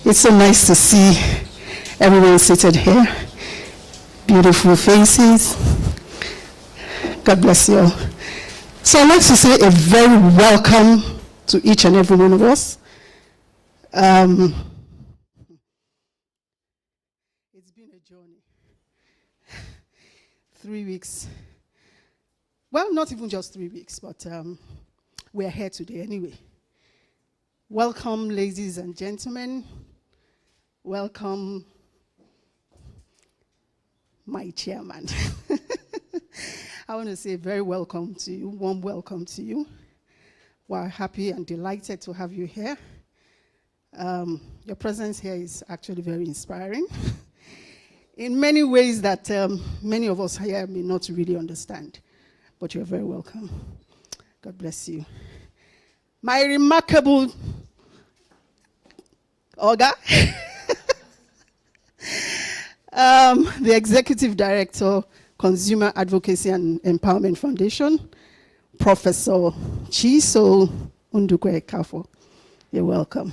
It's so nice to see everyone seated here. Beautiful faces. God bless you all. So I'd like to say a very welcome to each and every one of us. It's been a journey. 3 weeks. Well, not even just 3 weeks, but we're here today anyway. Welcome, ladies and gentlemen. Welcome, my chairman. I want to say very welcome to you, warm welcome to you. We're happy and delighted to have you here. Your presence here is actually very inspiring in many ways that many of us here may not really understand, but you're very welcome. God bless you. My remarkable Oga, the Executive Director, Consumer Advocacy and Empowerment Foundation, Professor Chiso Undukwe Kafo. You're welcome.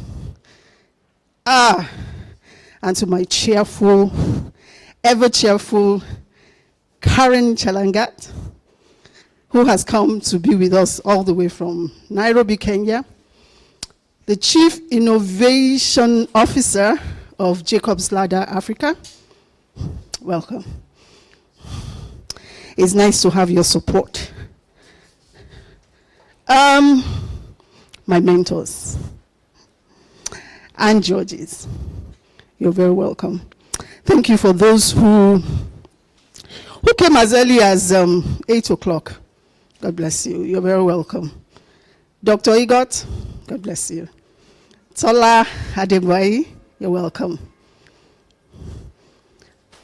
And to my cheerful, ever cheerful Karen Chalangat, who has come to be with us all the way from Nairobi, Kenya, the Chief Innovation Officer of Jacob's Ladder Africa. Welcome. It's nice to have your support. My mentors and Georges, you're very welcome. Thank you for those who came as early as 8 o'clock. God bless you. You're very welcome. Dr. Igot, God bless you. Tola Adeboye, you're welcome.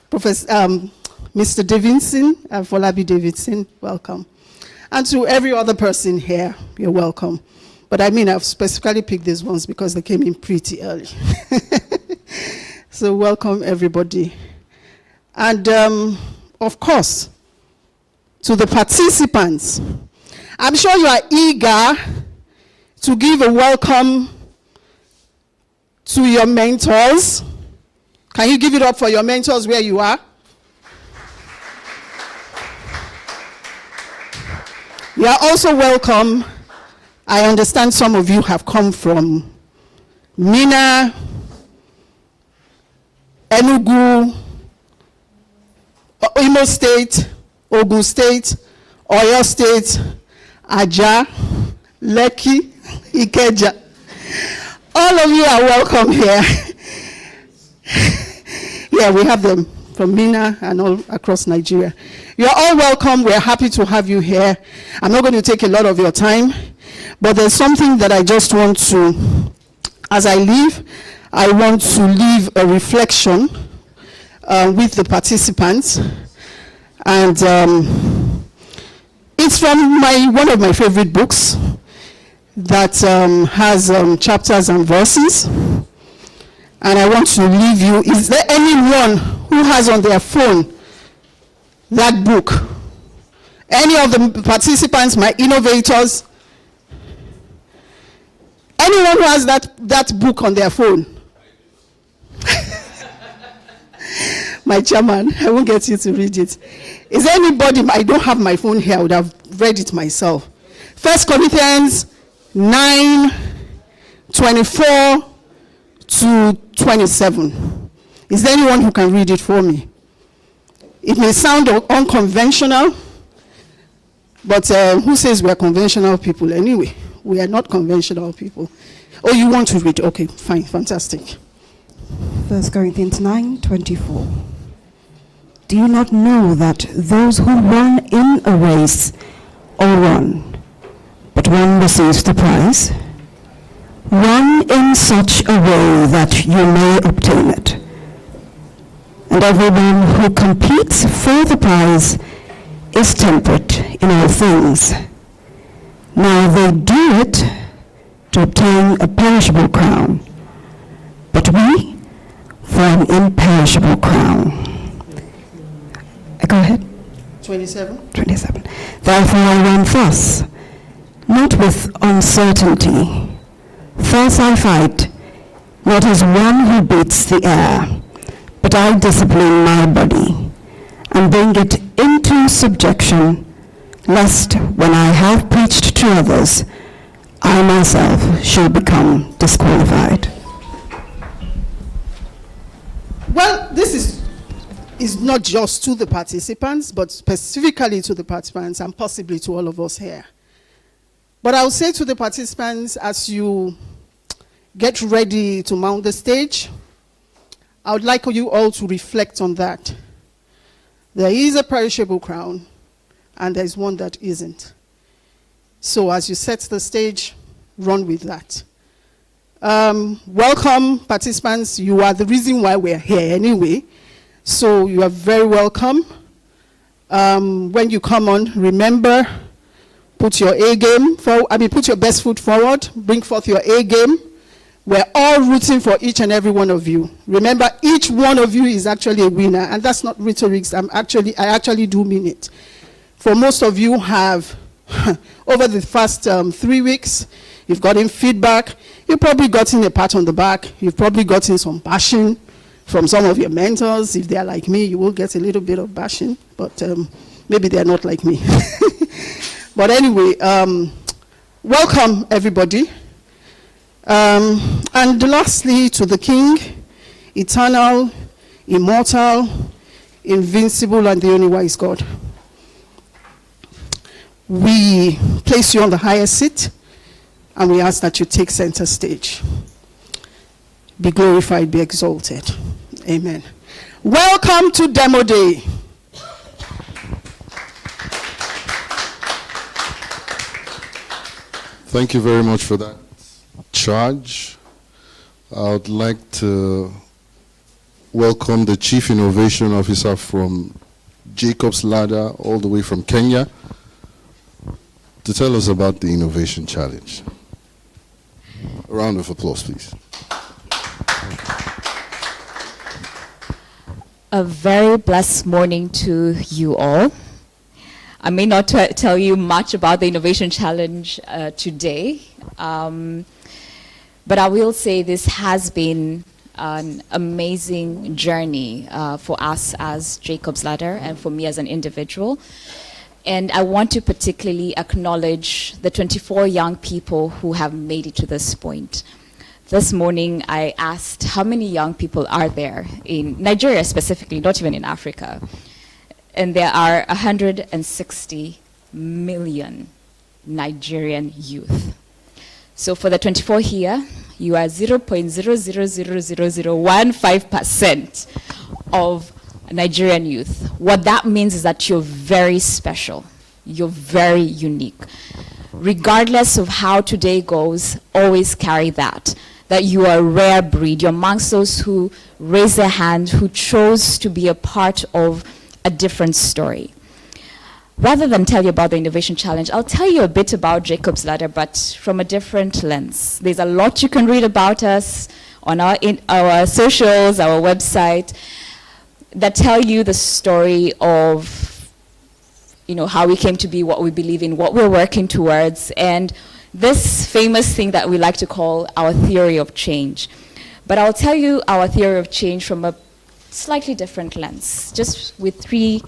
Professor Mr. Davidson, Folabi Davidson, welcome. And to every other person here, you're welcome. But I mean, I've specifically picked these ones because they came in pretty early. So welcome, everybody. And of course, to the participants, I'm sure you are eager to give a welcome to your mentors. Can you give it up for your mentors where you are? You are also welcome. I understand some of you have come from Mina, Enugu, Imo State, Ogun State, Oyo State, Aja, Lekki, Ikeja. All of you are welcome here. Yeah, we have them from Mina and all across Nigeria. You're all welcome. We're happy to have you here. I'm not going to take a lot of your time, but there's something that I just want to, as I leave, I want to leave a reflection with the participants. And it's from one of my favorite books that has chapters and verses. And I want to leave you. Is there anyone who has on their phone that book? Any of the participants, my innovators? Anyone who has that book on their phone? My chairman, I won't get you to read it. Is there anybody? I don't have my phone here. I would have read it myself. 1 Corinthians 9:24 to 27. Is there anyone who can read it for me? It may sound unconventional, but who says we're conventional people anyway? We are not conventional people. Oh, you want to read? Okay, fine, fantastic. 1 Corinthians 9:24. Do you not know that those who run in a race all run, but one receives the prize? Run in such a way that you may obtain it. And everyone who competes for the prize is temperate in all things. Now they do it to obtain a perishable crown, but we for an imperishable crown. Go ahead. 27. Therefore I run thus, not with uncertainty. Thus I fight, not as one who beats the air, but I discipline my body and bring it into subjection, lest when I have preached to others, I myself shall become disqualified. Well, this is not just to the participants, but specifically to the participants and possibly to all of us here. But I'll say to the participants, as you get ready to mount the stage, I would like you all to reflect on that. There is a perishable crown, and there is one that isn't. So as you set the stage, run with that. Welcome, participants. You are the reason why we're here anyway. So you are very welcome. When you come on, remember, put your A game forward, put your best foot forward, bring forth your A game. We're all rooting for each and every one of you. Remember, each one of you is actually a winner, and that's not rhetorics. I actually do mean it. For most of you have, over the first 3 weeks, you've gotten feedback. You've probably gotten a pat on the back. You've probably gotten some bashing from some of your mentors. If they're like me, you will get a little bit of bashing, but maybe they're not like me. But anyway, welcome everybody. And lastly, to the King, eternal, immortal, invincible, and the only wise God. We place you on the highest seat, and we ask that you take center stage. Be glorified, be exalted. Amen. Welcome to Demo Day. Thank you very much for that charge. I would like to welcome the Chief Innovation Officer from Jacob's Ladder, all the way from Kenya, to tell us about the Innovation Challenge. A round of applause, please. A very blessed morning to you all. I may not tell you much about the Innovation Challenge today, but I will say this has been an amazing journey for us as Jacob's Ladder and for me as an individual. And I want to particularly acknowledge the 24 young people who have made it to this point. This morning, I asked how many young people are there in Nigeria specifically, not even in Africa. And there are 160 million Nigerian youth. So for the 24 here, you are 0.0000015% of Nigerian youth. What that means is that you're very special. You're very unique. Regardless of how today goes, always carry that you are a rare breed. You're amongst those who raise their hand, who chose to be a part of a different story. Rather than tell you about the Innovation Challenge, I'll tell you a bit about Jacob's Ladder, but from a different lens. There's a lot you can read about us on our socials, our website, that tell you the story of how we came to be, what we believe in, what we're working towards, and this famous thing that we like to call our theory of change. But I'll tell you our theory of change from a slightly different lens, just with 3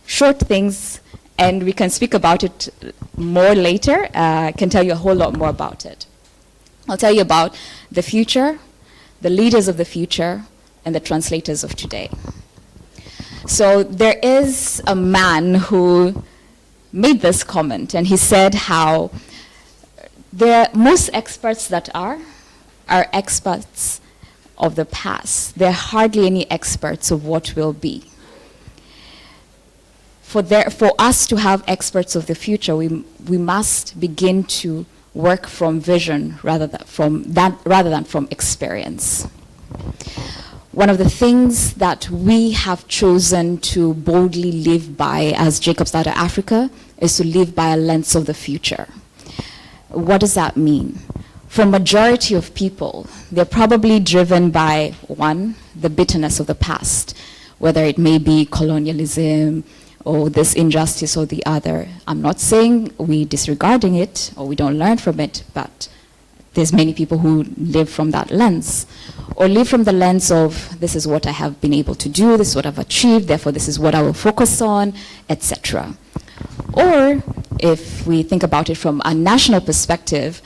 short things, and we can speak about it more later. I can tell you a whole lot more about it. I'll tell you about the future, the leaders of the future, and the translators of today. So there is a man who made this comment, and he said how most experts that are experts of the past. There are hardly any experts of what will be. For us to have experts of the future, we must begin to work from vision rather than from experience. One of the things that we have chosen to boldly live by as Jacob's Ladder Africa is to live by a lens of the future. What does that mean? For a majority of people, they're probably driven by, 1, the bitterness of the past, whether it may be colonialism or this injustice or the other. I'm not saying we're disregarding it or we don't learn from it, but there's many people who live from that lens, or live from the lens of, this is what I have been able to do, this is what I've achieved, therefore this is what I will focus on, etc. Or if we think about it from a national perspective,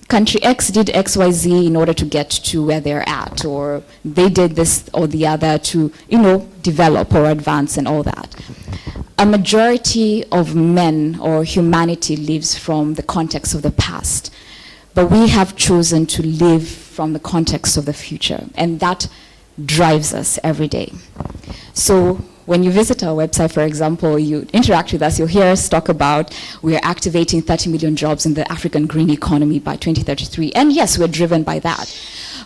country X did XYZ in order to get to where they're at, or they did this or the other to, develop or advance and all that. A majority of men or humanity lives from the context of the past, but we have chosen to live from the context of the future, and that drives us every day. So when you visit our website, for example, you interact with us, you'll hear us talk about we are activating 30 million jobs in the African green economy by 2033. And yes, we're driven by that.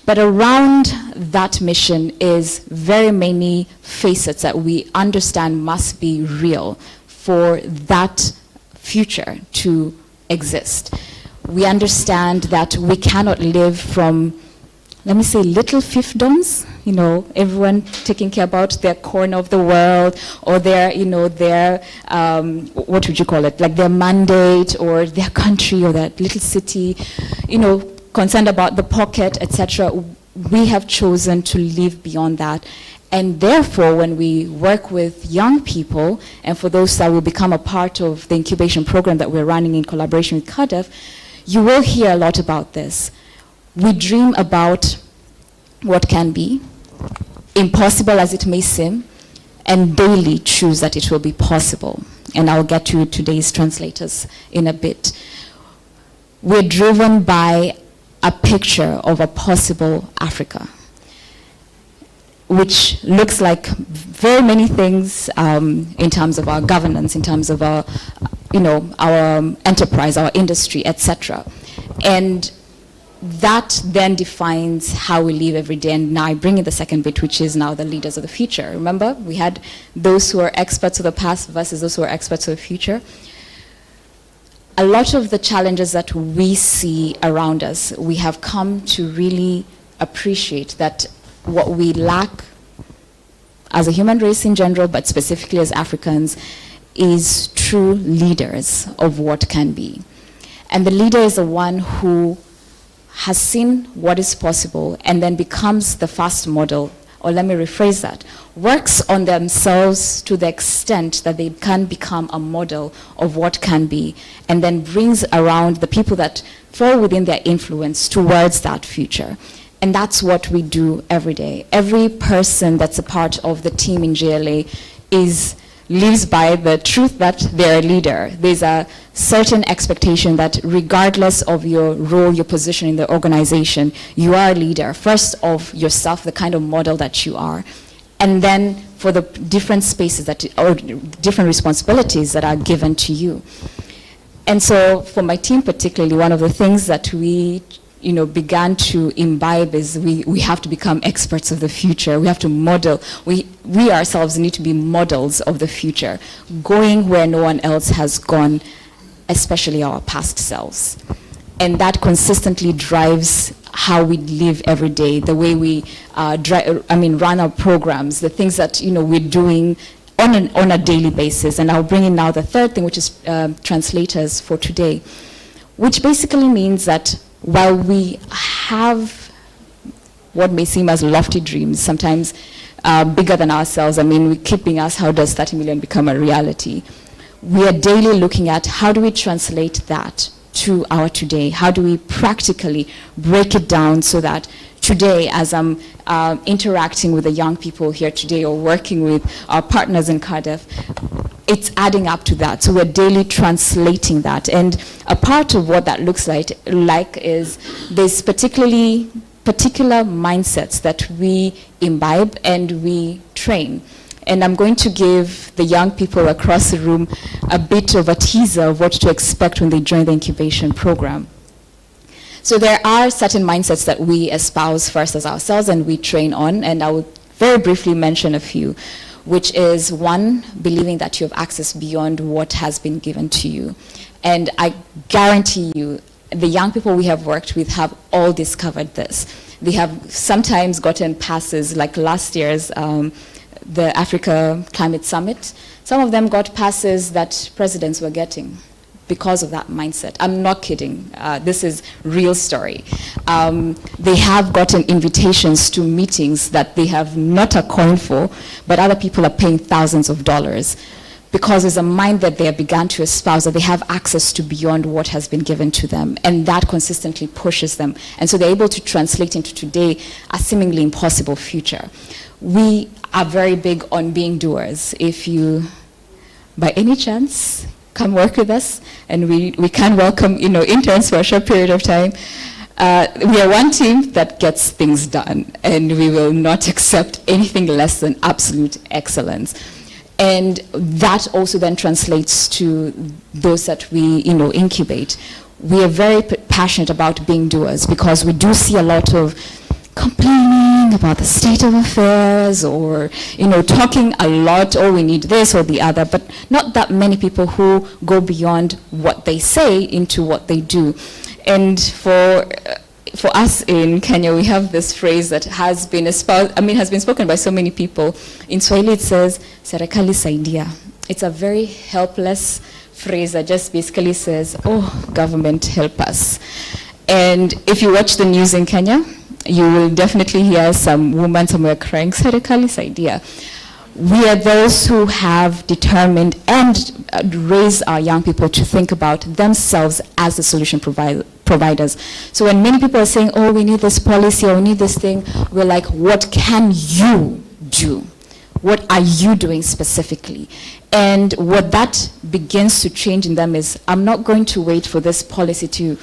But around that mission is very many facets that we understand must be real for that future to exist. We understand that we cannot live from, let me say, little fiefdoms, everyone taking care about their corner of the world, or their, what would you call it, like their mandate, or their country, or that little city, concerned about the pocket, etc. We have chosen to live beyond that. And therefore, when we work with young people, and for those that will become a part of the incubation program that we're running in collaboration with CADEF, you will hear a lot about this. We dream about what can be, impossible as it may seem, and daily choose that it will be possible. And I'll get to today's translators in a bit. We're driven by a picture of a possible Africa, which looks like very many things in terms of our governance, in terms of our, our enterprise, our industry, etc. And that then defines how we live every day. And now I bring in the second bit, which is now the leaders of the future. Remember, we had those who are experts of the past versus those who are experts of the future. A lot of the challenges that we see around us, we have come to really appreciate that what we lack as a human race in general, but specifically as Africans, is true leaders of what can be. And the leader is the one who has seen what is possible and then becomes the first model, or let me rephrase that, works on themselves to the extent that they can become a model of what can be, and then brings around the people that fall within their influence towards that future. And that's what we do every day. Every person that's a part of the team in JLA lives by the truth that they're a leader. There's a certain expectation that regardless of your role, your position in the organization, you are a leader, first of yourself, the kind of model that you are, and then for the different spaces or different responsibilities that are given to you. And so for my team particularly, one of the things that we began to imbibe is we have to become experts of the future. We have to model. We ourselves need to be models of the future, going where no one else has gone, especially our past selves. And that consistently drives how we live every day, the way we run our programs, the things that we're doing on a daily basis. And I'll bring in now the third thing, which is translators for today, which basically means that while we have what may seem as lofty dreams, sometimes bigger than ourselves, we keep being asked, how does 30 million become a reality? We are daily looking at how do we translate that to our today? How do we practically break it down so that today, as I'm interacting with the young people here today or working with our partners in Cardiff, it's adding up to that. So we're daily translating that. And a part of what that looks like is there's particular mindsets that we imbibe and we train. And I'm going to give the young people across the room a bit of a teaser of what to expect when they join the incubation program. So there are certain mindsets that we espouse first as ourselves and we train on, and I will very briefly mention a few, which is one, believing that you have access beyond what has been given to you. And I guarantee you, the young people we have worked with have all discovered this. They have sometimes gotten passes, like last year's the Africa Climate Summit. Some of them got passes that presidents were getting. because of that mindset. I'm not kidding. This is real story. They have gotten invitations to meetings that they have not a coin for, but other people are paying thousands of dollars because there's a mind that they have begun to espouse, that they have access to beyond what has been given to them, and that consistently pushes them. And so they're able to translate into today a seemingly impossible future. We are very big on being doers. If you, by any chance, come work with us, and we can welcome interns for a short period of time. We are one team that gets things done, and we will not accept anything less than absolute excellence. And that also then translates to those that we incubate. We are very passionate about being doers because we do see a lot of complaining about the state of affairs, or talking a lot, oh, we need this or the other, but not that many people who go beyond what they say into what they do. And for us in Kenya, we have this phrase that has been has been spoken by so many people. In Swahili, it says, "Serikali saidia." It's a very helpless phrase that just basically says, "Oh, government, help us." And if you watch the news in Kenya, you will definitely hear some woman somewhere crying, "Serikali saidia." We are those who have determined and raised our young people to think about themselves as the solution providers. So when many people are saying, oh, we need this policy or we need this thing, we're like, what can you do? What are you doing specifically? And what that begins to change in them is, I'm not going to wait for this policy to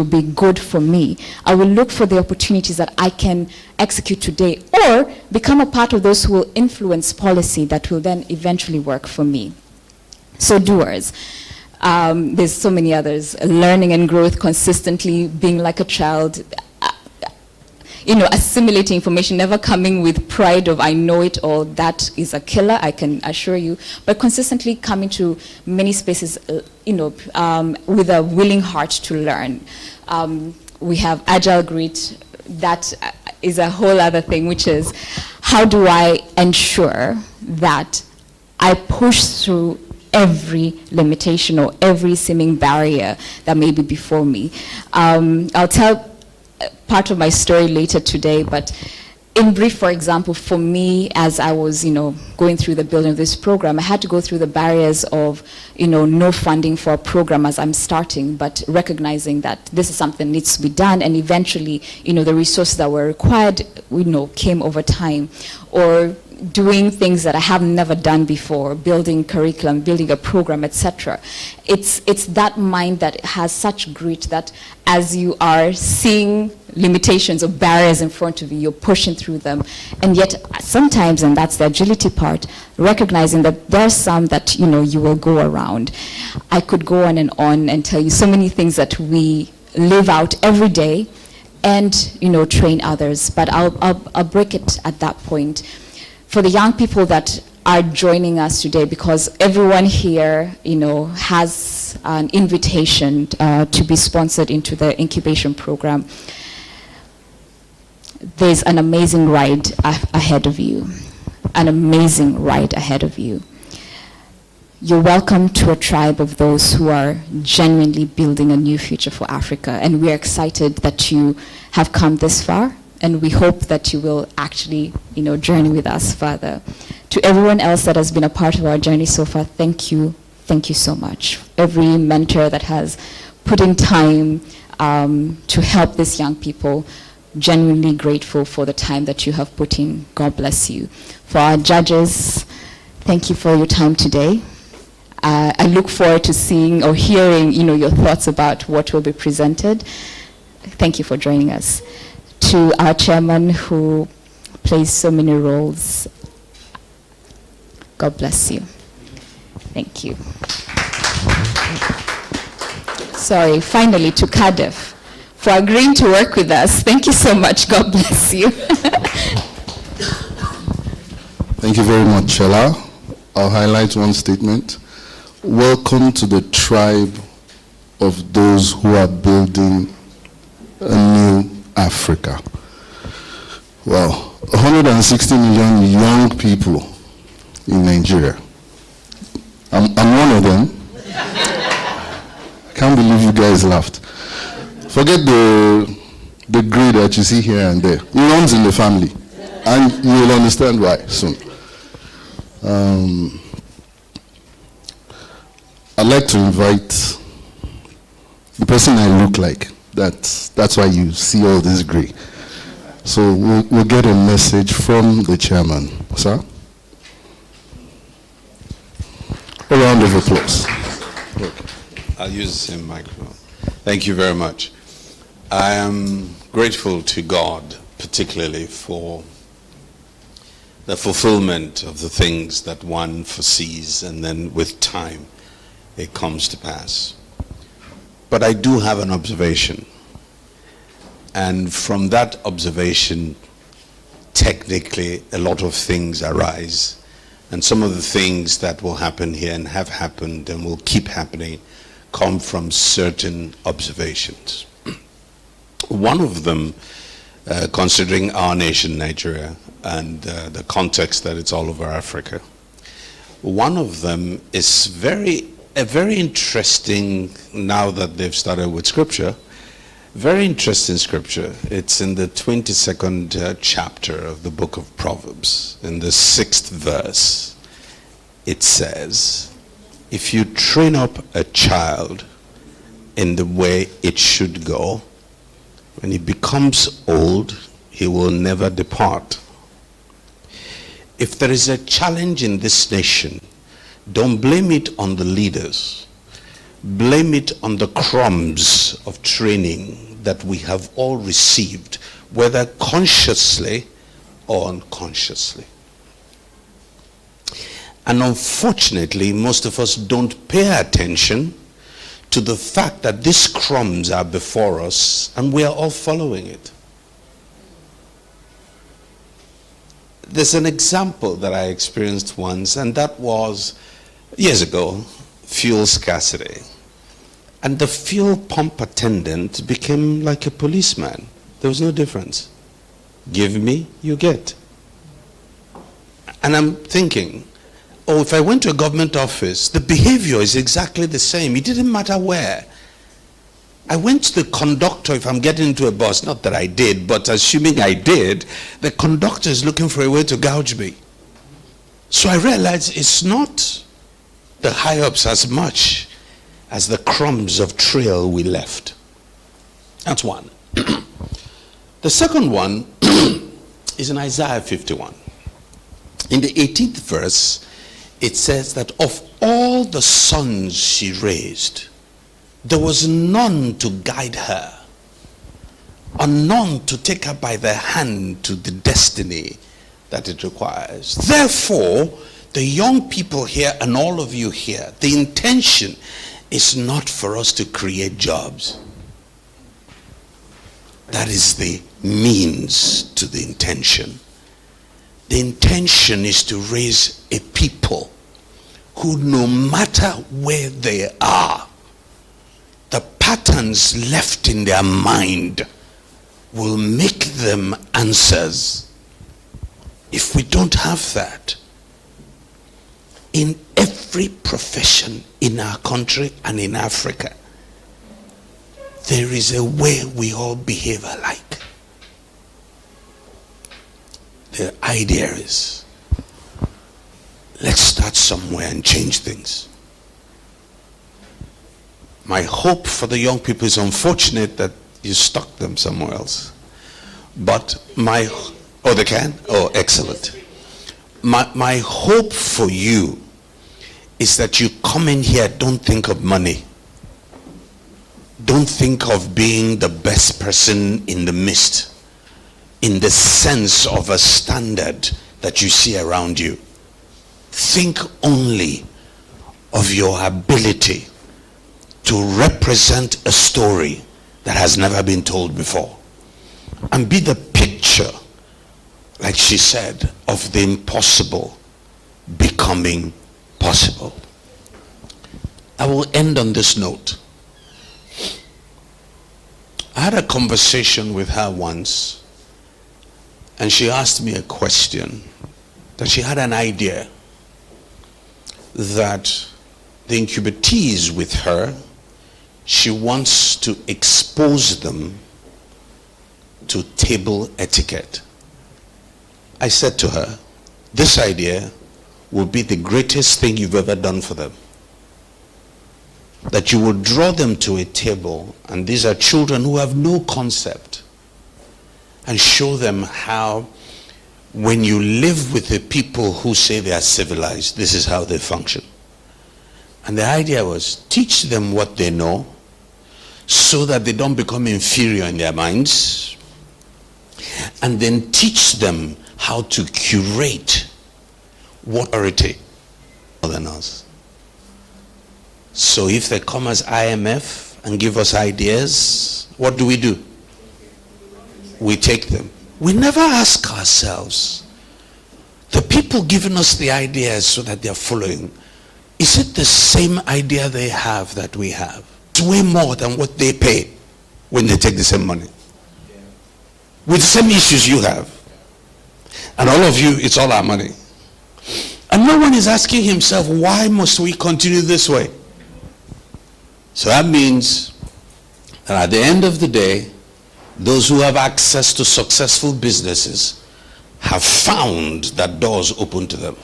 be good for me. I will look for the opportunities that I can execute today, or become a part of those who will influence policy that will then eventually work for me. So doers. There's so many others. Learning and growth consistently, being like a child, assimilating information, never coming with pride of I know it all. That is a killer, I can assure you. But consistently coming to many spaces, with a willing heart to learn. We have Agile Grit. That is a whole other thing, which is how do I ensure that I push through every limitation or every seeming barrier that may be before me. I'll tell part of my story later today, but in brief, for example, for me, as I was, going through the building of this program, I had to go through the barriers of, no funding for a program as I'm starting, but recognizing that this is something that needs to be done, and eventually, the resources that were required, came over time. Or doing things that I have never done before, building curriculum, building a program, etc. It's that mind that has such grit that as you are seeing limitations or barriers in front of you, you're pushing through them. And yet sometimes, and that's the agility part, recognizing that there's some that you will go around. I could go on and tell you so many things that we live out every day and train others, but I'll break it at that point. For the young people that are joining us today, because everyone here, has an invitation to be sponsored into the incubation program, there's an amazing ride ahead of you. An amazing ride ahead of you. You're welcome to a tribe of those who are genuinely building a new future for Africa, and we're excited that you have come this far. And we hope that you will actually, journey with us further. To everyone else that has been a part of our journey so far, thank you so much. Every mentor that has put in time to help these young people, genuinely grateful for the time that you have put in. God bless you. For our judges, thank you for your time today. I look forward to seeing or hearing, your thoughts about what will be presented. Thank you for joining us. To our chairman who plays so many roles, God bless you. Thank you. Sorry, finally to Cardiff for agreeing to work with us. Thank you so much. God bless you. Thank you very much, Shella. I'll highlight one statement. Welcome to the tribe of those who are building a new Africa. Well, 160 million young people in Nigeria. I'm one of them. Can't believe you guys laughed. Forget the greed that you see here and there. It runs in the family. And you will understand why soon. I'd like to invite the person I look like. That's why you see all this gray. So we'll get a message from the chairman. Sir? A round of applause. I'll use the same microphone. Thank you very much. I am grateful to God, particularly for the fulfillment of the things that one foresees, and then with time it comes to pass. But I do have an observation, and from that observation, technically a lot of things arise, and some of the things that will happen here and have happened and will keep happening come from certain observations. One of them, considering our nation, Nigeria, and the context that it's all over Africa, one of them is a very interesting, now that they've started with scripture, very interesting scripture. It's in the 22nd chapter of the book of Proverbs, in the 6th verse. It says, if you train up a child in the way it should go, when he becomes old, he will never depart. If there is a challenge in this nation, don't blame it on the leaders. Blame it on the crumbs of training that we have all received, whether consciously or unconsciously. And unfortunately, most of us don't pay attention to the fact that these crumbs are before us and we are all following it. There's an example that I experienced once, and that was years ago, fuel scarcity. And the fuel pump attendant became like a policeman. There was no difference. Give me, you get. And I'm thinking, oh, if I went to a government office, the behavior is exactly the same. It didn't matter where. I went to the conductor, if I'm getting into a bus, not that I did, but assuming I did, the conductor is looking for a way to gouge me. So I realized it's not the high-ups as much as the crumbs of trail we left. That's one. The second one is in Isaiah 51. In the 18th verse, it says that of all the sons she raised, there was none to guide her, and none to take her by the hand to the destiny that it requires. Therefore, the young people here and all of you here, the intention is not for us to create jobs. That is the means to the intention. The intention is to raise a people who, no matter where they are, the patterns left in their mind will make them answers. If we don't have that, in every profession in our country and in Africa, there is a way we all behave alike. The idea is, let's start somewhere and change things. My hope for the young people is unfortunate that you stuck them somewhere else. But they can? Oh, excellent. My hope for you is that you come in here, don't think of money. Don't think of being the best person in the midst, in the sense of a standard that you see around you. Think only of your ability to represent a story that has never been told before, and be the picture, like she said, of the impossible becoming possible. I will end on this note. I had a conversation with her once, and she asked me a question, that she had an idea that the incubatees with her she wants to expose them to table etiquette. I said to her, this idea will be the greatest thing you've ever done for them. That you will draw them to a table, and these are children who have no concept, and show them how, when you live with the people who say they are civilized, this is how they function. And the idea was, teach them what they know so that they don't become inferior in their minds, and then teach them how to curate what authority more than us. So if they come as IMF and give us ideas, what do? We take them. We never ask ourselves, the people giving us the ideas so that they're following, is it the same idea they have that we have? It's way more than what they pay when they take the same money. With the same issues you have. And all of you, it's all our money. And no one is asking himself, why must we continue this way? So that means that at the end of the day, those who have access to successful businesses have found that doors open to them.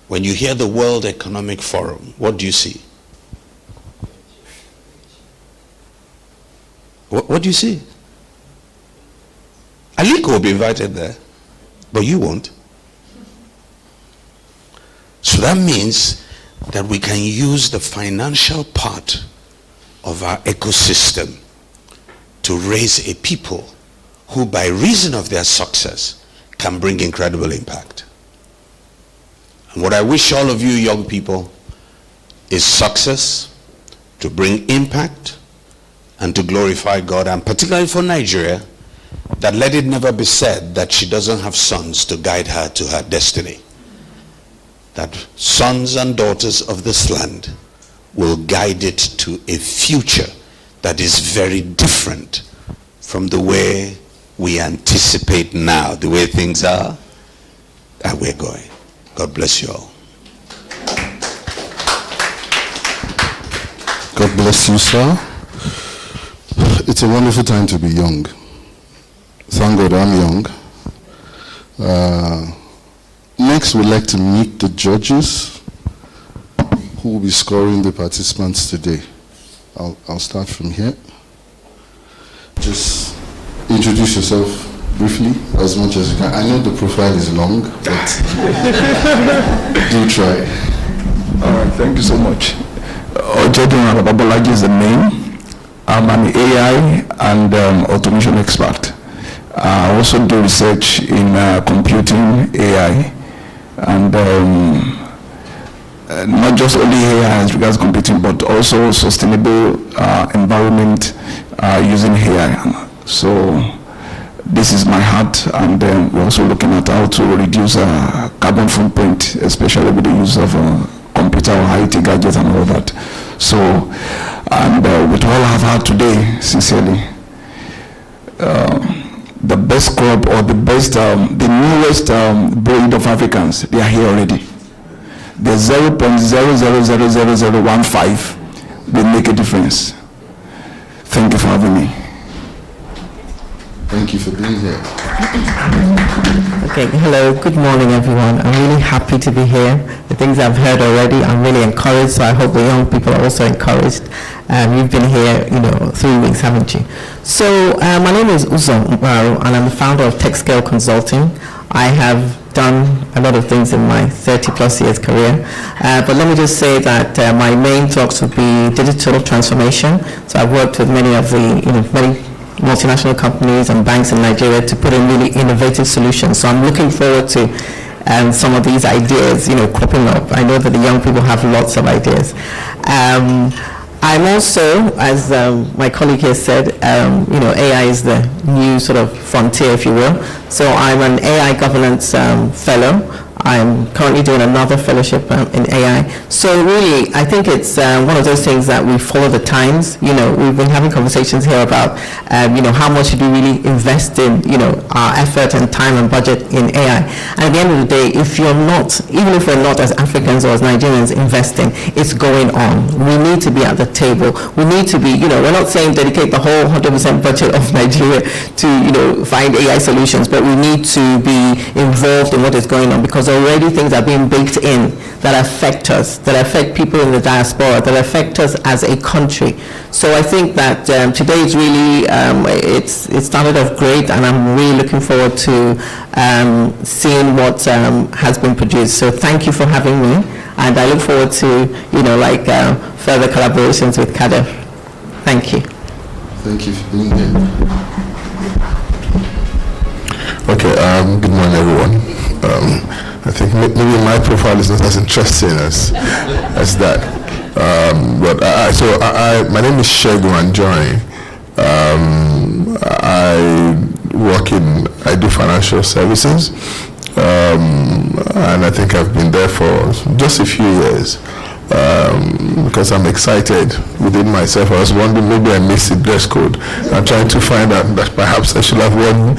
When you hear the World Economic Forum, what do you see? What do you see? Aliko will be invited there, but you won't. So that means that we can use the financial part of our ecosystem to raise a people who, by reason of their success, can bring incredible impact. And what I wish all of you young people is success, to bring impact, and to glorify God, and particularly for Nigeria, that let it never be said that she doesn't have sons to guide her to her destiny. That sons and daughters of this land will guide it to a future that is very different from the way we anticipate now, the way things are, and we're going. God bless you all. God bless you, sir. It's a wonderful time to be young. Thank God I'm young. Next, we'd like to meet the judges who will be scoring the participants today. I'll start from here. Just introduce yourself briefly, as much as you can. I know the profile is long, but do try. All right, thank you so much. Ojedun Babalaji is the name. I'm an AI and automation expert. I also do research in computing AI, and not just only AI as regards computing, but also sustainable environment using AI. So this is my heart, and we're also looking at how to reduce carbon footprint, especially with the use of computer or IT gadgets and all that. So, and with all I've had today, sincerely, the best crop or the best, the newest breed of Africans, they are here already. The 0.00000015 will make a difference. Thank you for having me. Thank you for being here. Okay, hello, good morning everyone. I'm really happy to be here. The things I've heard already, I'm really encouraged, so I hope the young people are also encouraged. You've been here, 3 weeks, haven't you? So, my name is Uzom, and I'm the founder of TechScale Consulting. I have done a lot of things in my 30 plus years career, but let me just say that my main talks would be digital transformation. So I've worked with many of the, many multinational companies and banks in Nigeria to put in really innovative solutions. So I'm looking forward to some of these ideas, cropping up. I know that the young people have lots of ideas. I'm also, as my colleague here said, AI is the new sort of frontier, if you will. So I'm an AI governance fellow. I'm currently doing another fellowship in AI. So really, I think it's one of those things that we follow the times. You know, we've been having conversations here about, you know, how much should we really invest in, you know, our effort and time and budget in AI. And at the end of the day, if you're not, even if we're not as Africans or as Nigerians investing, it's going on. We need to be at the table. We need to be, you know, we're not saying dedicate the whole 100% budget of Nigeria to, you know, find AI solutions, but we need to be involved in what is going on, because already things are being baked in that affect us, that affect people in the diaspora, that affect us as a country. So I think that today is really, it started off great, and I'm really looking forward to seeing what has been produced. So thank you for having me, and I look forward to, you know, like further collaborations with CADEF. Thank you. Thank you for being here. Okay, good morning, everyone. I think maybe my profile is not as interesting as that. My name is Shegun Anjoni. I do financial services, and I think I've been there for just a few years. Because I'm excited within myself. I was wondering, maybe I missed the dress code. I'm trying to find out that perhaps I should have worn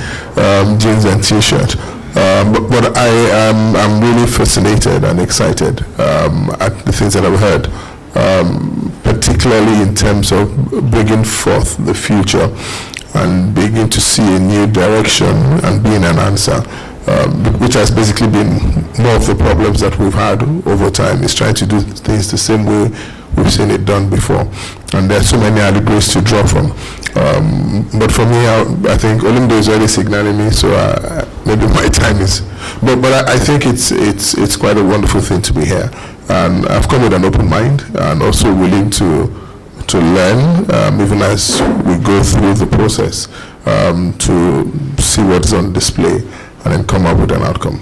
jeans and t-shirt. But I'm really fascinated and excited at the things that I've heard, particularly in terms of bringing forth the future and beginning to see a new direction and being an answer. Which has basically been more of the problems that we've had over time, is trying to do things the same way we've seen it done before. And there are so many allegories to draw from. But for me, I think Olivet is already signaling me, so maybe my time is... But I think it's quite a wonderful thing to be here. And I've come with an open mind and also willing to learn, even as we go through the process, to see what's on display and then come up with an outcome.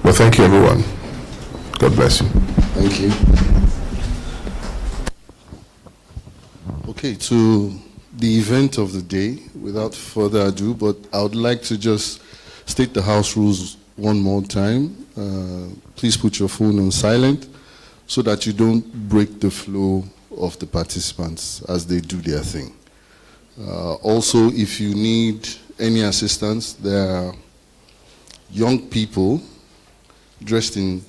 Well, thank you, everyone. God bless you. Thank you. Okay, to the event of the day, without further ado, but I would like to just state the house rules one more time. Please put your phone on silent so that you don't break the flow of the participants as they do their thing. Also, if you need any assistance, there are young people dressed in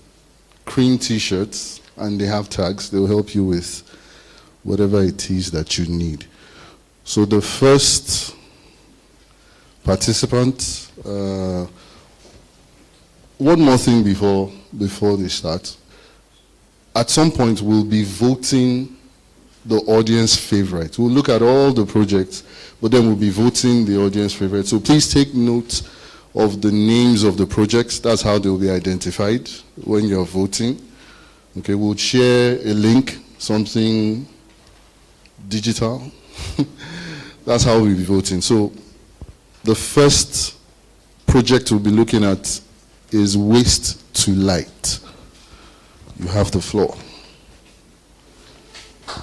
cream t-shirts, and they have tags. They'll help you with whatever it is that you need. So the first participant, one more thing before they start. At some point, we'll be voting the audience favorite. We'll look at all the projects, but then we'll be voting the audience favorite. So please take note of the names of the projects. That's how they'll be identified when you're voting. Okay, we'll share a link, something digital. That's how we'll be voting. So the first project we'll be looking at is Waste to Light. You have the floor. 3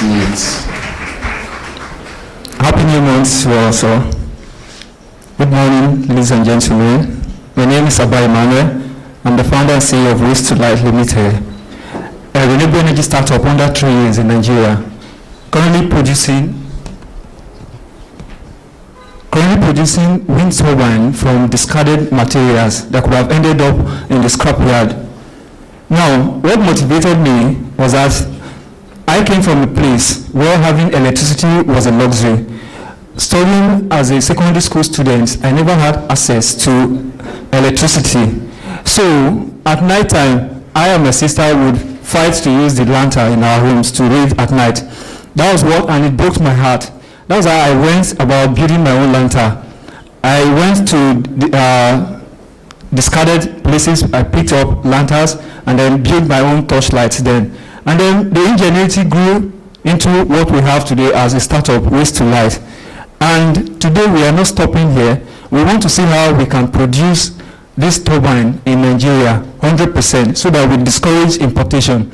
minutes. Happy New Month to us all. Good morning, ladies and gentlemen. My name is Abba Emmanuel. I'm the founder and CEO of Waste to Light Limited, a renewable energy startup under 3 years in Nigeria, currently producing wind turbine from discarded materials that could have ended up in the scrapyard. Now, what motivated me was that I came from a place where having electricity was a luxury. Studying as a secondary school student, I never had access to electricity. So at night time, I and my sister would fight to use the lantern in our rooms to read at night. That was what, and it broke my heart. That was how I went about building my own lantern. I went to discarded places, I picked up lanterns and then built my own torchlights then. And then the ingenuity grew into what we have today as a startup, Waste to Light. And today we are not stopping here. We want to see how we can produce this turbine in Nigeria 100% so that we discourage importation.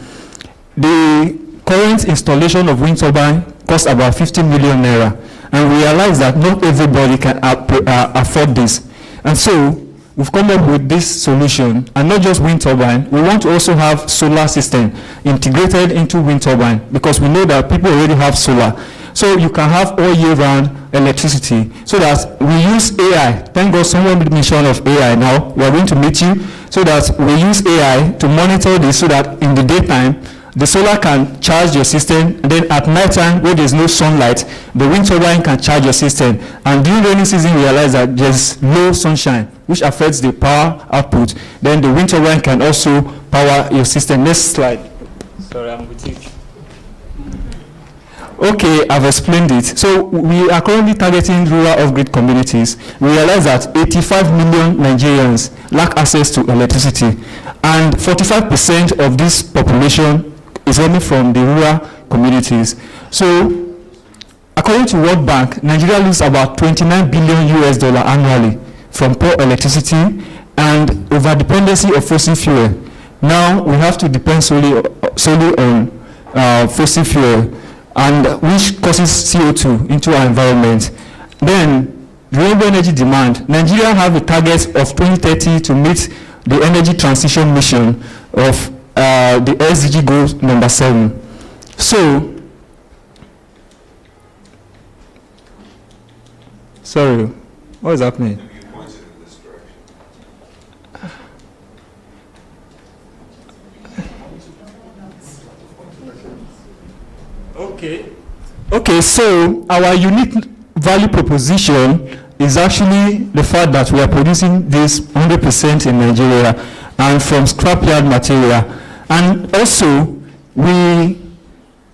The current installation of wind turbine costs about 50 million naira. And we realize that not everybody can afford this. And so we've come up with this solution, and not just wind turbine, we want to also have solar system integrated into wind turbine, because we know that people already have solar. So you can have all year round electricity, so that we use AI. Thank God someone made mention of AI now. We are going to meet you, so that we use AI to monitor this, so that in the daytime, the solar can charge your system, and then at night time, where there's no sunlight, the wind turbine can charge your system. And during rainy season, we realize that there's low sunshine, which affects the power output. Then the wind turbine can also power your system. Next slide. Sorry, I'm with you. Okay, I've explained it. So we are currently targeting rural off-grid communities. We realize that 85 million Nigerians lack access to electricity, and 45% of this population is only from the rural communities. So, according to World Bank, Nigeria loses about $29 billion annually from poor electricity and over-dependency of fossil fuel. Now, we have to depend solely on fossil fuel, and which causes CO2 into our environment. Then, renewable energy demand. Nigeria have a target of 2030 to meet the energy transition mission of the SDG goal number 7. So, sorry, what is happening? Okay, so our unique value proposition is actually the fact that we are producing this 100% in Nigeria and from scrapyard material. And also, we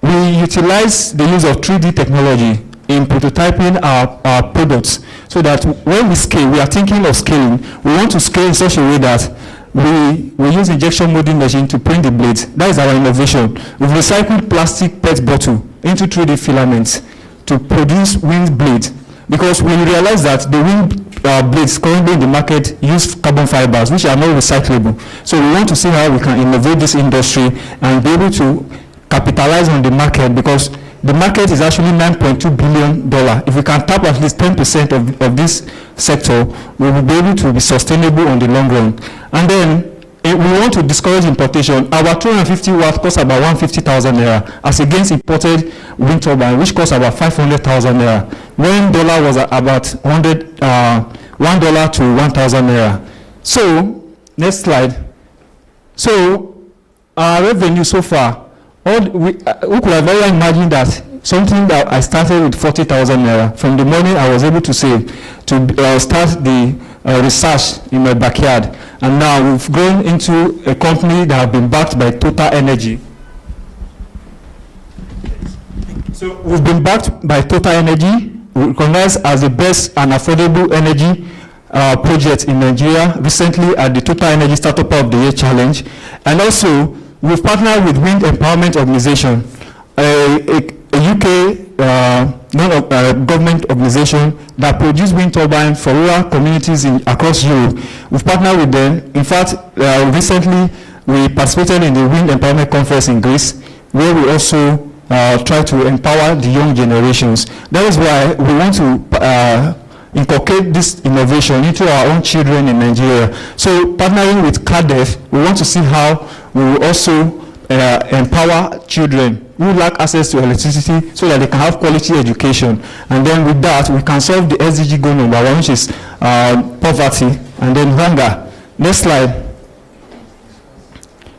utilize the use of 3D technology in prototyping our products, so that when we scale, we are thinking of scaling. We want to scale in such a way that we use injection molding machine to print the blades. That is our innovation. We've recycled plastic PET bottle into 3D filaments to produce wind blade, because we realize that the wind blades currently in the market use carbon fibers, which are not recyclable. So we want to see how we can innovate this industry and be able to capitalize on the market, because the market is actually $9.2 billion. If we can tap at least 10% of this sector, we will be able to be sustainable on the long run. And then we want to discourage importation. Our 250 watt costs about 150,000 naira, as against imported wind turbine, which costs about 500,000 naira. When dollar was about $1 to 1,000 naira. So, next slide. So, our revenue so far, we could have ever imagined that something that I started with 40,000 naira. From the morning I was able to save to start the research in my backyard. And now we've grown into a company that has been backed by Total Energy. So we've been backed by Total Energy, recognized as the best and affordable energy project in Nigeria, recently at the Total Energy Startup of the Year Challenge. And also, we've partnered with Wind Empowerment Organization, a UK non-government organization that produces wind turbines for rural communities across Europe. We've partnered with them. In fact, recently we participated in the Wind Empowerment Conference in Greece, where we also try to empower the young generations. That is why we want to inculcate this innovation into our own children in Nigeria. So partnering with CADEF, we want to see how we will also empower children who lack access to electricity, so that they can have quality education. And then with that, we can solve the SDG goal number 1, which is poverty, and then hunger. Next slide.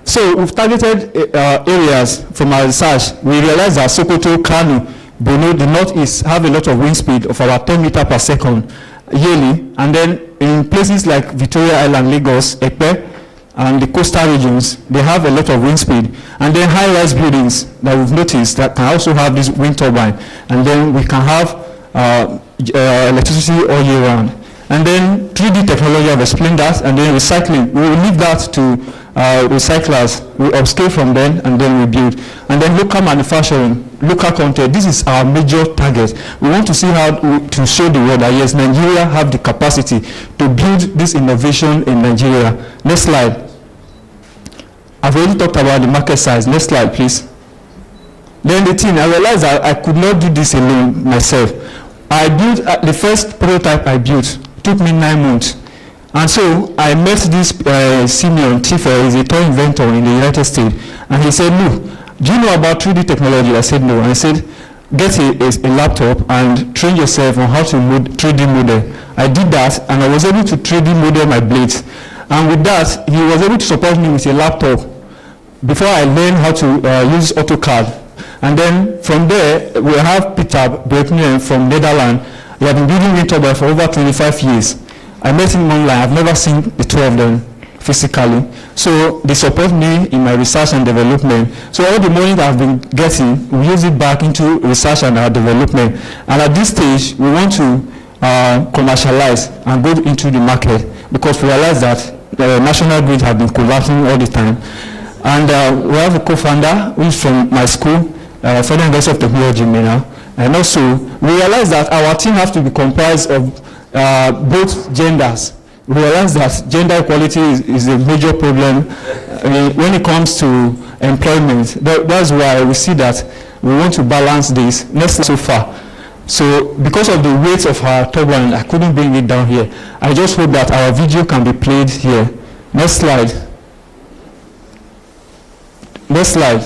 So we've targeted areas from our research. We realized that Sokoto, Kano, Borno, the northeast have a lot of wind speed of about 10 meters per second yearly. And then in places like Victoria Island, Lagos, Ekpe, and the coastal regions, they have a lot of wind speed. And then high-rise buildings that we've noticed that can also have this wind turbine. And then we can have electricity all year round. And then 3D technology, I've explained that. And then recycling, we will leave that to recyclers. We upscale from them, and then we build. And then local manufacturing, local content. This is our major target. We want to see how to show the world that yes, Nigeria have the capacity to build this innovation in Nigeria. Next slide. I've already talked about the market size. Next slide, please. Then the thing, I realized that I could not do this alone myself. I built the first prototype I built. Took me 9 months. And so I met this Simeon Tiffer, he's a toy inventor in the United States, and he said, "No, do you know about 3D technology?" I said, "No." And I said, "Get a laptop and train yourself on how to 3D model." I did that, and I was able to 3D model my blades. And with that, he was able to support me with a laptop before I learned how to use AutoCAD. And then from there, we have Peter Breukner from Netherlands. He has been building wind turbine for over 25 years. I met him online. I've never seen the two of them physically. So they support me in my research and development. So all the money that I've been getting, we use it back into research and our development. And at this stage, we want to commercialize and go into the market because we realize that the national grid has been collapsing all the time. And we have a co-founder who is from my school, Federal University of Technology, MENA. And also, we realize that our team has to be comprised of both genders. We realize that gender equality is a major problem when it comes to employment. That's why we see that we want to balance this. Next so far. So because of the weight of our turbine, I couldn't bring it down here. I just hope that our video can be played here. Next slide. Next slide.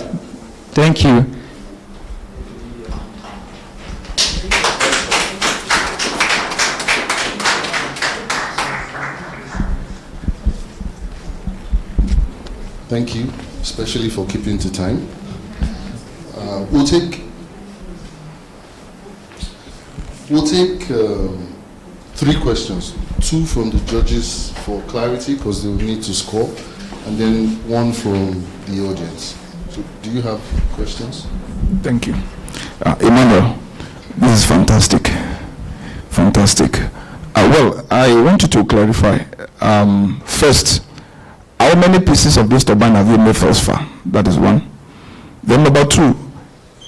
Thank you. Thank you, especially for keeping to time. We'll take 3 questions, 2 from the judges for clarity because they will need to score, and then 1 from the audience. So do you have questions? Thank you. Emmanuel, this is fantastic. Fantastic. Well, I wanted to clarify. First, how many pieces of this turbine have you made thus far? That is 1. Then number 2, you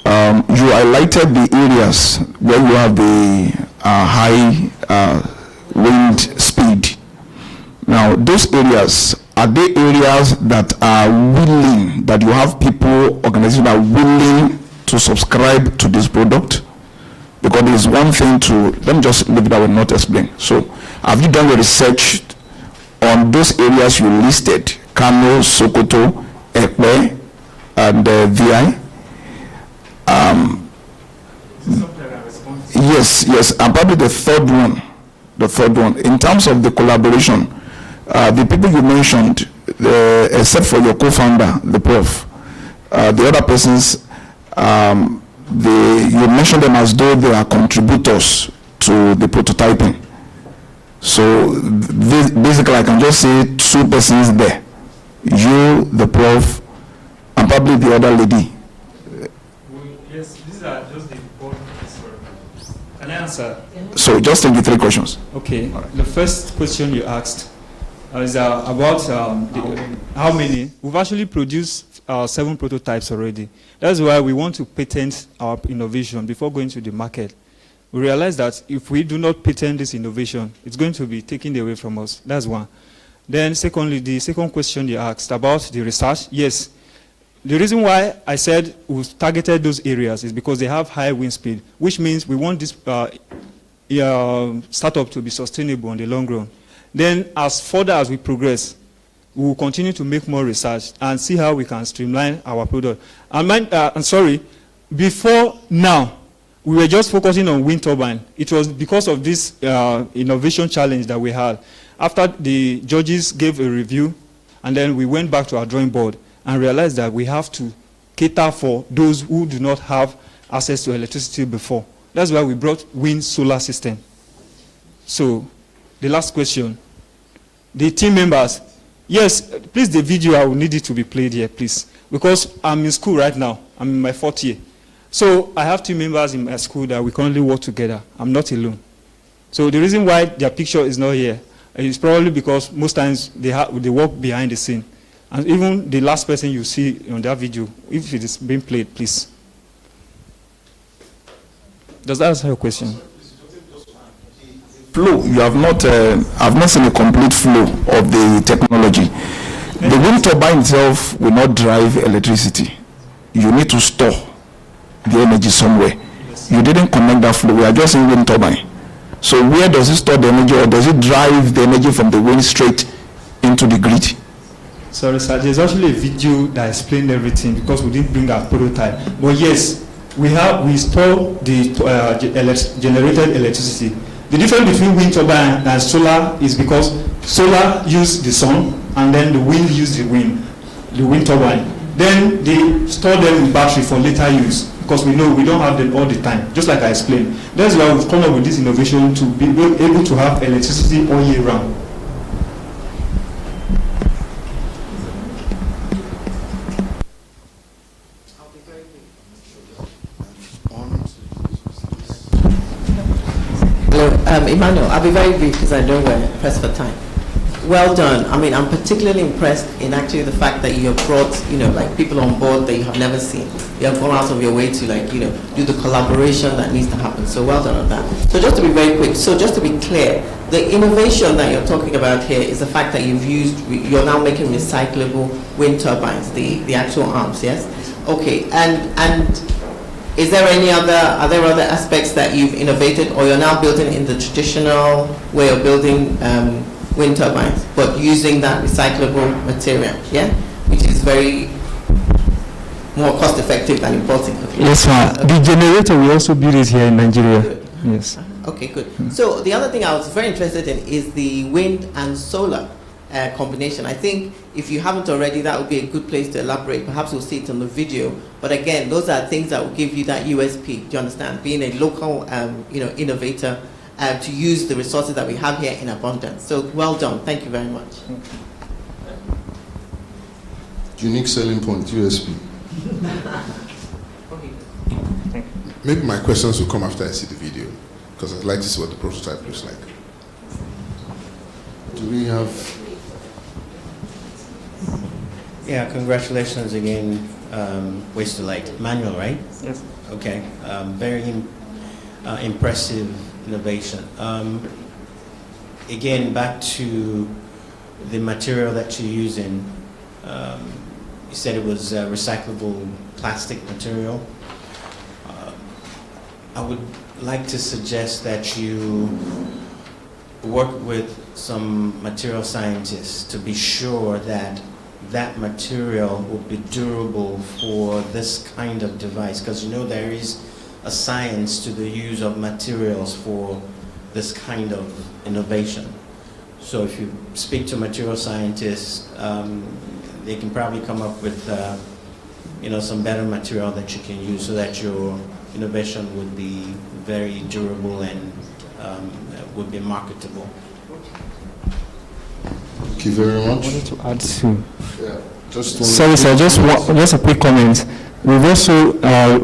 highlighted the areas where you have the high wind speed. Now, those areas, are they areas that are willing, that you have people, organizations that are willing to subscribe to this product? Because there is one thing to, let me just leave it that will not explain. So, have you done your research on those areas you listed, Kano, Sokoto, Ekpe, and VI? Yes, and probably the third one. In terms of the collaboration, the people you mentioned, except for your co-founder, the prof, the other persons, you mentioned them as though they are contributors to the prototyping. So basically, I can just say 2 persons there. You, the prof, and probably the other lady. Yes, these are just the important. Can I answer? So just take the 3 questions. Okay. Right. The first question you asked is about how many. We've actually produced 7 prototypes already. That's why we want to patent our innovation before going to the market. We realize that if we do not patent this innovation, it's going to be taken away from us. That's one. Then secondly, the second question you asked about the research. Yes. The reason why I said we've targeted those areas is because they have high wind speed, which means we want this startup to be sustainable in the long run. Then as further as we progress, we will continue to make more research and see how we can streamline our product. I'm sorry, before now, we were just focusing on wind turbine. It was because of this innovation challenge that we had. After the judges gave a review, and then we went back to our drawing board and realized that we have to cater for those who do not have access to electricity before. That's why we brought wind solar system. So, the last question. The team members. Yes, please, the video, I will need it to be played here, please. Because I'm in school right now. I'm in my 4th year. So I have team members in my school that we currently work together. I'm not alone. So the reason why their picture is not here is probably because most times they work behind the scene. And even the last person you see on that video, if it is being played, please. Does that answer your question? Flow, you have not, I've not seen a complete flow of the technology. The wind turbine itself will not drive electricity. You need to store the energy somewhere. Yes. You didn't connect that flow. We are just in wind turbine. So where does it store the energy, or does it drive the energy from the wind straight into the grid? Sorry, sir. There's actually a video that explained everything because we didn't bring our prototype. But yes, we store the generated electricity. The difference between wind turbine and solar is because solar use the sun and then the wind use the wind turbine. Then they store them in battery for later use because we know we don't have them all the time, just like I explained. That's why we've come up with this innovation to be able to have electricity all year round. Emmanuel, I'll be very brief because I know we're pressed for time. Well done. I mean, I'm particularly impressed in actually the fact that you have brought, like people on board that you have never seen. You have gone out of your way to do the collaboration that needs to happen. So well done on that. So just to be very quick, so just to be clear, the innovation that you're talking about here is the fact that you're now making recyclable wind turbines, the actual arms, yes? Okay, and are there other aspects that you've innovated, or you're now building in the traditional way of building wind turbines, but using that recyclable material, yeah? Which is very more cost effective and important. Yes, sir. The generator, we also build it here in Nigeria. Good. Yes. Okay, good. So the other thing I was very interested in is the wind and solar combination. I think if you haven't already, that would be a good place to elaborate. Perhaps we'll see it on the video. But again, those are things that will give you that USP. Do you understand? Being a local, innovator, to use the resources that we have here in abundance. So well done. Thank you very much. Unique selling point, USP. Maybe my questions will come after I see the video, because I'd like to see what the prototype looks like. Do we have... Yeah, congratulations again, Waste to Light. Manual, right? Yes. Okay, very impressive innovation. Again, back to the material that you're using. You said it was recyclable plastic material. I would like to suggest that you work with some material scientists to be sure that that material will be durable for this kind of device, because there is a science to the use of materials for this kind of innovation. So if you speak to material scientists, they can probably come up with some better material that you can use so that your innovation would be very durable and would be marketable. Thank you very much. I wanted to add to. Yeah, Sorry, sir, just a quick comment. We've also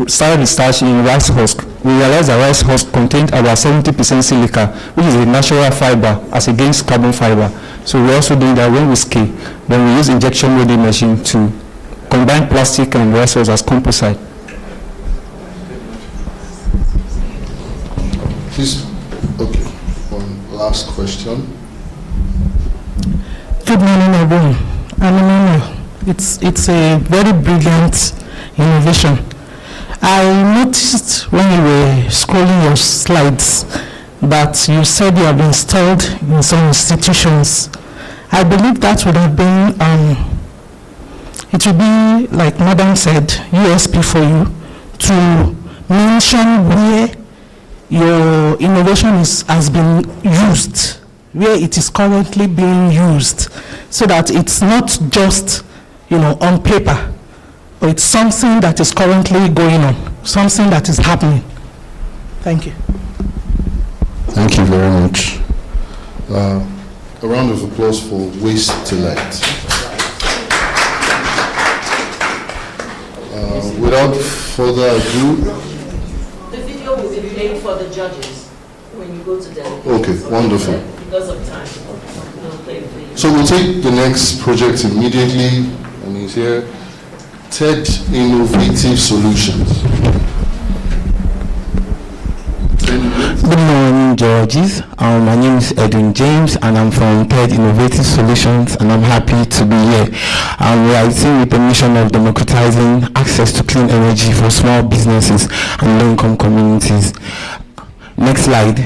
started research in rice husk. We realized that rice husk contained about 70% silica, which is a natural fiber as against carbon fiber. So we're also doing that when we scale. Then we use injection molding machine to combine plastic and rice husk as composite. Please, okay, one last question. Good morning, everyone. I'm Emmanuel. It's a very brilliant innovation. I noticed when you were scrolling your slides that you said you have installed in some institutions. I believe that would have been, it would be, like Madam said, USP for you to mention where your innovation has been used, where it is currently being used, so that it's not just, on paper, but it's something that is currently going on, something that is happening. Thank you. Thank you very much. A round of applause for Waste to Light. Without further ado, the video will be played for the judges when you go to them. Okay, wonderful. Because of time, we'll play the video. So we'll take the next project immediately, and he's here. TED Innovative Solutions. Good morning, Georges. My name is Edwin James, and I'm from TED Innovative Solutions, and I'm happy to be here. We are with the mission of democratizing access to clean energy for small businesses and low-income communities. Next slide.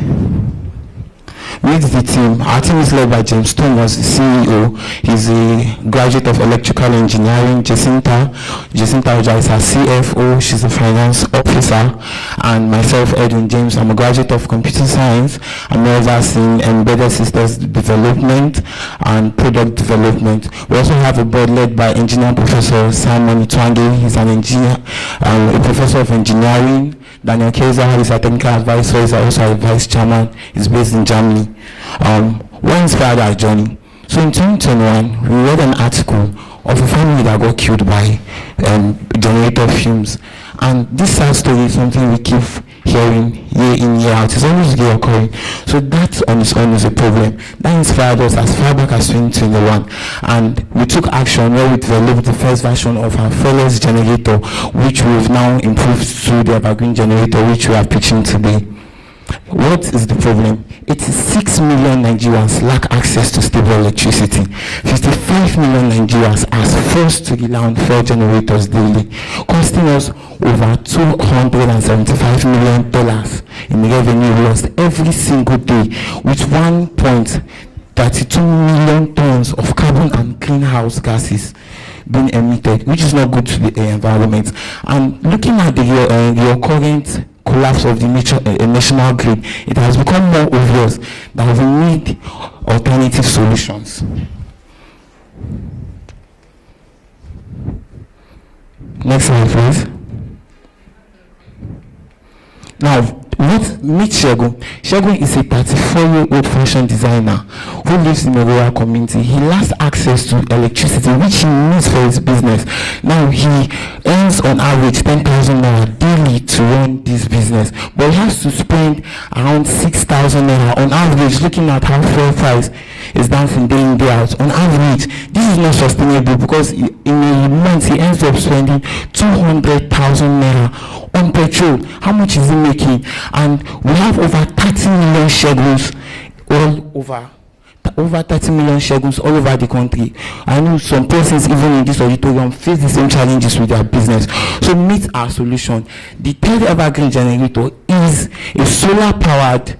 Meet the team. Our team is led by James Thomas, the CEO. He's a graduate of electrical engineering. Jacinta Oja is our CFO. She's a finance officer. And myself, Edwin James, I'm a graduate of computer science. I'm overseeing embedded systems development and product development. We also have a board led by engineer Professor Simon Itwange. He's an engineer, a professor of engineering. Daniel Kaiser is a technical advisor. He's also a vice chairman. He's based in Germany. What inspired our journey? So in 2021, we read an article of a family that got killed by generator fumes. And this sad story is something we keep hearing year in, year out. It's always reoccurring. So that on its own is a problem. That inspired us as far back as 2021. And we took action where we developed the first version of our fearless generator, which we've now improved to the evergreen generator, which we are pitching today. What is the problem? 86 million Nigerians lack access to stable electricity. 55 million Nigerians are forced to rely on fuel generators daily, costing us over $275 million in revenue lost every single day, with 1.32 million tons of carbon and greenhouse gases being emitted, which is not good to the environment. And looking at your current collapse of the national grid, it has become more obvious that we need alternative solutions. Next slide, please. Now, meet Shegun. Shegun is a 34-year-old fashion designer who lives in a rural community. He lacks access to electricity, which he needs for his business. Now, he earns on average 10,000 naira daily to run this business, but he has to spend around 6,000 naira on average, looking at how fuel price is down from day in, day out. On average, this is not sustainable because in a month he ends up spending 200,000 naira on petrol. How much is he making? And we have over 30 million schedules all over 30 million schedules all over the country. I know some persons even in this auditorium face the same challenges with their business. So meet our solution. The third evergreen generator is a solar powered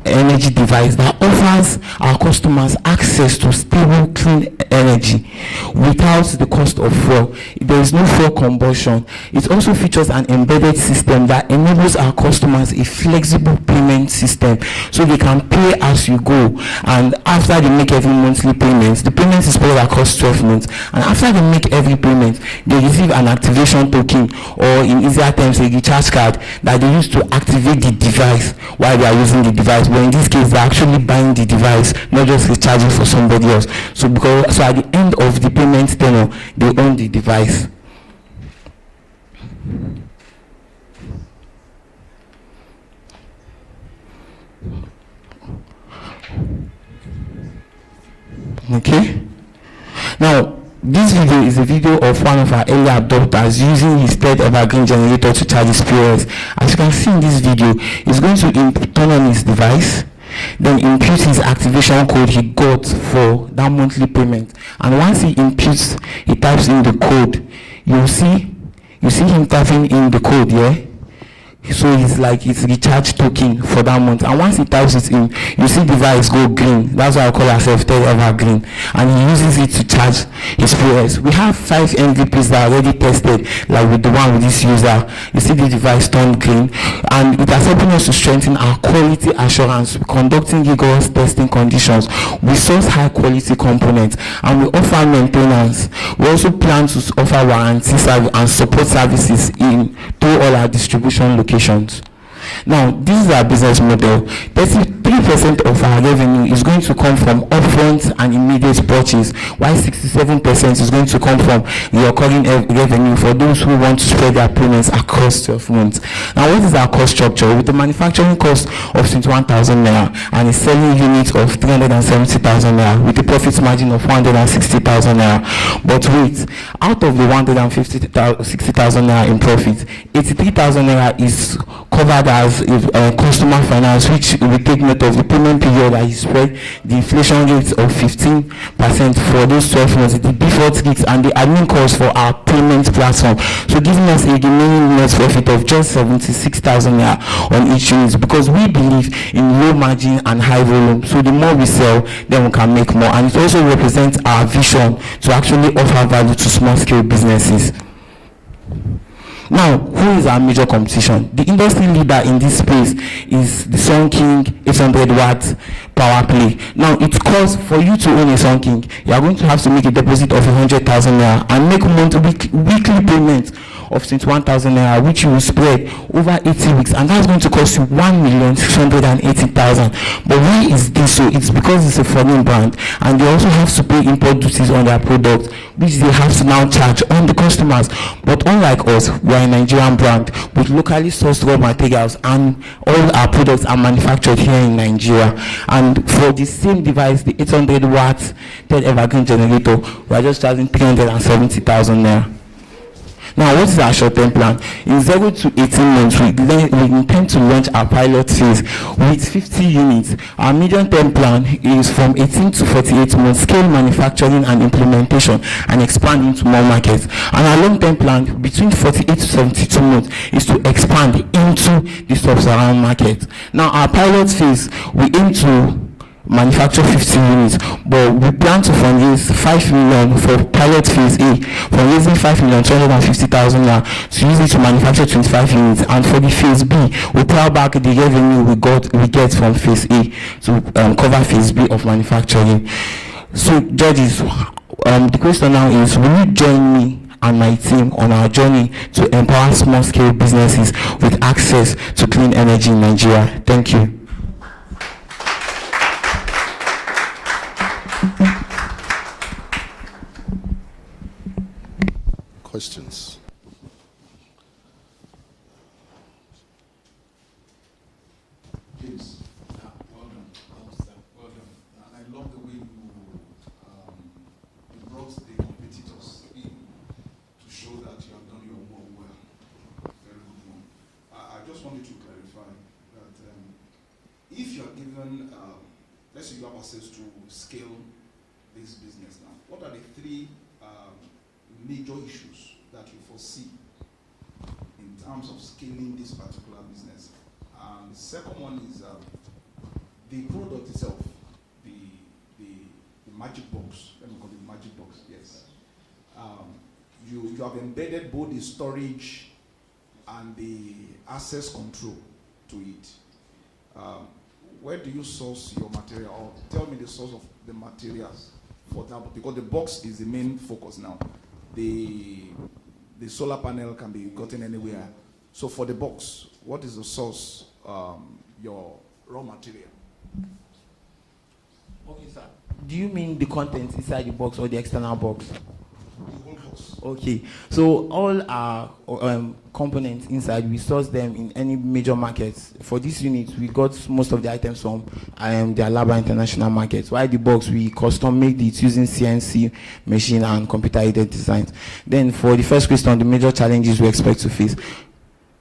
energy device that offers our customers access to stable, clean energy without the cost of fuel. There is no fuel combustion. It also features an embedded system that enables our customers a flexible payment system, so they can pay as you go. And after they make every monthly payment, the payment is spread across 12 months. And after they make every payment, they receive an activation token, or in easier terms, a recharge card that they use to activate the device while they are using the device. But in this case, they're actually buying the device, not just recharging for somebody else. So at the end of the payment tenure, they own the device. Okay. Now, this video is a video of one of our early adopters using his third evergreen generator to charge his POS. As you can see in this video, he's going to turn on his device, then impute his activation code he got for that monthly payment. And once he types in the code, you see him typing in the code, yeah? So it's like it's recharge token for that month. And once he types it in, you see the device go green. That's why I call ourselves third evergreen. And he uses it to charge his POS. We have 5 MVPs that are already tested, like with the one with this user. You see the device turn green. And it has helped us to strengthen our quality assurance, conducting rigorous testing conditions. We source high quality components, and we offer maintenance. We also plan to offer warranty and support services through all our distribution locations. Now, this is our business model. 33% of our revenue is going to come from upfront and immediate purchase, while 67% is going to come from recurring revenue for those who want to spread their payments across 12 months. Now, what is our cost structure? With the manufacturing cost of 21,000 naira and a selling unit of 370,000 naira with a profit margin of 160,000 naira. But wait, out of the 160,000 naira in profit, 83,000 naira is covered as customer finance, which we take note effect of the payment period that is spread the inflation rates of 15% for those 12 months, the default rates and the admin costs for our payment platform. So giving us a remaining net profit of just 76,000 naira on each unit, because we believe in low margin and high volume. So the more we sell, then we can make more. And it also represents our vision to actually offer value to small scale businesses. Now, who is our major competition? The industry leader in this space is the Sun King 800 watt power play. Now, it costs for you to own a Sun King, you are going to have to make a deposit of 100,000 naira and make weekly payments of 21,000 naira, which you will spread over 80 weeks, and that's going to cost you 1,680,000. But why is this so? It's because it's a foreign brand, and they also have to pay import duties on their products, which they have to now charge on the customers. But unlike us, we are a Nigerian brand with locally sourced raw materials, and all our products are manufactured here in Nigeria. And for the same device, the 800 watt 10 evergreen generator, we are just charging 370,000 naira. Now, what is our short-term plan? In 0 to 18 months, we intend to launch our pilot phase with 50 units. Our medium-term plan is from 18 to 48 months, scale manufacturing and implementation, and expand into more markets. And our long-term plan, between 48 to 72 months, is to expand into the sub-Saharan market. Now, our pilot phase, we aim to manufacture 50 units, but we plan to fundraise 5 million for pilot phase A, fundraising 5,250,000 naira to use it to manufacture 25 units, and for the phase B, we plow back the revenue we get from phase A to cover phase B of manufacturing. So, judges, the question now is, will you join me and my team on our journey to empower small-scale businesses with access to clean energy in Nigeria? Thank you. Questions? James, well done. Well done. And I love the way you brought the competitors in to show that you have done your work well. Very good one. I just wanted to clarify that if you are given, let's say you have access to scale this business now, what are the 3 major issues that you foresee in terms of scaling this particular business? And the second one is the product itself, the magic box. Let me call it magic box. Yes. You have embedded both the storage and the access control to it. Where do you source your material? Or tell me the source of the materials for that, because the box is the main focus now. The solar panel can be gotten anywhere. So for the box, what is the source, your raw material? Okay, sir. Do you mean the contents inside the box or the external box? The whole box. Okay, so all our components inside, we source them in any major markets. For this unit, we got most of the items from the Alaba International Market. While the box, we custom made it using CNC machine and computer-aided designs. Then for the first question, the major challenges we expect to face.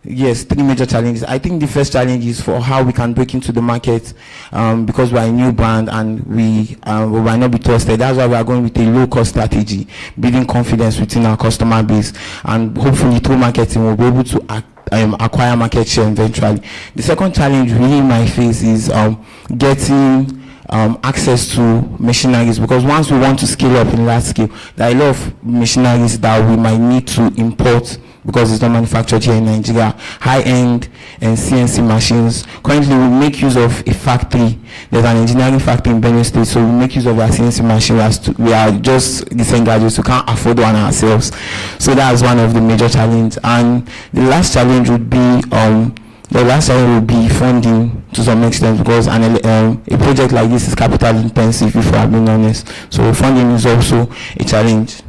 Yes, 3 major challenges. I think the first challenge is for how we can break into the market, because we are a new brand and we might not be trusted. That's why we are going with a low-cost strategy, building confidence within our customer base, and hopefully through marketing we'll be able to acquire market share eventually. The second challenge we might face is getting access to machineries, because once we want to scale up in large scale, there are a lot of machineries that we might need to import because it's not manufactured here in Nigeria. High-end and CNC machines. Currently, we make use of a factory. There's an engineering factory in Benue State, so we make use of our CNC machines. We are just recent graduates who can't afford one ourselves. So that's one of the major challenges. And the last challenge would be funding to some extent, because a project like this is capital intensive, if we are being honest. So funding is also a challenge.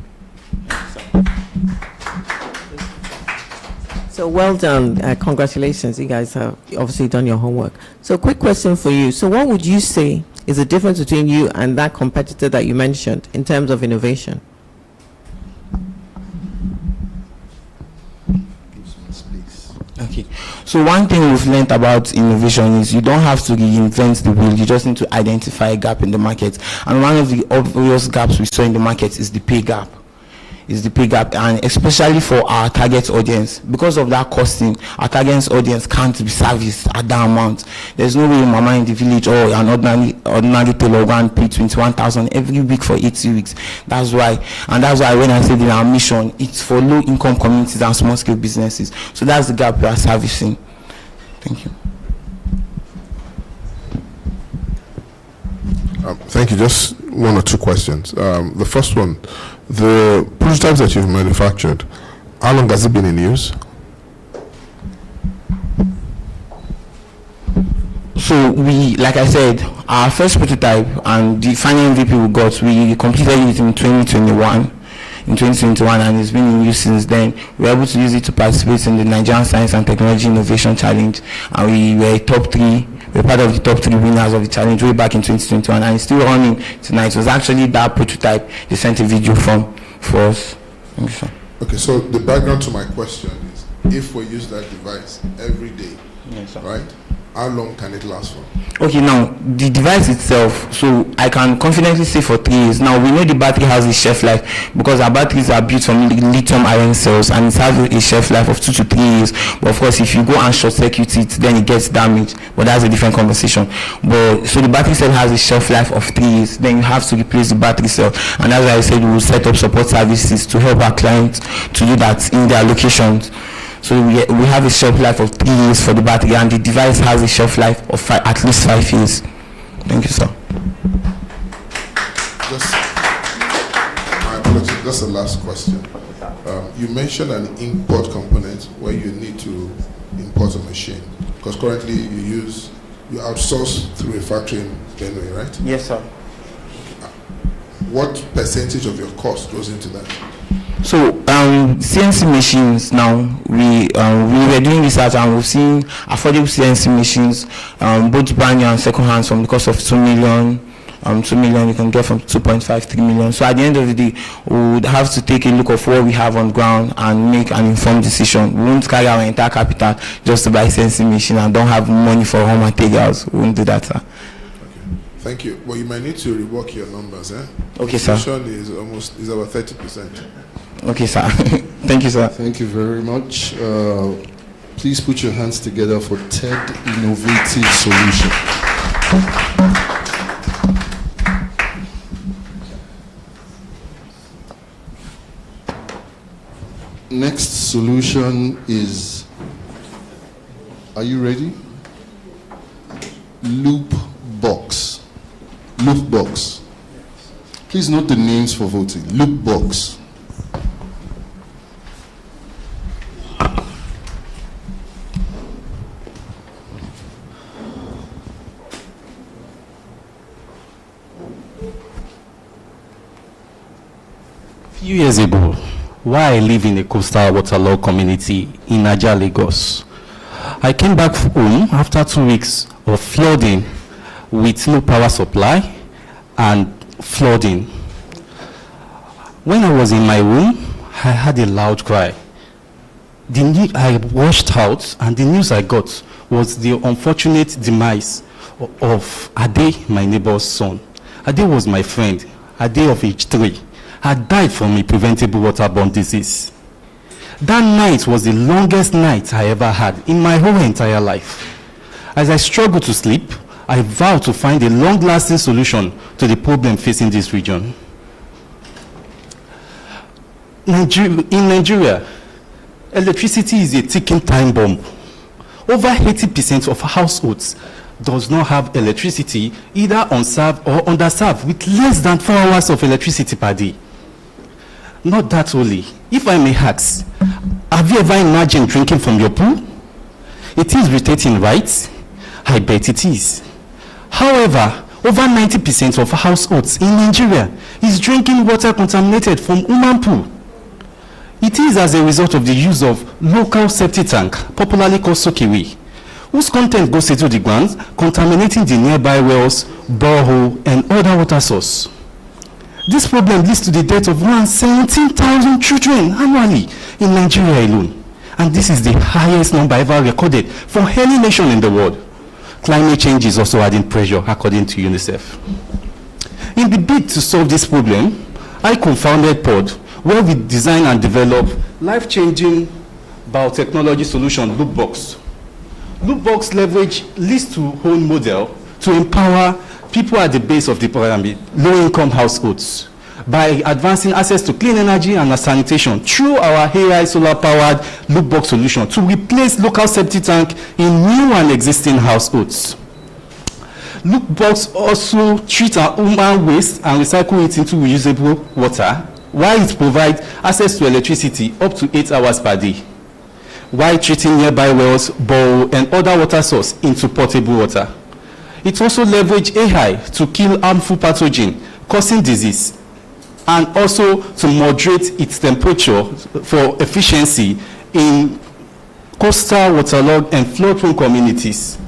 So well done. Congratulations. You guys have obviously done your homework. So quick question for you. So what would you say is the difference between you and that competitor that you mentioned in terms of innovation? Okay, So one thing we've learned about innovation is you don't have to reinvent the wheel, you just need to identify a gap in the market. And one of the obvious gaps we saw in the market is the pay gap. And especially for our target audience, because of that costing, our target audience can't be serviced at that amount. There's no way mama in the village or an ordinary tailor one pay 21,000 every week for 80 weeks. That's why when I said in our mission, it's for low income communities and small scale businesses. So that's the gap we are servicing. Thank you. Thank you. Just one or two questions. The first one, the prototypes that you've manufactured, how long has it been in use? So we, like I said, our first prototype and the final MVP we got, we completed it in 2021. And it's been in use since then. We were able to use it to participate in the Nigerian Science and Technology Innovation Challenge, and we were part of the top 3 winners of the challenge way back in 2021, and it's still running tonight. It was actually that prototype they sent a video from for us. Thank you, sir. Okay, so the background to my question is, if we use that device every day, yes, sir, right, how long can it last for? Okay, now the device itself, so I can confidently say for 3 years. Now we know the battery has a shelf life because our batteries are built from lithium iron cells, and it has a shelf life of 2 to 3 years. But of course, if you go and short circuit it, then it gets damaged. But that's a different conversation. But so the battery cell has a shelf life of 3 years. Then you have to replace the battery cell, and as I said, we will set up support services to help our clients to do that in their locations. So we have a shelf life of 3 years for the battery, and the device has a shelf life of at least 5 years. Thank you, sir. My apologies, that's the last question. You mentioned an import component where you need to import a machine, because currently you outsource through a factory in Benue, right? Yes, sir. What percentage of your cost goes into that? So CNC machines now, we were doing research and we've seen affordable CNC machines, both brand new and second hand, from the cost of 2 million. 2 million you can get from 2.5, 3 million. So at the end of the day, we would have to take a look of what we have on ground and make an informed decision. We won't carry our entire capital just to buy CNC machine and don't have money for raw materials. We won't do that, sir. Thank you. Well, you might need to rework your numbers, eh? Okay, sir. Inflation is about 30%. Okay, sir. Thank you, sir. Thank you very much. Please put your hands together for TED Innovative Solution. Next solution is, are you ready? Loop box. Please note the names for voting. Loop box. Few years ago, while I live in a coastal waterlogged community in Naija, Lagos, I came back home after 2 weeks of flooding with no power supply and flooding. When I was in my room, I had a loud cry. I washed out, and the news I got was the unfortunate demise of Ade, my neighbor's son. Ade was my friend. Ade of age 3. Had died from a preventable waterborne disease. That night was the longest night I ever had in my whole entire life. As I struggled to sleep, I vowed to find a long-lasting solution to the problem facing this region. In Nigeria, electricity is a ticking time bomb. Over 80% of households does not have electricity, either unserved or underserved, with less than 4 hours of electricity per day. Not that only. If I may ask, have you ever imagined drinking from your pool? It is irritating, right? I bet it is. However, over 90% of households in Nigeria is drinking water contaminated from human pool. It is as a result of the use of local septic tank, popularly called soakaway, whose content goes into the ground, contaminating the nearby wells, borehole, and other water source. This problem leads to the death of around 17,000 children annually in Nigeria alone, and this is the highest number ever recorded for any nation in the world. Climate change is also adding pressure, according to UNICEF. In the bid to solve this problem, I co-founded POD, where we design and develop life-changing biotechnology solution, Loopbox. Loopbox leverage lease-to-own model to empower people at the base of the pyramid, low-income households, by advancing access to clean energy and sanitation through our AI solar-powered Loopbox solution to replace local septic tank in new and existing households. Loopbox also treats our human waste and recycle it into reusable water, while it provides access to electricity up to 8 hours per day, while treating nearby wells, borehole, and other water source into potable water. It also leverages AI to kill harmful pathogen causing disease, and also to moderate its temperature for efficiency in coastal, waterlogged, and flood-prone communities.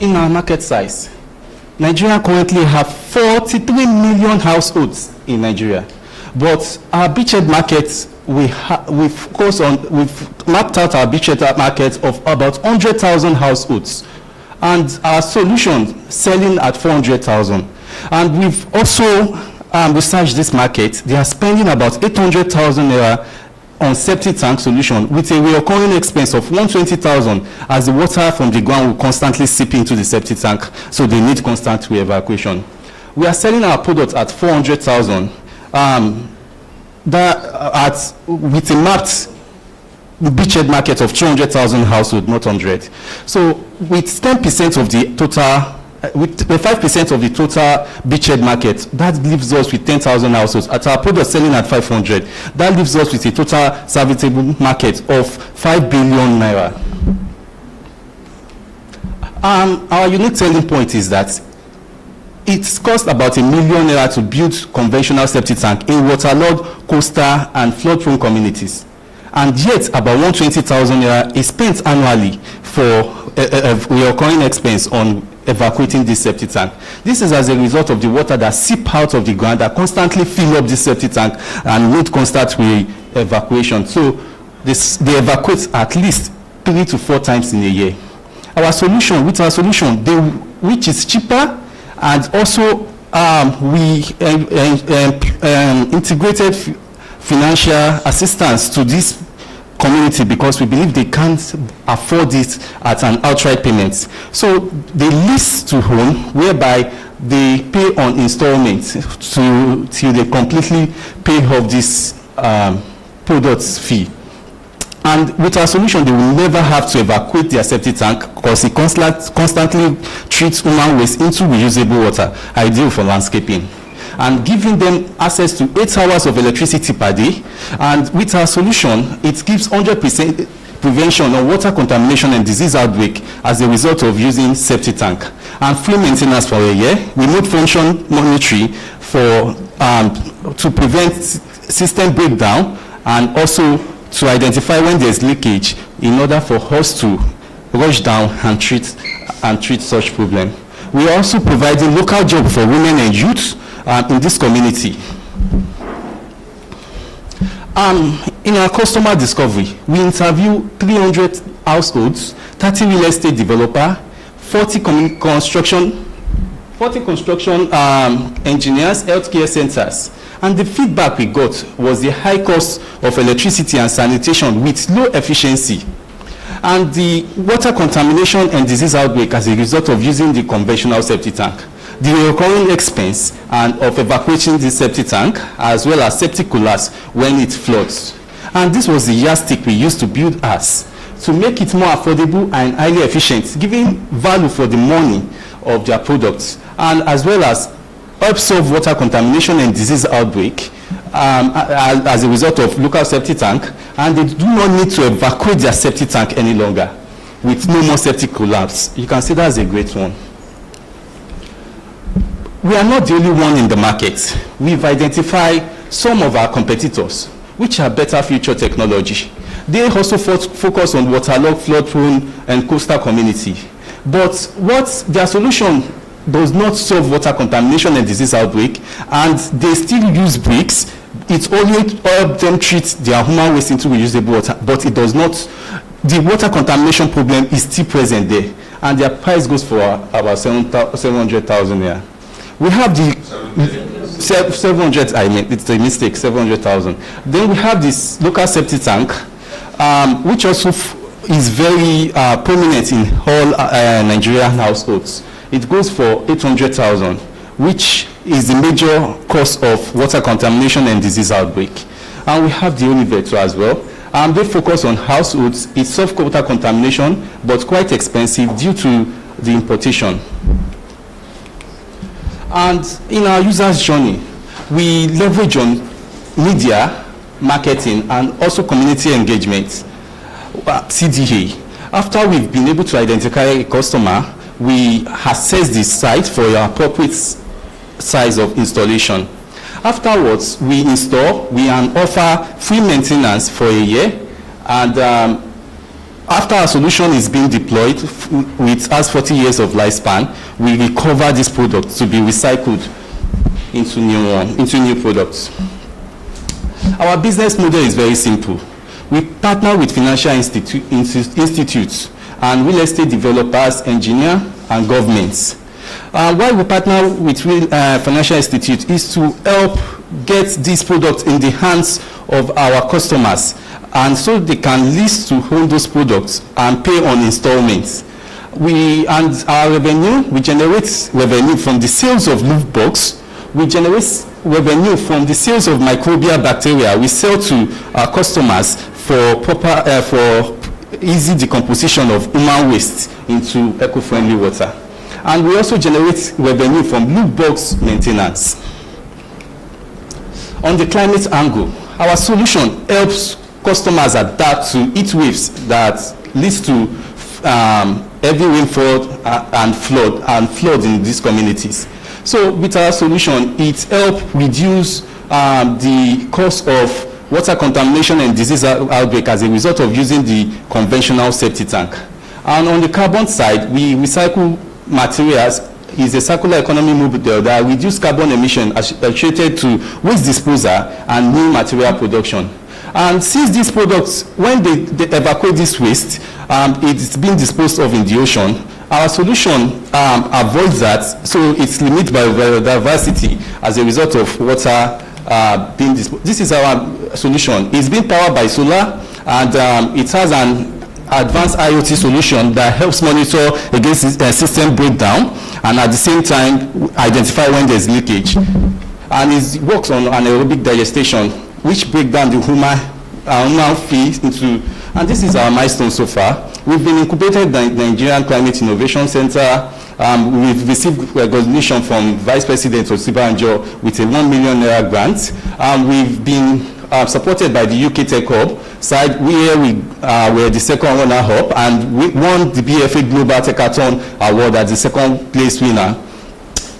In our market size, Nigeria currently have 43 million households in Nigeria, but our beachhead markets, we've mapped out our beachhead market of about 100,000 households, and our solution selling at 400,000. And we've also researched this market. They are spending about 800,000 naira on septic tank solution with a recurring expense of 120,000, as the water from the ground will constantly seep into the septic tank, so they need constant re-evacuation. We are selling our product at 400,000, with a mapped beachhead market of 200,000 households, not 100. So with 10% of the total, with 5% of the total beachhead market, that leaves us with 10,000 households. At our product selling at 500, that leaves us with a total serviceable market of 5 billion naira. Our unique selling point is that it's cost about $1 million naira to build conventional septic tank in waterlogged, coastal, and flood-prone communities. And yet, about 120,000 naira is spent annually for a recurring expense on evacuating this septic tank. This is as a result of the water that seep out of the ground that constantly fill up this septic tank and need constant evacuation. So they evacuate at least 3 to 4 times in a year. Our solution, which is cheaper, and also we integrated financial assistance to this community because we believe they can't afford it at an outright payment. So they lease to own, whereby they pay on installments till they completely pay off this product's fee. And with our solution, they will never have to evacuate their septic tank because it constantly treats human waste into reusable water, ideal for landscaping, and giving them access to 8 hours of electricity per day. And with our solution, it gives 100% prevention of water contamination and disease outbreak as a result of using septic tank, and free maintenance for a year, remote function monitoring to prevent system breakdown, and also to identify when there's leakage in order for us to rush down and treat such problem. We are also providing local job for women and youth in this community. In our customer discovery, we interview 300 households, 30 real estate developer, 40 construction engineers, healthcare centers. And the feedback we got was the high cost of electricity and sanitation with low efficiency, and the water contamination and disease outbreak as a result of using the conventional septic tank, the recurring expense of evacuating the septic tank, as well as septic collapse when it floods. And this was the yardstick we used to build us to make it more affordable and highly efficient, giving value for the money of their products, and as well as help solve water contamination and disease outbreak as a result of local septic tank, and they do not need to evacuate their septic tank any longer with no more septic collapse. You can see that's a great one. We are not the only one in the market. We've identified some of our competitors, which are better future technology. They also focus on waterlogged, flood-prone, and coastal community. But what their solution does not solve water contamination and disease outbreak, and they still use bricks it only helps them treat their human waste into reusable water, but it does not, the water contamination problem is still present there, and their price goes for about 700,000 here. We have the 700, I mean, it's a mistake, 700,000. Then we have this local septic tank, which also is very prominent in all Nigerian households. It goes for 800,000, which is the major cause of water contamination and disease outbreak. And we have the Olivet as well. They focus on households. It's soft water contamination, but quite expensive due to the importation. And in our users' journey, we leverage on media, marketing, and also community engagement, CDA. After we've been able to identify a customer, we assess the site for your appropriate size of installation. Afterwards, we install, we offer free maintenance for a year, and after our solution is being deployed, with us 40 years of lifespan, we recover this product to be recycled into new products. Our business model is very simple. We partner with financial institutes and real estate developers, engineers, and governments. Why we partner with financial institutes is to help get these products in the hands of our customers, and so they can lease to own those products and pay on installments. And our revenue, we generate revenue from the sales of loop box. We generate revenue from the sales of microbial bacteria. We sell to our customers for easy decomposition of human waste into eco-friendly water. And we also generate revenue from loop box maintenance. On the climate angle, our solution helps customers adapt to heat waves that leads to heavy rainfall and flood in these communities. So with our solution, it helps reduce the cost of water contamination and disease outbreak as a result of using the conventional septic tank. And on the carbon side, we recycle materials. Is a circular economy model that reduce carbon emission associated to waste disposal and new material production. And since these products, when they evacuate this waste, it's being disposed of in the ocean, our solution avoids that, so it's limited by biodiversity as a result of water being disposed. This is our solution. It's being powered by solar, and it has an advanced IoT solution that helps monitor against system breakdown, and at the same time identify when there's leakage. And it works on anaerobic digestion, which break down the human feed into, and this is our milestone so far. We've been incubated by the Nigerian Climate Innovation Center. We've received recognition from Vice President Osibanjo with a $1 million grant. We've been supported by the UK Tech Hub side, where we were the second runner-up, and we won the BFA Global Techathon Award as the second place winner.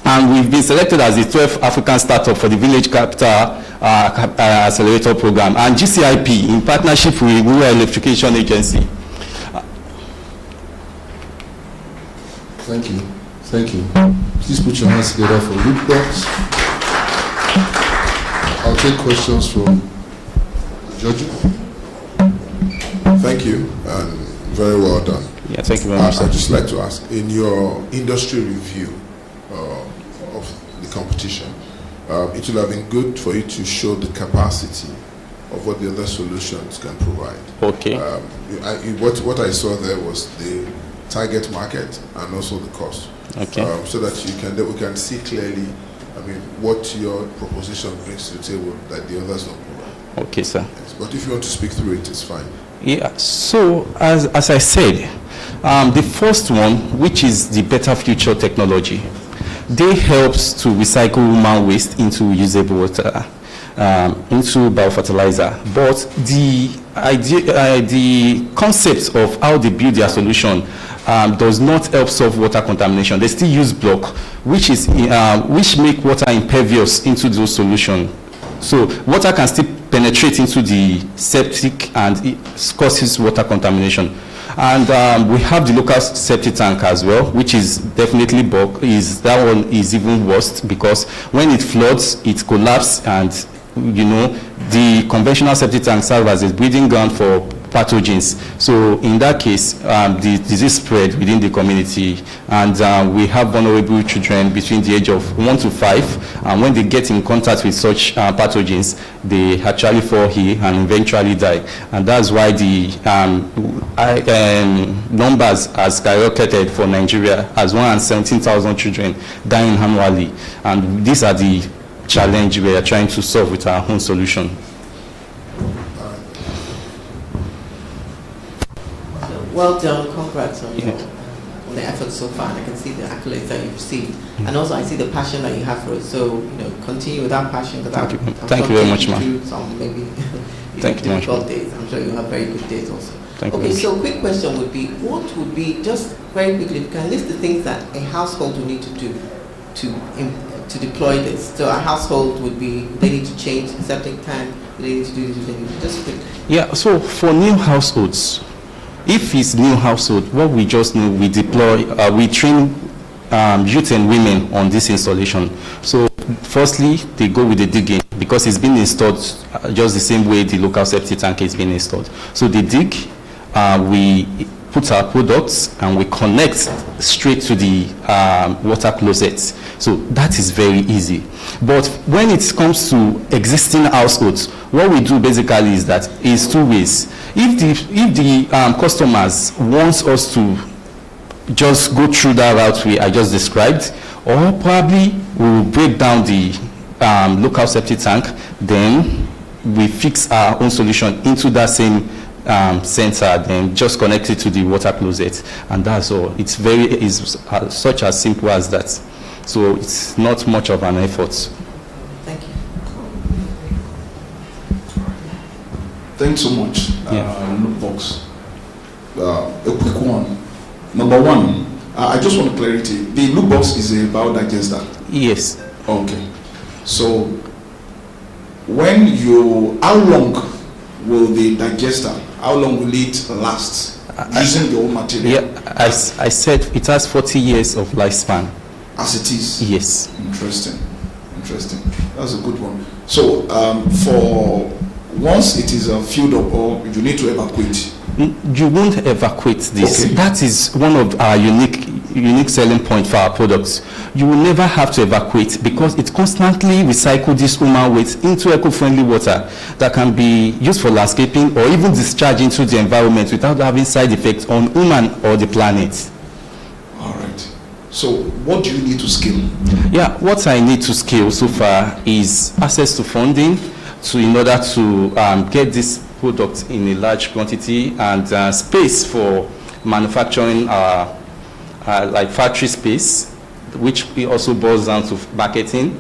And we've been selected as the 12th African startup for the Village Capital Accelerator Program, and GCIP in partnership with Rural Electrification Agency. Thank you. Thank you. Please put your hands together for Loop Box. I'll take questions from the judges. Thank you, and very well done. Yeah, thank you very much. I'd just like to ask, in your industry review of the competition, it would have been good for you to show the capacity of what the other solutions can provide. Okay. What I saw there was the target market and also the cost. Okay. So that we can see clearly, what your proposition brings to the table that the others don't provide. Okay, sir. Yes, but if you want to speak through it, it's fine. Yeah, so as I said, the first one, which is the Better Future technology, they helps to recycle human waste into usable water, into biofertilizer. But the idea, the concept of how they build their solution does not help solve water contamination. They still use block, which make water impervious into those solutions. So water can still penetrate into the septic and it causes water contamination. And we have the local septic tank as well, which is definitely that one is even worse, because when it floods, it collapses and the conventional septic tank serves as a breeding ground for pathogens. So in that case, the disease spread within the community, and we have vulnerable children between the age of 1 to 5, and when they get in contact with such pathogens, they actually fall ill and eventually die. And that's why the numbers has skyrocketed for Nigeria, as 117,000 children dying annually. And these are the challenge we are trying to solve with our own solution. Well done, congrats on the efforts so far, and I can see the accolades that you've received, and also I see the passion that you have for it. So continue with that passion. Thank you very much, ma'am. Some maybe difficult days. I'm sure you'll have very good days also. Okay, so quick question would be, what would be, just very quickly, if you can list the things that a household will need to do to deploy this. So a household would be, they need to change the septic tank, they need to do this, just quickly. Yeah, so for new households, if it's new household, what we just know, we deploy, we train youth and women on this installation. So firstly, they go with the digging because it's been installed just the same way the local septic tank is being installed. So they dig, we put our products and we connect straight to the water closet. So that is very easy. But when it comes to existing households, what we do basically is two ways. If the customers want us to just go through that route I just described, or probably we will break down the local septic tank, then we fix our own solution into that same sensor, then just connect it to the water closet, and that's all. It's such as simple as that. So it's not much of an effort. Thank you. Thanks so much. Yeah. Look box. A quick one. Number one, I just want clarity. The look box is a biodigester. Yes. Okay. So how long will the digester, how long will it last using the old material? Yeah, I said it has 40 years of lifespan. As it is? Yes. Interesting. That's a good one. So for once it is filled up, or you need to evacuate? You won't evacuate this. Okay. That is one of our unique selling point for our products. You will never have to evacuate because it constantly recycles this human waste into eco-friendly water that can be used for landscaping or even discharged into the environment without having side effects on human or the planet. All right. So what do you need to scale? Yeah, what I need to scale so far is access to funding in order to get this product in a large quantity, and space for manufacturing, like factory space, which also boils down to marketing,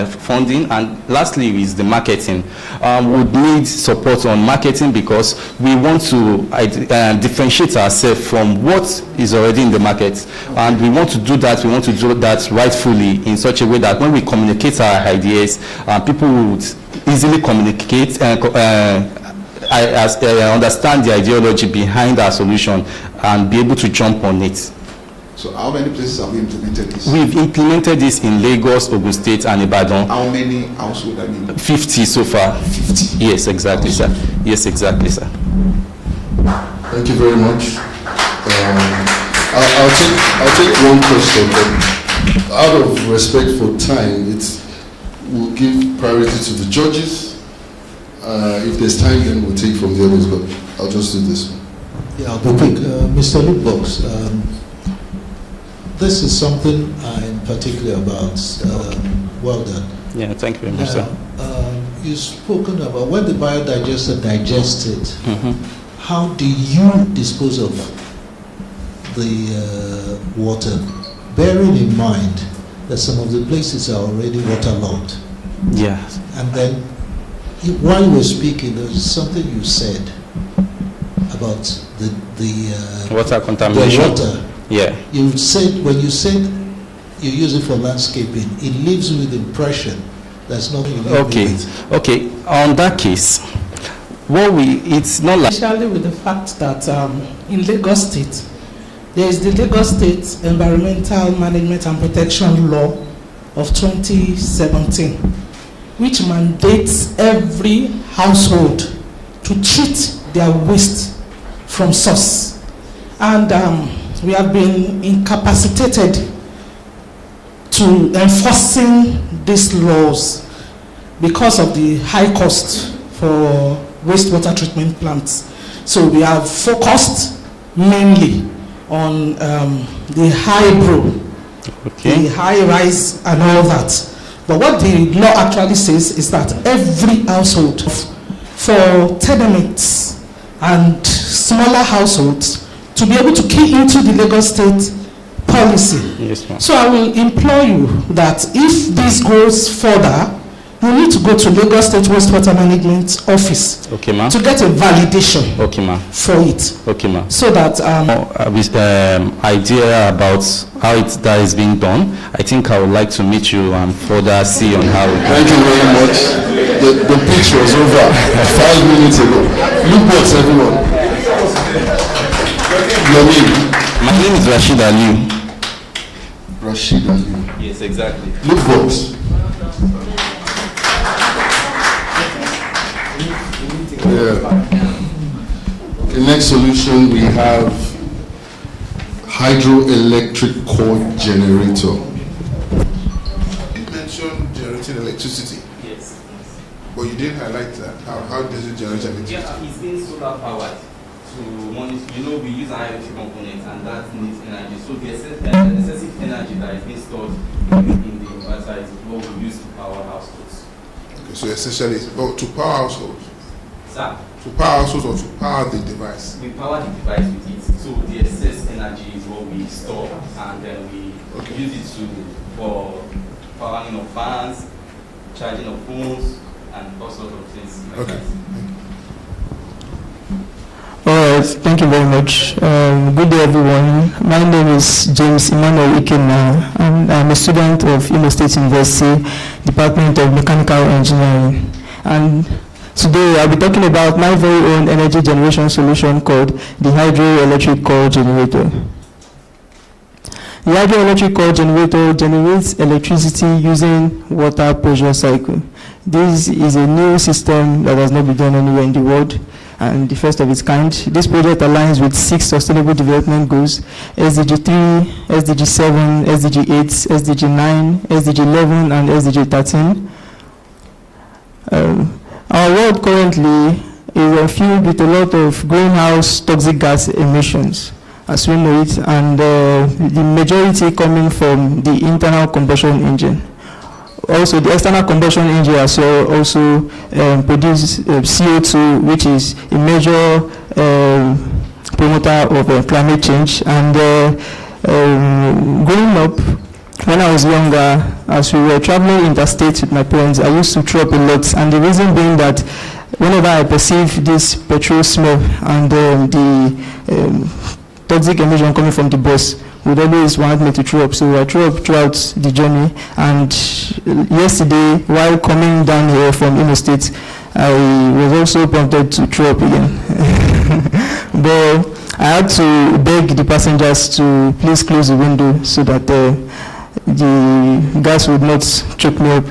funding, and lastly is the marketing. We need support on marketing because we want to differentiate ourselves from what is already in the market, and we want to do that rightfully in such a way that when we communicate our ideas, people would easily communicate understand the ideology behind our solution and be able to jump on it. So how many places have we implemented this? We've implemented this in Lagos, Ogun State, and Ibadan. How many households? 50 so far. 50? Yes, exactly, sir. Yes, exactly, sir. Thank you very much. I'll take one question, but out of respect for time, we'll give priority to the judges. If there's time, then we'll take from the others, but I'll just do this one. Yeah, I'll be quick. Mr. Lookbox, this is something I'm particular about. Well done. Yeah, thank you very much, sir. You've spoken about when the biodigester digests it, how do you dispose of the water, bearing in mind that some of the places are already waterlogged? Yeah. And then, while you were speaking, there was something you said about the water contamination. The water. Yeah. You said, when you said you use it for landscaping, it leaves you with the impression that's not unique. Okay. On that case, it's not like. Especially with the fact that in Lagos State, there is the Lagos State Environmental Management and Protection Law of 2017. which mandates every household to treat their waste from source. And we have been incapacitated to enforcing these laws because of the high cost for wastewater treatment plants. So we have focused mainly on the high-brow, the high-rise and all that. But what the law actually says is that every household, for tenements and smaller households, to be able to key into the Lagos State policy. Yes, ma'am. So I will implore you that if this goes further, you need to go to Lagos State Wastewater Management Office to get a validation for it. Okay, ma'am. So that idea about how that is being done, I think I would like to meet you and further see on how. Thank you very much. The pitch was over 5 minutes ago. Look what's everyone. Your name? My name is Rashid Ali. Rashid Ali. Yes, exactly. Look what's. Yeah. The next solution we have Hydroelectric Core generator. You mentioned generating electricity. Yes. But you didn't highlight that. How does it generate electricity? Yeah, it's being solar powered. To monitor, we use an IoT component and that needs energy. So the excessive energy that is being stored in the inverter is what we use to power households. Okay, so essentially, to power households. Sir? To power households or to power the device? We power the device with it. So the excess energy is what we store and then we use it for powering of fans, charging of phones, and all sorts of things. Like that. All right, thank you very much. Good day, everyone. My name is James Emmanuel Ikena, and I'm a student of Imo State University, Department of Mechanical Engineering. And today I'll be talking about my very own energy generation solution called the Hydroelectric Core generator. The Hydroelectric Core generator generates electricity using water pressure cycle. This is a new system that has not been done anywhere in the world, and the first of its kind. This project aligns with 6 Sustainable Development Goals: SDG 3, SDG 7, SDG 8, SDG 9, SDG 11, and SDG 13. Our world currently is filled with a lot of greenhouse toxic gas emissions, as we know it, and the majority coming from the internal combustion engine. Also, the external combustion engine as well also produces CO2, which is a major promoter of climate change. And growing up, when I was younger, as we were traveling interstate with my parents, I used to throw up a lot. And the reason being that whenever I perceive this petrol smell and the toxic emission coming from the bus, would always want me to throw up. So I threw up throughout the journey. And yesterday, while coming down here from Imo State, I was also prompted to throw up again. But I had to beg the passengers to please close the window so that the gas would not choke me up.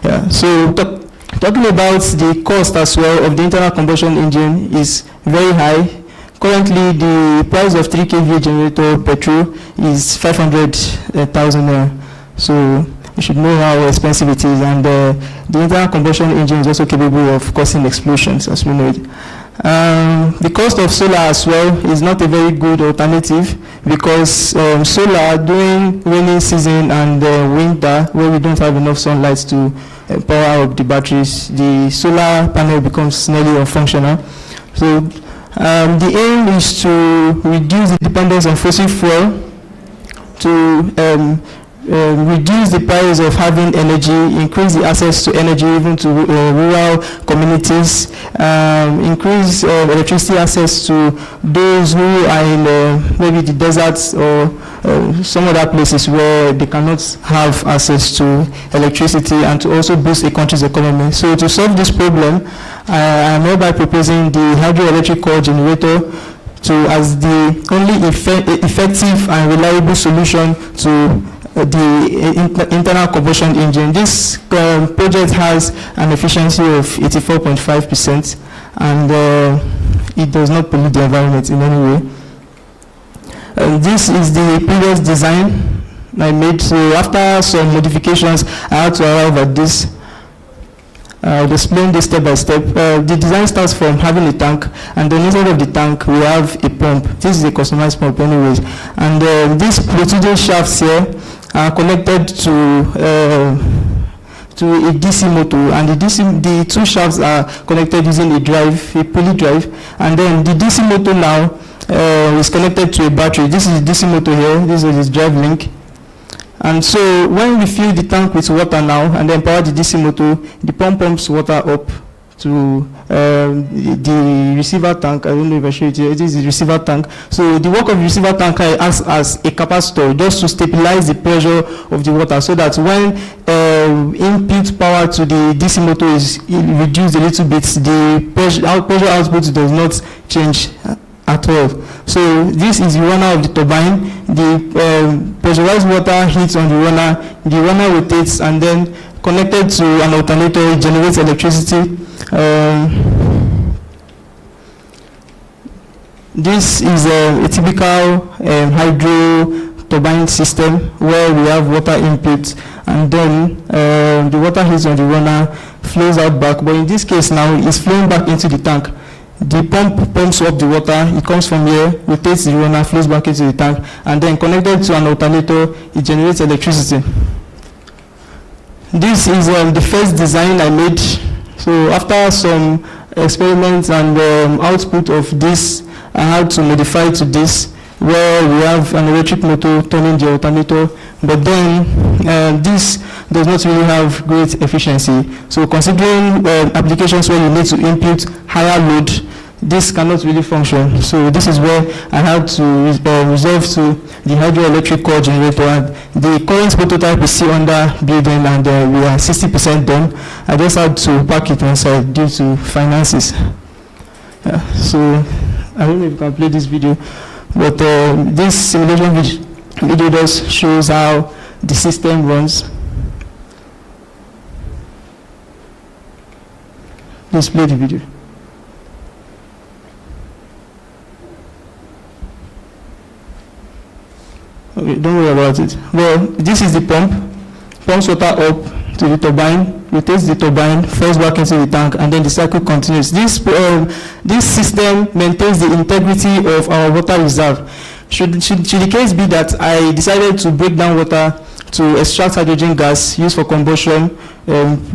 Yeah. So talking about the cost as well of the internal combustion engine is very high. Currently, the price of 3 kVA generator petrol is 500,000 naira. So you should know how expensive it is. And the internal combustion engine is also capable of causing explosions, as we know it. The cost of solar as well is not a very good alternative, because solar during rainy season and winter, where we don't have enough sunlight to power up the batteries, the solar panel becomes nearly unfunctional. So the aim is to reduce the dependence on fossil fuel, to reduce the price of having energy, increase the access to energy even to rural communities, increase electricity access to those who are in maybe the deserts or some other places where they cannot have access to electricity, and to also boost a country's economy. So to solve this problem, I am hereby proposing the Hydroelectric Core generator as the only effective and reliable solution to the internal combustion engine. This project has an efficiency of 84.5%, and it does not pollute the environment in any way. This is the previous design I made. So after some modifications, I had to arrive at this. I'll explain this step by step. The design starts from having a tank, and then inside of the tank we have a pump. This is a customized pump anyways. And these protruding shafts here are connected to a DC motor, and the two shafts are connected using a pulley drive, and then the DC motor now is connected to a battery. This is the DC motor here, this is the drive link. And so when we fill the tank with water now and then power the DC motor, the pump pumps water up to the receiver tank. I don't know if I show it here. It is the receiver tank. So the work of the receiver tank acts as a capacitor just to stabilize the pressure of the water, so that when input power to the DC motor is reduced a little bit, the pressure output does not change at all. So this is the runner of the turbine. The pressurized water hits on the runner rotates, and then connected to an alternator, it generates electricity. This is a typical hydro turbine system where we have water input, and then the water hits on the runner, flows out back, but in this case now it's flowing back into the tank. The pump pumps up the water, it comes from here, rotates the runner, flows back into the tank, and then connected to an alternator, it generates electricity. This is the first design I made. So after some experiments and output of this, I had to modify to this, where we have an electric motor turning the alternator, but then this does not really have great efficiency. So considering applications where you need to input higher load, this cannot really function. So this is where I had to resolve to the Hydroelectric Core generator, and the current prototype is still under building, and we are 60% done. I just had to pack it inside due to finances. So I don't know if you can play this video, but this simulation video just shows how the system runs. Let's play the video. Okay, don't worry about it. Well, this is the pump. Pumps water up to the turbine, rotates the turbine, falls back into the tank, and then the cycle continues. This system maintains the integrity of our water reserve. Should the case be that I decided to break down water to extract hydrogen gas used for combustion,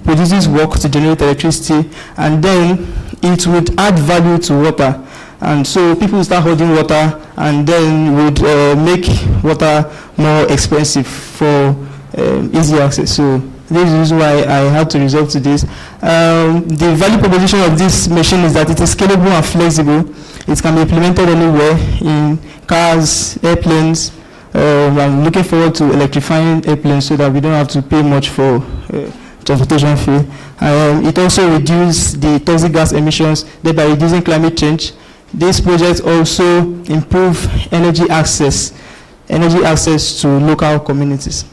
produces work to generate electricity, and then it would add value to water. And so people start holding water, and then would make water more expensive for easy access. So this is the reason why I had to resort to this. The value proposition of this machine is that it is scalable and flexible. It can be implemented anywhere, in cars, airplanes. I'm looking forward to electrifying airplanes so that we don't have to pay much for transportation fee. It also reduces the toxic gas emissions, thereby reducing climate change. This project also improve energy access to local communities.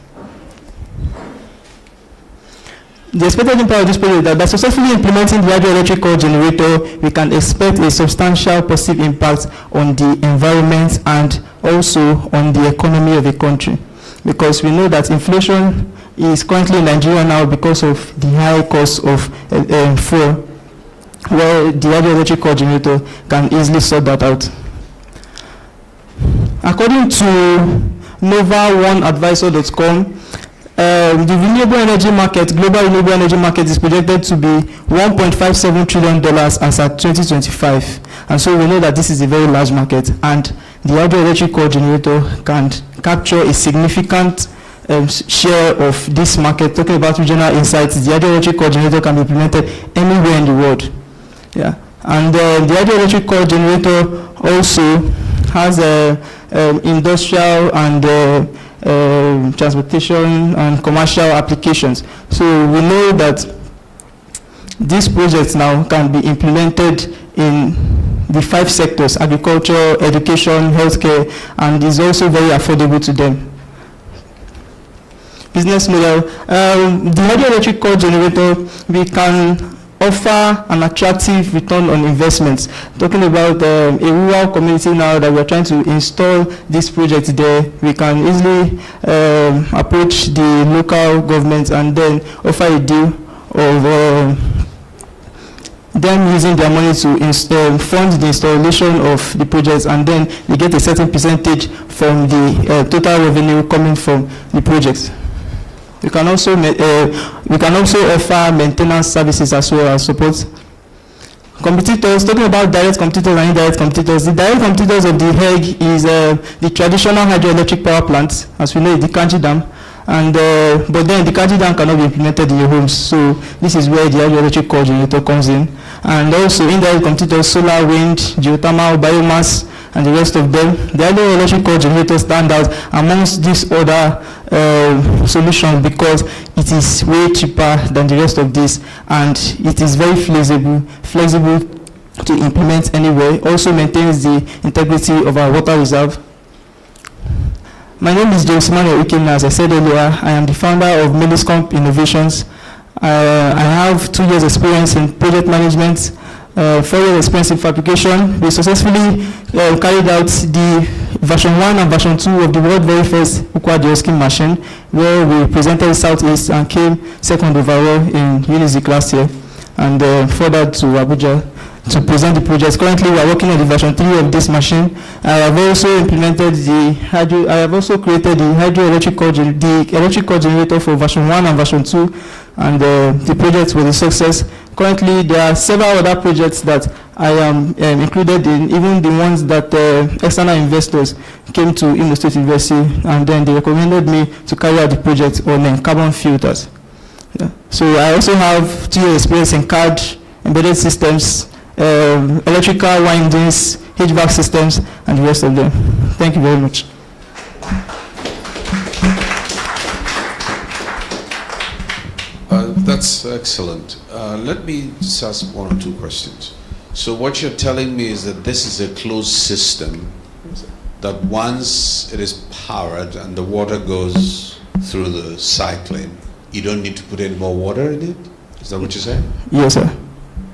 The expected impact of this project is that by successfully implementing the Hydroelectric Core generator, we can expect a substantial positive impact on the environment and also on the economy of the country. Because we know that inflation is currently in Nigeria now because of the high cost of fuel, where the Hydroelectric Core generator can easily sort that out. According to Nova1advisor.com, the renewable energy market, global renewable energy market, is projected to be $1.57 trillion as at 2025. And so we know that this is a very large market, and the Hydroelectric Core generator can capture a significant share of this market. Talking about regional insights, the Hydroelectric Core generator can be implemented anywhere in the world. Yeah, and the Hydroelectric Core generator also has industrial and transportation and commercial applications. So we know that these projects now can be implemented in the 5 sectors: agriculture, education, healthcare, and is also very affordable to them. business model. The hydroelectric core generator, we can offer an attractive return on investment. Talking about a rural community now that we're trying to install this project there, we can easily approach the local government and then offer a deal of them using their money to fund the installation of the projects, and then they get a certain percentage from the total revenue coming from the projects. We can also offer maintenance services as well as support. Competitors, talking about direct competitors and indirect competitors. The direct competitors of the HEG is the traditional hydroelectric power plant, as we know, the Kanji Dam. And but then the Kanji Dam cannot be implemented in your homes, so this is where the hydroelectric core generator comes in. And also indirect competitors, solar, wind, geothermal, biomass, and the rest of them. The hydroelectric core generator stand out amongst these other solutions because it is way cheaper than the rest of this, and it is very flexible to implement anywhere. Also maintains the integrity of our water reserve. My name is James Manuel Ikem. As I said earlier, I am the founder of Meliscomp Innovations. I have 2 years experience in project management, 4 years experience in fabrication. We successfully carried out the version 1 and version 2 of the world's very first Ukwa machine, where we presented Southeast and came second overall in Unizik last year, and further to Abuja to present the project. Currently, we are working on the version 3 of this machine. I have also implemented I have also created the hydroelectric core, the electric core generator for version 1 and version 2, and the project was a success. Currently, there are several other projects that I am included in, even the ones that external investors came to Imo State University, and then they recommended me to carry out the project on carbon filters. Yeah. So I also have 2 years experience in CAD, embedded systems, electrical windings, HVAC systems, and the rest of them. Thank you very much. That's excellent. Let me just ask 1 or 2 questions. So what you're telling me is that this is a closed system, that once it is powered and the water goes through the cycling, you don't need to put any more water in it? Is that what you're saying? Yes, sir.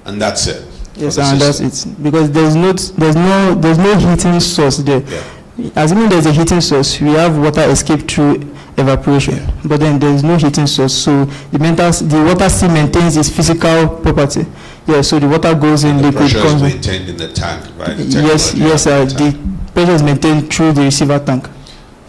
And that's it? Yes, and that's it. Because there's no heating source there. Yeah. Assuming there's a heating source, we have water escape through evaporation. Yeah. But then there's no heating source, so the water still maintains its physical property. Yeah, so the water goes in, liquid comes. The pressure is comes maintained in the tank, right? Yes, sir. The pressure is maintained through the receiver tank.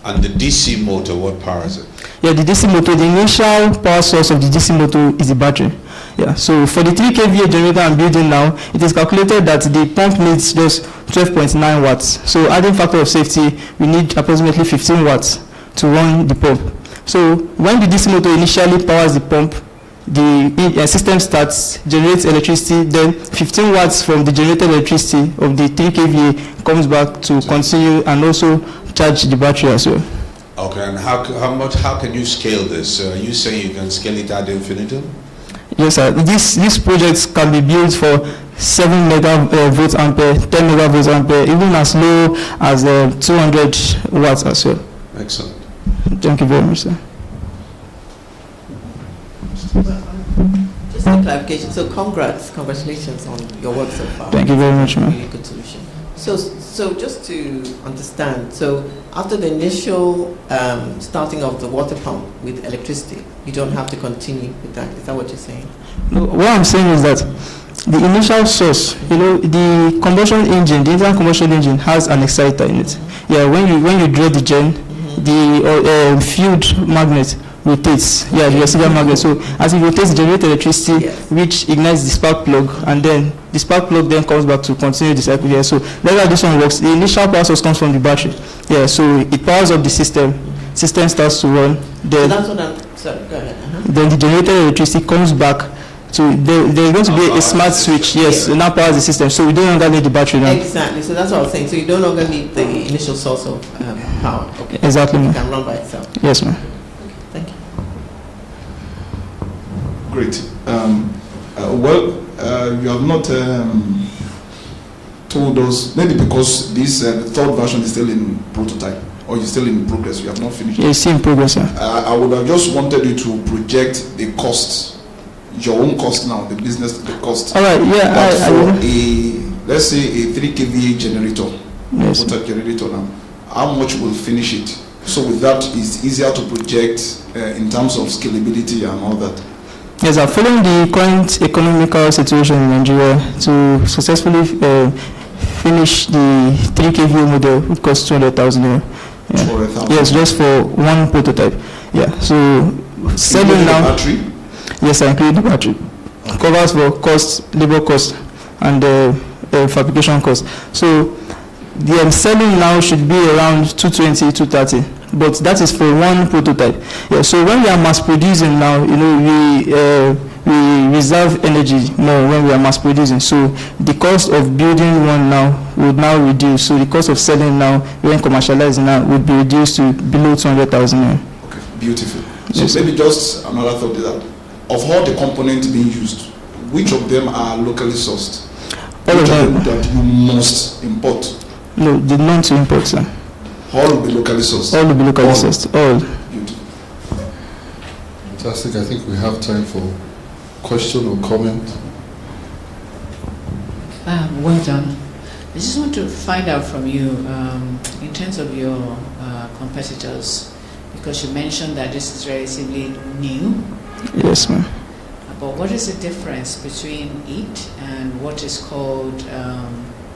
And the DC motor, what powers it? Yeah, the DC motor, the initial power source of the DC motor is the battery. Yeah, so for the 3 kVA generator I'm building now, it is calculated that the pump needs just 12.9 watts. So adding factor of safety, we need approximately 15 watts to run the pump. So when the DC motor initially powers the pump, the system starts, generates electricity, then 15 watts from the generated electricity of the 3 kVA comes back to continue and also charge the battery as well. Okay, and how can you scale this? Are you saying you can scale it ad infinitum? Yes, sir. These projects can be built for 7 megavolts ampere, 10 megavolts ampere, even as low as 200 watts as well. Excellent. Thank you very much, sir. Just a clarification. So congratulations on your work so far. Thank you very much, ma'am. Really good solution. So just to understand, so after the initial starting of the water pump with electricity, you don't have to continue with that. Is that what you're saying? No, what I'm saying is that the initial source, the combustion engine, the internal combustion engine has an exciter in it. Yeah, when you draw the gen, the field magnet rotates. Yeah, the residual magnet. So as it rotates, it generates electricity, which ignites the spark plug, and then the spark plug then comes back to continue the cycle here. So that's how this one works. The initial power source comes from the battery. Yeah, so it powers up the system. System starts to run. Then, so that's what I'm. Sorry, go ahead. Then the generated electricity comes back to. There's going to be a smart switch. Yes, so now powers the system. So we don't longer need the battery now. Exactly. So that's what I was saying. So you don't longer need the initial source of power. Okay. Exactly. It can run by itself. Yes, ma'am. Thank you. Great. You have not told us, maybe because this the third version is still in prototype, or you're still in progress? You have not finished? Yeah, it's still in progress, sir. I would have just wanted you to project the cost, your own cost now, the business, the cost. All right, yeah. For let's say a 3 kVA generator, yes, water generator now, how much will finish it? So with that, it's easier to project in terms of scalability and all that. Yes, sir. Following the current economical situation in Nigeria, to successfully finish the 3 kVA model would cost 200,000 naira. Yeah. 200,000? Yes, just for one prototype. Yeah, so selling now. Battery? Yes, I include the battery. Okay. Covers for cost, labor cost, and fabrication cost. So the selling now should be around 220, 230. But that is for one prototype. Yeah, so when we are mass producing now, we reserve energy more when we are mass producing. So the cost of building one now would now reduce. So the cost of selling now, when commercializing now, would be reduced to below 200,000. Okay, beautiful. So yes, maybe just another thought is that of all the components being used, which of them are locally sourced? All which of them that you must import? No, the non to import, sir. All will be locally sourced? All will be locally sourced. All. Beautiful. Fantastic. I think we have time for question or comment. Well done. I just want to find out from you in terms of your competitors, because you mentioned that this is relatively new. Yes, ma'am. But what is the difference between it and what is called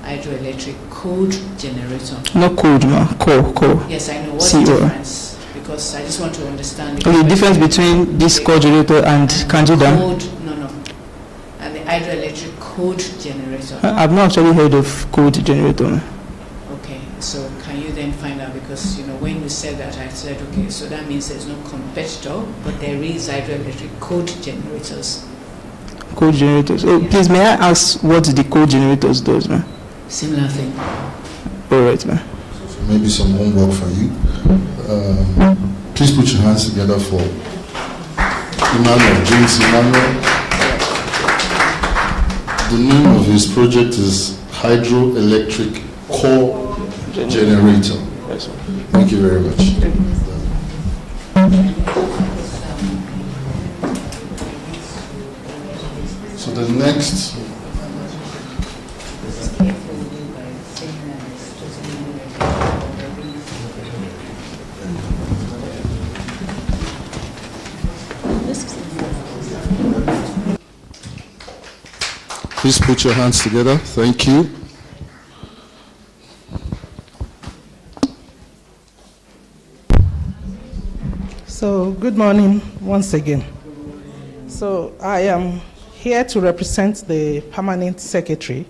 hydroelectric core generator? Not cold, ma'am. Core. Yes, I know. What's the difference? Because I just want to understand the difference between this core generator and Candida. No. And the hydroelectric core generator. I've not actually heard of cold generator. Okay, so can you then find out, because when you said that, I said, okay, so that means there's no competitor, but there is hydroelectric core generators. Core generators. Oh, yeah. Please, may I ask what the core generators does, ma'am? Similar thing. All right, ma'am. So maybe some homework for you. Please put your hands together for Emmanuel, James Emmanuel. The name of his project is Hydroelectric Core Generator. Thank you very much. So the next. Please put your hands together. Thank you. So, good morning once again. So, I am here to represent the Permanent Secretary,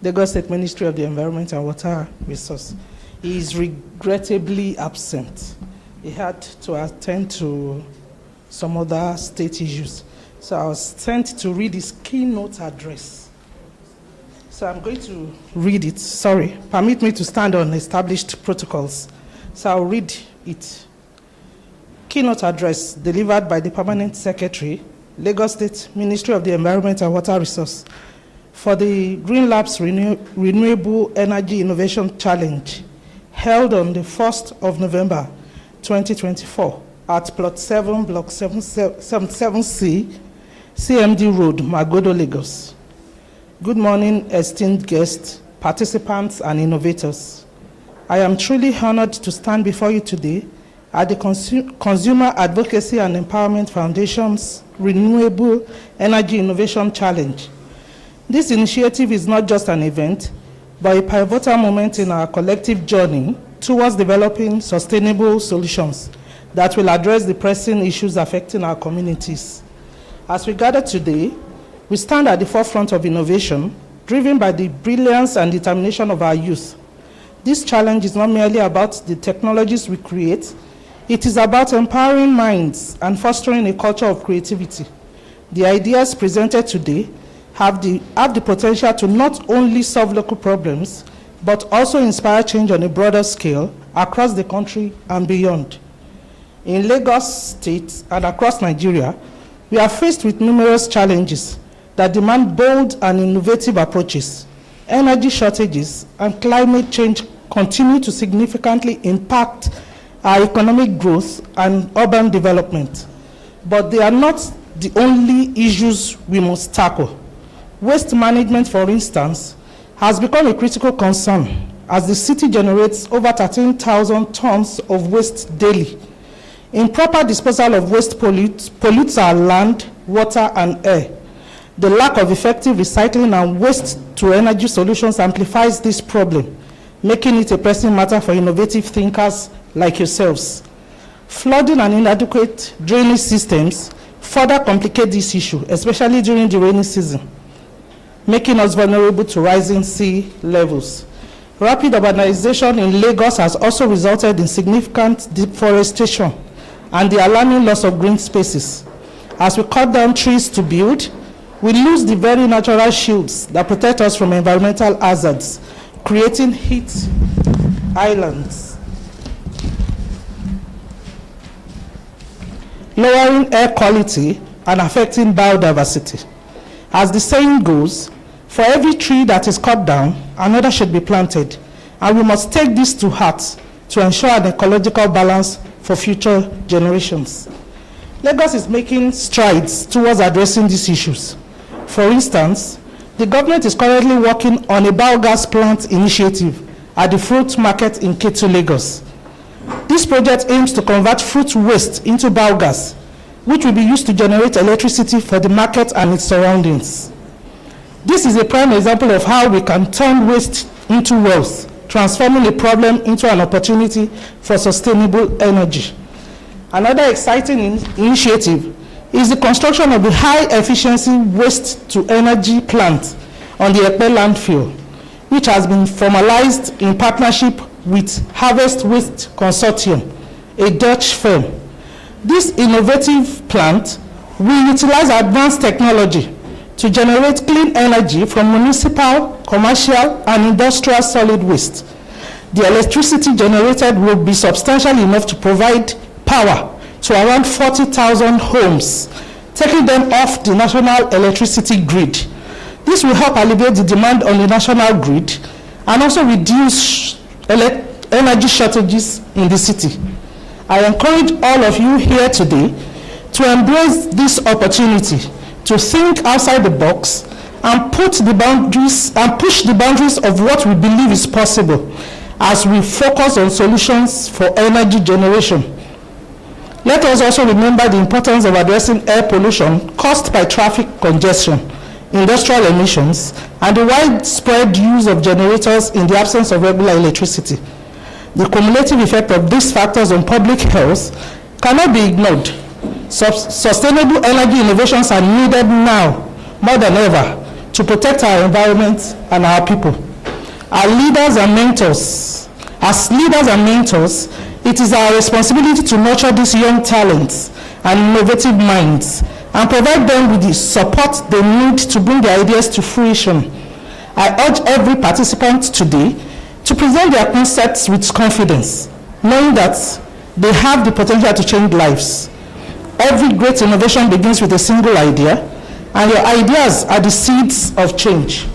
the Lagos State Ministry of the Environment and Water Resources. He is regrettably absent. He had to attend to some other state issues. So I was sent to read his keynote address. So I'm going to read it. Sorry, permit me to stand on established protocols. So I'll read it. Keynote address delivered by the Permanent Secretary, Lagos State Ministry of the Environment and Water Resources for the Green Labs Renewable Energy Innovation Challenge held on the 1st of November 2024 at Plot 7, Block 77C, CMD Road, Magodo, Lagos. Good morning, esteemed guests, participants, and innovators. I am truly honored to stand before you today at the Consumer Advocacy and Empowerment Foundation's Renewable Energy Innovation Challenge. This initiative is not just an event, but a pivotal moment in our collective journey towards developing sustainable solutions that will address the pressing issues affecting our communities. As we gather today, we stand at the forefront of innovation, driven by the brilliance and determination of our youth. This challenge is not merely about the technologies we create, it is about empowering minds and fostering a culture of creativity. The ideas presented today have the potential to not only solve local problems, but also inspire change on a broader scale across the country and beyond. In Lagos State and across Nigeria, we are faced with numerous challenges that demand bold and innovative approaches. Energy shortages and climate change continue to significantly impact our economic growth, and urban development. But they are not the only issues we must tackle. Waste management, for instance, has become a critical concern as the city generates over 13,000 tons of waste daily. Improper disposal of waste pollutes our land, water, and air. The lack of effective recycling and waste-to-energy solutions amplifies this problem, making it a pressing matter for innovative thinkers like yourselves. Flooding and inadequate drainage systems further complicate this issue, especially during the rainy season, making us vulnerable to rising sea levels. Rapid urbanization in Lagos has also resulted in significant deforestation and the alarming loss of green spaces. As we cut down trees to build, we lose the very natural shields that protect us from environmental hazards, creating heat islands, lowering air quality, and affecting biodiversity. As the saying goes, for every tree that is cut down, another should be planted, and we must take this to heart to ensure an ecological balance for future generations. Lagos is making strides towards addressing these issues. For instance, the government is currently working on a biogas plant initiative at the fruit market in Ketu, Lagos. This project aims to convert fruit waste into biogas, which will be used to generate electricity for the market and its surroundings. This is a prime example of how we can turn waste into wealth, transforming a problem into an opportunity for sustainable energy. Another exciting initiative is the construction of the high-efficiency waste-to-energy plant on the Epe landfill, which has been formalized in partnership with Harvest Waste Consortium, a Dutch firm. This innovative plant will utilize advanced technology to generate clean energy from municipal, commercial, and industrial solid waste. The electricity generated will be substantial enough to provide power to around 40,000 homes, taking them off the national electricity grid. This will help alleviate the demand on the national grid and also reduce energy shortages in the city. I encourage all of you here today to embrace this opportunity to think outside the box and push the boundaries of what we believe is possible as we focus on solutions for energy generation. Let us also remember the importance of addressing air pollution caused by traffic congestion, industrial emissions, and the widespread use of generators in the absence of regular electricity. The cumulative effect of these factors on public health cannot be ignored. Sustainable energy innovations are needed now more than ever to protect our environment and our people. As leaders and mentors, it is our responsibility to nurture these young talents and innovative minds and provide them with the support they need to bring their ideas to fruition. I urge every participant today to present their concepts with confidence, knowing that they have the potential to change lives. Every great innovation begins with a single idea, and your ideas are the seeds of change.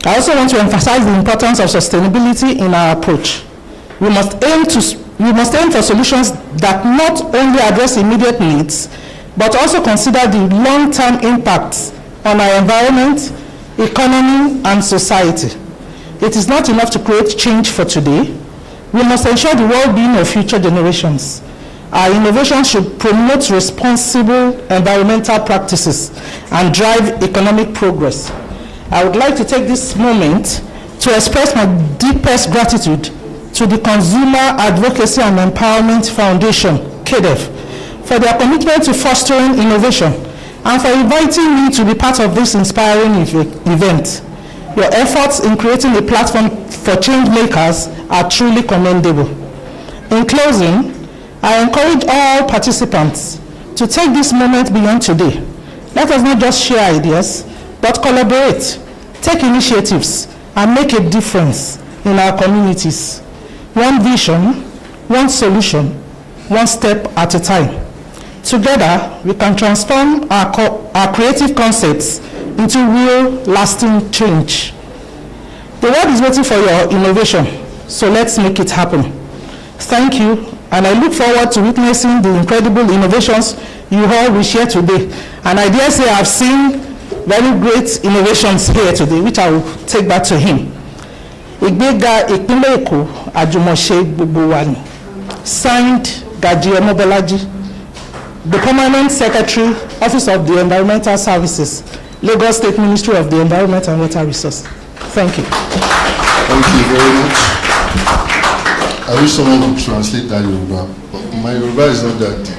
I also want to emphasize the importance of sustainability in our approach. We must aim for solutions that not only address immediate needs, but also consider the long-term impacts on our environment, economy, and society. It is not enough to create change for today. We must ensure the well-being of future generations. Our innovations should promote responsible environmental practices and drive economic progress. I would like to take this moment to express my deepest gratitude to the Consumer Advocacy and Empowerment Foundation, KEDEF, for their commitment to fostering innovation and for inviting me to be part of this inspiring event. Your efforts in creating a platform for changemakers are truly commendable. In closing, I encourage all participants to take this moment beyond today. Let us not just share ideas, but collaborate, take initiatives, and make a difference in our communities. One vision, one solution, one step at a time. Together, we can transform our creative concepts into real, lasting change. The world is waiting for your innovation, so let's make it happen. Thank you, and I look forward to witnessing the incredible innovations you all will share today. And I dare say I've seen very great innovations here today, which I will take back to him. Ìgbéga ìpínlẹ̀ Èkó àjùmọ̀ṣe gbogbo wa ni. Signed, Gaji Omobolaji, the Permanent Secretary, Office of the Environmental Services, Lagos State Ministry of the Environment and Water Resources. Thank you. Thank you very much. I wish someone would translate that Yoruba, but my Yoruba is not that deep.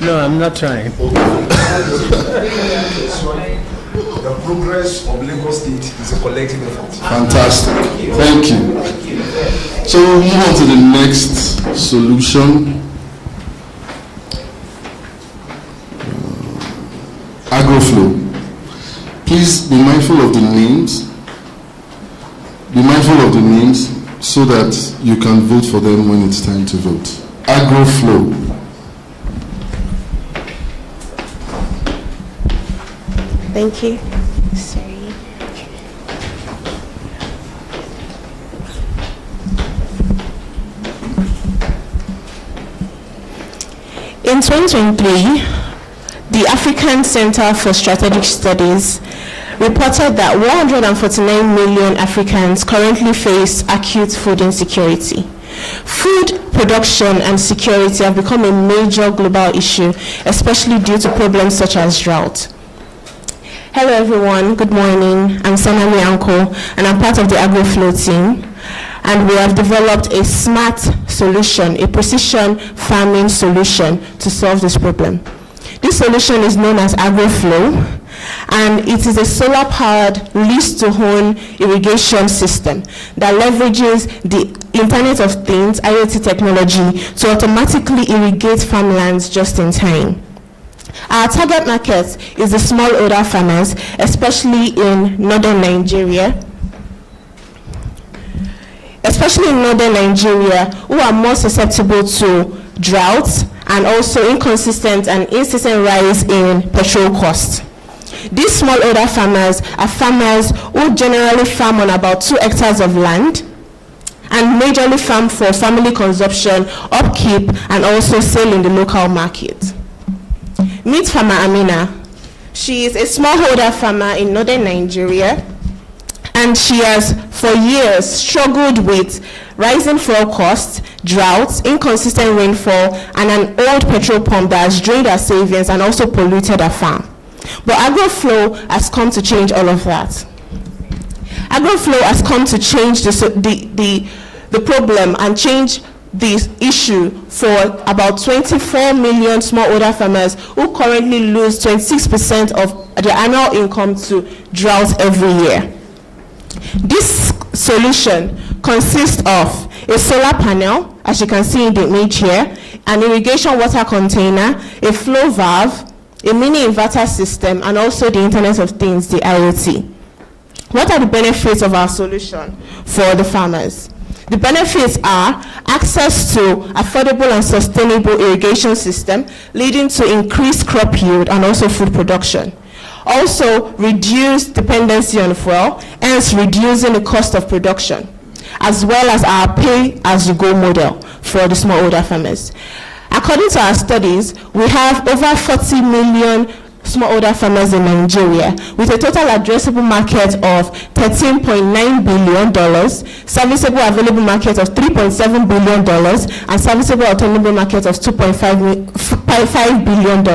No, I'm not trying. The progress of Lagos State is a collective effort. Fantastic. Thank you. So we'll move on to the next solution. Agro Flow. Please be mindful of the names. Be mindful of the names so that you can vote for them when it's time to vote. Agro Flow. Thank you. Sorry. In 2023, the African Center for Strategic Studies reported that 149 million Africans currently face acute food insecurity. Food production and security have become a major global issue, especially due to problems such as drought. Hello everyone, good morning. I'm Sanami Anko and I'm part of the Agro Flow team. And we have developed a smart solution, a precision farming solution to solve this problem. This solution is known as Agro Flow, and it is a solar-powered lease-to-own irrigation system that leverages the Internet of Things, IoT technology, to automatically irrigate farmlands just in time. Our target market is the smallholder farmers, especially in northern Nigeria, who are more susceptible to droughts and also inconsistent and incessant rise in petrol costs. These smallholder farmers are farmers who generally farm on about 2 hectares of land and majorly farm for family consumption, upkeep, and also sale in the local market. Meet Farmer Amina. She is a smallholder farmer in northern Nigeria, and she has for years struggled with rising fuel costs, droughts, inconsistent rainfall, and an old petrol pump that has drained her savings and also polluted her farm. But Agro Flow has come to change all of that. Agro Flow has come to change the problem and change this issue for about 24 million smallholder farmers who currently lose 26% of their annual income to drought every year. This solution consists of a solar panel, as you can see in the image here, an irrigation water container, a flow valve, a mini inverter system, and also the Internet of Things, the IoT. What are the benefits of our solution for the farmers? The benefits are access to affordable and sustainable irrigation system, leading to increased crop yield and also food production. Also, reduced dependency on fuel, hence reducing the cost of production, as well as our pay-as-you-go model for the smallholder farmers. According to our studies, we have over 40 million smallholder farmers in Nigeria with a total addressable market of $13.9 billion, serviceable available market of $3.7 billion, and serviceable attainable market of $2.5 billion.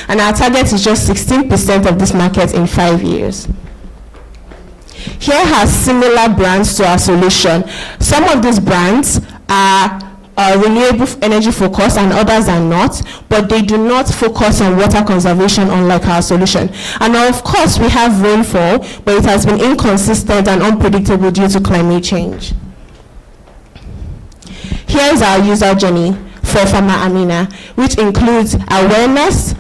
And our target is just 16% of this market in 5 years. Here are similar brands to our solution. Some of these brands are renewable energy focus and others are not, but they do not focus on water conservation unlike our solution. And of course we have rainfall, but it has been inconsistent and unpredictable due to climate change. Here is our user journey for Farmer Amina, which includes awareness,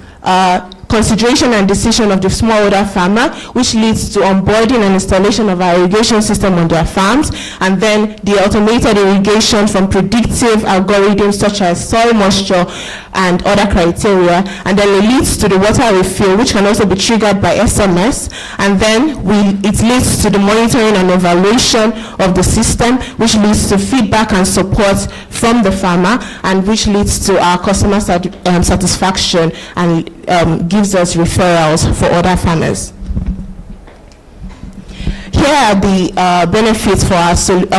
consideration and decision of the smallholder farmer, which leads to onboarding and installation of our irrigation system on their farms, and then the automated irrigation from predictive algorithms such as soil moisture and other criteria, and then it leads to the water refill, which can also be triggered by SMS, and then it leads to the monitoring and evaluation of the system, which leads to feedback and support from the farmer, and which leads to our customer satisfaction and gives us referrals for other farmers. Here are the benefits of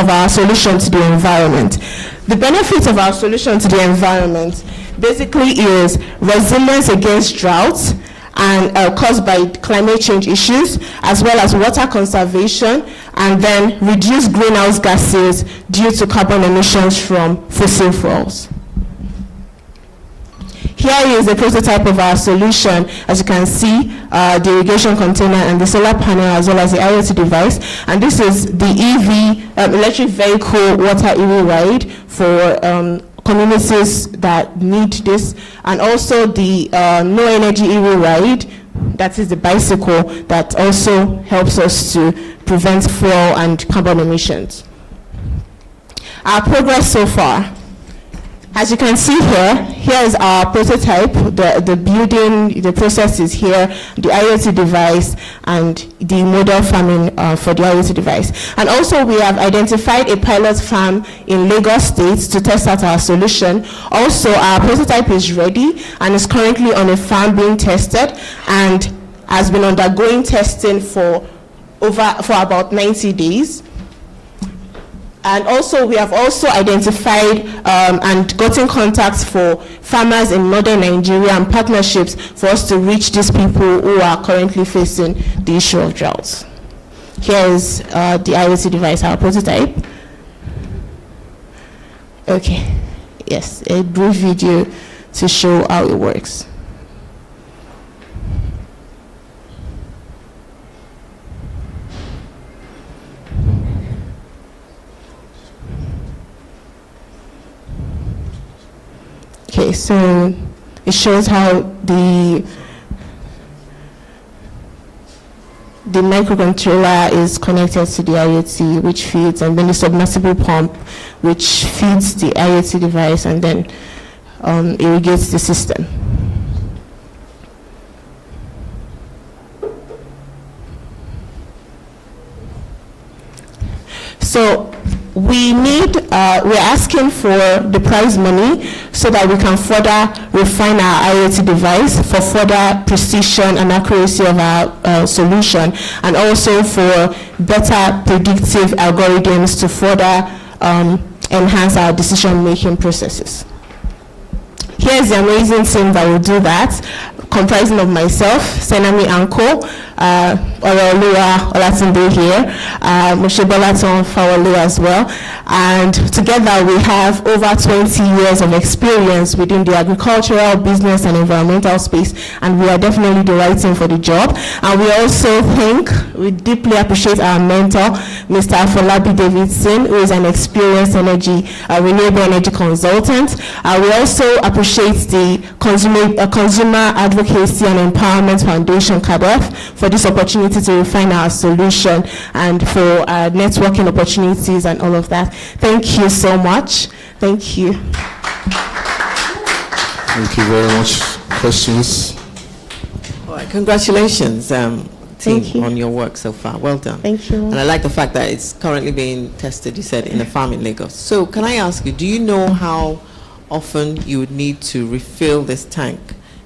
our solution to the environment. The benefits of our solution to the environment basically is resilience against droughts and caused by climate change issues, as well as water conservation, and then reduce greenhouse gases due to carbon emissions from fossil fuels. Here is a prototype of our solution. As you can see, the irrigation container and the solar panel, as well as the IoT device. And this is the EV, electric vehicle water EV ride for communities that need this. And also the no energy EV ride, that is the bicycle that also helps us to prevent fuel and carbon emissions. Our progress so far. As you can see here is our prototype, the building, the process is here, the IoT device, and the model farming for the IoT device. And also we have identified a pilot farm in Lagos State to test out our solution. Also, our prototype is ready and is currently on a farm being tested and has been undergoing testing for about 90 days. And also, we have also identified and gotten contacts for farmers in northern Nigeria and partnerships for us to reach these people who are currently facing the issue of droughts. Here is the IoT device, our prototype. Okay, yes, a brief video to show how it works. Okay, so it shows how the microcontroller is connected to the IoT, which feeds, and then the submersible pump, which feeds the IoT device and then irrigates the system. So we're asking for the prize money so that we can further refine our IoT device for further precision and accuracy of our solution, and also for better predictive algorithms to further enhance our decision-making processes. Here's the amazing team that will do that, comprising of myself, Senami Anko, Orolua Olatunde here, Moshe Bolaton Fawolu as well, and together we have over 20 years of experience within the agricultural, business and environmental space, and we are definitely the right team for the job. And we also we deeply appreciate our mentor, Mr. Afolabi Davidson, who is an experienced renewable energy consultant. We also appreciate the Consumer Advocacy and Empowerment Foundation, CADEF, for this opportunity to refine our solution and for networking opportunities and all of that. Thank you so much. Thank you. Thank you very much. Questions? All right, congratulations, team, on your work so far. Well done. Thank you. And I like the fact that it's currently being tested, you said, in a farm in Lagos. So can I ask you, do you know how often you would need to refill this tank?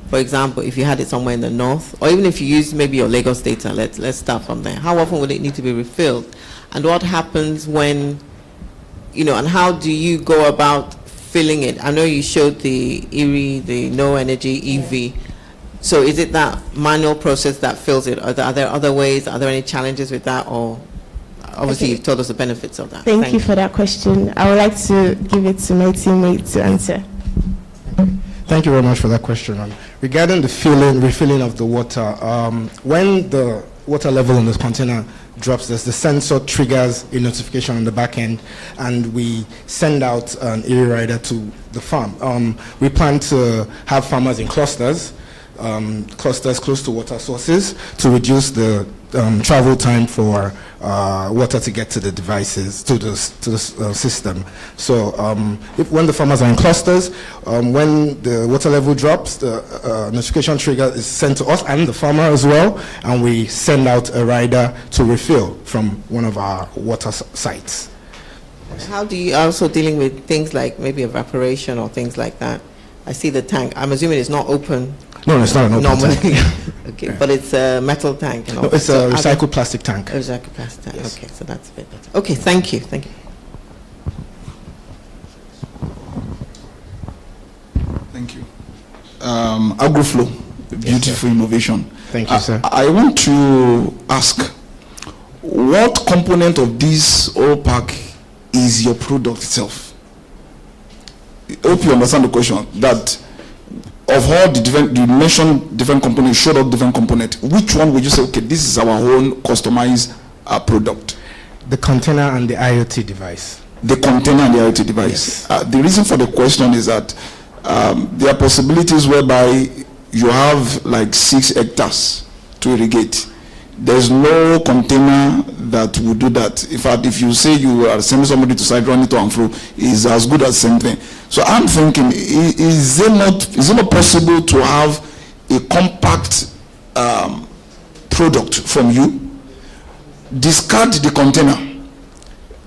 For example, if you had it somewhere in the north, or even if you use maybe your Lagos data, let's start from there. How often would it need to be refilled? And what happens when, and how do you go about filling it? I know you showed the ERI, the no energy EV. So is it that manual process that fills it? Are there other ways? Are there any challenges with that? Or obviously you've told us the benefits of that. Thank you for that question. I would like to give it to my teammate to answer. Thank you very much for that question. Regarding the refilling of the water, when the water level in this container drops, the sensor triggers a notification on the back end, and we send out an ERI rider to the farm. We plan to have farmers in clusters, clusters close to water sources to reduce the travel time for water to get to the devices, to the system. So when the farmers are in clusters, when the water level drops, the notification trigger is sent to us and the farmer as well, and we send out a rider to refill from one of our water sites. How do you also dealing with things like maybe evaporation or things like that? I see the tank. I'm assuming it's not open. No, it's not an open tank. Okay, yeah. But it's a metal tank. No, it's a recycled plastic tank. A recycled plastic tank. Yes. Okay, so that's a bit better. Okay, thank you. Thank you. Thank you. Agro Flow, beautiful innovation. Thank you, sir. I want to ask, what component of this oil pack is your product itself? I hope you understand the question. That of all the different, you mentioned different components, showed up different components. Which one would you say, okay, this is our own customized product? The container and the IoT device. The container and the IoT device. Yes. The reason for the question is that there are possibilities whereby you have like 6 hectares to irrigate. There's no container that will do that. In fact, if you say you are sending somebody to site, run it to and fro, is as good as the same thing. So I'm thinking, is it not possible to have a compact product from you? Discard the container.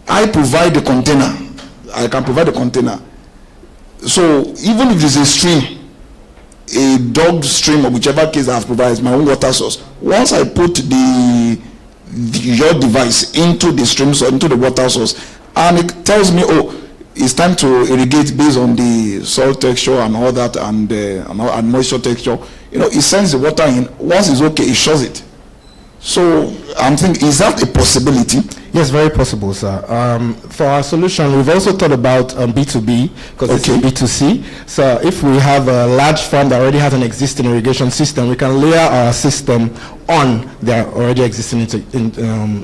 I provide the container. I can provide the container. So even if it's a stream, a dogged stream, or whichever case I have provided, my own water source, once I put your device into the stream, so into the water source, and it tells me, oh, it's time to irrigate based on the soil texture and all that, and moisture texture, it sends the water in. Once it's okay, it shows it. So I'm thinking, is that a possibility? Yes, very possible, sir. For our solution, we've also thought about B2B, because it's a B2C. So if we have a large farm that already has an existing irrigation system, we can layer our system on their already existing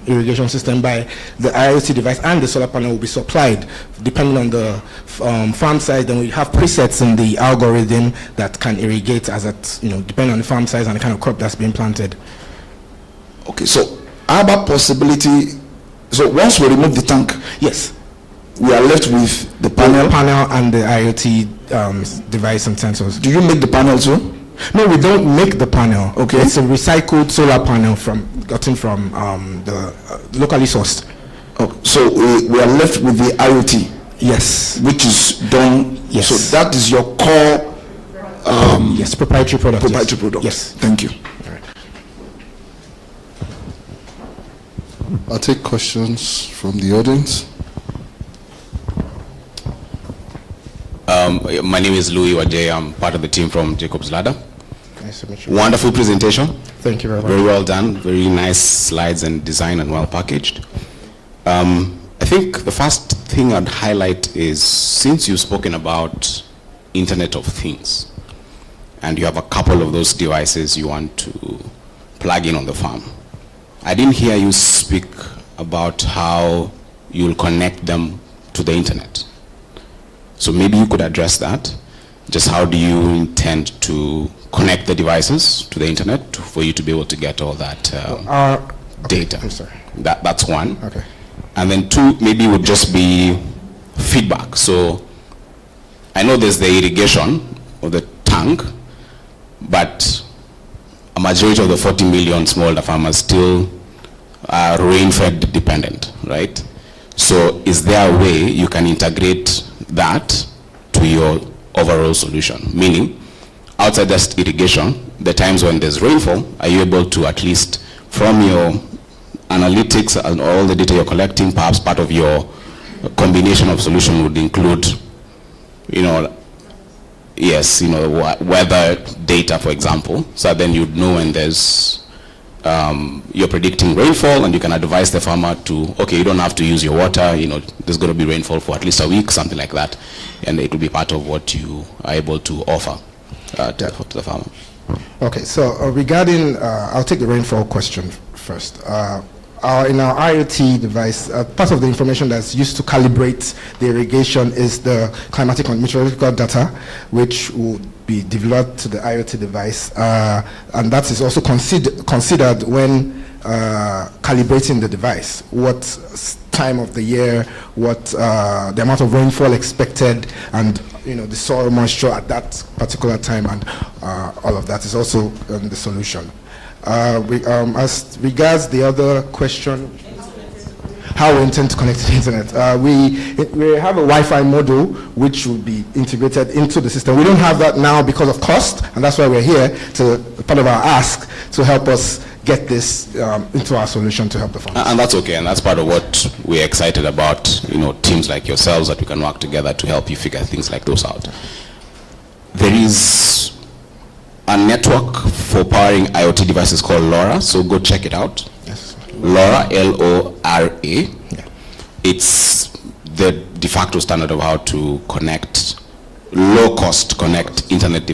irrigation system by the IoT device, and the solar panel will be supplied depending on the farm size. Then we have presets in the algorithm that can irrigate as it, depending on the farm size and the kind of crop that's being planted. Okay, so how about possibility? So once we remove the tank, yes, we are left with the panel, and the IoT device and sensors. Do you make the panel too? No, we don't make the panel. Okay, it's a recycled solar panel gotten from the locally sourced. Oh, so we are left with the IoT. Yes, which is done. Yes. So that is your core. Yes, proprietary product. Proprietary product. Yes. Thank you. I'll take questions from the audience. My name is Louis Wajay. I'm part of the team from Jacob's Ladder. Nice to meet you. Wonderful presentation. Thank you very much. Very well done. Very nice slides and design and well packaged. I think the first thing I'd highlight is, since you've spoken about Internet of Things, and you have a couple of those devices you want to plug in on the farm, I didn't hear you speak about how you'll connect them to the internet. So maybe you could address that. Just how do you intend to connect the devices to the internet for you to be able to get all that data? I'm sorry. That's one. Okay. And then 2 maybe would just be feedback. So I know there's the irrigation of the tank, but a majority of the 40 million smallholder farmers still are rain-fed dependent, right? So is there a way you can integrate that to your overall solution? Meaning, outside just irrigation, the times when there's rainfall, are you able to, at least from your analytics and all the data you're collecting, perhaps part of your combination of solution would include, weather data, for example, so then you'd know when there's you're predicting rainfall, and you can advise the farmer to, okay, you don't have to use your water, there's going to be rainfall for at least a week, something like that, and it will be part of what you are able to offer to the farmer. Okay, so regarding, I'll take the rainfall question first. in our IoT device, part of the information that's used to calibrate the irrigation is the climatic and meteorological data, which will be developed to the IoT device, and that is also considered when calibrating the device. What time of the year, what the amount of rainfall expected, and the soil moisture at that particular time, and all of that is also the solution. As regards the other question, how we intend to connect to the internet. We have a Wi-Fi module which will be integrated into the system. We don't have that now because of cost, and that's why we're here, part of our ask, to help us get this into our solution to help the farmers. And that's okay, and that's part of what we're excited about, teams like yourselves, that we can work together to help you figure things like those out. There is a network for powering IoT devices called LoRa, so go check it out. Yes. LoRa, L-O-R-A. Yeah. It's the de facto standard of how to connect, low-cost connect Internet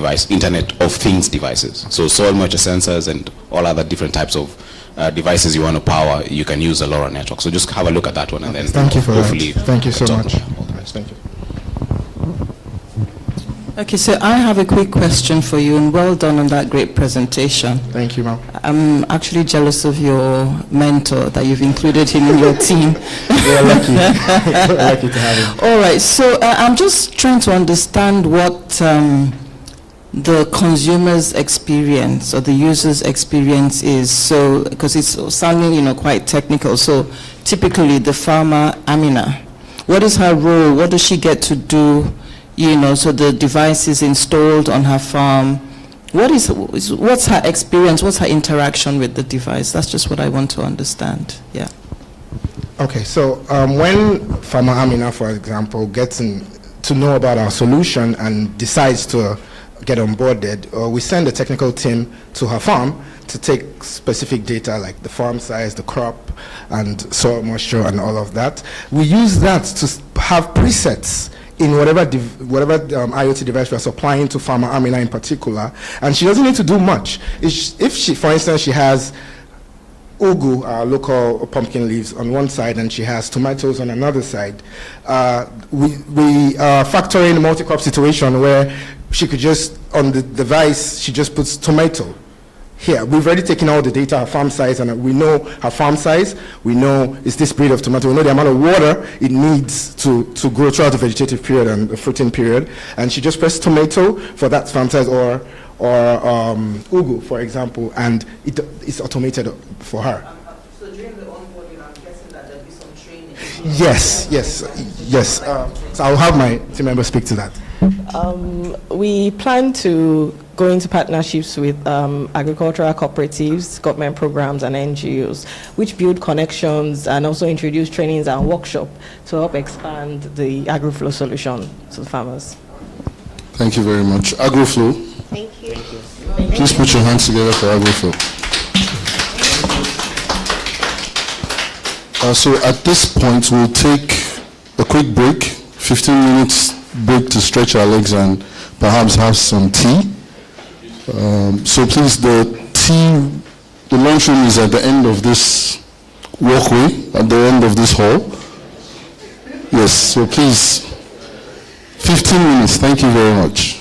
of Things devices. So soil moisture sensors and all other different types of devices you want to power, you can use the LoRa network. So just have a look at that one, and then thank you for hopefully that. Thank you so much. Thank you. Okay, so I have a quick question for you, and well done on that great presentation. Thank you, ma'am. I'm actually jealous of your mentor, that you've included him in your team. We're lucky. We're lucky to have him. All right, so I'm just trying to understand what the consumer's experience or the user's experience is. So, because it's sounding, quite technical. So, typically, the farmer, Amina, what is her role? What does she get to do? So the device is installed on her farm. What's her experience? What's her interaction with the device? That's just what I want to understand. Yeah. Okay, so when Farmer Amina, for example, gets to know about our solution and decides to get onboarded, we send a technical team to her farm to take specific data like the farm size, the crop, and soil moisture, and all of that. We use that to have presets in whatever IoT device we're supplying to Farmer Amina in particular, and she doesn't need to do much. If she, for instance, she has ugu, our local pumpkin leaves, on one side, and she has tomatoes on another side, we factor in a multi-crop situation where she could just, on the device, she just puts tomato. Here, we've already taken all the data, her farm size, and we know her farm size. We know it's this breed of tomato. We know the amount of water it needs to grow throughout the vegetative period and the fruiting period. And she just presses tomato for that farm size, or ugu, for example, and it's automated for her. So during the onboarding, I'm guessing that there'll be some training. Yes. So I'll have my team member speak to that. We plan to go into partnerships with agricultural cooperatives, government programs, and NGOs, which build connections and also introduce trainings and workshops to help expand the Agro Flow solution to the farmers. Thank you very much. Agro Flow. Thank you. Please put your hands together for Agro Flow. So at this point, we'll take a quick break, 15 minutes break to stretch our legs and perhaps have some tea. So please, the lunchroom is at the end of this walkway, at the end of this hall. Yes, so please, 15 minutes. Thank you very much.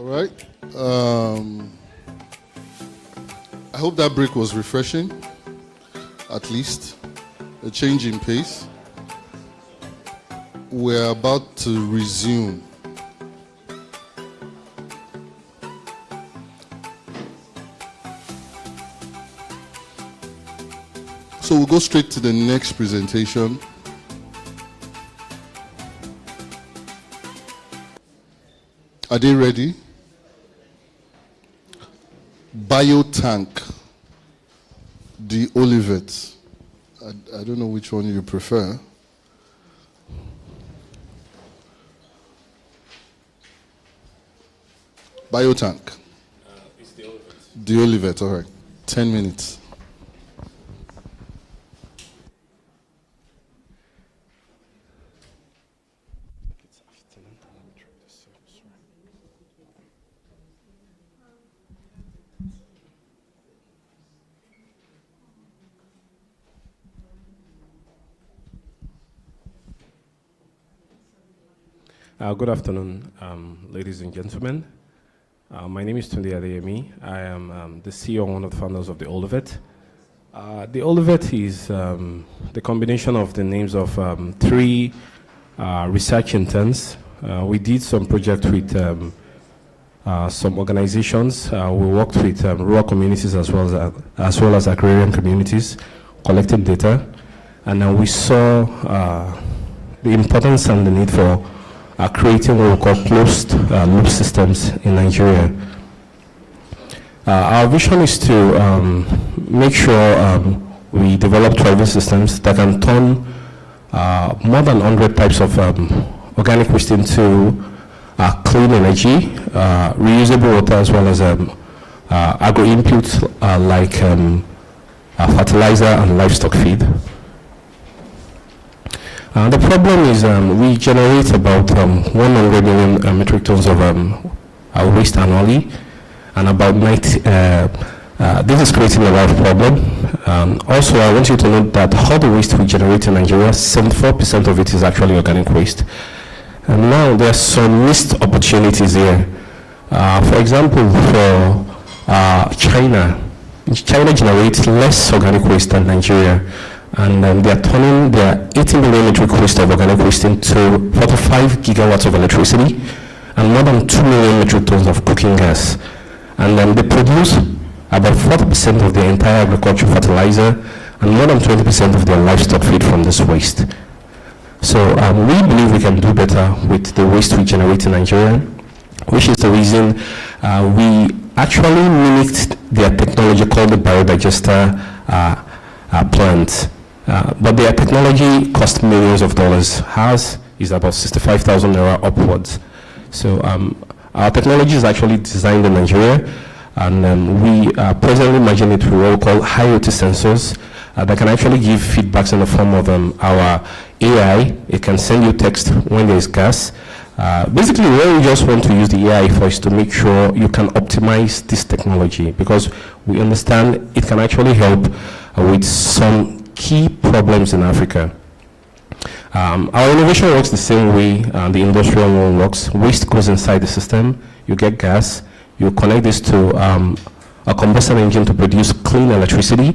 All right. I hope that break was refreshing, at least. A change in pace. We're about to resume. So we'll go straight to the next presentation. Are they ready? Biotank, the Olivet. I don't know which one you prefer. Biotank. It's the Olivet. The Olivet, all right. 10 minutes. Good afternoon, ladies and gentlemen. My name is Tunde Adeyemi. I am the CEO and one of the founders of the Olivet. The Olivet is the combination of the names of three research interns. We did some project with some organizations. We worked with rural communities as well as agrarian communities, collected data, and then we saw the importance and the need for creating what we call closed loop systems in Nigeria. Our vision is to make sure we develop thriving systems that can turn more than 100 types of organic waste into clean energy, reusable water, as well as agro inputs like fertilizer and livestock feed. The problem is we generate about 100 million metric tons of waste annually, and about 90, this is creating a lot of problem. Also, I want you to note that all the waste we generate in Nigeria, 74% of it is actually organic waste. And now there are some missed opportunities here. For example, for China generates less organic waste than Nigeria. And they are turning their 80 million metric waste of organic waste into 45 gigawatts of electricity and more than 2 million metric tons of cooking gas. And then they produce about 40% of their entire agricultural fertilizer and more than 20% of their livestock feed from this waste. So we believe we can do better with the waste we generate in Nigeria, which is the reason we actually mimicked their technology called the biodigester plant. But their technology cost millions of dollars. Ours is about 65,000 naira upwards. So our technology is actually designed in Nigeria, and we are presently merging it with what we call IoT sensors that can actually give feedbacks in the form of our AI. It can send you text when there is gas. Basically, what we just want to use the AI for is to make sure you can optimize this technology, because we understand it can actually help with some key problems in Africa. Our innovation works the same way the industrial one works. Waste goes inside the system, you get gas, you connect this to a combustion engine to produce clean electricity,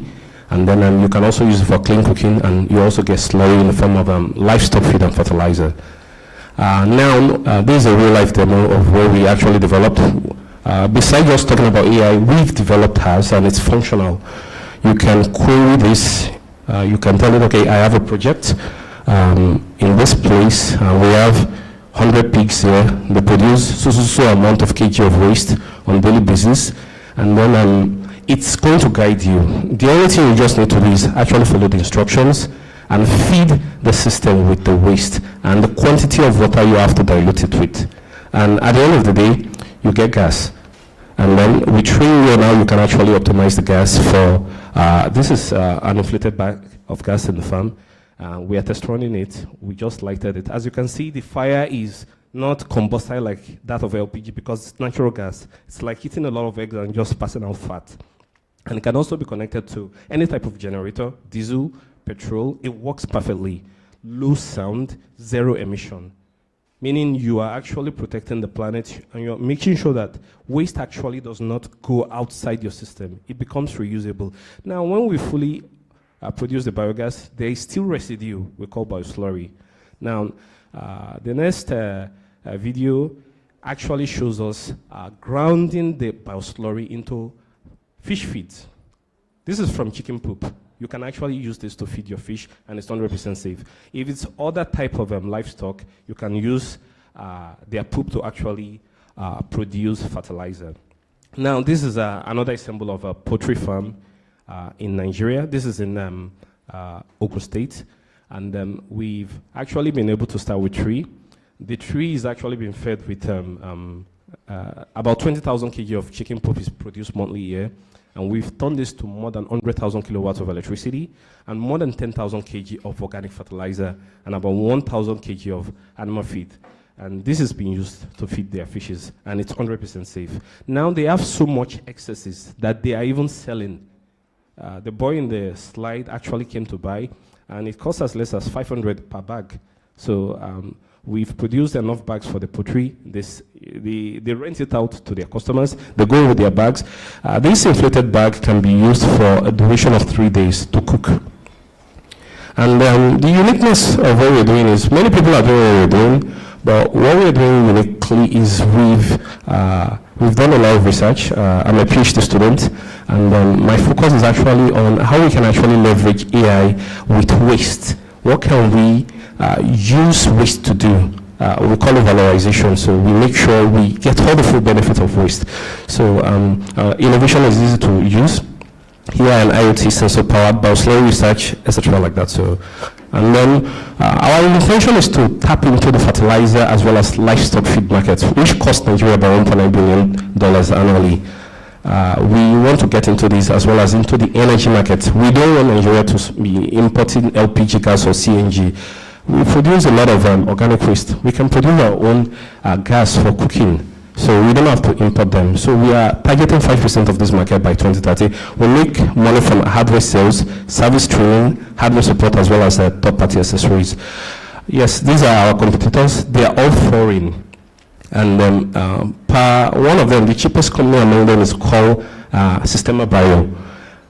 and then you can also use it for clean cooking, and you also get slurry in the form of livestock feed and fertilizer. Now, this is a real-life demo of where we actually developed. Besides just talking about AI, we've developed ours, and it's functional. You can query this. You can tell it, okay, I have a project in this place. We have 100 pigs here. They produce so amount of kg of waste on daily basis, and then it's going to guide you. The only thing you just need to do is actually follow the instructions and feed the system with the waste and the quantity of water you have to dilute it with. And at the end of the day, you get gas. And then with Renewable now, you can actually optimize the gas for, this is an inflated bag of gas in the farm. We are test running it. We just lighted it. As you can see, the fire is not combustile like that of LPG because it's natural gas. It's like eating a lot of eggs and just passing out fat. And it can also be connected to any type of generator, diesel, petrol. It works perfectly. Low sound, zero emission. meaning you are actually protecting the planet and you're making sure that waste actually does not go outside your system. It becomes reusable. Now, when we fully produce the biogas, there is still residue we call bioslurry. Now, the next video actually shows us grounding the bioslurry into fish feeds. This is from chicken poop. You can actually use this to feed your fish, and it's 100% safe. If it's other type of livestock, you can use their poop to actually produce fertilizer. Now, this is another example of a poultry farm in Nigeria. This is in Ogun State, and we've actually been able to start with 3. The tree is actually being fed with about 20,000 kg of chicken poop is produced monthly here. And we've turned this to more than 100,000 kilowatts of electricity and more than 10,000 kg of organic fertilizer and about 1,000 kg of animal feed. And this is being used to feed their fishes, and it's 100% safe. Now they have so much excesses that they are even selling. The boy in the slide actually came to buy, and it costs as less as 500 per bag. So we've produced enough bags for the poultry. They rent it out to their customers. They go with their bags. This inflated bag can be used for a duration of 3 days to cook. And the uniqueness of what we're doing is many people are doing what we're doing, but what we're doing uniquely is we've done a lot of research. I'm a PhD student, and my focus is actually on how we can actually leverage AI with waste. What can we use waste to do? We call it valorization, so we make sure we get all the full benefit of waste. So innovation is easy to use. Here an IoT sensor powered bioslurry research, etc. like that. So, and then our intention is to tap into the fertilizer as well as livestock feed markets, which cost Nigeria about $1.9 billion annually. We want to get into this as well as into the energy market. We don't want Nigeria to be importing LPG gas or CNG. We produce a lot of organic waste. We can produce our own gas for cooking, so we don't have to import them. So we are targeting 5% of this market by 2030. We make money from hardware sales, service training, hardware support, as well as third-party accessories. Yes, these are our competitors. They are all foreign. And then one of them, the cheapest company among them is called Systema Bio.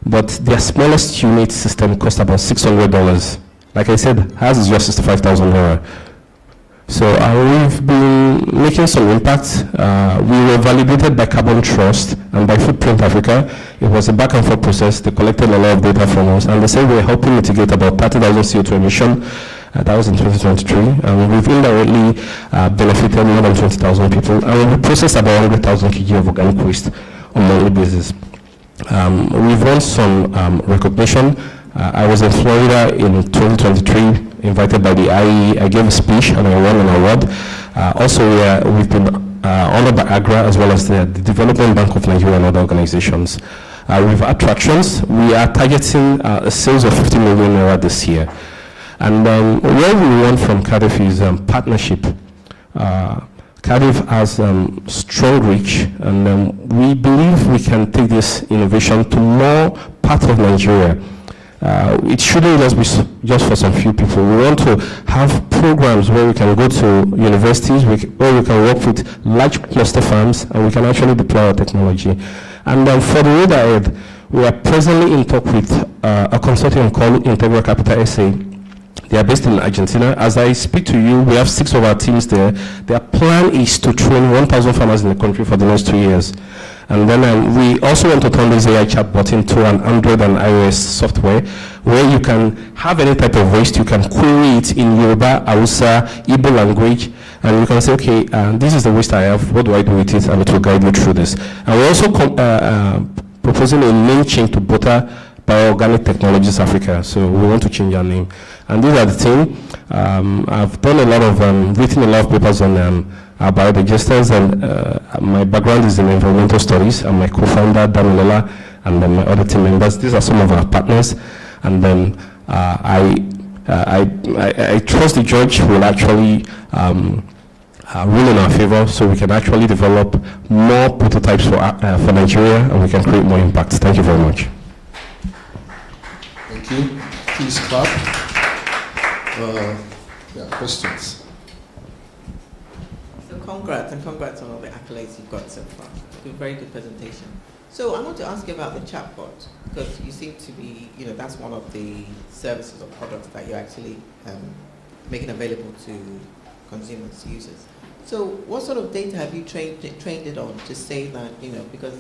But their smallest unit system costs about $600. Like I said, ours is just 65,000 naira. So we've been making some impact. We were validated by Carbon Trust and by Footprint Africa. It was a back and forth process. They collected a lot of data from us, and they said we're helping mitigate about 30,000 CO2 emission. That was in 2023, and we've indirectly benefited more than 20,000 people, and we processed about 100,000 kg of organic waste on a monthly basis. We've won some recognition. I was in Florida in 2023, invited by the IE. I gave a speech and I won an award. Also, we've been honored by Agro as well as the Development Bank of Nigeria and other organizations. We've had tractions. We are targeting a sales of 50 million naira this year. And what we want from Cardiff is partnership. Cardiff has strong reach, and we believe we can take this innovation to more parts of Nigeria. It shouldn't just be just for some few people. We want to have programs where we can go to universities, where we can work with large cluster farms, and we can actually deploy our technology. And for the road ahead, we are presently in talk with a consortium called Integral Capital SA. They are based in Argentina. As I speak to you, we have 6 of our teams there. Their plan is to train 1,000 farmers in the country for the next 2 years. And then we also want to turn this AI chatbot into an Android and iOS software where you can have any type of waste. You can query it in Yoruba, Hausa, Igbo language, and you can say, okay, this is the waste I have. What do I do with it? And it will guide you through this. And we're also proposing a name change to Butter Bioorganic Technologies Africa. So we want to change our name. And these are the team. I've done a lot of, written a lot of papers on biodigesters, and my background is in environmental studies. I'm my co-founder, Daniela, and then my other team members. These are some of our partners. And then I trust the judge will actually rule in our favor, so we can actually develop more prototypes for Nigeria, and we can create more impact. Thank you very much. Thank you. Please clap. Yeah, questions. congrats on all the accolades you've got so far. Very good presentation. So I want to ask you about the chatbot, because you seem to be, that's one of the services or products that you're actually making available to consumers, users. So what sort of data have you trained it on to say that, because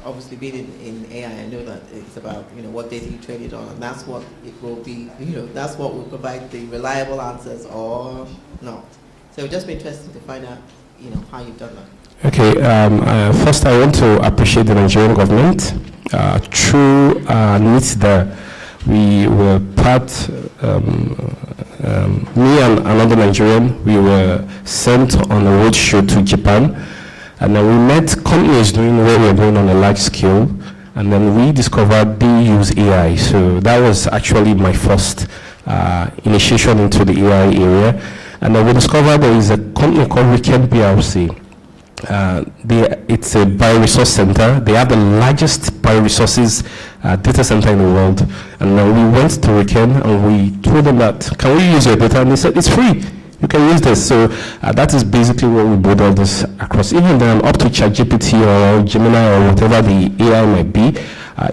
obviously being in AI, I know that it's about, what data you train it on, and that's what it will be, that's what will provide the reliable answers or not. So it'd just be interesting to find out, how you've done that. Okay, first I want to appreciate the Nigerian government. Through NITS there, we were part, me and another Nigerian, we were sent on a road show to Japan, and then we met companies doing what we were doing on a large scale, and then we discovered they use AI. So that was actually my first initiation into the AI area. And then we discovered there is a company called Weekend PLC. It's a bioresource center. They have the largest bioresources data center in the world. And we went to Weekend and we told them that, can we use your data? And they said, it's free. You can use this. So that is basically what we build all this across. Even then, up to ChatGPT or Gemini or whatever the AI might be,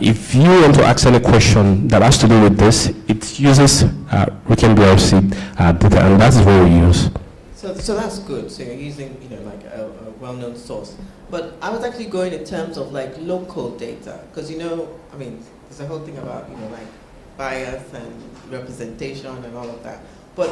if you want to ask any question that has to do with this, it uses Weekend BRC data, and that is what we use. So that's good. So you're using, like a well-known source. But I was actually going in terms of like local data, because there's a whole thing about like bias and representation and all of that. But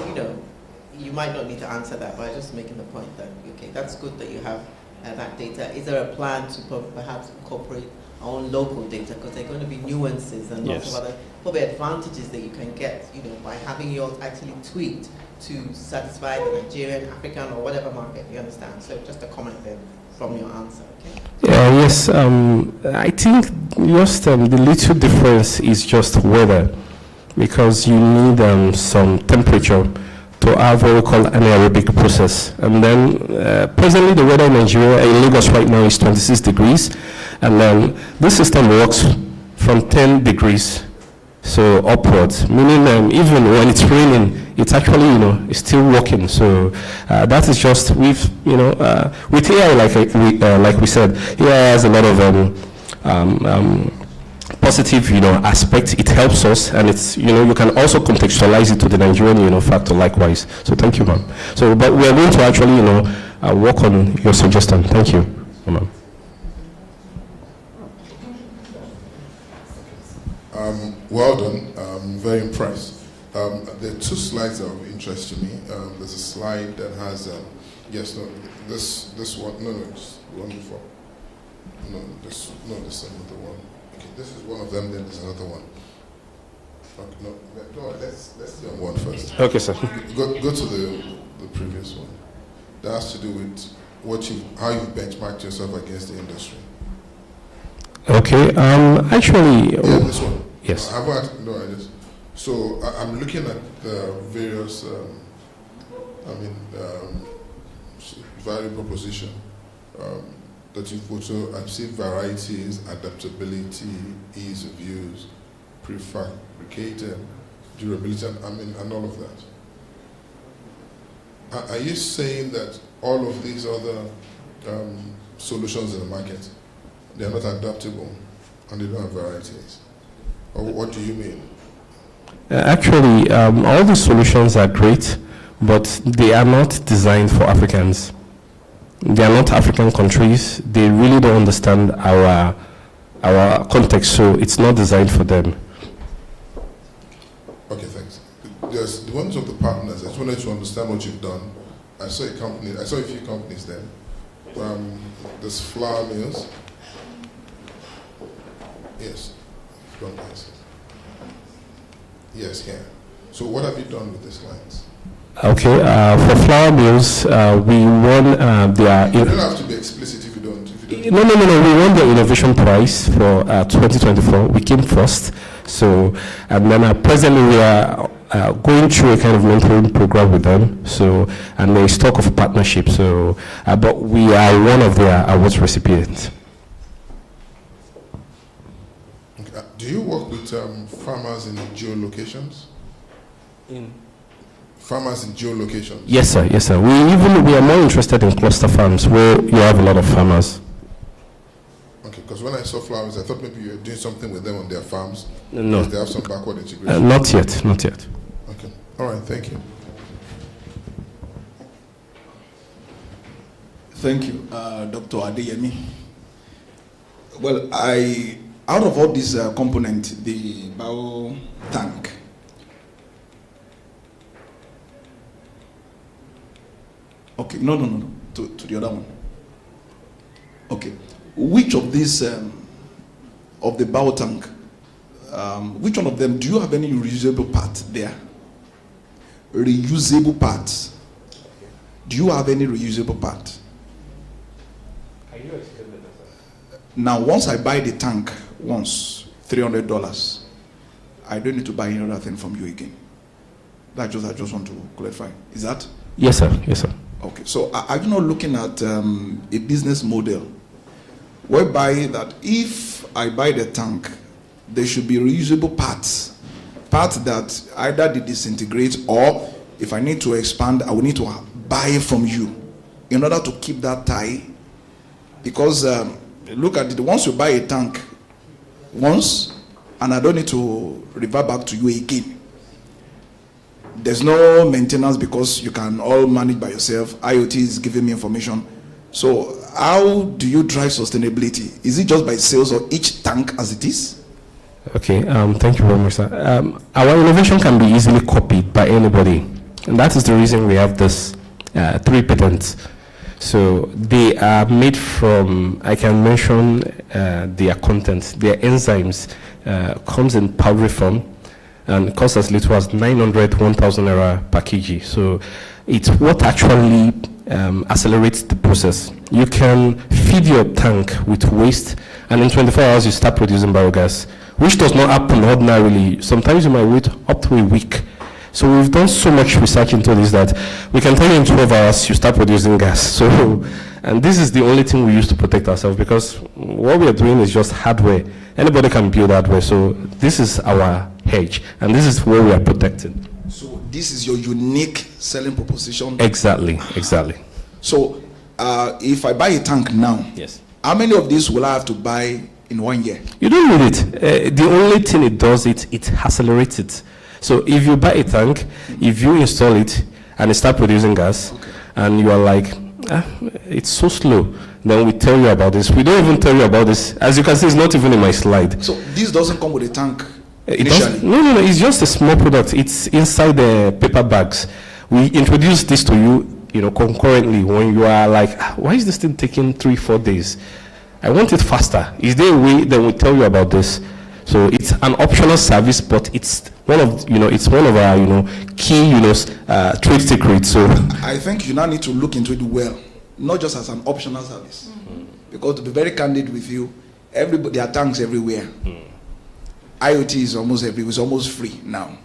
you might not need to answer that, but I'm just making the point that okay, that's good that you have that data. Is there a plan to perhaps incorporate our own local data, because there are going to be nuances and lots of other probably advantages that you can get, by having yours actually tweaked to satisfy the Nigerian, African, or whatever market, you understand? So just a comment there from your answer, okay? Yes, I think just the little difference is just weather, because you need some temperature to have what we call an anaerobic process. And then presently the weather in Nigeria, in Lagos right now, is 26 degrees. And then this system works from 10 degrees, so upwards, meaning even when it's raining, it's actually, it's still working. So that is just, with AI, like we said, AI has a lot of positive, aspects. It helps us, and it's, you can also contextualize it to the Nigerian, factor likewise. So thank you, ma'am. So, but we are going to actually, work on your suggestion. Thank you, ma'am. Well done. I'm very impressed. There are two slides that are of interest to me. There's a slide that has, this one, just one before. This is another one. Okay, this is one of them, then there's another one. Okay, let's do one first. Okay, sir. Go to the previous one. That has to do with how you benchmarked yourself against the industry. Okay, actually... this one. Yes. So I'm looking at the various, value proposition that you've put. So I've seen varieties, adaptability, ease of use, prefabricated, durability, and all of that. Are you saying that all of these other solutions in the market, they're not adaptable and they don't have varieties? Or what do you mean? Actually, all the solutions are great, but they are not designed for Africans. They are not African countries. They really don't understand our context, so it's not designed for them. Okay, thanks. There's the ones of the partners. I just wanted to understand what you've done. I saw a few companies there. There's flour mills. Yes. Yes, yeah. So what have you done with these lines? Okay, for flour mills, we won their... You don't have to be explicit if you don't. No. We won the innovation prize for 2024. We came first. So, and then presently we are going through a kind of mentoring program with them. So, and there is talk of partnership. So, but we are one of their awards recipients. Do you work with farmers in geolocations? Farmers in geolocations? Yes, sir. Yes, sir. We are more interested in cluster farms where you have a lot of farmers. Okay, because when I saw flowers, I thought maybe you were doing something with them on their farms. No. Because they have some backward integration. Not yet. Not yet. Okay. All right. Thank you. Thank you, Dr. Adeyemi. Well, out of all these components, the bio tank, okay, no, to the other one. Okay, which of these, of the bio tank, which one of them, do you have any reusable part there? Reusable parts. Do you have any reusable part? Now, once I buy the tank, $300, I don't need to buy any other thing from you again. I just want to clarify. Is that? Yes, sir. Yes, sir. Okay. So, are you not looking at a business model whereby that if I buy the tank, there should be reusable parts that either they disintegrate, or if I need to expand, I will need to buy from you in order to keep that tie. Because look at it, once you buy a tank once, and I don't need to revert back to you again. There's no maintenance because you can all manage by yourself. IoT is giving me information. So how do you drive sustainability? Is it just by sales of each tank as it is? Okay, thank you very much, sir. Our innovation can be easily copied by anybody. And that is the reason we have this 3 patents. So they are made from, I can mention their contents, their enzymes comes in powdery form and costs as little as 900, 1,000 naira per kg. So it's what actually accelerates the process. You can feed your tank with waste, and in 24 hours you start producing biogas, which does not happen ordinarily. Sometimes you might wait up to a week. So we've done so much research into this that we can tell you in 12 hours you start producing gas. So, and this is the only thing we use to protect ourselves, because what we are doing is just hardware. Anybody can build hardware. So this is our hedge, and this is where we are protected. So this is your unique selling proposition. Exactly, exactly. So if I buy a tank now, yes, how many of these will I have to buy in 1 year? You don't need it. The only thing it does, it accelerates it. So if you buy a tank, if you install it and it start producing gas, and you are like, it's so slow, then we tell you about this. We don't even tell you about this. As you can see, it's not even in my slide. So this doesn't come with a tank initially? No, it's just a small product. It's inside the paper bags. We introduce this to you, concurrently when you are like, why is this thing taking 3-4 days? I want it faster. Is there a way that we tell you about this? So it's an optional service, but it's one of our key trade secrets. So I think you now need to look into it well, not just as an optional service, because to be very candid with you, everybody, there are tanks everywhere. IoT is almost everywhere. It's almost free now,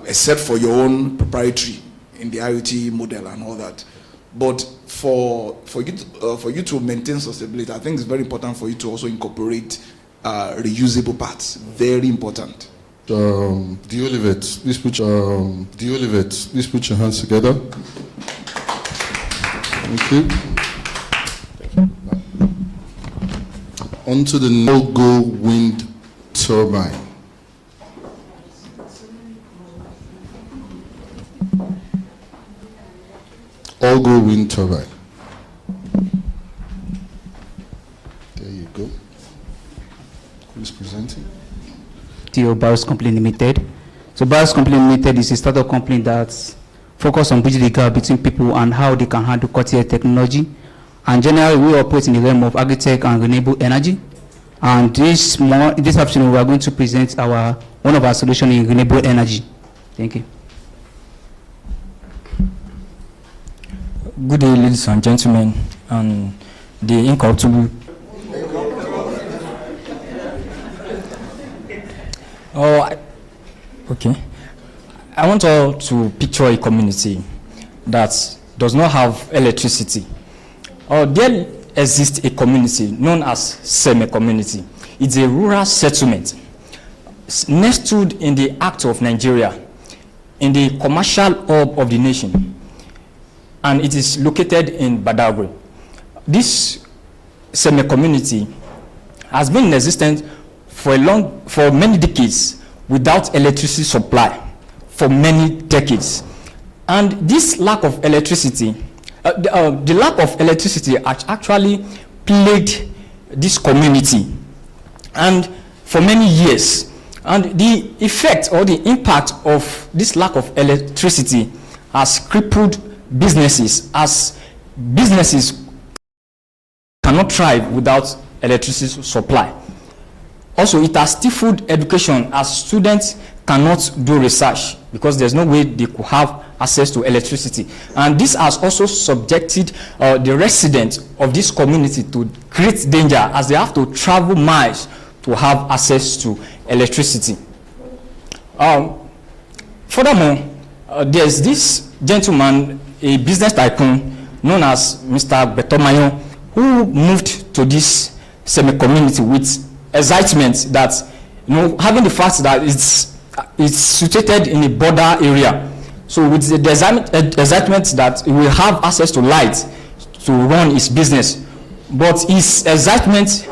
except for your own proprietary in the IoT model and all that. But for you to maintain sustainability, I think it's very important for you to also incorporate reusable parts. Very important. The Olivet, please put your hands together. Thank you. Onto the Go wind turbine. Go wind turbine. There you go. Who's presenting? Barros Company Limited. So Barros Company Limited is a startup company that's focused on bridging the gap between people and how they can handle cutting-edge technology. And generally, we operate in the realm of agri-tech and renewable energy. And this afternoon, we are going to present one of our solutions in renewable energy. Thank you. Good day, ladies and gentlemen, and the incorruptible. Okay. I want all to picture a community that does not have electricity. There exists a community known as Seme community. It's a rural settlement nestled in the heart of Nigeria, in the commercial hub of the nation, and it is located in Badagry. This semi-community has been in existence for many decades without electricity supply for many decades. And this lack of electricity, the lack of electricity actually plagued this community and for many years. And the effect or the impact of this lack of electricity has crippled businesses, as businesses cannot thrive without electricity supply. Also, it has stifled education, as students cannot do research because there's no way they could have access to electricity. And this has also subjected the residents of this community to great danger, as they have to travel miles to have access to electricity. Furthermore, there's this gentleman, a business tycoon known as Mr. Betomayon, who moved to this semi-community with excitement that, having the fact that it's situated in a border area. So with the excitement that he will have access to light to run his business. But his excitement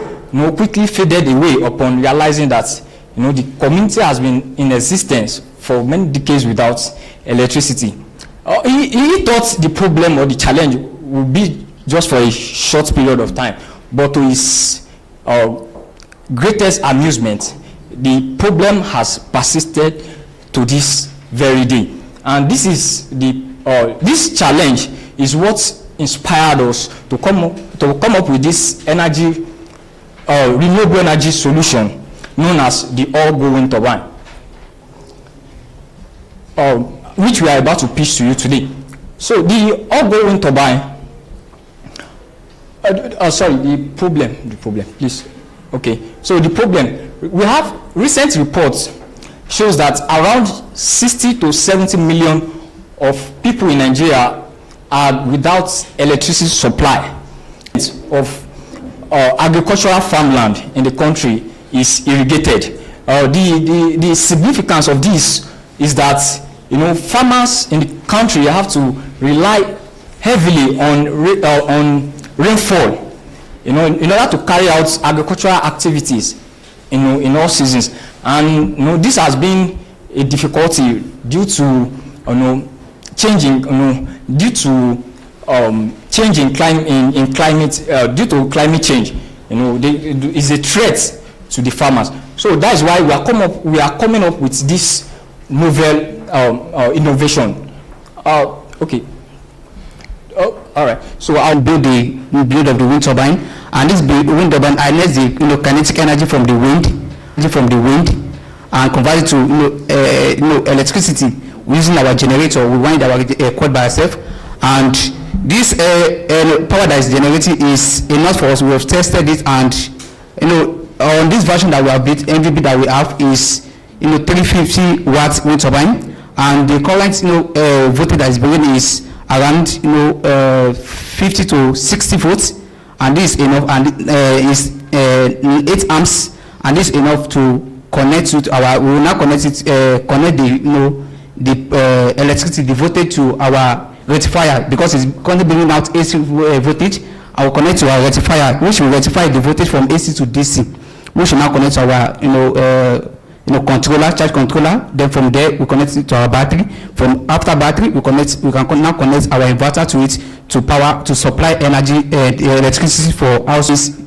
quickly faded away upon realizing that the community has been in existence for many decades without electricity. He thought the problem or the challenge would be just for a short period of time, but to his greatest amusement, the problem has persisted to this very day. And this is this challenge is what inspired us to come up with this renewable energy solution known as the all-go turbine, which we are about to pitch to you today. So the all-go turbine. The problem, please. Okay, so the problem, we have recent reports shows that around 60 to 70 million of people in Nigeria are without electricity supply. Of agricultural farmland in the country is irrigated. The significance of this is that farmers in the country have to rely heavily on rainfall, in order to carry out agricultural activities, in all seasons. And this has been a difficulty due to changing, due to change in climate, due to climate change. Is a threat to the farmers. So that's why we are coming up with this novel innovation. Okay. All right. So I'll build the build of the wind turbine, and this wind turbine harness the kinetic energy from the wind, and convert it to electricity using our generator. We wind our cord by ourselves, and this power that is generating is enough for us. We have tested it, and on this version that we have built, MVP that we have is 350 watts wind turbine, and the current voltage that is being is around 50 to 60 volts, and this is enough, and is 8 amps, and this is enough to connect to our. We will now connect it, connect the electricity, the voltage to our rectifier, because it's currently bringing out AC voltage. I will connect to our rectifier, which will rectify the voltage from AC to DC, which will now connect to our controller, charge controller. Then from there we connect it to our battery. From after battery we can now connect our inverter to it to power, to supply energy, electricity for houses.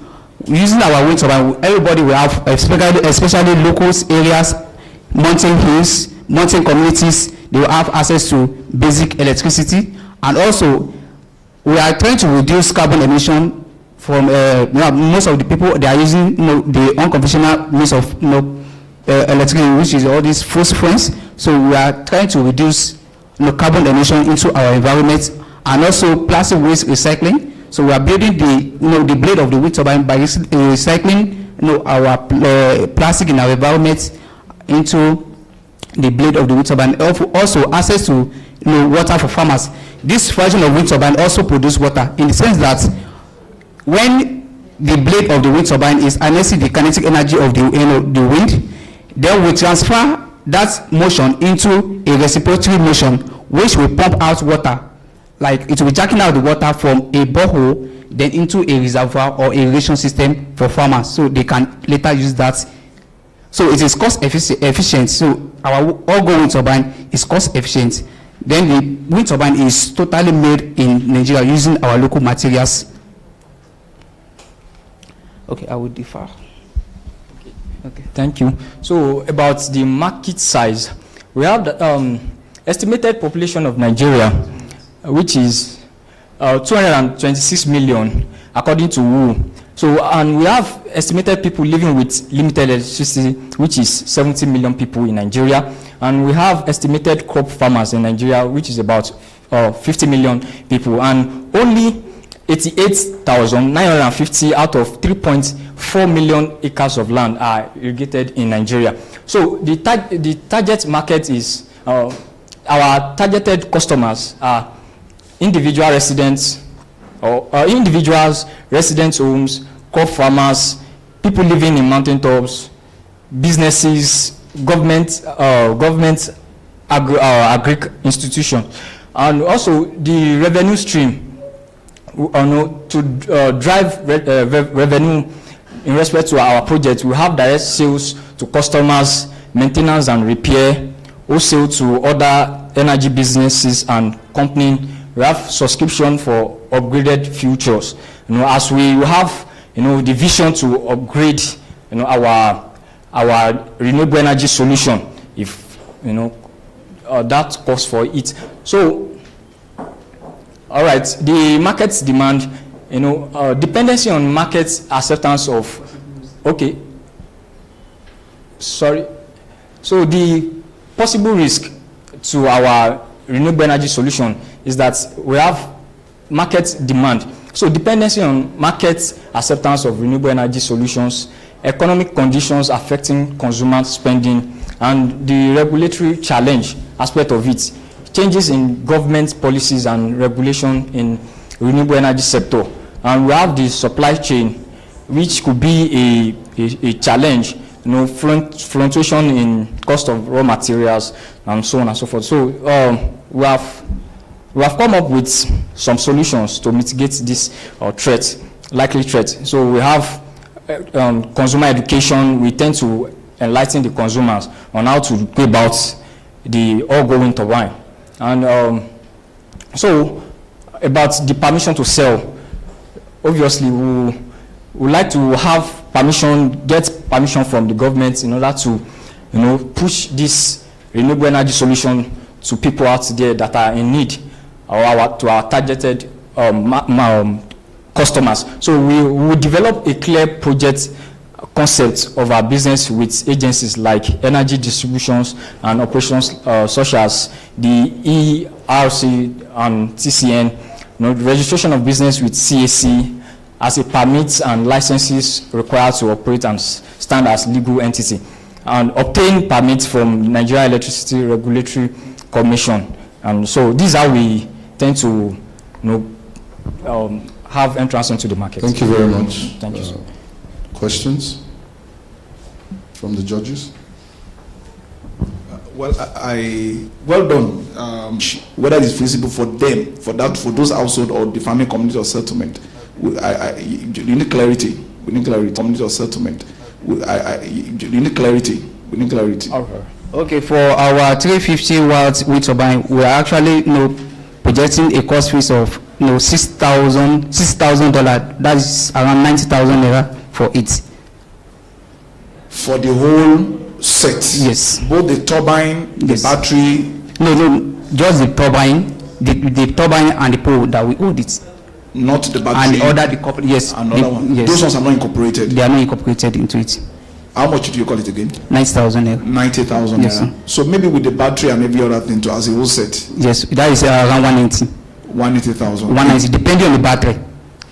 Using our wind turbine, everybody will have, especially locals, areas, mountain hills, mountain communities, they will have access to basic electricity. And also we are trying to reduce carbon emission from most of the people. They are using the unconventional means of electricity, which is all these fossil fuels. So we are trying to reduce carbon emission into our environment, and also plastic waste recycling. So we are building the blade of the wind turbine by recycling our plastic in our environment into the blade of the wind turbine. Also access to water for farmers. This version of wind turbine also produces water, in the sense that when the blade of the wind turbine is harnessing the kinetic energy of the wind, then we transfer that motion into a reciprocatory motion, which will pump out water. Like it will be jacking out the water from a borehole, then into a reservoir or irrigation system for farmers, so they can later use that. So it is cost efficient. So our all-go wind turbine is cost efficient. Then the wind turbine is totally made in Nigeria using our local materials. Okay, I will defer. Okay, thank you. So about the market size, we have the estimated population of Nigeria, which is 226 million, according to WHO. So, and we have estimated people living with limited electricity, which is 70 million people in Nigeria. And we have estimated crop farmers in Nigeria, which is about 50 million people. And only 88,950 out of 3.4 million acres of land are irrigated in Nigeria. So the target market is, our targeted customers are individual residents, or individuals, residents' homes, crop farmers, people living in mountaintops, businesses, government agric institutions, and also the revenue stream to drive revenue in respect to our project. We have direct sales to customers, maintenance and repair, wholesale to other energy businesses and companies. We have subscription for upgraded futures. As we have, the vision to upgrade, our renewable energy solution, if that costs for it. So, all right, the market demand, dependency on market acceptance of, okay, sorry. So the possible risk to our renewable energy solution is that we have market demand. So dependency on market acceptance of renewable energy solutions, economic conditions affecting consumer spending, and the regulatory challenge aspect of it, changes in government policies and regulation in renewable energy sector. And we have the supply chain, which could be a challenge, fluctuation in cost of raw materials and so on and so forth. So we have come up with some solutions to mitigate this likely threat. So we have consumer education. We tend to enlighten the consumers on how to go about the all-go wind turbine. And so about the permission to sell, obviously we would like to have get permission from the government in order to push this renewable energy solution to people out there that are in need, or to our targeted customers. So we will develop a clear project concept of our business with agencies like energy distributions and operations such as the ERC and TCN, registration of business with CAC as a permits and licenses required to operate and stand as legal entity, and obtain permits from Nigeria Electricity Regulatory Commission. And so these are how we tend to have entrance into the market. Thank you very much. Thank you, sir. Questions from the judges? Well done. Whether it's feasible for them, for those household or the farming community or settlement, you need clarity. We need clarity. Community or settlement, you need clarity. We need clarity. Okay, for our 350 watts wind turbine, we are actually projecting a cost fees of $6,000. That is around 90,000 naira for it. For the whole set? Yes. Both the turbine, the battery? No, just the turbine, the turbine and the pole that we hold it. Not the battery? And the other, yes. Another one? Yes. Those ones are not incorporated? They are not incorporated into it. How much do you call it again? 90,000 naira. 90,000 Yes, naira. So maybe with the battery and every other thing to as a whole set? Yes, that is around 180. 180,000. 190, depending on the battery,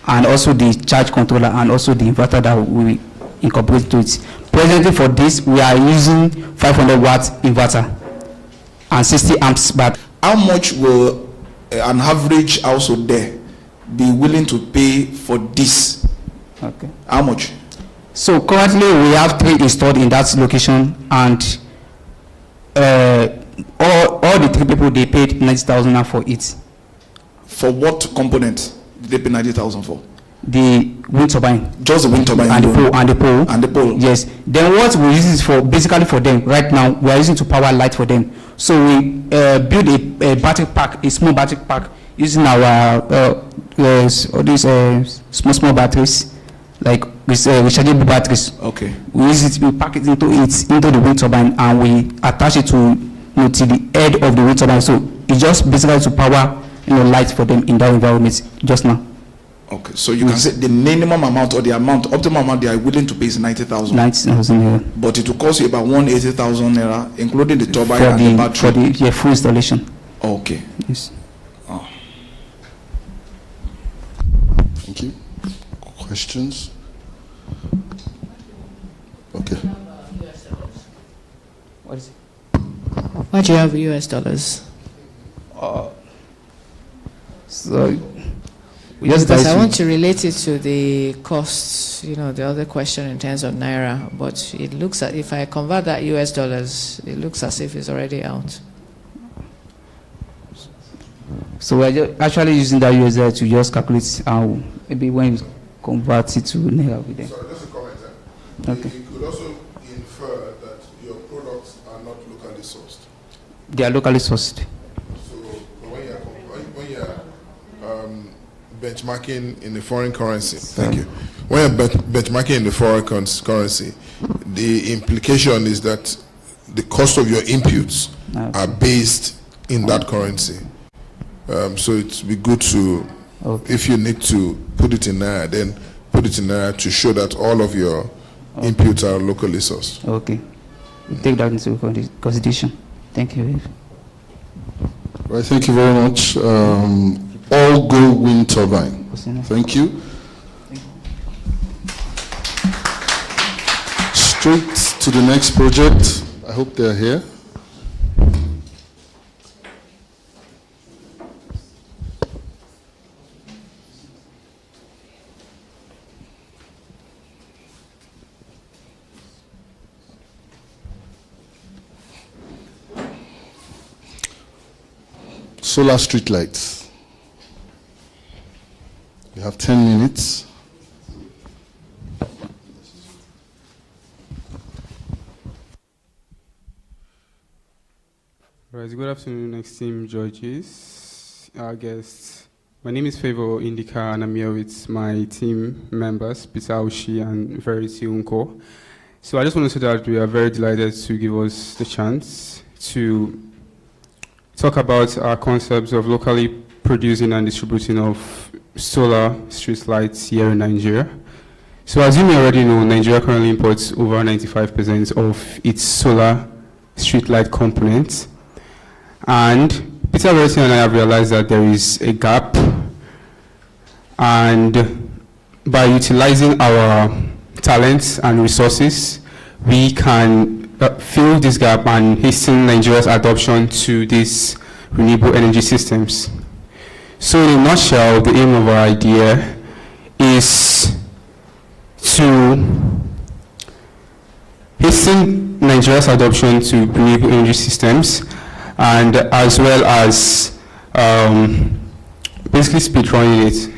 and also the charge controller, and also the inverter that we incorporate to it. Presently for this, we are using 500 watt inverter and 60 amps battery. How much will an average household there be willing to pay for this? Okay. How much? So currently we have 3 installed in that location, and all the three people, they paid 90,000 naira for it. For what component did they pay 90,000 for? The wind turbine. Just the wind turbine and alone. the pole. Yes. Then what we use is for basically for them. Right now we are using to power light for them. So we build a battery pack, a small battery pack, using our these small batteries, like rechargeable batteries. Okay. We use it. We pack it into the wind turbine, and we attach it to the head of the wind turbine. So it's just basically to power light for them in that environment just now. Okay, so you can say the minimum amount or the optimum amount they are willing to pay is 90,000. 90,000 naira. But it will cost you about 180,000 naira, including the turbine and the battery. For the full installation. Okay. Yes. Oh. Thank you. Questions? Okay. What is it? Why do you have US dollars? So, because I want to relate it to the costs, the other question in terms of naira, but it looks at, if I convert that US dollars, it looks as if it's already out. So we're actually using that US dollar to just calculate how, maybe when you convert it to naira with them. Sorry, just a comment. Okay. You could also infer that your products are not locally sourced. They are locally sourced. So when you're benchmarking in the foreign currency, thank you. When you're benchmarking in the foreign currency, the implication is that the cost of your inputs are based in that currency. So it would be good to, if you need to put it in naira, then put it in naira to show that all of your inputs are locally sourced. Okay. We'll take that into consideration. Thank you. Right, thank you very much. All Go Wind Turbine. Thank you. Straight to the next project. I hope they're here. Solar street lights. You have 10 minutes. Right, good afternoon, esteemed judges, our guests. My name is Favor Indica, and I'm here with my team members, Peter Aushi and Verity Unko. So I just want to say that we are very delighted to give us the chance to talk about our concepts of locally producing and distributing of solar street lights here in Nigeria. So as you may already know, Nigeria currently imports over 95% of its solar street light components. And Peter Verity and I have realized that there is a gap, and by utilizing our talents and resources, we can fill this gap and hasten Nigeria's adoption to these renewable energy systems. So in a nutshell, the aim of our idea is to hasten Nigeria's adoption to renewable energy systems, and as well as basically speedrunning it.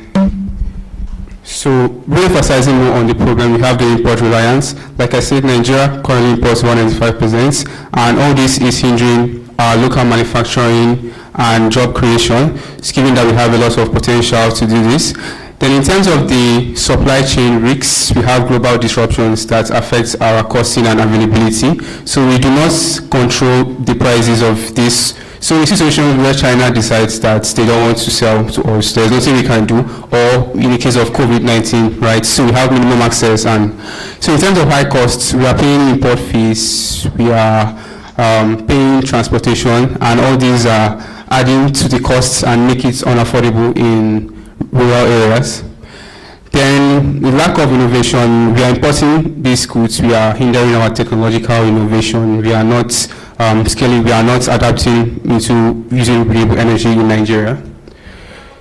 So re-emphasizing more on the problem, we have the import reliance. Like I said, Nigeria currently imports 195%, and all this is hindering our local manufacturing and job creation, given that we have a lot of potential to do this. Then in terms of the supply chain risks, we have global disruptions that affect our costing and availability. So we do not control the prices of this. So in situations where China decides that they don't want to sell to us, there's nothing we can do, or in the case of COVID-19, right? So we have minimum access. And so in terms of high costs, we are paying import fees, we are paying transportation, and all these are adding to the costs and make it unaffordable in rural areas. Then the lack of innovation, we are importing these goods, we are hindering our technological innovation, we are not scaling, we are not adapting into using renewable energy in Nigeria.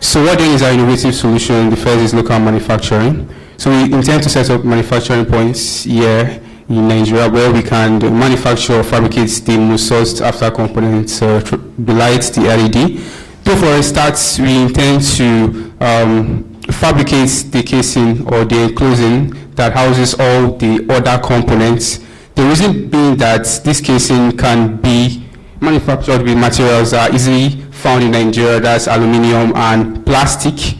So what then is our innovative solution? The first is local manufacturing. So we intend to set up manufacturing points here in Nigeria, where we can manufacture or fabricate the most sought after components, the lights, the LED. So for a start, we intend to fabricate the casing or the enclosing that houses all the other components. The reason being that this casing can be manufactured with materials that are easily found in Nigeria, that's aluminum and plastic.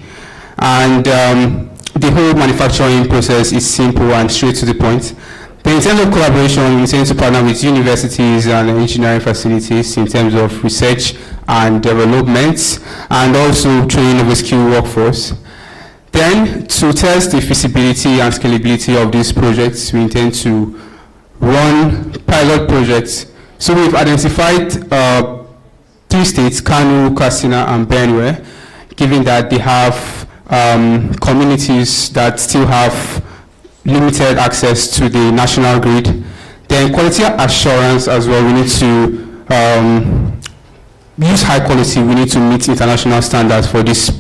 And the whole manufacturing process is simple and straight to the point. Then in terms of collaboration, we intend to partner with universities and engineering facilities in terms of research and development, and also training of a skilled workforce. Then, to test the feasibility and scalability of these projects, we intend to run pilot projects. So we've identified 3 states, Kano, Katsina, and Benue, given that they have communities that still have limited access to the national grid. Then quality assurance as well, we need to use high quality, we need to meet international standards for these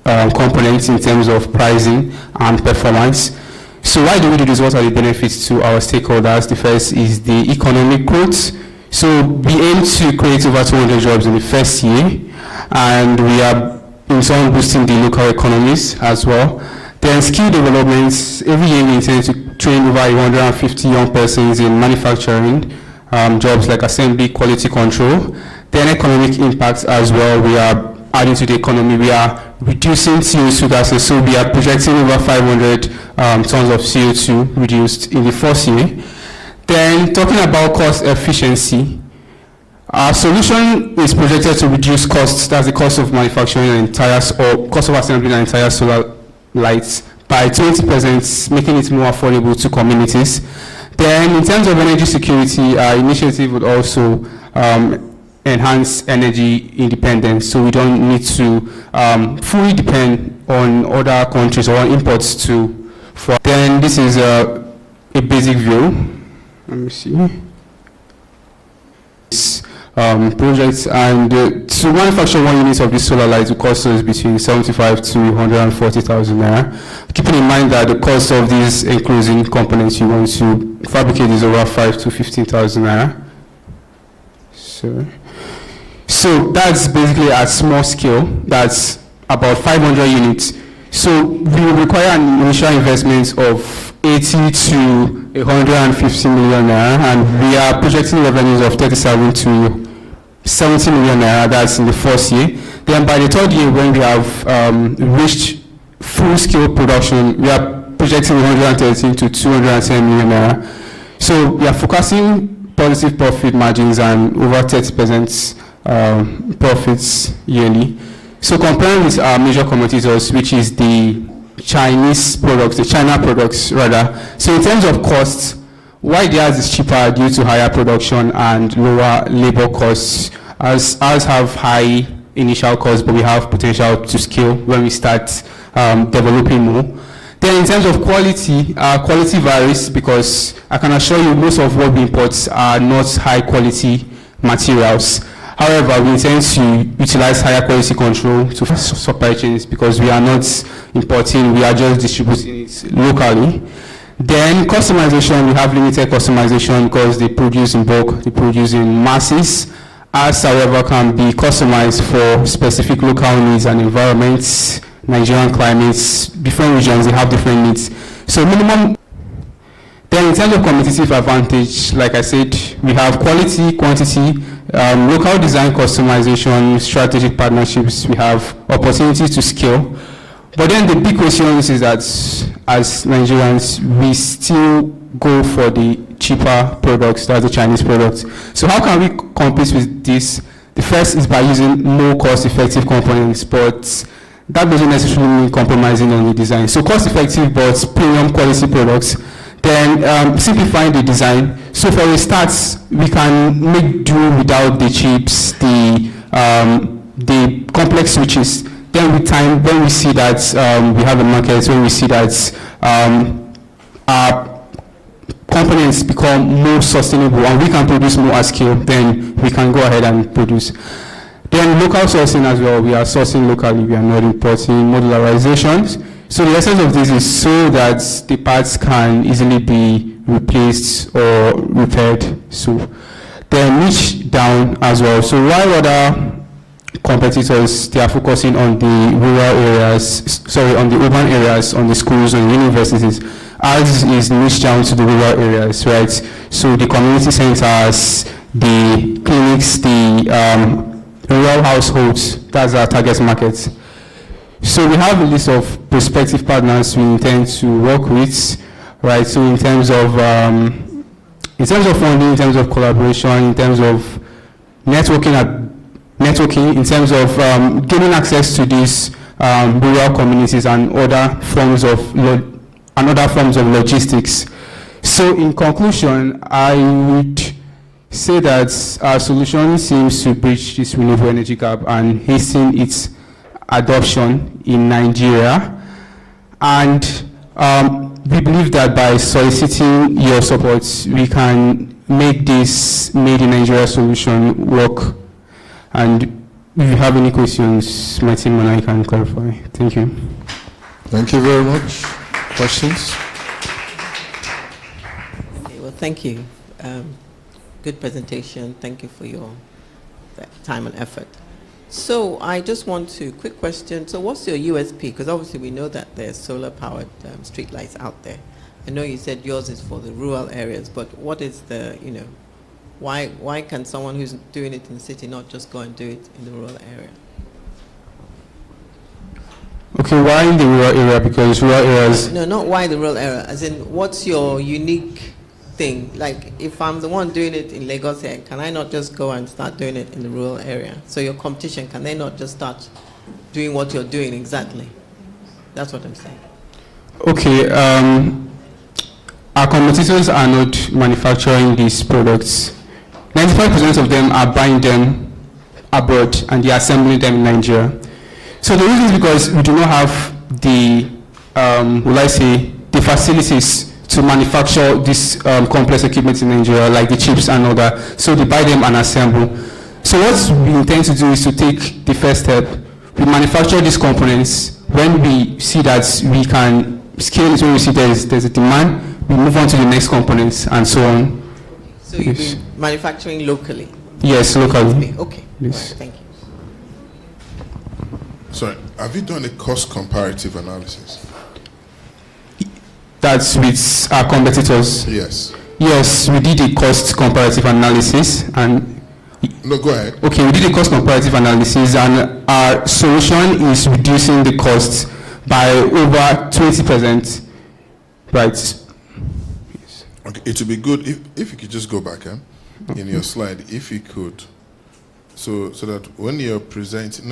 components in terms of pricing and performance. So why do we do this? What are the benefits to our stakeholders? The first is the economic growth. So we aim to create over 200 jobs in the first year, and we are in turn boosting the local economies as well. Then skill developments, every year we intend to train over 150 young persons in manufacturing jobs like assembly, quality control. Then economic impacts as well, we are adding to the economy, we are reducing CO2 gases, so we are projecting over 500 tons of CO2 reduced in the first year. Then talking about cost efficiency, our solution is projected to reduce costs, that's the cost of manufacturing an entire, or cost of assembling an entire solar lights by 20%, making it more affordable to communities. Then in terms of energy security, our initiative would also enhance energy independence, so we don't need to fully depend on other countries or on imports to. Then this is a basic view. Let me see. Projects, and to manufacture 1 unit of this solar light will cost us between 75 to 140,000 naira. Keeping in mind that the cost of these enclosing components you want to fabricate is over 5 to 15,000 naira. So that's basically at small scale. That's about 500 units. So we will require an initial investment of 80 to 150 million naira, and we are projecting revenues of 37 to 70 million naira. That's in the first year. Then by the third year, when we have reached full-scale production, we are projecting 113 to 210 million naira. So we are focusing positive profit margins and over 30% profits yearly. So comparing with our major competitors, which is the Chinese products, the China products rather. So in terms of costs, why theirs is cheaper due to higher production and lower labor costs. As ours have high initial costs, but we have potential to scale when we start developing more. Then in terms of quality, quality varies because I can assure you most of what we import are not high quality materials. However, we intend to utilize higher quality control to supply chains because we are not importing, we are just distributing it locally. Then customization, we have limited customization because they produce in bulk, they produce in masses. Ours, however, can be customized for specific local needs and environments, Nigerian climates, different regions, they have different needs. So minimum. Then in terms of competitive advantage, like I said, we have quality, quantity, local design customization, strategic partnerships, we have opportunities to scale. But then the big question is that as Nigerians, we still go for the cheaper products, that's the Chinese products. So how can we compete with this? The first is by using more cost-effective components, but that doesn't necessarily mean compromising on the design. So cost-effective but premium quality products. Then simplifying the design. So for a start, we can make do without the chips, the complex switches. Then with time, when we see that we have a market, when we see that our components become more sustainable and we can produce more at scale, then we can go ahead and produce. Then local sourcing as well. We are sourcing locally. We are not importing modularizations. So the essence of this is so that the parts can easily be replaced or repaired. So they niche down as well. So while other competitors, they are focusing on the rural areas, on the urban areas, on the schools and universities, ours is niche down to the rural areas, right? So the community centers, the clinics, the rural households, that's our target market. So we have a list of prospective partners we intend to work with, right? So in terms of funding, in terms of collaboration, in terms of networking, in terms of gaining access to these rural communities and other forms of logistics. So in conclusion, I would say that our solution seems to bridge this renewable energy gap and hasten its adoption in Nigeria. And we believe that by soliciting your support, we can make this Made in Nigeria solution work. And if you have any questions, my team and I can clarify. Thank you. Thank you very much. Questions? Okay, well, thank you. Good presentation. Thank you for your time and effort. So I just want to, quick question. So what's your USP? Because obviously we know that there's solar-powered streetlights out there. I know you said yours is for the rural areas, but what is the, why can someone who's doing it in the city not just go and do it in the rural area? Okay, why in the rural area? Because rural areas... No, not why the rural area. As in, what's your unique thing? Like, if I'm the one doing it in Lagos here, can I not just go and start doing it in the rural area? So your competition, can they not just start doing what you're doing exactly? That's what I'm saying. Okay, our competitors are not manufacturing these products. 95% of them are buying them abroad and they are assembling them in Nigeria. So the reason is because we do not have the, the facilities to manufacture this complex equipment in Nigeria, like the chips and all that. So they buy them and assemble. So what we intend to do is to take the first step. We manufacture these components. When we see that we can scale it, when we see there's a demand, we move on to the next components and so on. So you've been manufacturing locally? Yes, locally. Okay, yes. Right, thank you. Sorry, have you done a cost comparative analysis? That's with our competitors? Yes. Yes, we did a cost comparative analysis and... No, go ahead. Okay, we did a cost comparative analysis and our solution is reducing the costs by over 20%. Right. Yes. Okay, it would be good if you could just go back in your slide, if you could, so that when you're presenting,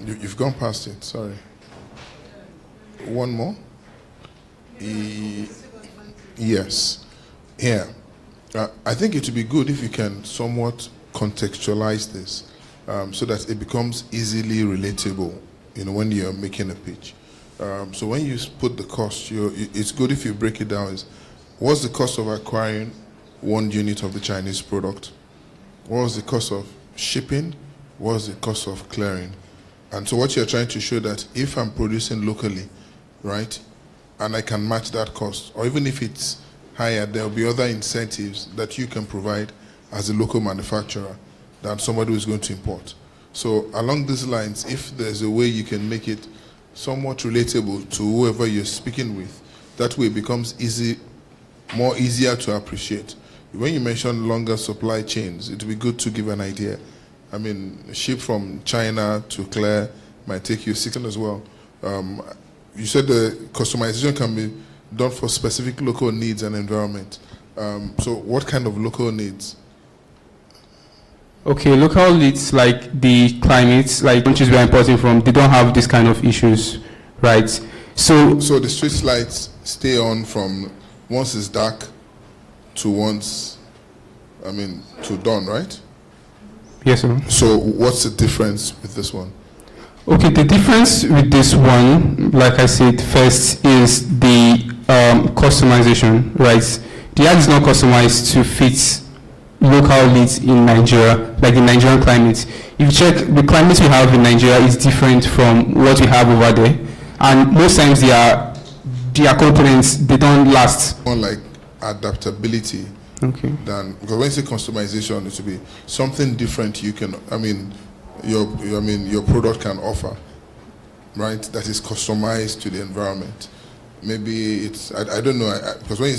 you've gone past it, sorry. One more? Yes. Here. I think it would be good if you can somewhat contextualize this so that it becomes easily relatable, when you're making a pitch. So when you put the cost, it's good if you break it down. What's the cost of acquiring 1 unit of the Chinese product? What was the cost of shipping? What was the cost of clearing? And so what you're trying to show that if I'm producing locally, right, and I can match that cost, or even if it's higher, there'll be other incentives that you can provide as a local manufacturer than somebody who's going to import. So along these lines, if there's a way you can make it somewhat relatable to whoever you're speaking with, that way it becomes easier to appreciate. When you mention longer supply chains, it would be good to give an idea. I mean, ship from China to clear might take you 6 months as well. You said the customization can be done for specific local needs and environment. So what kind of local needs? Okay, local needs like the climate, like countries we're importing from, they don't have this kind of issues, right? So the street lights stay on from once it's dark to to dawn, right? Yes, sir. So what's the difference with this one? Okay, the difference with this one, like I said, first is the customization, right? The ad is not customized to fit local needs in Nigeria, like the Nigerian climate. If you check, the climate we have in Nigeria is different from what we have over there. And most times their components, they don't last. More like adaptability than, because when you say customization, it should be something different you can, your product can offer, right? That is customized to the environment. Maybe it's, I don't know, because when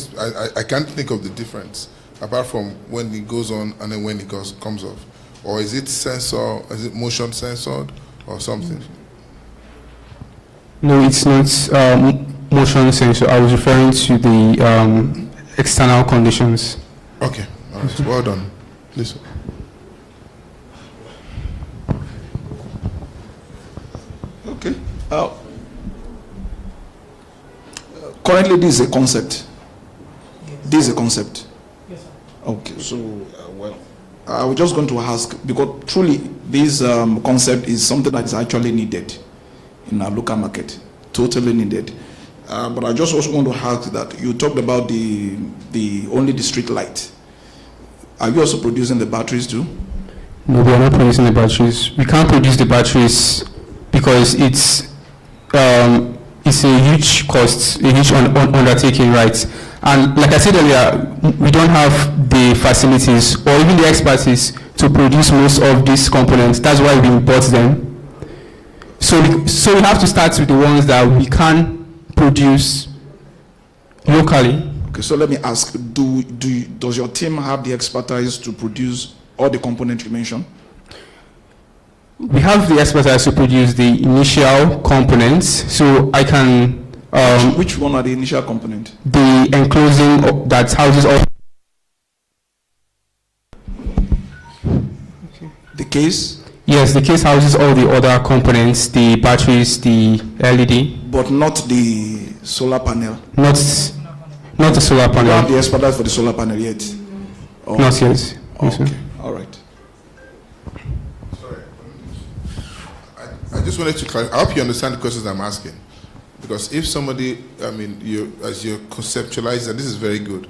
I can't think of the difference apart from when it goes on and then when it comes off. Or is it sensor, is it motion censored or something? No, it's not motion sensor. I was referring to the external conditions. Okay, all right, well done. Please. Okay. Currently, this is a concept. This is a concept. Yes, sir. Okay, so, I was just going to ask, because truly, this concept is something that is actually needed in our local market, totally needed. But I just also want to ask that you talked about only the street light. Are you also producing the batteries too? No, we are not producing the batteries. We can't produce the batteries because it's a huge cost, a huge undertaking, right? And like I said earlier, we don't have the facilities or even the expertise to produce most of these components. That's why we import them. So we have to start with the ones that we can produce locally. Okay, so let me ask, does your team have the expertise to produce all the components you mentioned? We have the expertise to produce the initial components, so I can... which one are the initial components? The enclosing that houses all... The case? Yes, the case houses all the other components, the batteries, the LED. But not the solar panel? Not the solar panel. You don't have the expertise for the solar panel yet? Oh. Not yet. Okay, all right. I just wanted to clarify. I hope you understand the questions I'm asking. Because if somebody, as you conceptualize, and this is very good,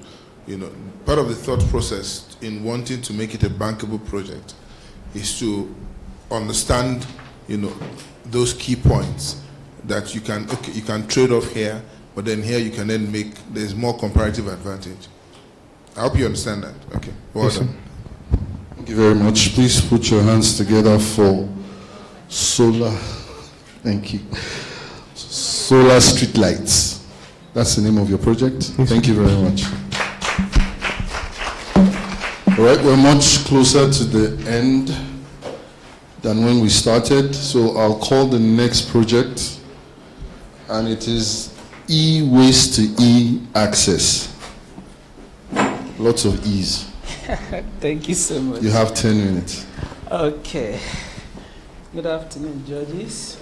part of the thought process in wanting to make it a bankable project is to understand, those key points that you can trade off here, but then here you can then there's more comparative advantage. I hope you understand that. Okay, well done. Thank you very much. Please put your hands together for solar, thank you. Solar street lights. That's the name of your project. Thank you very much. All right, we're much closer to the end than when we started, so I'll call the next project, and it is e-waste to e-access. Lots of E's. Thank you so much. You have 10 minutes. Okay. Good afternoon, judges.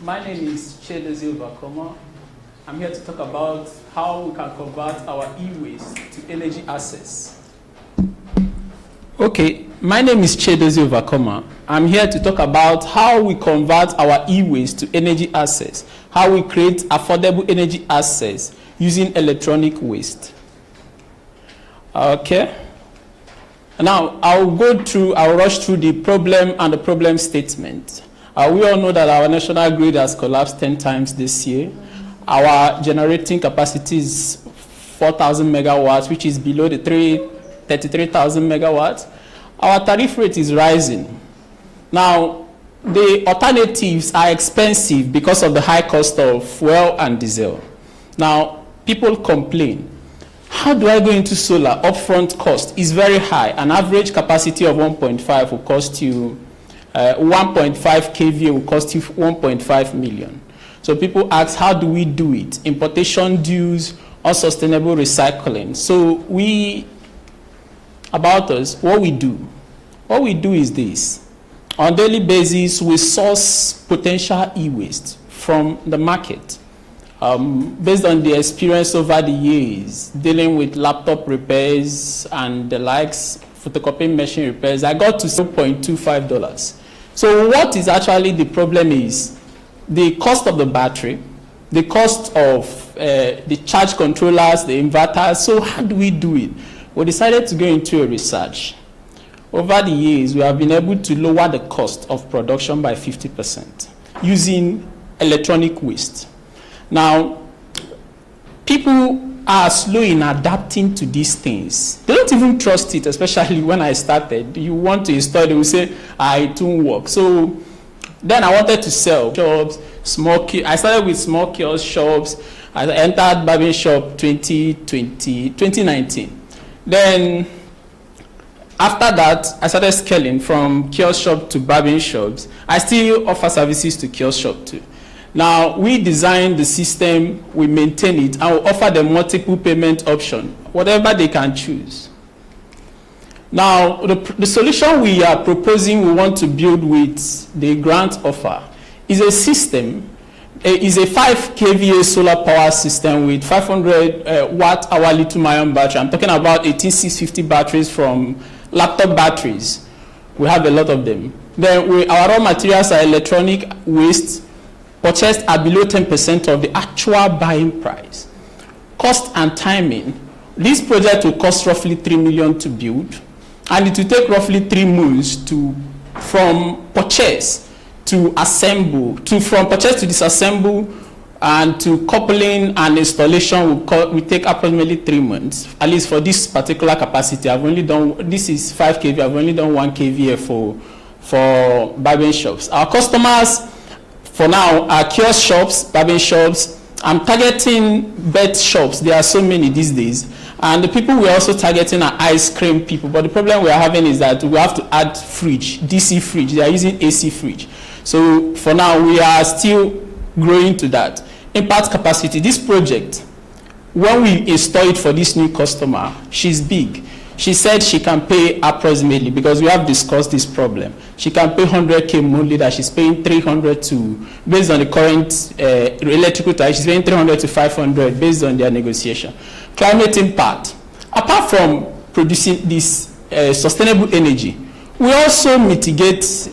My name is Chedozie Obakoma. I'm here to talk about how we can convert our e-waste to energy access. Okay, my name is Chedozie Obakoma. I'm here to talk about how we convert our e-waste to energy access, how we create affordable energy access using electronic waste. Okay. Now, I'll rush through the problem and the problem statement. We all know that our national grid has collapsed 10 times this year. Our generating capacity is 4,000 megawatts, which is below the 33,000 megawatts. Our tariff rate is rising. Now, the alternatives are expensive because of the high cost of fuel and diesel. Now, people complain. How do I go into solar? Upfront cost is very high. An average capacity of 1.5 will cost you, 1.5 kVA will cost you 1.5 million. So people ask, how do we do it? Importation dues, unsustainable recycling. So what we do is this. On a daily basis, we source potential e-waste from the market. Based on the experience over the years, dealing with laptop repairs and the likes, photocopying machine repairs, I got to $0.25. So what is actually the problem is the cost of the battery, the cost of the charge controllers, the inverters. So how do we do it? we decided to go into a research. Over the years, we have been able to lower the cost of production by 50% using electronic waste. Now, people are slow in adapting to these things. They don't even trust it, especially when I started. You want to install it, they will say, it won't work. So then I wanted to sell shops, I started with small kiosk shops. I entered barbering shop 2019. Then after that, I started scaling from kiosk shop to barbering shops. I still offer services to kiosk shop too. Now, we design the system, we maintain it, and we offer them multiple payment options, whatever they can choose. Now, the solution we are proposing we want to build with the grant offer is a system, is a 5 kVA solar power system with 500 watt-hour lithium-ion battery. I'm talking about 18650 batteries from laptop batteries. We have a lot of them. Then our raw materials are electronic waste, purchased at below 10% of the actual buying price. Cost and timing. This project will cost roughly 3 million to build, and it will take roughly 3 months from purchase to assemble, from purchase to disassemble, and to coupling and installation will take approximately 3 months. At least for this particular capacity, I've only done, this is 5 kVA, I've only done 1 kVA for barbering shops. Our customers for now are kiosk shops, barbering shops. I'm targeting bed shops. There are so many these days. And the people we're also targeting are ice cream people. But the problem we're having is that we have to add fridge, DC fridge. They are using AC fridge. So for now, we are still growing to that. Impact capacity. This project, when we install it for this new customer, she's big. She said she can pay approximately, because we have discussed this problem, she can pay 100K monthly, that she's paying 300 to, based on the current electrical tariff, she's paying 300 to 500 based on their negotiation. Climate impact. Apart from producing this sustainable energy, we also mitigate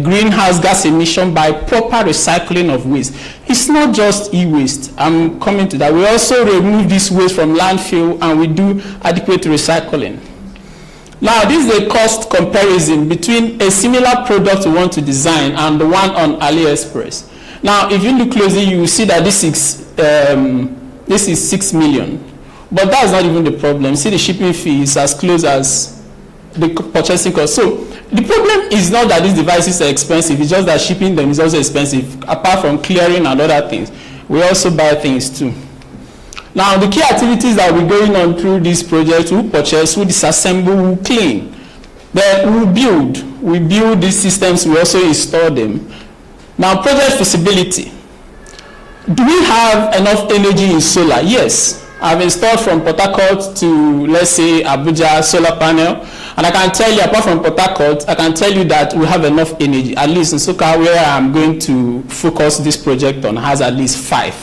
greenhouse gas emission by proper recycling of waste. It's not just e-waste. I'm coming to that. We also remove this waste from landfill and we do adequate recycling. Now, this is a cost comparison between a similar product we want to design and the one on AliExpress. Now, if you look closely, you will see that this is 6 million. But that's not even the problem. See, the shipping fee is as close as the purchasing cost. So the problem is not that these devices are expensive, it's just that shipping them is also expensive, apart from clearing and other things. We also buy things too. Now, the key activities that we're going on through this project, we purchase, we disassemble, we clean. Then we build these systems, we also install them. Now, project feasibility. Do we have enough energy in solar? Yes. I've installed from Port Harcourt to, let's say, Abuja solar panel. And I can tell you, apart from Port Harcourt, I can tell you that we have enough energy. At least in Soka, where I'm going to focus this project on, has at least 5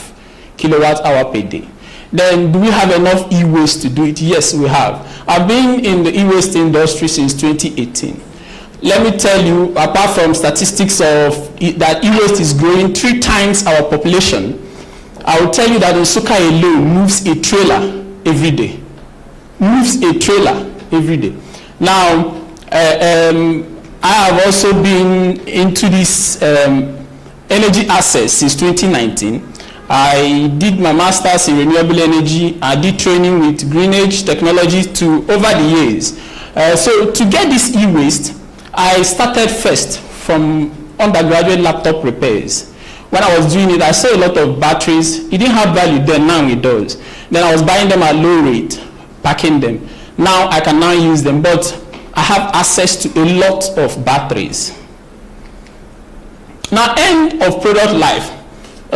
kilowatt hour per day. Then, do we have enough e-waste to do it? Yes, we have. I've been in the e-waste industry since 2018. Let me tell you, apart from statistics of that e-waste is growing 3 times our population, I will tell you that Nsukka alone moves a trailer every day. Moves a trailer every day. Now, I have also been into this energy assets since 2019. I did my master's in renewable energy. I did training with Green Age technology over the years. So to get this e-waste, I started first from undergraduate laptop repairs. When I was doing it, I saw a lot of batteries. It didn't have value then, now it does. Then I was buying them at low rate, packing them. Now I can now use them, but I have access to a lot of batteries. Now, end of product life.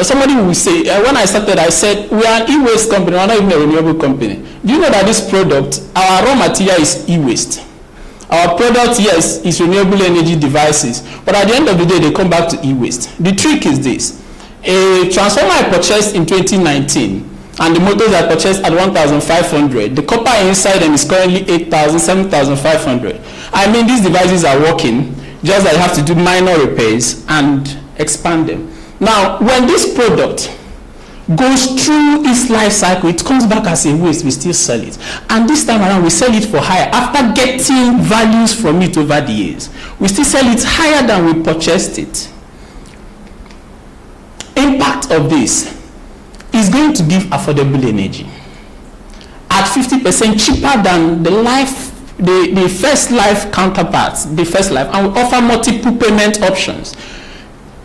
Somebody will say, when I started, I said, we are an e-waste company, we're not even a renewable company. Do you know that this product, our raw material is e-waste? Our product, yes, is renewable energy devices, but at the end of the day, they come back to e-waste. The trick is this. A transformer I purchased in 2019, and the motors I purchased at 1,500, the copper inside them is currently 8,000, 7,500. I mean, these devices are working, just that you have to do minor repairs and expand them. Now, when this product goes through its life cycle, it comes back as a waste, we still sell it. And this time around, we sell it for higher. After getting values from it over the years, we still sell it higher than we purchased it. Impact of this is going to give affordable energy at 50% cheaper than the first life counterparts, the first life, and we offer multiple payment options.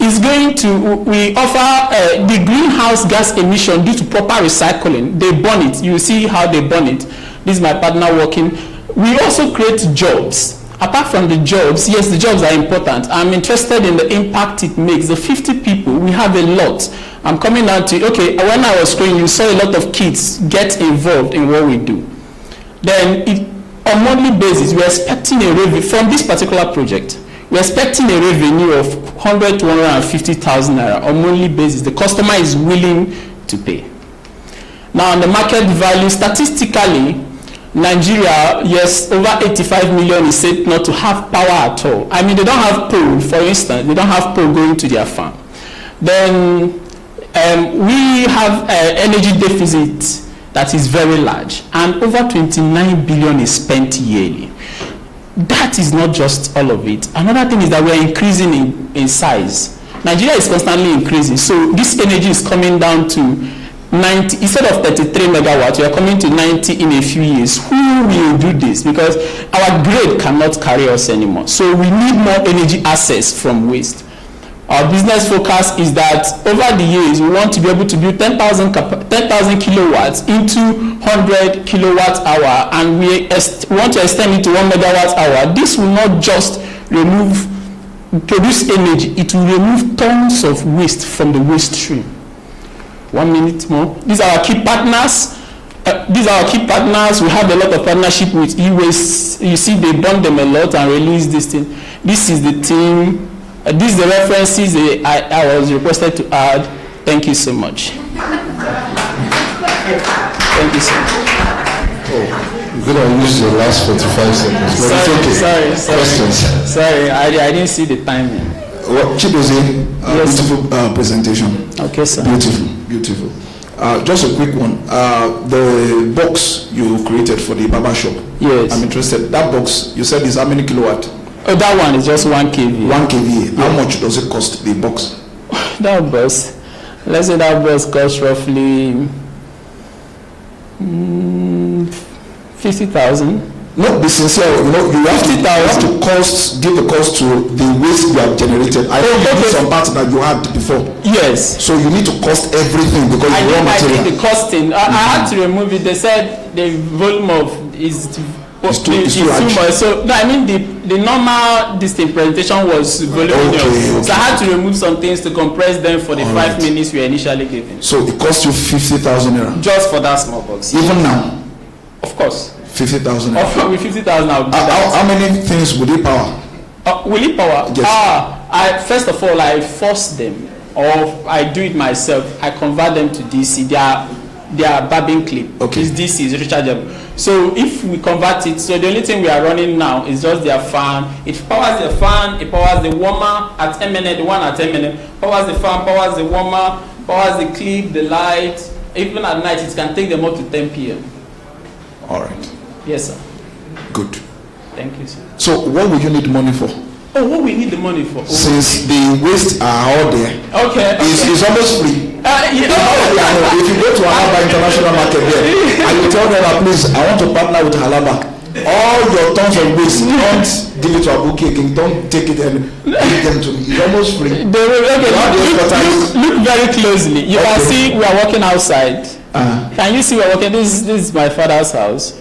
Is going to, we offer the greenhouse gas emission due to proper recycling. They burn it. You see how they burn it. This is my partner working. We also create jobs. Apart from the jobs, yes, the jobs are important. I'm interested in the impact it makes. The 50 people, we have a lot. I'm coming down to, okay, when I was screening, you saw a lot of kids get involved in what we do. Then on monthly basis, we're expecting a revenue from this particular project. We're expecting a revenue of 100 to 150,000 naira on monthly basis. The customer is willing to pay. Now, on the market value, statistically, Nigeria, yes, over 85 million is said not to have power at all. I mean, they don't have pole, for instance. They don't have pole going to their farm. Then we have energy deficit that is very large, and over 29 billion is spent yearly. That is not just all of it. Another thing is that we're increasing in size. Nigeria is constantly increasing, so this energy is coming down to 90, instead of 33 megawatts, we are coming to 90 in a few years. Who will do this? Because our grid cannot carry us anymore. So we need more energy access from waste. Our business focus is that over the years, we want to be able to build 10,000 kilowatts into 100 kilowatt hour, and we want to extend it to 1 megawatt hour. This will not just produce energy, it will remove tons of waste from the waste stream. 1 minute more. These are our key partners. We have a lot of partnership with e-waste. You see, they burn them a lot and release this thing. This is the team. These are the references I was requested to add. Thank you so much. Thank you so much. Oh, you're going to use your last 45 seconds. But Sorry. Questions? Sorry, I didn't see the timing. Well, Chidozie, Yes. beautiful presentation. Okay, sir. Beautiful. Just a quick one. The box you created for the barber shop. Yes. I'm interested. That box, you said is how many kilowatt? Oh, that one is just 1 kV. 1 kVA. How much does it cost, the box? That bus, let's say that bus costs roughly 50,000. No, be sincere. You have to give the cost to the waste you have generated. I know you did some parts that you had before. Yes. So you need to cost everything because you raw material. I did the costing. I had to remove it. They said the volume of is too much. So no, I mean the normal presentation was voluminous. So I had to remove some things to compress them for the 5 minutes we were initially given. So it cost you 50,000 naira just for that small box. Even now? Of course. 50,000. With 50,000, I'll do how many things will it power? Will it power? Yes. First of all, I force them, or I do it myself. I convert them to DC. They are bobbin clip. Okay. It's DC, it's rechargeable. So if we convert it, so the only thing we are running now is just their fan. It powers the fan, it powers the warmer at MNN, the one at MNN, powers the fan, powers the warmer, powers the clip, the light. Even at night, it can take them up to 10 p.m. All right. Yes, sir. Good. Thank you, sir. So what will you need money for? Oh, what we need the money for? Since the waste are all there. Okay. It's almost free. If you go to Halaba International Market there, and you tell them, please, I want to partner with Halaba. All your tons of waste, don't give it to Abuki again. Don't take it and give them to me. It's almost free. Look very closely. You can see we are working outside. Can you see we are working? This is my father's house.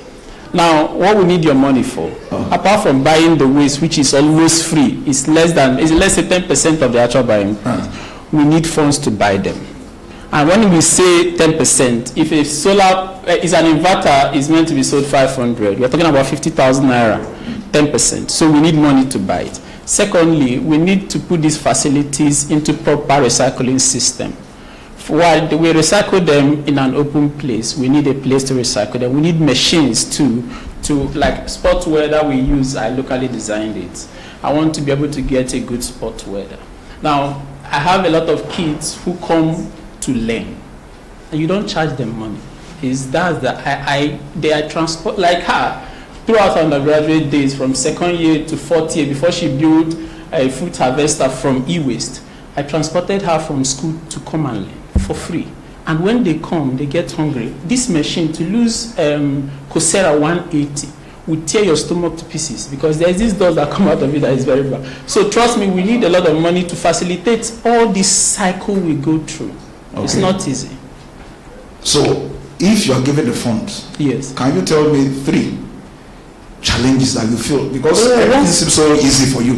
Now, what we need your money for, apart from buying the waste, which is always free, it's less than 10% of the actual buying price. We need funds to buy them. And when we say 10%, if a solar is an inverter, is meant to be sold 500, we're talking about 50,000 naira, 10%. So we need money to buy it. Secondly, we need to put these facilities into proper recycling system. While we recycle them in an open place, we need a place to recycle them. We need machines to like spot weather we use. I locally designed it. I want to be able to get a good spot weather. Now, I have a lot of kids who come to learn. and you don't charge them money. They are transport, like her, throughout her undergraduate days, from second year to fourth year, before she built a fruit harvester from e-waste. I transported her from school to come and learn for free. And when they come, they get hungry. This machine, to lose Coursera 180, will tear your stomach to pieces, because there's this dust that come out of it that is very bad. So trust me, we need a lot of money to facilitate all this cycle we go through. Okay. It's not easy. So, if you are given the funds, yes, can you tell me 3 challenges that you feel? Because everything seems so easy for you.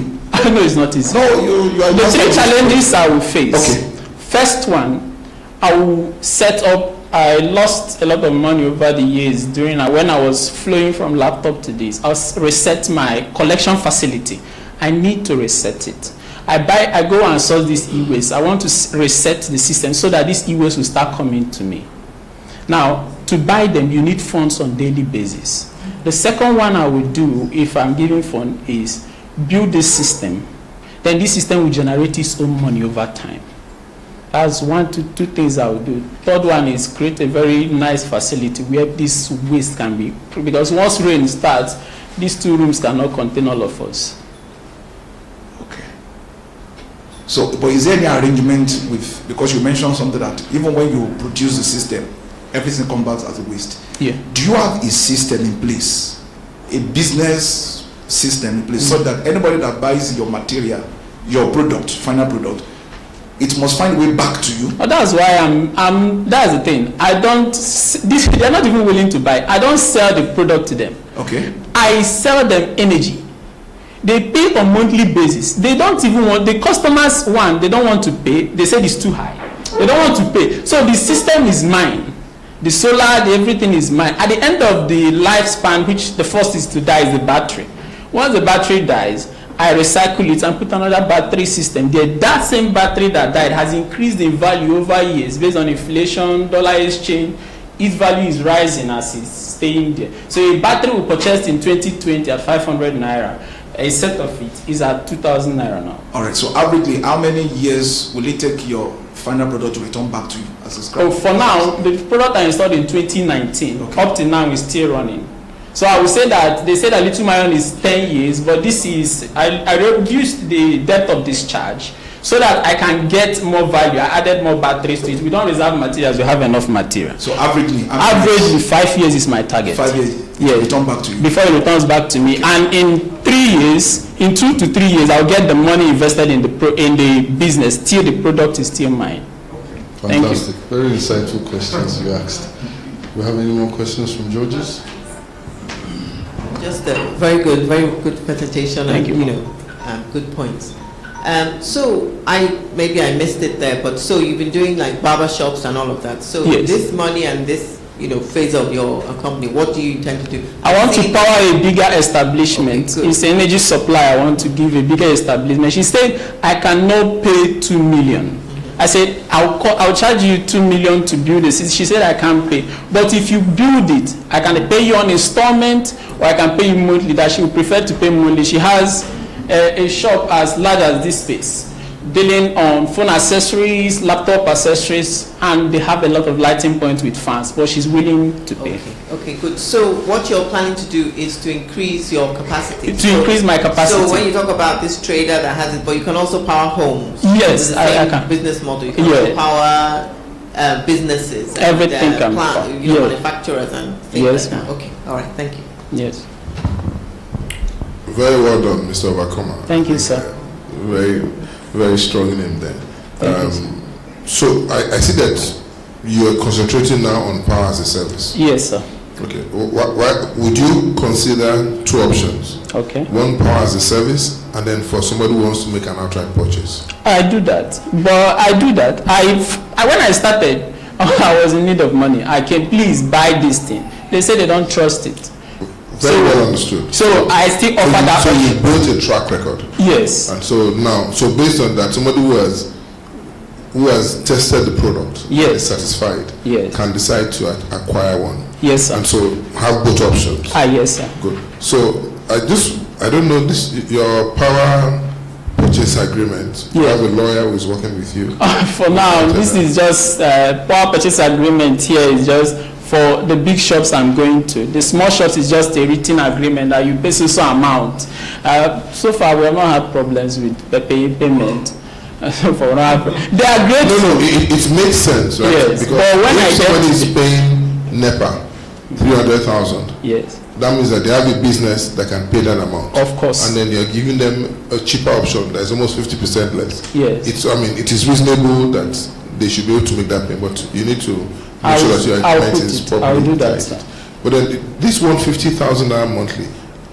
No, it's not easy. No, you are the 3 challenges I will face. Okay. First one, I will set up. I lost a lot of money over the years when I was flowing from laptop to this. I'll reset my collection facility. I need to reset it. I go and source this e-waste. I want to reset the system so that this e-waste will start coming to me. Now, to buy them, you need funds on daily basis. The second one I will do, if I'm giving fund, is build this system. Then this system will generate its own money over time. That's 1 to 2 things I will do. Third one is create a very nice facility where this waste can be, because once rain starts, these 2 rooms cannot contain all of us. Okay. So, but is there any arrangement with, because you mentioned something that even when you produce the system, everything comes back as a waste. Yeah. Do you have a system in place, a business system in place, so that anybody that buys your material, your product, final product, it must find a way back to you? Oh, that's why that's the thing. They're not even willing to buy. I don't sell the product to them. Okay. I sell them energy. They pay on monthly basis. They don't even want, the customers, they don't want to pay. They said it's too high. They don't want to pay. So the system is mine. The solar, everything is mine. At the end of the lifespan, which the first is to die, is the battery. Once the battery dies, I recycle it and put another battery system there. That same battery that died has increased in value over years based on inflation, dollar exchange. Its value is rising as it's staying there. So a battery we purchased in 2020 at 500 naira. A set of it is at 2,000 naira now. All right. So averagely, how many years will it take your final product to return back to you as a scrap? Oh, for now, the product I installed in 2019, up to now, is still running. So I would say that they say that lithium ion is 10 years, but this is, I reduced the depth of discharge so that I can get more value. I added more batteries to it. We don't reserve materials, we have enough material. So averagely 5 years is my target. 5 years, yeah, return back to you. Before it returns back to me. Okay. And in 3 years, in 2 to 3 years, I'll get the money invested in the business till the product is still mine. Okay. Fantastic. Very insightful questions you asked. Do we have any more questions from judges? Just a very good presentation. Thank and, you. Good points. So maybe I missed it there, but so you've been doing like barber shops and all of that. So yes. This money and this phase of your company, what do you intend to do? I want to power a bigger establishment. Okay, it's energy supply. I want to give a bigger establishment. She said I cannot pay 2 million. I said, I'll charge you 2 million to build this. She said, I can't pay. But if you build it, I can pay you on installment, or I can pay you monthly. That she would prefer to pay monthly. She has a shop as large as this space, dealing on phone accessories, laptop accessories, and they have a lot of lighting points with fans, but she's willing to pay. Okay, good. So what you're planning to do is to increase your capacity. Increase my capacity. So when you talk about this trader that has it, but you can also power homes. Yes, I can. Business model. You can also power businesses. Everything can power. Manufacturers and things like that. Okay, all right, thank you. Yes. Very well done, Mr. Obakoma. Thank you, sir. Very, very strong name there. So I see that you are concentrating now on power as a service. Yes, sir. Okay. Why would you consider 2 options? Okay. One, power as a service, and then for somebody who wants to make an outright purchase. I do that, but when I started, I was in need of money. I can please buy this thing. They say they don't trust it. Very well understood. So I still offer that. So you built a track record. Yes. And so now, based on that, somebody who has tested the product, yes, is satisfied, yes, can decide to acquire one. Yes, sir. And so have both options. Yes, sir. Good. So I don't know this. Your power purchase agreement? You have a lawyer who is working with you? For now, this is just power purchase agreement here is just for the big shops I'm going to. The small shops is just a written agreement that you pay some amount. So far, we have not had problems with the payment. For now, they are great. No, it makes sense, right? Yes, because but when if somebody is paying NEPA 300,000, yes, that means that they have a business that can pay that amount. Of course. And then you're giving them a cheaper option that is almost 50% less. Yes. It is reasonable that they should be able to make that payment, but you need to make sure that your agreement is properly. I'll do that, sir. But then this 150,000 monthly,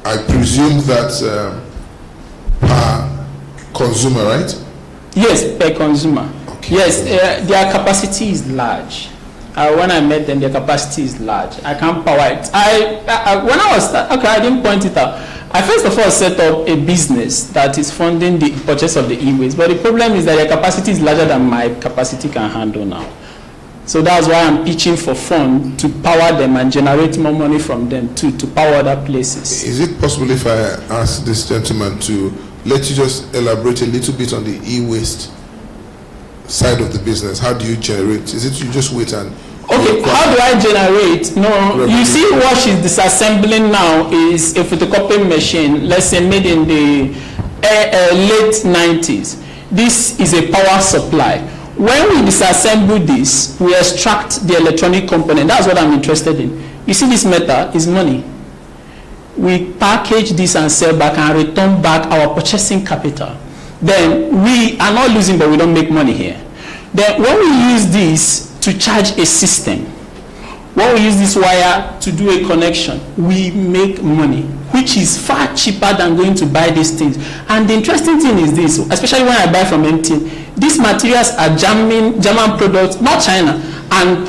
I presume that per consumer, right? Yes, per consumer. Okay. Yes, their capacity is large. When I met them, their capacity is large. I can't power it. When I was I didn't point it out. I first of all set up a business that is funding the purchase of the e-waste. But the problem is that their capacity is larger than my capacity can handle now. So that's why I'm pitching for fund to power them and generate more money from them too, to power other places. Is it possible if I ask this gentleman to let you just elaborate a little bit on the e-waste side of the business? How do you generate? Is it you just wait and... Okay, how do I generate? No, you see what she's disassembling now is a photocopying machine, let's say made in the late 90s. This is a power supply. When we disassemble this, we extract the electronic component. That's what I'm interested in. You see this metal is money. We package this and sell back and return back our purchasing capital. Then we are not losing, but we don't make money here. Then when we use this to charge a system, when we use this wire to do a connection, we make money, which is far cheaper than going to buy these things. And the interesting thing is this, especially when I buy from MTN, these materials are German products, not China, and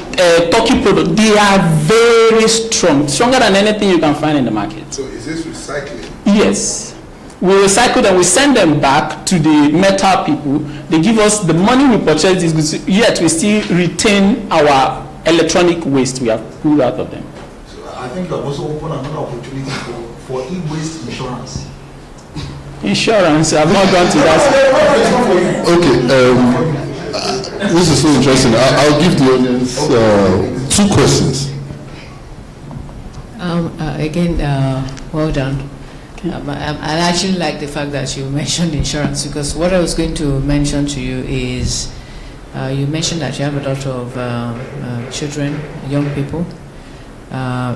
Turkey products. They are very strong, stronger than anything you can find in the market. So is this recycling? Yes. We recycle them, we send them back to the metal people. They give us the money we purchase these goods, yet we still retain our electronic waste we have pulled out of them. So I think you have also opened another opportunity for e-waste insurance. Insurance, I've not gone to that. Okay, this is so interesting. I'll give the audience 2 questions. Again, well done. I actually like the fact that you mentioned insurance, because what I was going to mention to you is you mentioned that you have a lot of children, young people.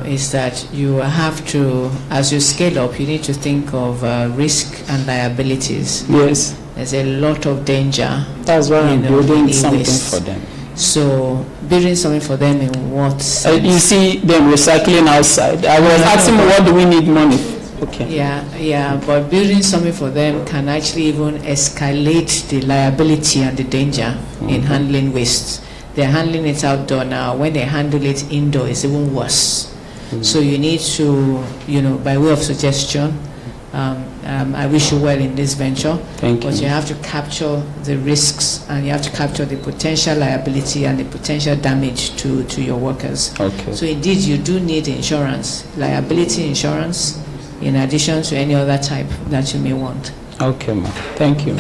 Is that you have to, as you scale up, you need to think of risk and liabilities. Yes. There's a lot of danger. That's why I'm building something for them. So building something for them in what sense? You see them recycling outside. I was asking what do we need money for? Okay. Yeah, but building something for them can actually even escalate the liability and the danger in handling waste. They're handling it outdoor now. When they handle it indoor, it's even worse. So you need to, by way of suggestion, I wish you well in this venture. Thank you. But you have to capture the risks, and you have to capture the potential liability and the potential damage to your workers. Okay. So indeed, you do need insurance, liability insurance, in addition to any other type that you may want. Okay, ma'am. Thank you.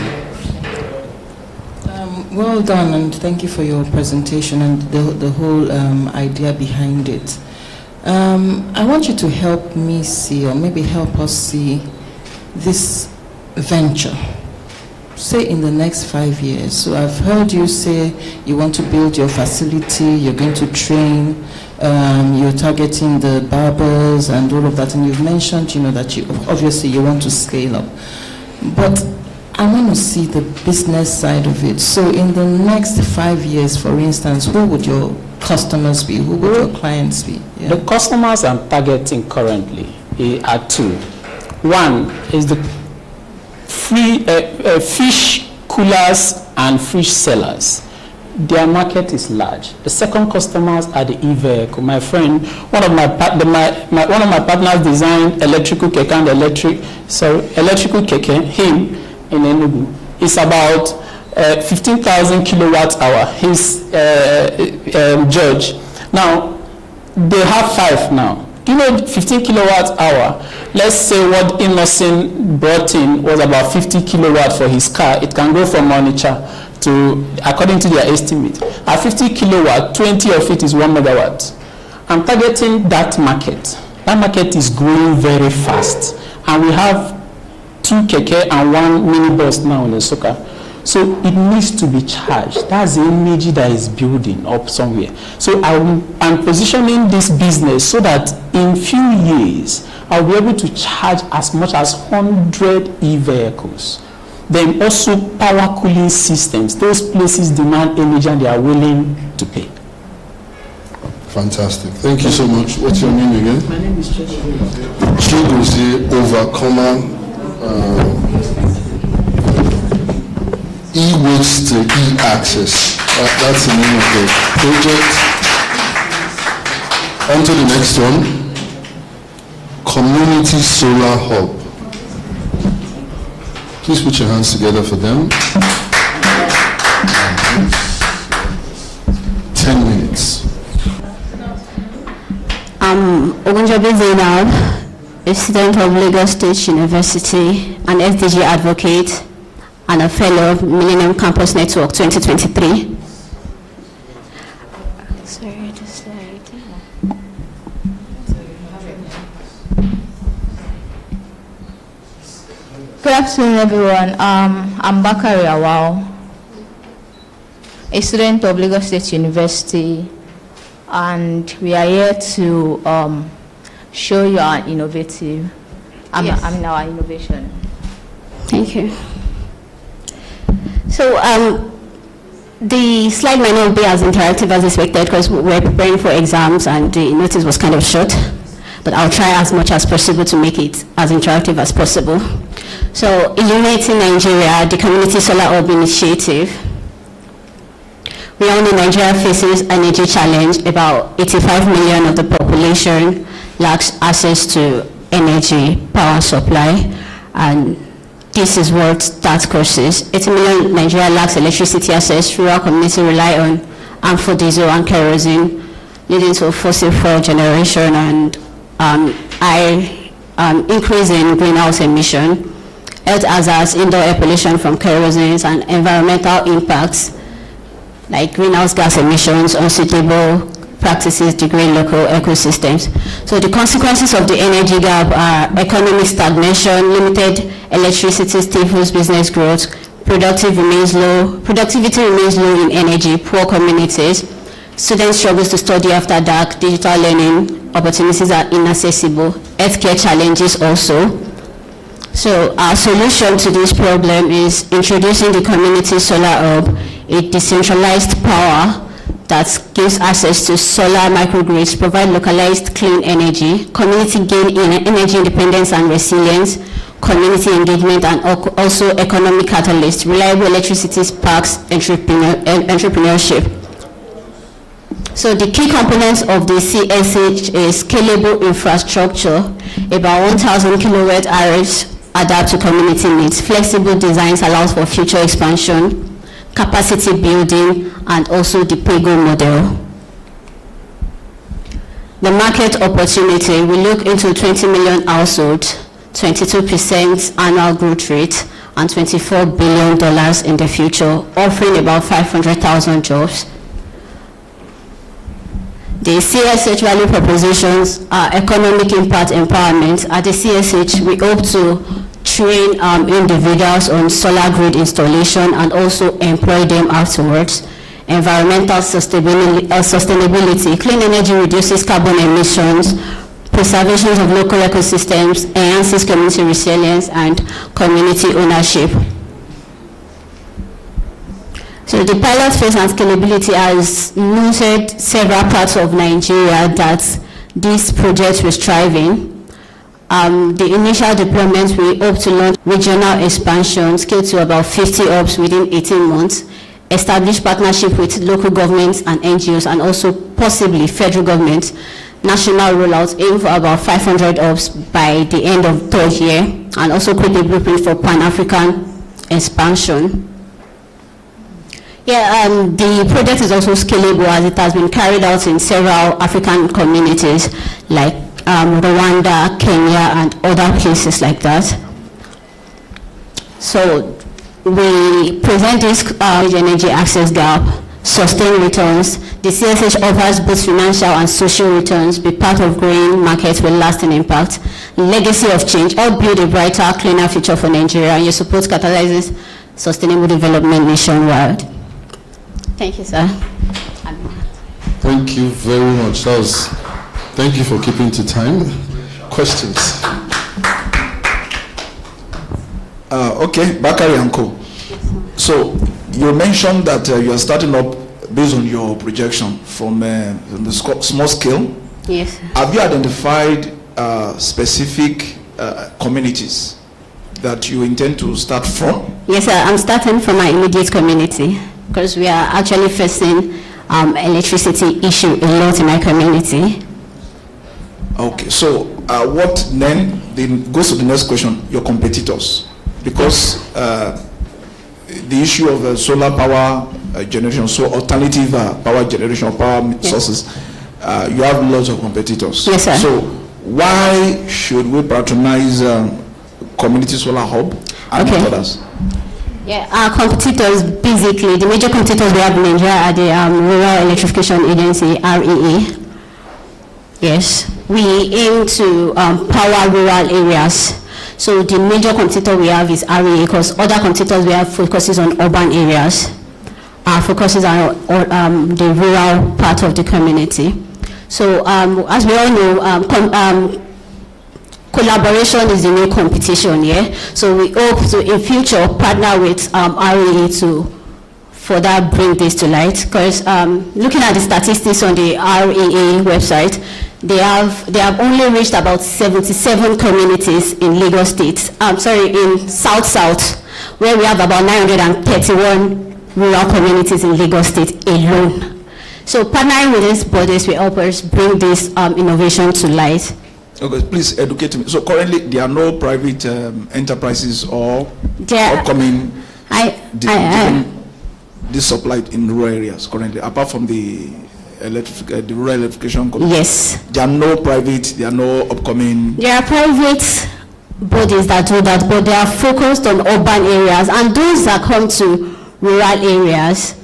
Well done, and thank you for your presentation and the whole idea behind it. I want you to help me see, or maybe help us see, this venture, say in the next 5 years. So I've heard you say you want to build your facility, you're going to train, you're targeting the barbers and all of that, and you've mentioned, that you obviously you want to scale up. But I want to see the business side of it. So in the next 5 years, for instance, who would your customers be? Who would your clients be? Yeah. The customers I'm targeting currently are 2. One is the fish coolers and fish sellers. Their market is large. The second customers are the e-vehicle. My friend, one of my partners designed electrical keke and electrical keke, him in Enugu. It's about 15,000 kilowatt hour. He's George. Now, they have 5 now. You know, 15 kilowatt hour, let's say what Innocent brought in was about 50 kilowatt for his car. It can go from Onitsha to, according to their estimate. At 50 kilowatt, 20 of it is 1 megawatt. I'm targeting that market. That market is growing very fast. And we have 2 keke and 1 minibus now in Nsukka. So it needs to be charged. That's the energy that is building up somewhere. So I'm positioning this business so that in few years, I'll be able to charge as much as 100 e-vehicles. Then also power cooling systems. Those places demand energy and they are willing to pay. Fantastic. Thank you so much. What's your name again? My name is Chigozie Overcomer. E-waste to e-access. That's the name of the project. On to the next one. Community Solar Hub. Please put your hands together for them. 10 minutes. Ogunjobi Zainab, a student of Lagos State University, an SDG advocate, and a fellow of Millennium Campus Network 2023. Sorry, just slide. Good afternoon, everyone. I'm Bakari Awao, a student of Lagos State University, and we are here to show you our innovative, our innovation. Thank you. So the slide might not be as interactive as expected because we're preparing for exams and the notice was kind of short, but I'll try as much as possible to make it as interactive as possible. So Illuminating Nigeria, the Community Solar Hub Initiative. We all know Nigeria faces an energy challenge. About 85 million of the population lacks access to energy power supply, and this is what that causes. 80 million Nigeria lacks electricity access. Rural community rely on ample diesel and kerosene, leading to fossil fuel generation and increase in greenhouse emission, health hazards, indoor air pollution from kerosene, and environmental impacts like greenhouse gas emissions, unsuitable practices degrade local ecosystems. So the consequences of the energy gap are economic stagnation, limited electricity stifles business growth, productivity remains low in energy, poor communities, students struggle to study after dark, digital learning opportunities are inaccessible, healthcare challenges also. So our solution to this problem is introducing the Community Solar Hub, a decentralized power that gives access to solar microgrids, provide localized clean energy, community gain in energy independence and resilience, community engagement, and also economic catalyst, reliable electricity sparks entrepreneurship. So the key components of the CSH is scalable infrastructure, about 1,000 kilowatt hours adapt to community needs, flexible designs allows for future expansion, capacity building, and also the pay-go model. The market opportunity, we look into 20 million households, 22% annual growth rate, and $24 billion in the future, offering about 500,000 jobs. The CSH value propositions are economic impact empowerment. At the CSH, we hope to train individuals on solar grid installation and also employ them afterwards. Environmental sustainability, clean energy reduces carbon emissions, preservation of local ecosystems, enhances community resilience and community ownership. So the pilot phase and scalability has noted several parts of Nigeria that this project was striving. The initial deployment, we hope to launch regional expansion, scale to about 50 hubs within 18 months, establish partnership with local governments and NGOs, and also possibly federal government, national rollout, aim for about 500 hubs by the end of third year, and also create a blueprint for Pan-African expansion. The project is also scalable as it has been carried out in several African communities like Rwanda, Kenya, and other places like that. So we present this energy access gap, sustain returns. The CSH offers both financial and social returns, be part of growing markets with lasting impact. Legacy of change, all build a brighter, cleaner future for Nigeria, and your support catalyzes sustainable development nationwide. Thank you, sir. Thank you very much. Thank you for keeping to time. Questions? Okay, Bakari and Co. So you mentioned that you are starting up based on your projection from the small scale. Yes. Have you identified specific communities that you intend to start from? Yes, sir. I'm starting from my immediate community because we are actually facing electricity issue a lot in my community. Okay, so what then goes to the next question, your competitors. Because the issue of solar power generation, so alternative power generation, power sources, you have lots of competitors. Yes, sir. So why should we patronize Community Solar Hub and not others? Yeah, our competitors, basically, the major competitors we have in Nigeria are the Rural Electrification Agency, REA. Yes, we aim to power rural areas. So the major competitor we have is REA, because other competitors we have focuses on urban areas. Our focuses on the rural part of the community. So as we all know, collaboration is the new competition, yeah? So we hope to, in future, partner with REA to further bring this to light. Because looking at the statistics on the REA website, they have only reached about 77 communities in Lagos State. In South, where we have about 931 rural communities in Lagos State alone. So partnering with these bodies will help us bring this innovation to light. Okay, please educate me. So currently there are no private enterprises or upcoming this supplied in rural areas currently, apart from the rural electrification company. Yes. There are no private, there are no upcoming. There are private bodies that do that, but they are focused on urban areas, and those that come to rural areas,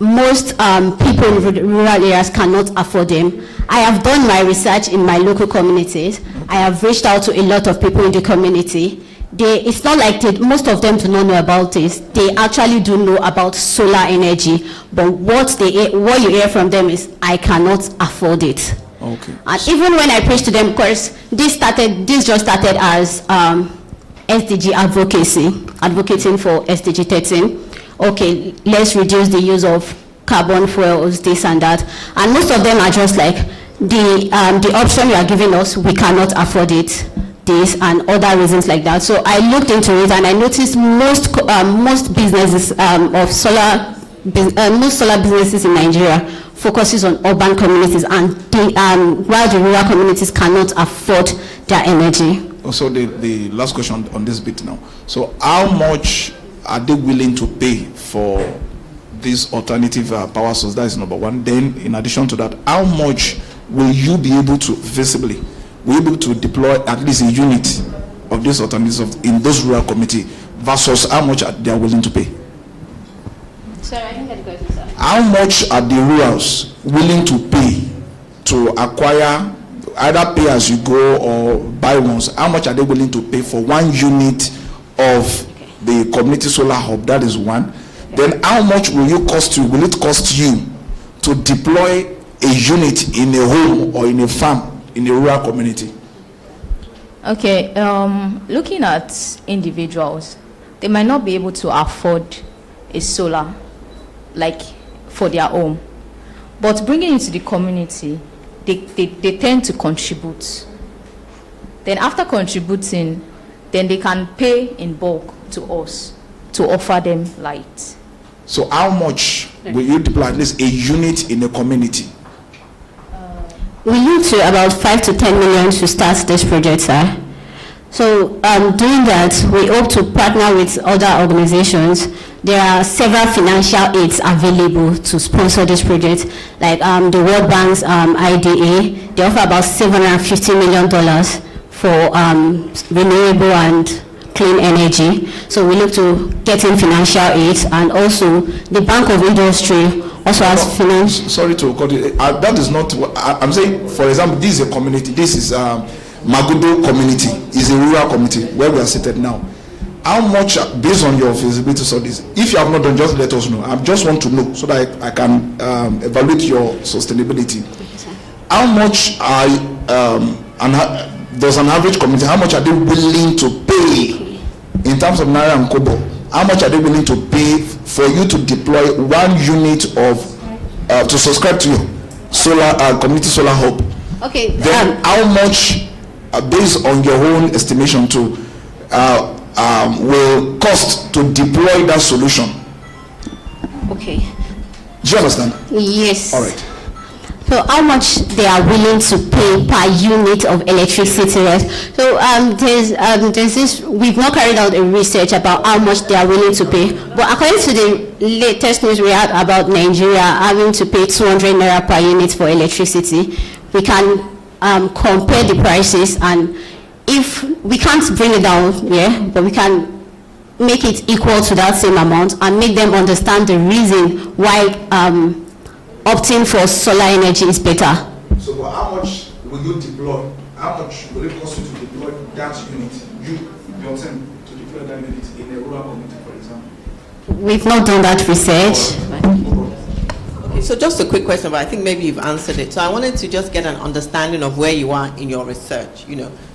most people in rural areas cannot afford them. I have done my research in my local communities. I have reached out to a lot of people in the community. It's not like most of them do not know about this. They actually do know about solar energy, but what you hear from them is, I cannot afford it. Okay. And even when I preach to them, of course, this just started as SDG advocacy, advocating for SDG 13. Okay, let's reduce the use of carbon fuels, this and that. And most of them are just like, the option you are giving us, we cannot afford it, this and other reasons like that. So I looked into it and I noticed most businesses most solar businesses in Nigeria focuses on urban communities, and while the rural communities cannot afford their energy. Also, the last question on this bit now. So how much are they willing to pay for this alternative power source? That is number one. Then in addition to that, how much will you be able to visibly be able to deploy at least a unit of this alternative in those rural community versus how much they are willing to pay? Sorry, I didn't get the question, sir. How much are the rurals willing to pay to acquire, either pay as you go or buy ones? How much are they willing to pay for one unit of the community solar hub? That is one. Then how much will it cost you to deploy a unit in a home or in a farm in a rural community? Okay, looking at individuals, they might not be able to afford a solar, like for their home, but bringing it to the community, they tend to contribute. Then after contributing, then they can pay in bulk to us to offer them light. So how much will you deploy at least a unit in a community? We need to about 5 to 10 million to start this project, sir. So doing that, we hope to partner with other organizations there are several financial aids available to sponsor this project, like the World Bank's IDA. They offer about $750 million for renewable and clean energy. So we look to getting financial aids, and also the Bank of Industry also has finance. Sorry to cut it. That is not what I'm saying. For example, this is a community. This is Magudo community. Is a rural community where we are seated now. How much, based on your feasibility studies, if you have not done, just let us know. I just want to know so that I can evaluate your sustainability. How much does an average community, how much are they willing to pay in terms of Naira and Kobo? How much are they willing to pay for you to deploy 1 unit of, to subscribe to your solar, community solar hub? Okay. Then how much, based on your own estimation, to will cost to deploy that solution? Okay. Do you understand? Yes. All right. So how much they are willing to pay per unit of electricity, right? So there's this, we've not carried out a research about how much they are willing to pay, but according to the latest news we had about Nigeria having to pay 200 naira per unit for electricity, we can compare the prices, and if we can't bring it down, yeah, but we can make it equal to that same amount and make them understand the reason why opting for solar energy is better. So how much will you deploy? How much will it cost you to deploy that unit? You yourself to deploy that unit in a rural community, for example? We've not done that research. Okay, so just a quick question, but I think maybe you've answered it. So I wanted to just get an understanding of where you are in your research,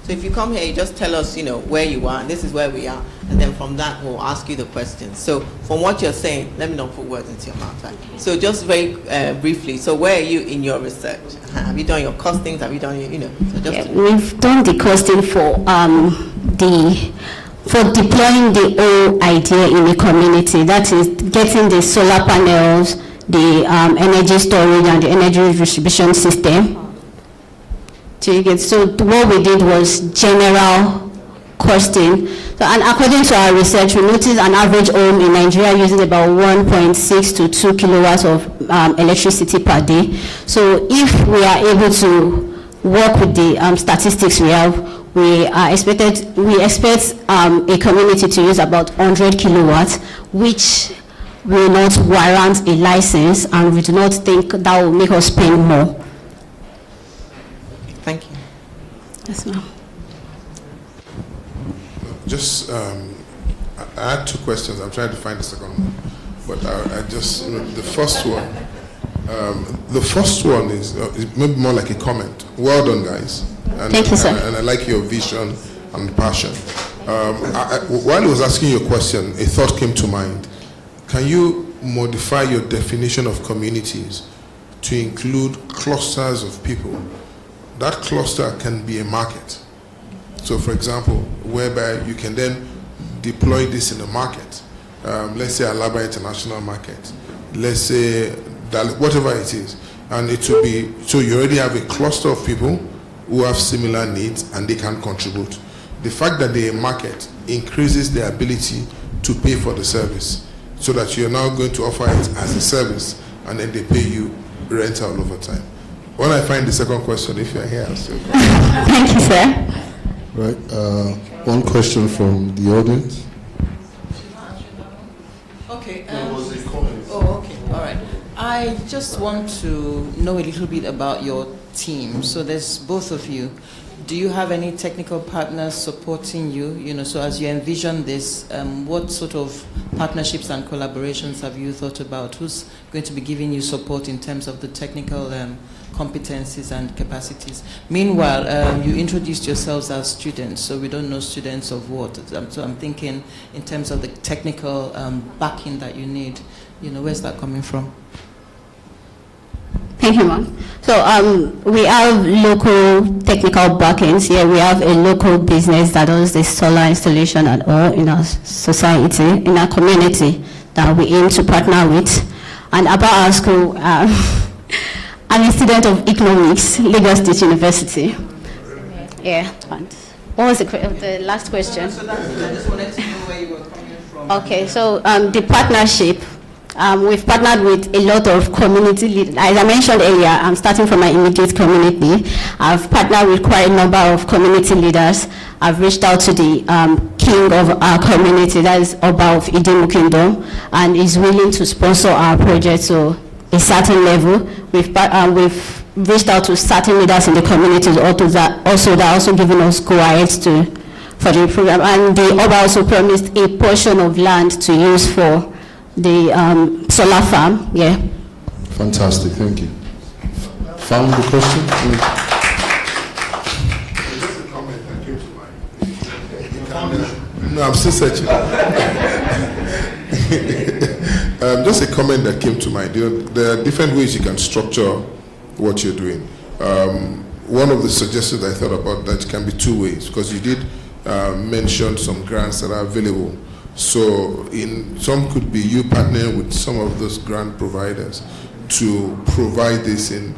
So if you come here, you just tell us, where you are, and this is where we are, and then from that we'll ask you the questions. So from what you're saying, let me not put words into your mouth, right? So just very briefly, so where are you in your research? Have you done your costings? Have you done your, so just we've done the costing for deploying the whole idea in the community. That is getting the solar panels, the energy storage, and the energy distribution system. So what we did was general costing. So, and according to our research, we noticed an average home in Nigeria uses about 1.6 to 2 kilowatts of electricity per day. So if we are able to work with the statistics we have, we expect a community to use about 100 kilowatts, which will not warrant a license, and we do not think that will make us spend more. Thank you. Yes, ma'am. Just, I had 2 questions. I'm trying to find the second one, but I just, the first one is maybe more like a comment. Well done, guys. And, thank you, sir. And I like your vision and passion. While I was asking you a question, a thought came to mind. Can you modify your definition of communities to include clusters of people? That cluster can be a market. So for example, whereby you can then deploy this in a market. Let's say Alaba International Market. Let's say whatever it is. And it will be, so you already have a cluster of people who have similar needs and they can contribute. The fact that they're a market increases their ability to pay for the service, so that you're now going to offer it as a service and then they pay you rental over time. When I find the second question, if you're here, I'll still go. Thank you, sir. Right. One question from the audience. Okay. There was a comment. Oh, okay. All right. I just want to know a little bit about your team. So there's both of you. Do you have any technical partners supporting you? So as you envision this, what sort of partnerships and collaborations have you thought about? Who's going to be giving you support in terms of the technical competencies and capacities? Meanwhile, you introduced yourselves as students, so we don't know students of what. So I'm thinking in terms of the technical backing that you need, where's that coming from? Thank you, ma'am. So we have local technical backings. Here we have a local business that does the solar installation and all in our society, in our community, that we aim to partner with. And about our school, I'm a student of economics, Lagos State University. Yeah. And what was the last question? So I just wanted to know where you were coming from. Okay, so the partnership, we've partnered with a lot of community leaders. As I mentioned earlier, I'm starting from my immediate community. I've partnered with quite a number of community leaders. I've reached out to the king of our community, that is Oba of Idemu Kingdom, and is willing to sponsor our project to a certain level. We've reached out to certain leaders in the communities that also giving us go-aheads for the program. And the Oba also promised a portion of land to use for the solar farm. Yeah. Fantastic, thank you. Found the question? No, I'm still searching. Just a comment that came to mind. There are different ways you can structure what you're doing. One of the suggestions I thought about that can be two ways, because you did mention some grants that are available. So some could be you partnering with some of those grant providers to provide this in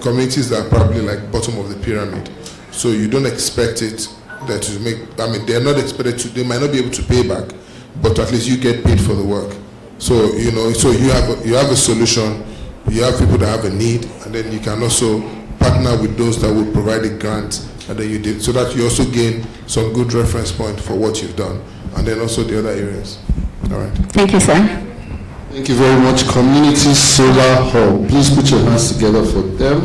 communities that are probably like bottom of the pyramid. So you don't expect it that to make, they're not expected to, they might not be able to pay back, but at least you get paid for the work. So, so you have a solution, you have people that have a need, and then you can also partner with those that will provide a grant, and then you did, so that you also gain some good reference point for what you've done, and then also the other areas. All right. Thank you, sir. Thank you very much. Community Solar Hub. Please put your hands together for them.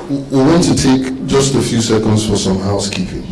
We're going to take just a few seconds for some housekeeping.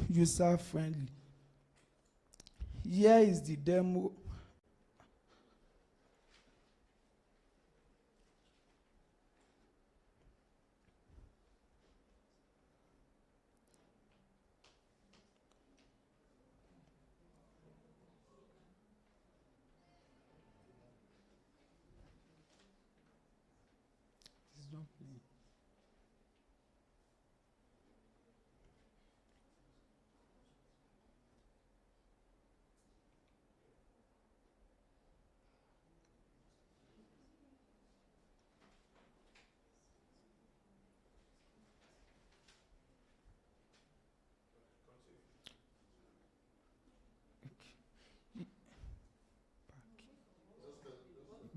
User friendly. Here is the demo.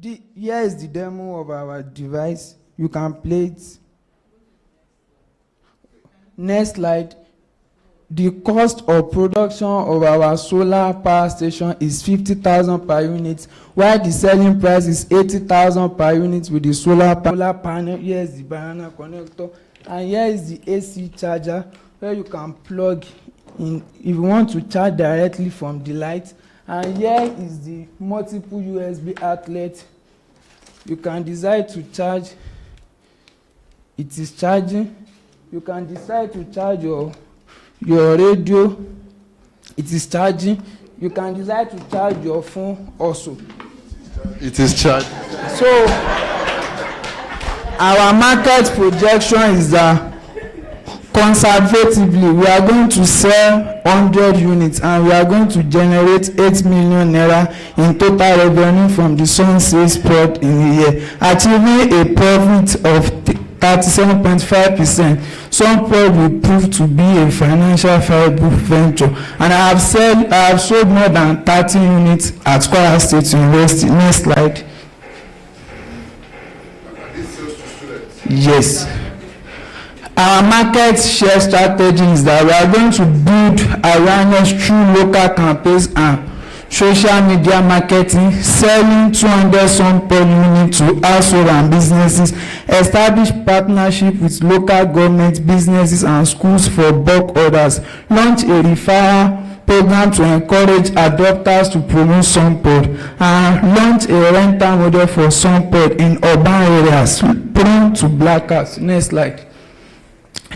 Here is the demo of our device. You can play it. Next slide. The cost of production of our solar power station is 50,000 per unit, while the selling price is 80,000 per unit with the solar panel. Here is the banana connector, and here is the AC charger where you can plug in if you want to charge directly from the light. And here is the multiple USB outlet. You can decide to charge. It is charging. You can decide to charge your radio. It is charging. You can decide to charge your phone also. It is charged. So our market projection is that conservatively we are going to sell 100 units and we are going to generate 8 million naira in total revenue from the sun sales product in a year, achieving a profit of 37.5%. Some product will prove to be a financial viable venture, and I have sold more than 30 units at Kwara State University. Next slide. Yes. Our market share strategy is that we are going to build awareness through local campaigns and social media marketing, selling 200 sun per unit to households and businesses, establish partnership with local government, businesses and schools for bulk orders, launch a referral program to encourage adopters to promote sunpod, and launch a rental model for sunpod in urban areas prone to blackouts. Next slide.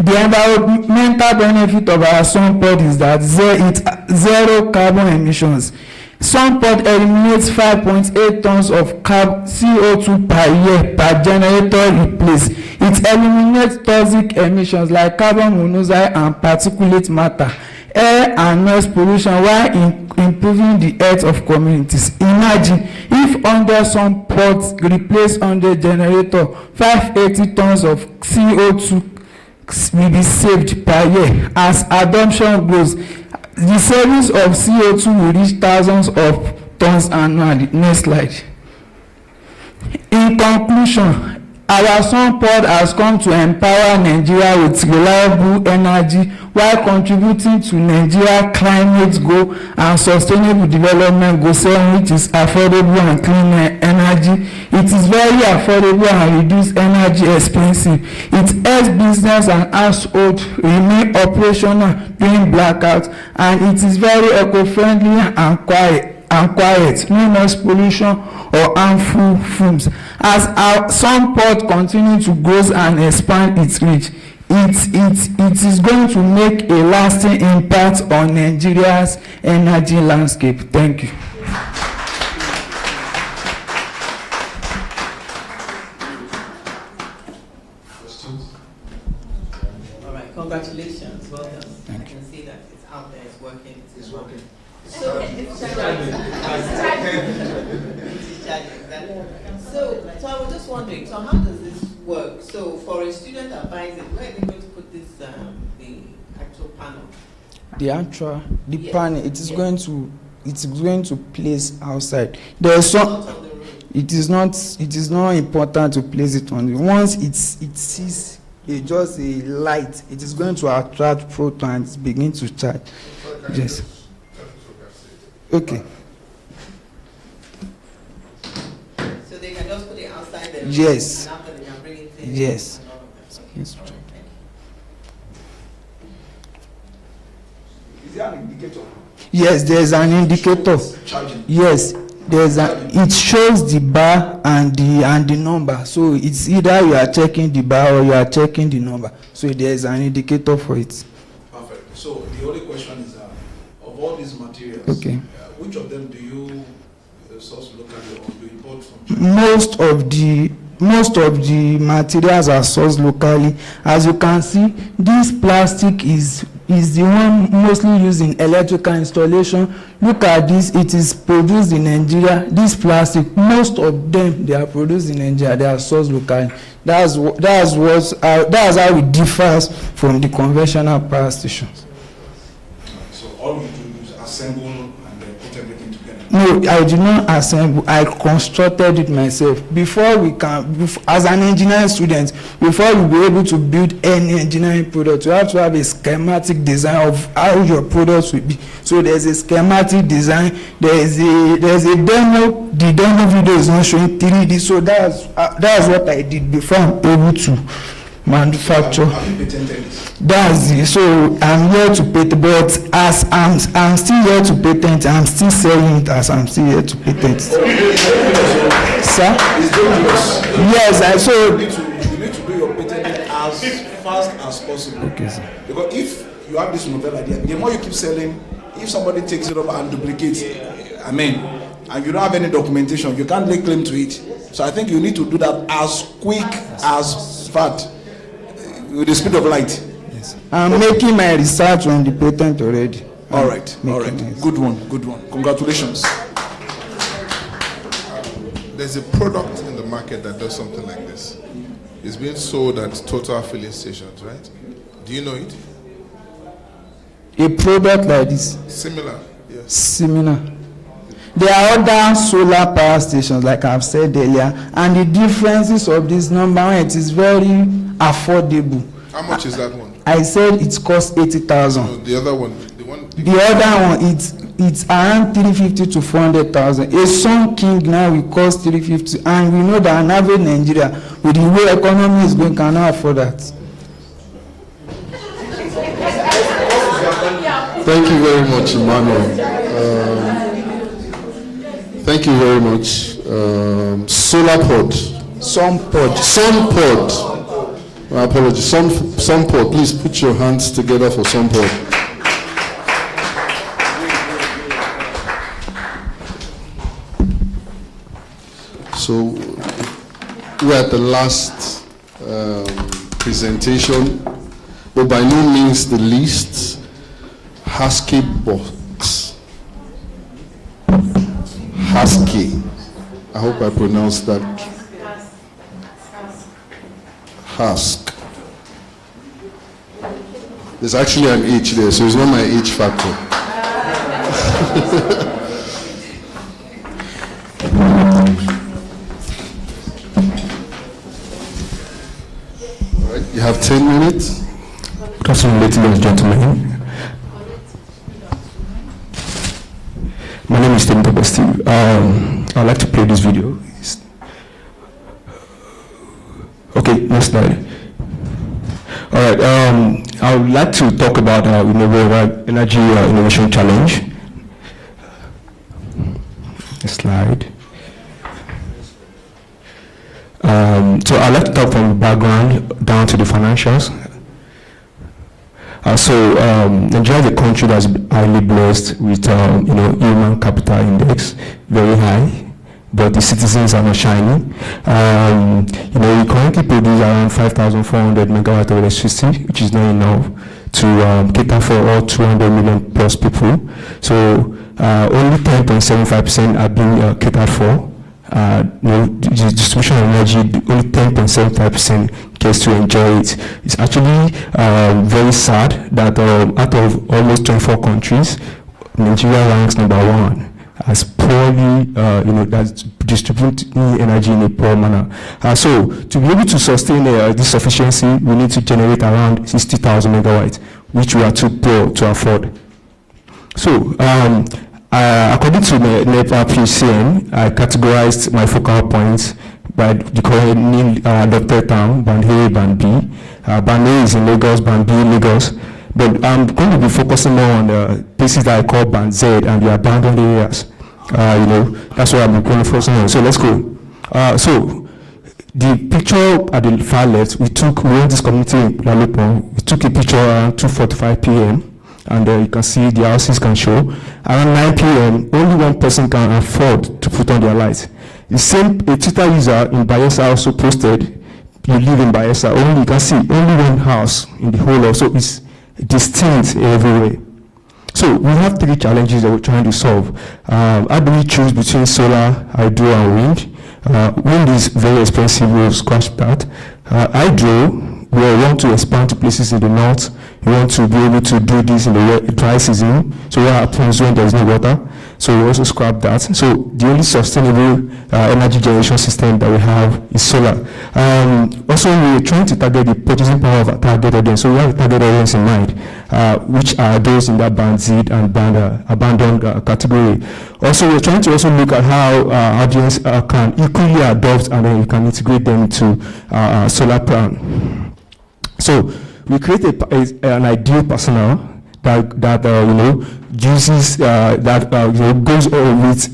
The environmental benefit of our sunpod is that it's zero carbon emissions. Sunpod eliminates 5.8 tons of CO2 per year per generator replaced. It eliminates toxic emissions like carbon monoxide and particulate matter, air and noise pollution, while improving the health of communities. Imagine if 100 sunpods replace 100 generators, 580 tons of CO2 will be saved per year. As adoption grows, the savings of CO2 will reach thousands of tons annually. Next slide. In conclusion, our sunpod has come to empower Nigeria with reliable energy while contributing to Nigeria's climate goal and sustainable development goal, which is affordable and clean energy. It is very affordable and reduce energy expensive. It helps business and household remain operational during blackouts, and it is very eco-friendly and quiet, no noise pollution or harmful fumes. As our sunpod continue to grow and expand its reach, it is going to make a lasting impact on Nigeria's energy landscape. Thank you. All right, congratulations. Well done. Thank I can see that it's out there, it's working. It's working. So, it's charging. So I was just wondering, so how does this work? So for a student that buys it, where are they going to put this, the actual panel? The panel, it is going to place outside. There is some. It is not important to place it on the. Once it sees just a light, it is going to attract protons, begin to charge. Yes. Okay. So they can just put it outside the Yes. and after they can bring it in. Yes. And all of that. Yes. Is there an indicator? Yes, there's an indicator. Charging. Yes, it shows the bar and the number. So it's either you are checking the bar or you are checking the number. So there's an indicator for it. Perfect. So the only question is, of all these materials, Okay. Which of them do you source locally or do you import from China? Most of the materials are sourced locally. As you can see, this plastic is the one mostly used in electrical installation. Look at this, it is produced in Nigeria. This plastic, most of them, they are produced in Nigeria, they are sourced locally. That's how it differs from the conventional power stations. So all you do is assemble and then put everything together? No, I did not assemble. I constructed it myself. As an engineering student, before you be able to build any engineering product, you have to have a schematic design of how your products will be. So there's a schematic design. There's a demo. The demo video is not showing 3D. So that's what I did before I'm able to manufacture. Have you patented it? That's it. So I'm here to patent, but as I'm still here to patent, I'm still selling it as I'm still here to patent. Sir? It's dangerous. Yes, you need to do your patenting as fast as possible. Okay, sir. Because if you have this novel idea, the more you keep selling, if somebody takes it over and duplicates, and you don't have any documentation, you can't lay claim to it. So I think you need to do that as quick as fast, with the speed of light. Yes. I'm making my research on the patent already. All right. Good one. Congratulations. There's a product in the market that does something like this. It's being sold at total filling stations, right? Do you know it? A product like this? Similar, yes. Similar. There are other solar power stations, like I've said earlier, and the differences of this number one, it is very affordable. How much is that one? I said it costs 80,000. No, the other one, the other one, it's around 350 to 400,000. A Sun King now will cost 350, and we know that an average Nigeria, with the way economy is going, cannot afford that. Thank you very much, Emmanuel. Thank you very much. SolarPod. SunPod. My apologies. SunPod. Please put your hands together for SunPod. So we're at the last presentation, but by no means the least. Husky box. Husky. I hope I pronounced that. Husk. There's actually an H there, so it's not my H factor. All right, you have 10 minutes. Good afternoon, ladies and gentlemen. My name is Tim Steve. I'd like to play this video. Okay, next slide. All right, I would like to talk about Renewable Energy Innovation Challenge. Next slide. So I'd like to talk from the background down to the financials. Nigeria is a country that's highly blessed with, human capital index, very high, but the citizens are not shining. We currently produce around 5,400 megawatt of electricity, which is not enough to cater for all 200 million plus people. So only 10.75% are being catered for. The distribution of energy, only 10.75% gets to enjoy it. It's actually very sad that out of almost 24 countries, Nigeria ranks #1 as poorly, that's distributing energy in a poor manner. So to be able to sustain this sufficiency, we need to generate around 60,000 megawatts, which we are too poor to afford. So according to the NEPA PCN, I categorized my focal points by the current adopted term, Band A, Band B. Band A is in Lagos, Band B, Lagos. But I'm going to be focusing more on the places that I call Band Z and the abandoned areas. That's what I'm going to focus on. So let's go. So the picture at the far left, we went this community in Lalopo. We took a picture around 2:45 p.m. And you can see the houses can show. Around 9 p.m., only one person can afford to put on their lights. The same Twitter user in Bayelsa also posted, you live in Bayelsa, you can see only one house in the whole of, so it's distinct everywhere. So we have 3 challenges that we're trying to solve. How do we choose between solar, hydro, and wind? Wind is very expensive, we'll scratch that. Hydro, we want to expand to places in the north. We want to be able to do this in the dry season. So what happens when there is no water? So we also scrap that. So the only sustainable energy generation system that we have is solar. Also, we're trying to target the purchasing power of our target audience. So we have a target audience in mind, which are those in that band Z and band abandoned category. Also, we're trying to also look at how our audience can equally adopt and then we can integrate them into our solar plan. So we create an ideal personnel that you know, uses goes on with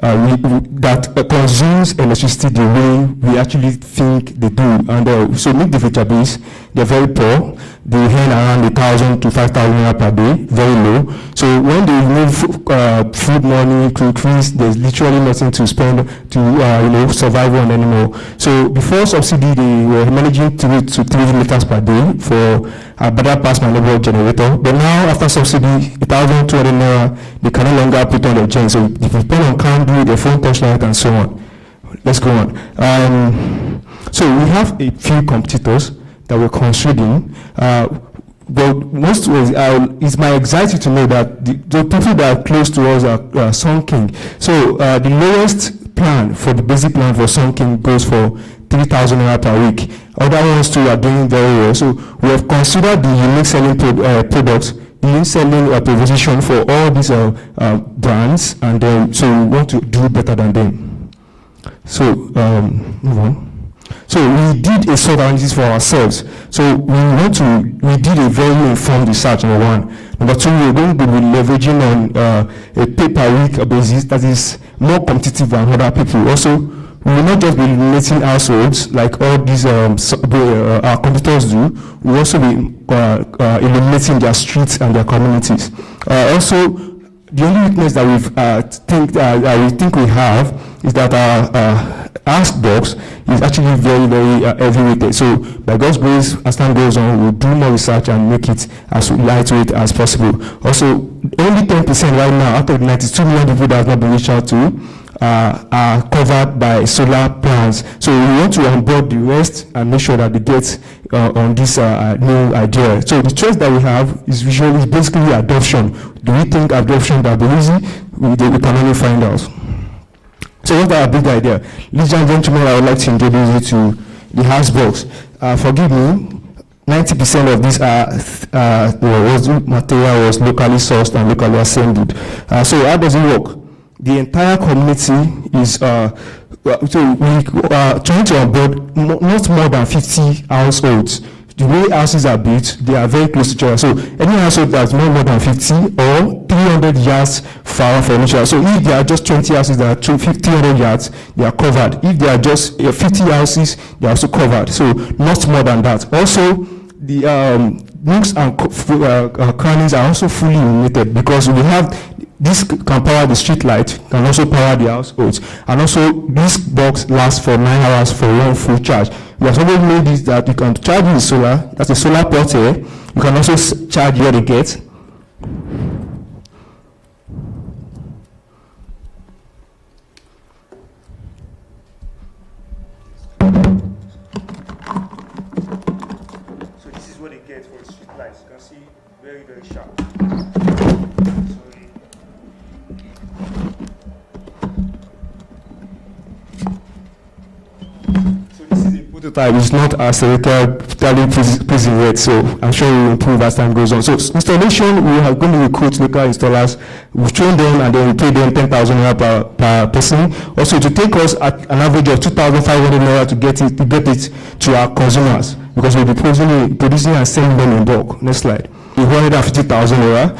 that consumes electricity the way we actually think they do, and so meet the database. They're very poor. They earn around 1,000 to 5,000 naira per day, very low. So when they remove food money, cookies, there's literally nothing to spend to survive on anymore. So before subsidy, they were managing 2 to 3 liters per day for a better pass my neighborhood generator. But now after subsidy, 1,200 naira, they can no longer put on their gen. So they depend on candle, their phone touchlight, and so on. Let's go on. So we have a few competitors that we're considering. But most ways, it's my anxiety to know that the people that are close to us are Sun King. So the lowest plan for the basic plan for Sun King goes for 3,000 naira per week. Other ones too are doing very well. So we have considered the unique selling products, unique selling proposition for all these brands, and so we want to do better than them. So move on. So we did a SWOT analysis for ourselves. So we did a very informed research, number one. Number two, we're going to be leveraging on a pay-per-week basis that is more competitive than other people. Also, we will not just be eliminating households like all these our competitors do. We will also be eliminating their streets and their communities. Also, the only weakness that we think we have is that our ask box is actually very, very heavy weighted. So by God's grace, as time goes on, we'll do more research and make it as lightweight as possible. Also, only 10% right now out of the 92 million people that have not been reached out to are covered by solar plans. So we want to onboard the rest and make sure that they get on this new idea. So the choice that we have is basically adoption. Do we think adoption will be easy? We can only find out. So what's our big idea? Ladies and gentlemen, I would like to introduce you to the house box. Forgive me, 90% of this material was locally sourced and locally assembled. So how does it work? The entire community is, so we are trying to onboard not more than 50 households. The way houses are built, they are very close to each other. So any household that's more than 50 or 300 yards far from each other. So if there are just 20 houses that are 300 yards, they are covered. If there are just 50 houses, they are also covered. So not more than that. Also, the nooks and crannies are also fully illuminated because we have this can power the street light, can also power the households, and also this box lasts for 9 hours for one full charge. We have already made this that you can charge with solar. That's a solar port here. You can also charge here the gate. So this is what it gets for the street lights. You can see very, very sharp. Prototype is not as totally pleasing yet, so I'm sure we will improve as time goes on. So installation, we are going to recruit local installers. We train them and then we pay them 10,000 naira per person. Also, to take us at an average of 2,500 naira to get it to our consumers, because we'll be producing and selling them in bulk. Next slide. 150,000 naira.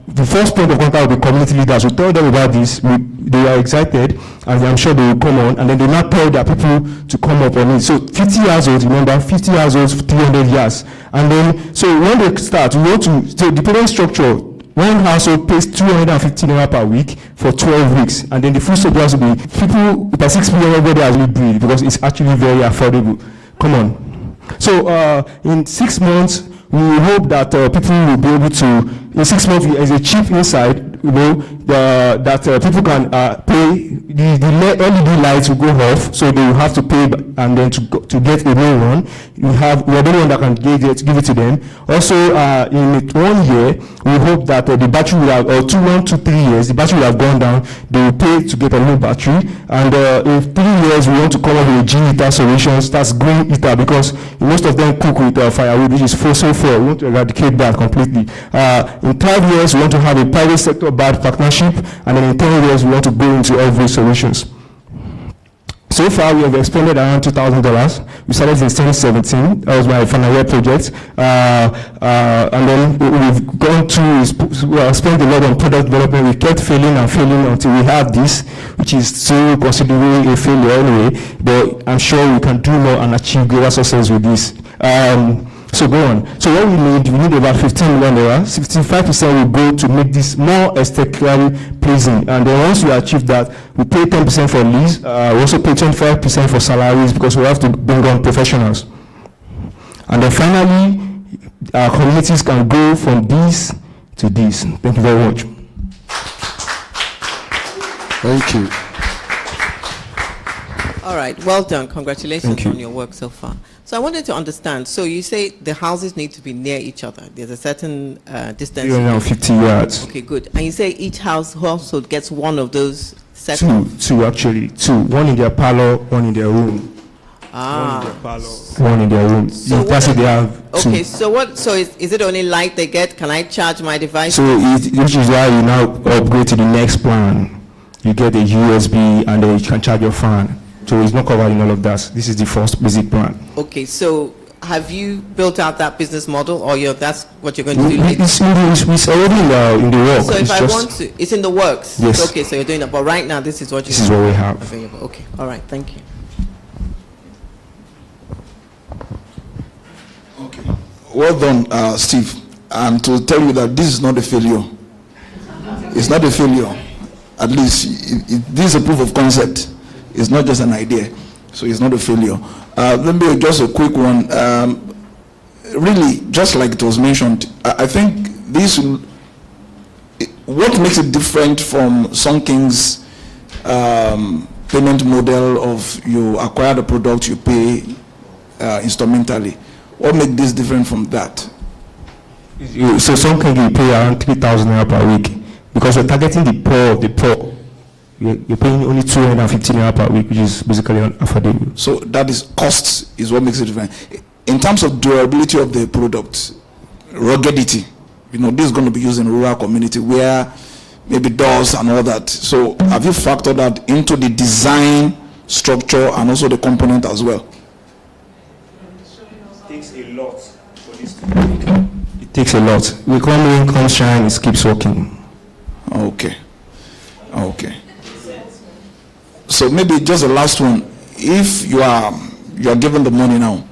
With the first point of contact with the community leaders, we tell them about this. They are excited, and I'm sure they will come on, and then they now tell their people to come up on it. So 50 households, remember, 50 households, 300 years. And then, so when they start, we want to, so the payment structure, one household pays 250 naira per week for 12 weeks, and then the full support will be people, by 6 million, everybody has to breathe, because it's actually very affordable. Come on. So in 6 months, we hope that people will be able to, in 6 months, as a chip inside, people can pay, the LED lights will go off, so they will have to pay and then to get a new one. We are the only one that can give it to them. Also, in 1 year, we hope that the battery will have, or 1 to 3 years, the battery will have gone down. They will pay to get a new battery. And in 3 years, we want to come up with a G-heater solutions. That's green heater, because most of them cook with firewood, which is fossil fuel. We want to eradicate that completely. In 5 years, we want to have a private sector bad partnership, and then in 10 years, we want to go into all solutions. So far, we have expended around $2,000. We started in 2017. That was my final year project. And then we've gone to spent a lot on product development. We kept failing and failing until we have this, which is still considerably a failure anyway. But I'm sure we can do more and achieve greater success with this. So go on. So what we need about $15 million. 65% will go to make this more aesthetically pleasing. And then once we achieve that, we pay 10% for lease. We also pay 25% for salaries, because we have to bring on professionals. And then finally, our communities can go from this to this. Thank you very much. Thank you. All right, well done. Congratulations on your work so far. So I wanted to understand. So you say the houses need to be near each other. There's a certain distance. Around 50 yards. Okay, good. And you say each household gets one of those sets. Two actually. Two. One in their parlor, one in their room. Ah. One in their parlor, one in their room. So That's it. They have two. Okay, so what? So is it only light they get? Can I charge my device? So which is why you now upgrade to the next plan. You get a USB, and then you can charge your fan. So it's not covered in all of that. This is the first basic plan. Okay, so have you built out that business model, or that's what you're going to do later? It's already in the works. So if I want to, it's in the works? Yes. Okay, so you're doing it, but right now this is what This is what we have. Available. Okay, all right, thank you. Okay. Well done, Steve. And to tell you that this is not a failure. It's not a failure. At least this is a proof of concept. It's not just an idea, so it's not a failure. Let me just a quick one. Really, just like it was mentioned, I think this. What makes it different from Sun King's payment model of you acquire the product, you pay instrumentally? What makes this different from that? So Sun King you pay around 3,000 naira per week, because we're targeting the poor of the poor. You're paying only 250 naira per week, which is basically unaffordable. So that is cost is what makes it different. In terms of durability of the product, ruggedity, this is going to be used in rural community where maybe doors and all that. So have you factored that into the design structure and also the component as well? It takes a lot for this. It takes a lot. We come in, come shine, it keeps working. Okay. So maybe just the last one. If you are given the money now,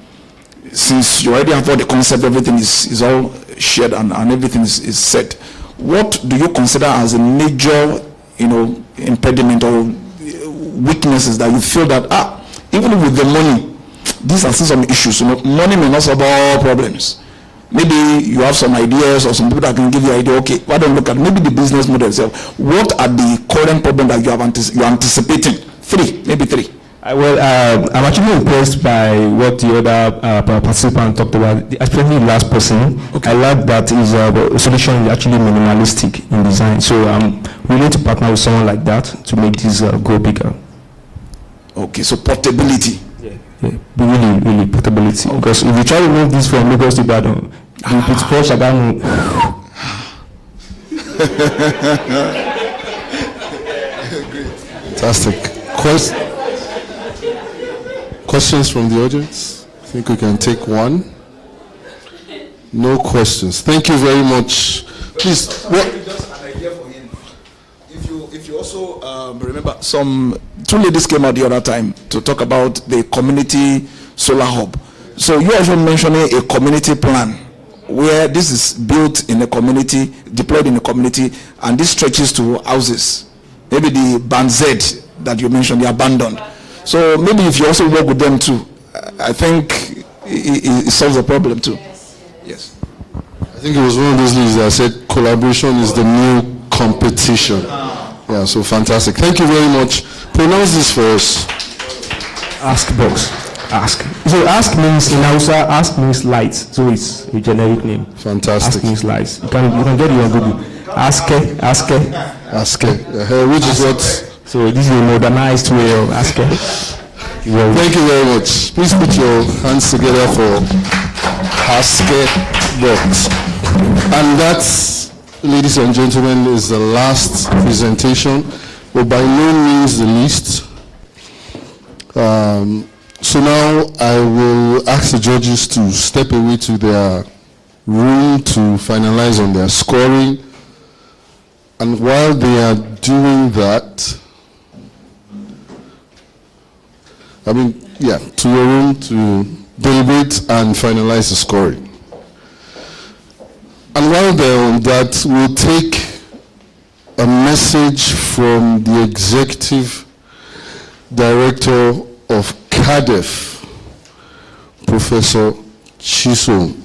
since you already have all the concept, everything is all shared and everything is set, what do you consider as a major impediment or weaknesses that you feel that even with the money, these are still some issues? Money may not solve all problems. Maybe you have some ideas or some people that can give you an idea. Okay, why don't look at maybe the business model itself? What are the current problems that you're anticipating? Maybe three. I'm actually impressed by what the other participant talked about, especially the last person. Okay. I like that the solution is actually minimalistic in design. So we need to partner with someone like that to make this go bigger. Okay, so portability. Really portability. Okay. Because if you try to move this from Lagos to Ibadan, it's push Ibadan. Fantastic. Questions from the audience? I think we can take one. No questions. Thank you very much. Please. Just an idea for him. If you also remember, two ladies came out the other time to talk about the community solar hub. So you also mentioning a community plan where this is built in a community, deployed in a community, and this stretches to houses. Maybe the Band Z that you mentioned, the abandoned. So maybe if you also work with them too, I think it solves the problem too. Yes. I think it was one of those leads that said collaboration is the new competition. Yeah, so fantastic. Thank you very much. Pronounce this for us. Ask box. Ask. So ask means in Hausa, ask means light. So it's a generic name. Fantastic. Ask means light. You can get it on Google. Ask. Which is what? So this is a modernized way of ask. Thank you very much. Please put your hands together for Ask Box. And that's, ladies and gentlemen, is the last presentation, but by no means the least. So now I will ask the judges to step away to their room to finalize on their scoring. And while they are doing that, to your room to deliberate and finalize the scoring. And while they're on that, we'll take a message from the Executive Director of CADEF, Professor Chisom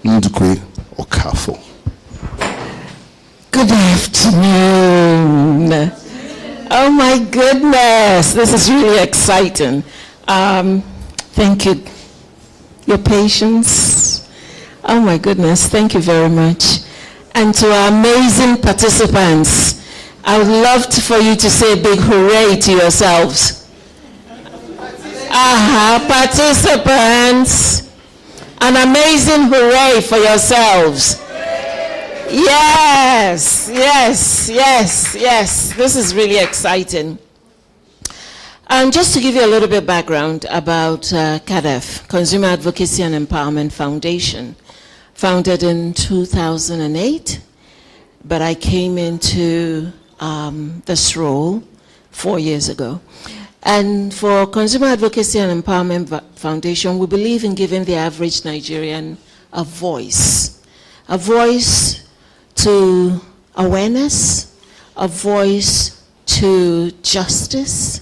Ndukwe Okafo. Good afternoon. Oh my goodness, this is really exciting. Thank you. Your patience. Oh my goodness, thank you very much. And to our amazing participants, I would love for you to say a big hooray to yourselves. Participants, an amazing hooray for yourselves. Yes, yes, yes, yes. This is really exciting. Just to give you a little bit of background about CADEF, Consumer Advocacy and Empowerment Foundation, founded in 2008, but I came into this role 4 years ago. And for Consumer Advocacy and Empowerment Foundation, we believe in giving the average Nigerian a voice to awareness, a voice to justice,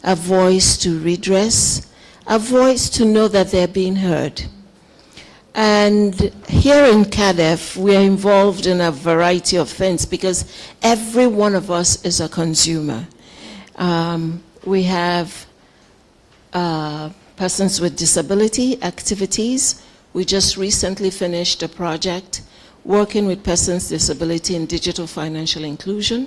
a voice to redress, a voice to know that they're being heard. And here in CADEF, we are involved in a variety of things because every one of us is a consumer. We have persons with disability activities. We just recently finished a project working with persons with disability in digital financial inclusion.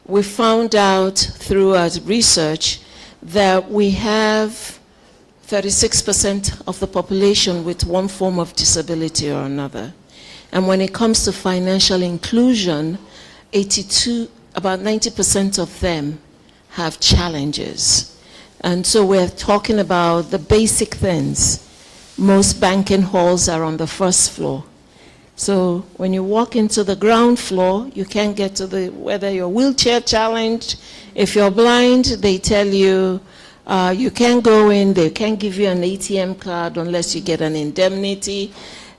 We found out through our research that we have 36% of the population with one form of disability or another. And when it comes to financial inclusion, about 90% of them have challenges. And so we're talking about the basic things. Most banking halls are on the first floor. So when you walk into the ground floor, you can't get to whether you're wheelchair challenged. If you're blind, they tell you you can't go in, they can't give you an ATM card unless you get an indemnity.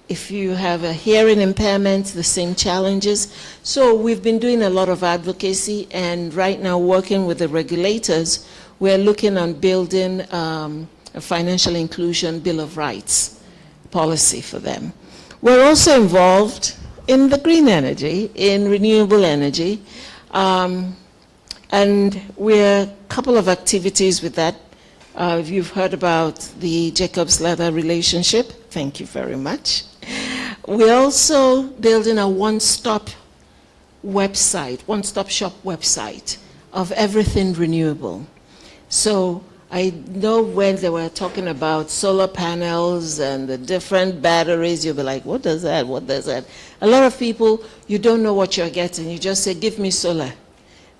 If you have a hearing impairment, the same challenges. So we've been doing a lot of advocacy, and right now working with the regulators, we're looking on building a financial inclusion Bill of Rights policy for them. We're also involved in the green energy, in renewable energy, and we're a couple of activities with that. You've heard about the Jacob's Ladder relationship. Thank you very much. We're also building a one-stop shop website of everything renewable. So I know when they were talking about solar panels and the different batteries, you'll be like, what does that, what does that? A lot of people, you don't know what you're getting. You just say, give me solar.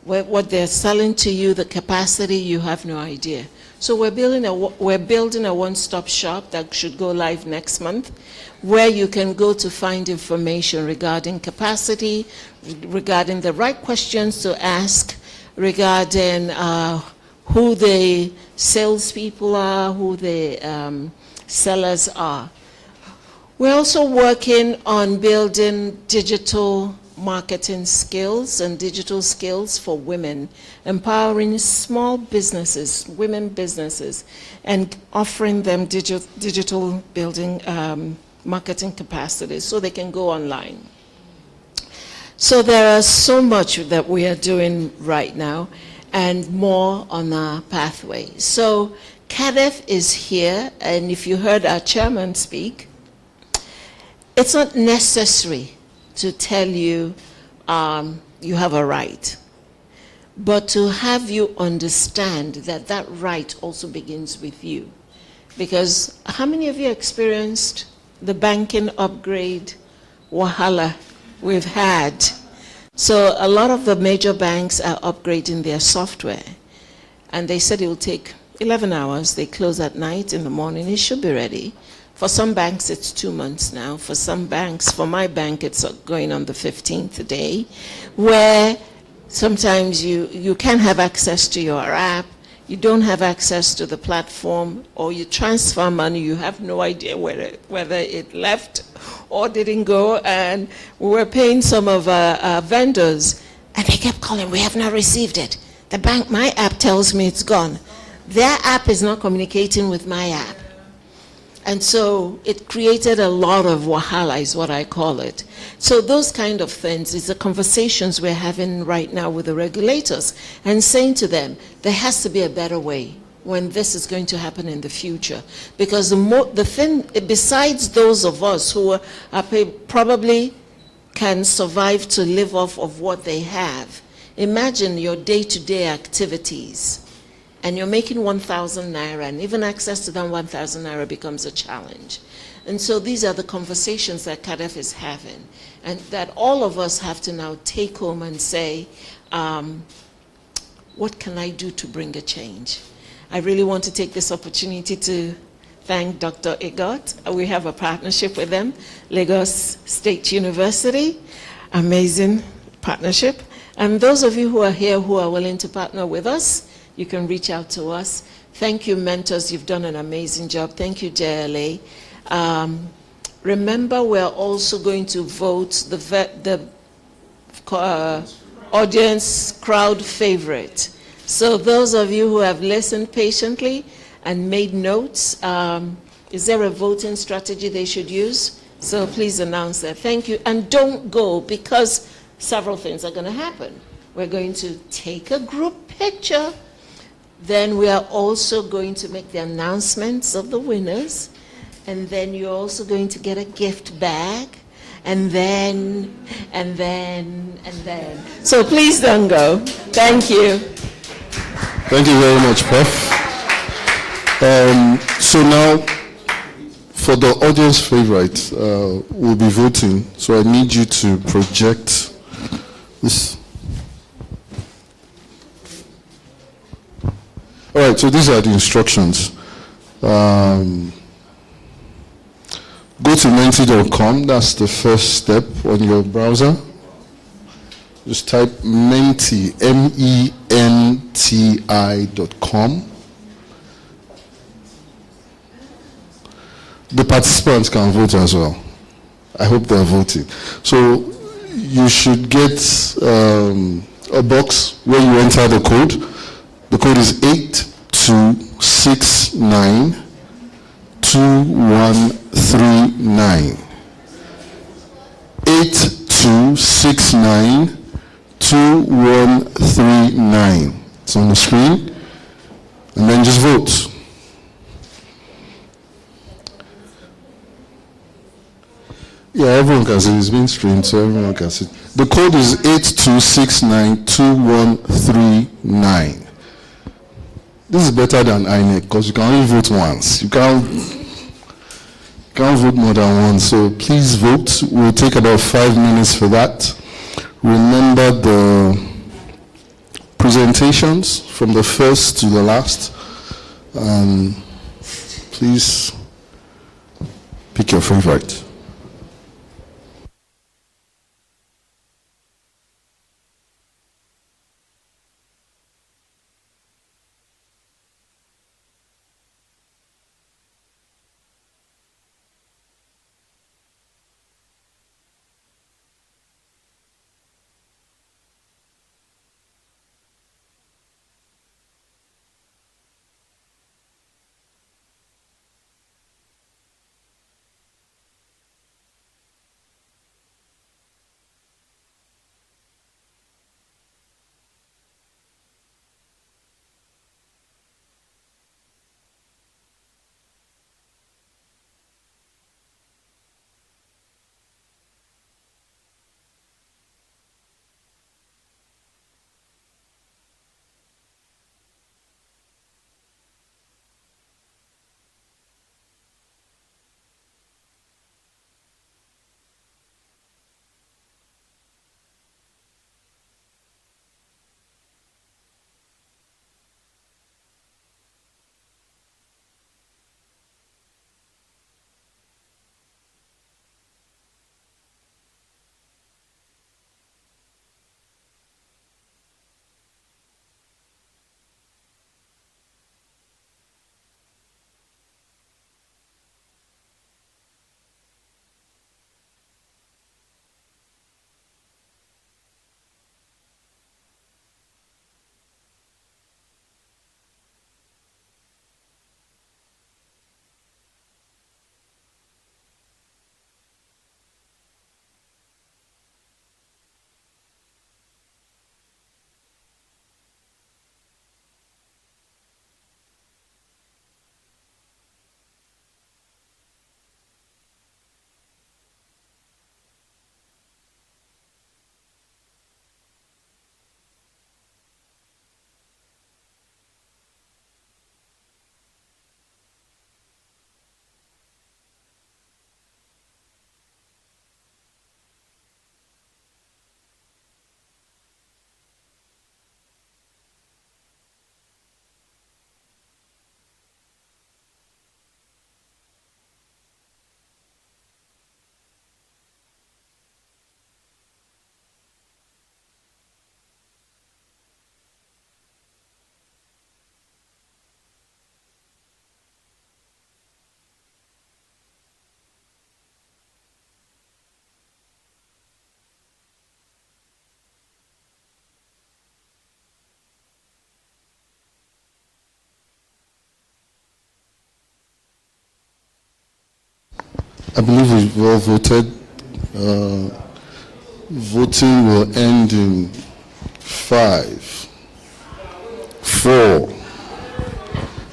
What they're selling to you, the capacity, you have no idea. So we're building a one-stop shop that should go live next month, where you can go to find information regarding capacity, regarding the right questions to ask, regarding who the salespeople are, who the sellers are. We're also working on building digital marketing skills and digital skills for women, empowering small businesses, women businesses, and offering them digital building marketing capacities so they can go online. So there are so much that we are doing right now and more on our pathway. So CADEF is here, and if you heard our chairman speak, it's not necessary to tell you you have a right, but to have you understand that that right also begins with you. Because how many of you experienced the banking upgrade wahala we've had? So a lot of the major banks are upgrading their software, and they said it will take 11 hours. They close at night. In the morning it should be ready. For some banks it's 2 months now. For some banks, for my bank, it's going on the 15th day, where sometimes you can't have access to your app, you don't have access to the platform, or you transfer money, you have no idea whether it left or didn't go. And we were paying some of our vendors, and they kept calling, we have not received it. The bank, my app tells me it's gone. Their app is not communicating with my app. And so it created a lot of wahala, is what I call it. So those kind of things is the conversations we're having right now with the regulators, and saying to them, there has to be a better way when this is going to happen in the future. Because the thing, besides those of us who are probably can survive to live off of what they have, imagine your day-to-day activities, and you're making 1,000 naira, and even access to that 1,000 naira becomes a challenge. And so these are the conversations that CADEF is having, and that all of us have to now take home and say, what can I do to bring a change? I really want to take this opportunity to thank Dr. Igot. We have a partnership with them, Lagos State University, amazing partnership. And those of you who are here who are willing to partner with us, you can reach out to us. Thank you, mentors. You've done an amazing job. Thank you, JLA. Remember, we're also going to vote the audience crowd favorite. So those of you who have listened patiently and made notes, is there a voting strategy they should use? So please announce that. Thank you. And don't go, because several things are going to happen. We're going to take a group picture. Then we are also going to make the announcements of the winners. And then you're also going to get a gift bag. And then. So please don't go. Thank you. Thank you very much, Prof. So now, for the audience favorite, we'll be voting. So I need you to project this. All right, so these are the instructions. Go to menti.com, that's the first step on your browser. Just type menti, menti.com. The participants can vote as well. I hope they're voting. So you should get a box where you enter the code. The code is 82692139. 82692139. It's on the screen. And then just vote. Yeah, everyone can see. It's being streamed, so everyone can see. The code is 82692139. This is better than INEC because you can only vote once. You can't vote more than once. So please vote. We'll take about 5 minutes for that. Remember the presentations from the first to the last. Please pick your favorite. I believe we've all voted. Voting will end in 5, 4,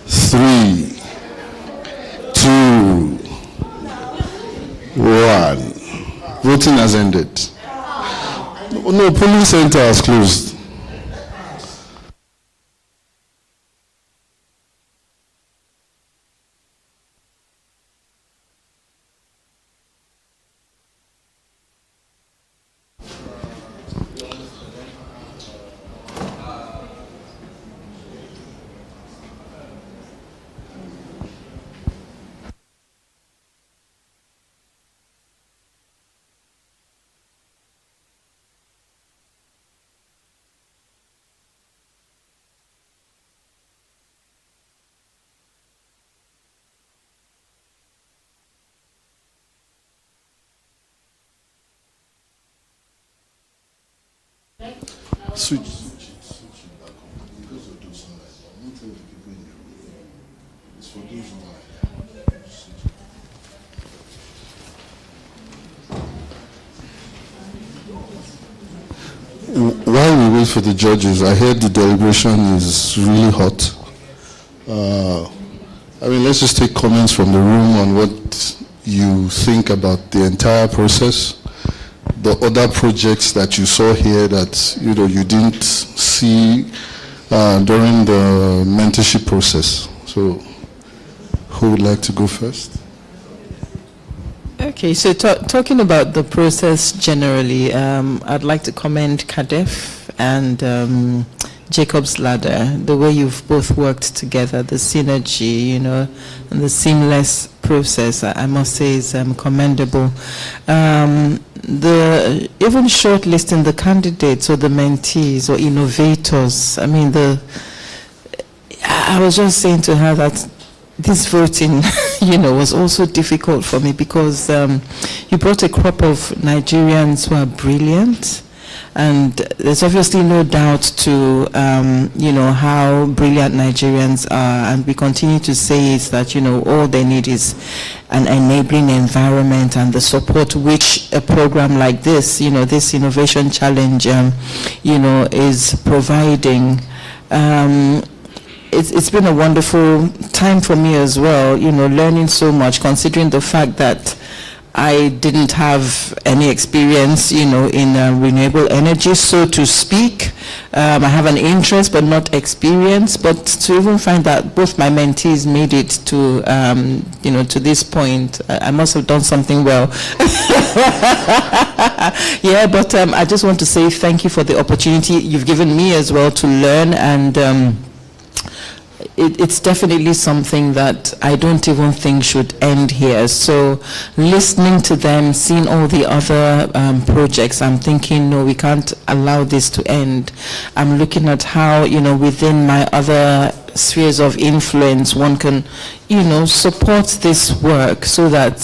3, 2, 1. Voting has ended. No, polling center has closed. Switch. While we wait for the judges, I heard the deliberation is really hot. Let's just take comments from the room on what you think about the entire process. The other projects that you saw here that you didn't see during the mentorship process. So, who would like to go first? Okay, so talking about the process generally, I'd like to commend CADEF and Jacob's Ladder, the way you've both worked together, the synergy, and the seamless process, I must say, is commendable. The even shortlisting the candidates or the mentees or innovators, I was just saying to her that this voting, was also difficult for me because you brought a crop of Nigerians who are brilliant. And there's obviously no doubt to, how brilliant Nigerians are. And we continue to say is that, all they need is an enabling environment and the support which a program like this, this Innovation Challenge, is providing. It's been a wonderful time for me as well, learning so much, considering the fact that I didn't have any experience, in renewable energy, so to speak. I have an interest, but not experience. But to even find that both my mentees made it to, to this point, I must have done something well. Yeah, but I just want to say thank you for the opportunity you've given me as well to learn, and it's definitely something that I don't even think should end here. So listening to them, seeing all the other projects, I'm thinking, no, we can't allow this to end. I'm looking at how, within my other spheres of influence, one can, support this work so that,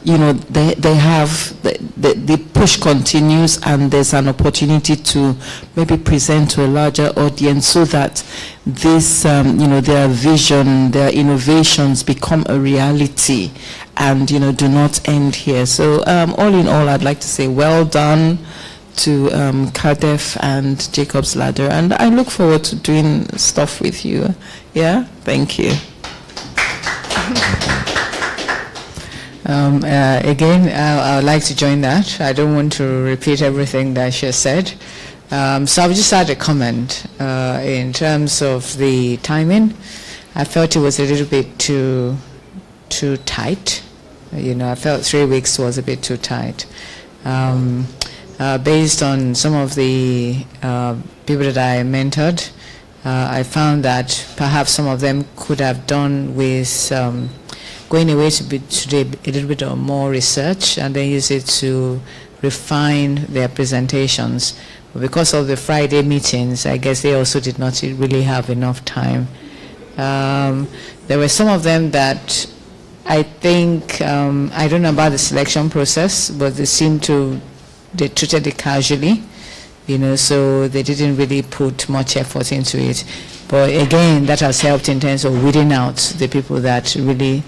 they have, the push continues and there's an opportunity to maybe present to a larger audience so that this, their vision, their innovations become a reality and, do not end here. So all in all, I'd like to say well done to CADEF and Jacob's Ladder, and I look forward to doing stuff with you. Yeah, thank you. Again, I would like to join that. I don't want to repeat everything that she said. So I'll just add a comment in terms of the timing. I felt it was a little bit too tight. I felt 3 weeks was a bit too tight. Based on some of the people that I mentored, I found that perhaps some of them could have done with going away to do a little bit of more research and then use it to refine their presentations. But because of the Friday meetings, I guess they also did not really have enough time. There were some of them that I think, I don't know about the selection process, but they treated it casually, so they didn't really put much effort into it. But again, that has helped in terms of weeding out the people that really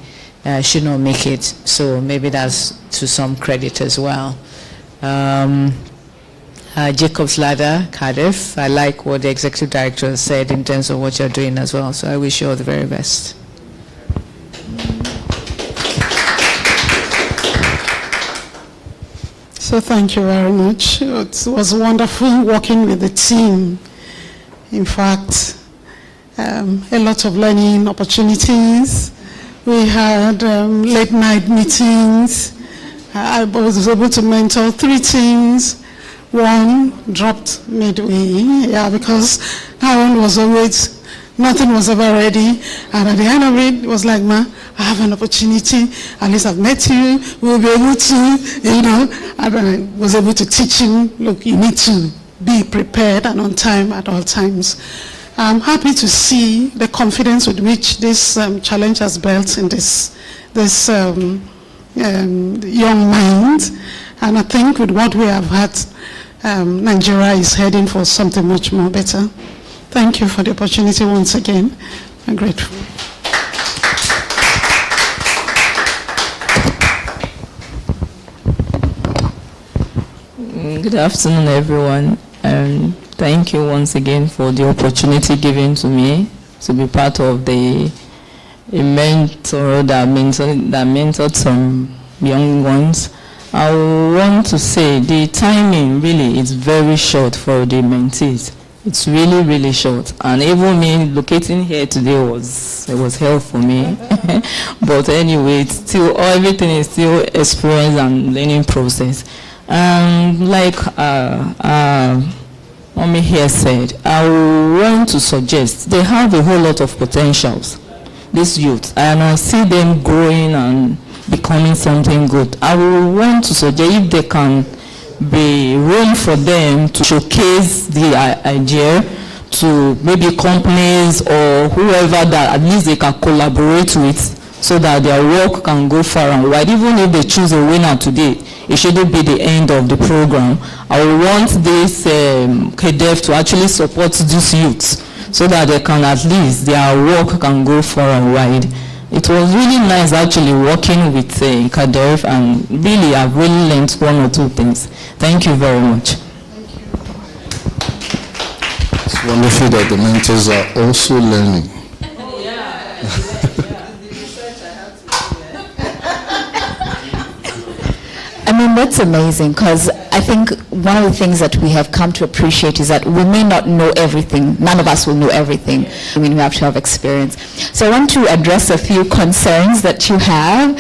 should not make it. So maybe that's to some credit as well. Jacob's Ladder, Cardiff, I like what the executive director said in terms of what you're doing as well. So I wish you all the very best. So thank you very much. It was wonderful working with the team. In fact, a lot of learning opportunities. We had late night meetings. I was able to mentor 3 teams. One dropped midway, because that one was always, nothing was ever ready. And at the end of it, it was like, ma, I have an opportunity. At least I've met you. We'll be able to, and I was able to teach him, look, you need to be prepared and on time at all times. I'm happy to see the confidence with which this challenge has built in this young mind. And I think with what we have had, Nigeria is heading for something much more better. Thank you for the opportunity once again. I'm grateful. Good afternoon, everyone. Thank you once again for the opportunity given to me to be part of a mentor that mentored some young ones. I want to say the timing really is very short for the mentees. It's really, really short. And even me locating here today was hell for me. But anyway, it's still, everything is still experience and learning process. Like Mommy here said, I want to suggest they have a whole lot of potentials, these youth, and I see them growing and becoming something good. I will want to suggest if they can be room for them to showcase the idea to maybe companies or whoever that at least they can collaborate with so that their work can go far and wide. Even if they choose a winner today, it shouldn't be the end of the program. I will want this KDF to actually support these youths so that they can at least, their work can go far and wide. It was really nice actually working with KDF, and really I've really learned 1 or 2 things. Thank you very much. It's wonderful that the mentors are also learning. I mean, that's amazing, because I think one of the things that we have come to appreciate is that we may not know everything. None of us will know everything. I mean, we have to have experience. So I want to address a few concerns that you have,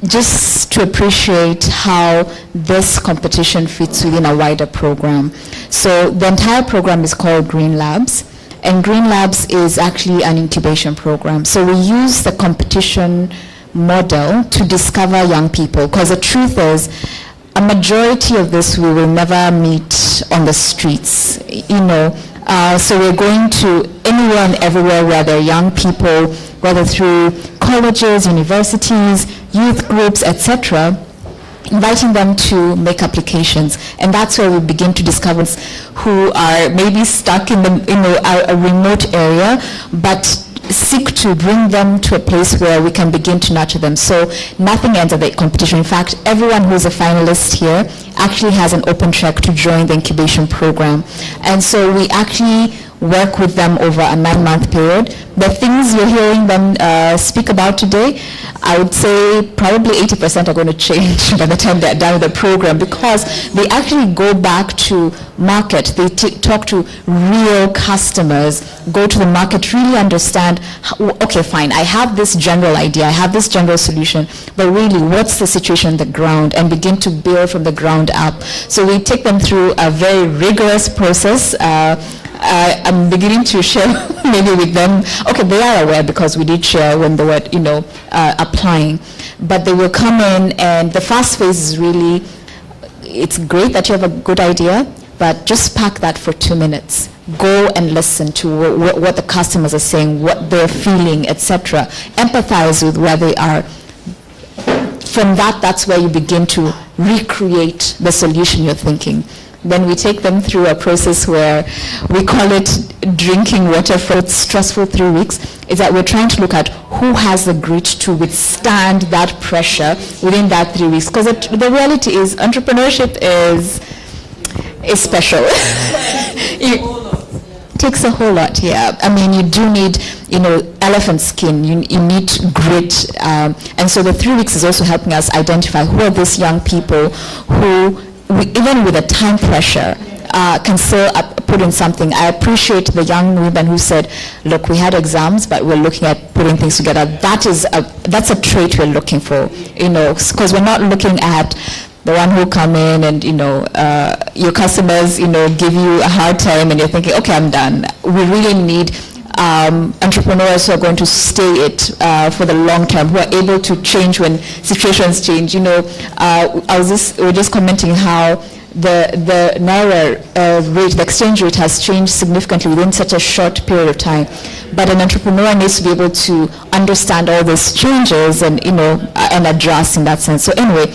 just to appreciate how this competition fits within a wider program. So the entire program is called Green Labs, and Green Labs is actually an incubation program. So we use the competition model to discover young people, because the truth is a majority of this we will never meet on the streets, so we're going to anywhere and everywhere where there are young people, whether through colleges, universities, youth groups, etc., inviting them to make applications. And that's where we begin to discover who are maybe stuck in a remote area, but seek to bring them to a place where we can begin to nurture them. So nothing ends at the competition. In fact, everyone who's a finalist here actually has an open track to join the incubation program. And so we actually work with them over a 9-month period. The things you're hearing them speak about today, I would say probably 80% are going to change by the time they're done with the program, because they actually go back to market. They talk to real customers, go to the market, really understand, okay, fine, I have this general idea, I have this general solution, but really what's the situation on the ground, and begin to build from the ground up. So we take them through a very rigorous process. I'm beginning to share maybe with them. Okay, they are aware because we did share when they were, applying. But they will come in, and the first phase is really, it's great that you have a good idea, but just park that for 2 minutes. Go and listen to what the customers are saying, what they're feeling, etc. Empathize with where they are. From that, that's where you begin to recreate the solution you're thinking. Then we take them through a process where we call it drinking water for stressful 3 weeks. is that we're trying to look at who has the grit to withstand that pressure within that 3 weeks. Because the reality is entrepreneurship is special. It takes a whole lot, yeah. I mean, you do need, elephant skin. You need grit. And so the 3 weeks is also helping us identify who are these young people who, even with the time pressure, can still put in something. I appreciate the young women who said, look, we had exams, but we're looking at putting things together. That's a trait we're looking for, because we're not looking at the one who come in and, your customers, give you a hard time and you're thinking, okay, I'm done. We really need entrepreneurs who are going to stay it for the long term, who are able to change when situations change. We were just commenting how the Naira rate, the exchange rate has changed significantly within such a short period of time. But an entrepreneur needs to be able to understand all these changes and, and adjust in that sense. So anyway,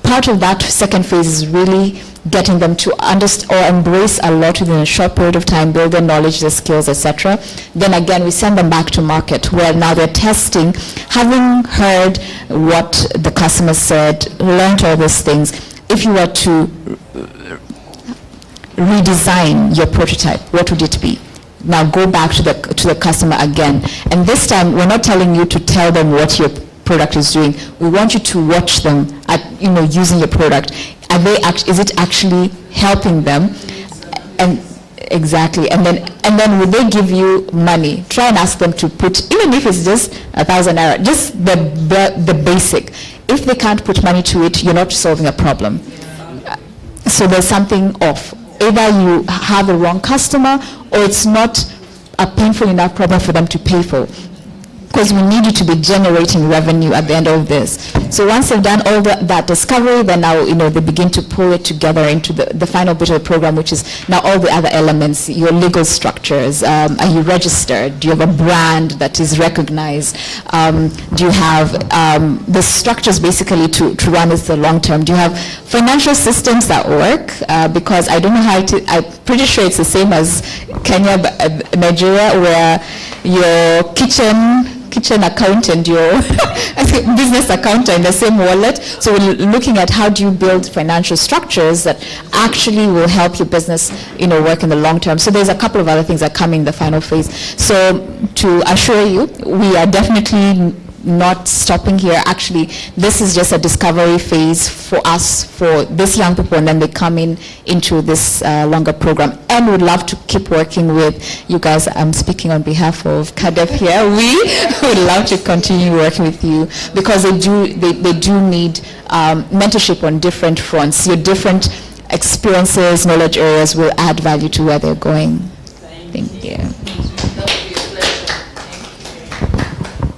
part of that second phase is really getting them to understand or embrace a lot within a short period of time, build their knowledge, their skills, etc. Then again, we send them back to market where now they're testing, having heard what the customer said, learned all these things. If you were to redesign your prototype, what would it be? Now go back to the customer again. And this time, we're not telling you to tell them what your product is doing. We want you to watch them at, using your product. Is it actually helping them? And exactly. And then would they give you money? Try and ask them to put, even if it's just 1,000 naira, just the basic. If they can't put money to it, you're not solving a problem. So there's something off. Either you have a wrong customer or it's not a painful enough problem for them to pay for. Because we need you to be generating revenue at the end of this. So once they've done all that discovery, then now they begin to pull it together into the final bit of the program, which is now all the other elements, your legal structures. Are you registered? Do you have a brand that is recognized? Do you have the structures basically to run this the long term? Do you have financial systems that work? Because I don't know how I'm pretty sure it's the same as Kenya, Nigeria, where your kitchen account and your business account are in the same wallet. So we're looking at how do you build financial structures that actually will help your business, work in the long term. So there's a couple of other things that come in the final phase. So to assure you, we are definitely not stopping here. Actually, this is just a discovery phase for us, for these young people, and then they come into this longer program. And we'd love to keep working with you guys. I'm speaking on behalf of CADEF here. We would love to continue working with you because they do need mentorship on different fronts. Your different experiences, knowledge areas will add value to where they're going. Thank you.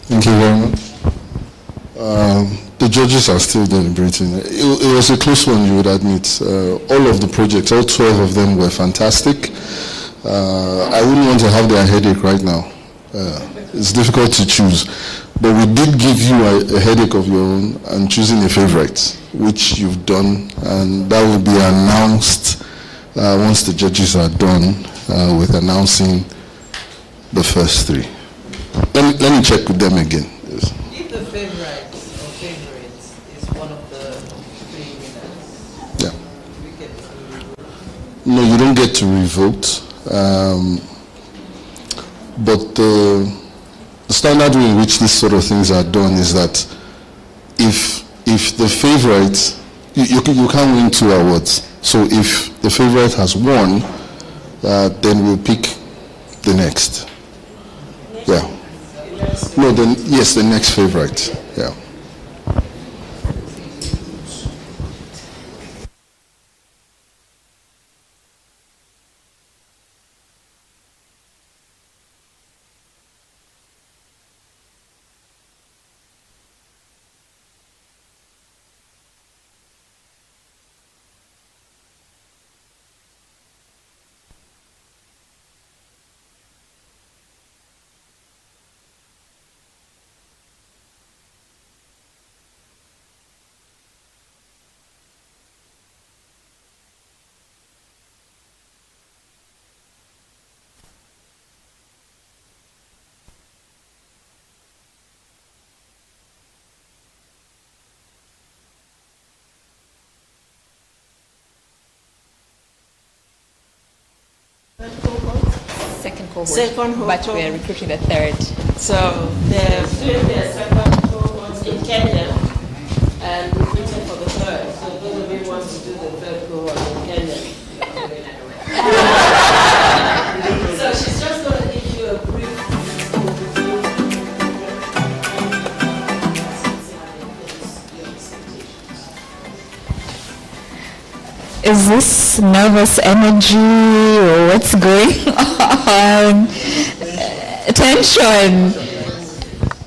Thank you very much. The judges are still deliberating. It was a close one, you would admit. All of the projects, all 12 of them were fantastic. I wouldn't want to have their headache right now. It's difficult to choose. But we did give you a headache of your own and choosing a favorite, which you've done, and that will be announced once the judges are done with announcing the first three. Let me check with them again. Yes. If the favorites is one of the three winners, yeah. we get to... No, you don't get to revote. But the standard way in which these sort of things are done is that if the favorite, you can't win 2 awards. So if the favorite has won, then we'll pick the next. Yeah. No, then yes, the next favorite. Yeah. cohort. Second but cohort. we're recruiting the third. So they're doing their second cohort in Kenya and recruiting for the third. So those of you who want to do the third cohort in Kenya. So she's just going to give you a brief overview. Is this nervous energy or what's going on? Tension.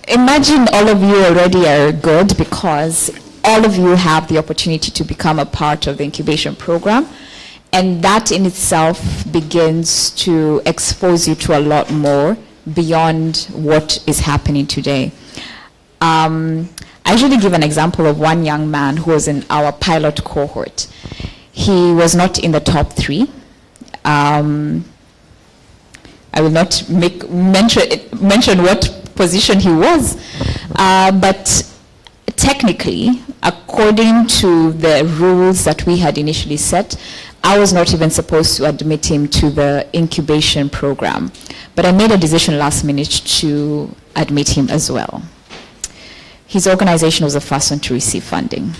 Imagine all of you already are good because all of you have the opportunity to become a part of the incubation program, and that in itself begins to expose you to a lot more beyond what is happening today. I usually give an example of one young man who was in our pilot cohort. He was not in the top 3. I will not mention what position he was, but technically, according to the rules that we had initially set, I was not even supposed to admit him to the incubation program, but I made a decision last minute to admit him as well. His organization was the first one to receive funding.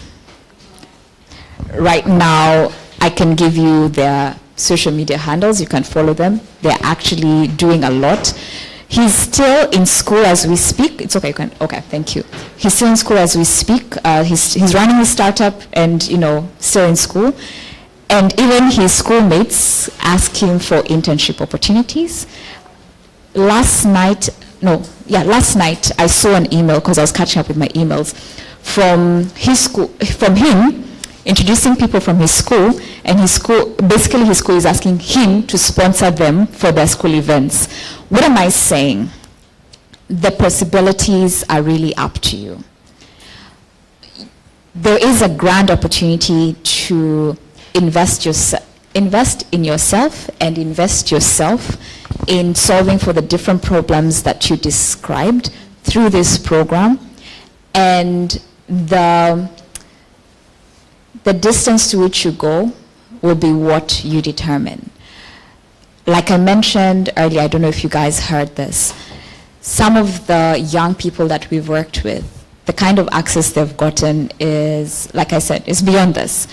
Right now, I can give you their social media handles. You can follow them. They're actually doing a lot. He's still in school as we speak. It's okay. Okay, thank you. He's still in school as we speak. He's running his startup and, still in school. And even his schoolmates ask him for internship opportunities. Last night I saw an email because I was catching up with my emails from him introducing people from his school, and his school is asking him to sponsor them for their school events. What am I saying? The possibilities are really up to you. There is a grand opportunity to invest in yourself and invest yourself in solving for the different problems that you described through this program, and the distance to which you go will be what you determine. Like I mentioned earlier, I don't know if you guys heard this, some of the young people that we've worked with, the kind of access they've gotten is, like I said, is beyond this.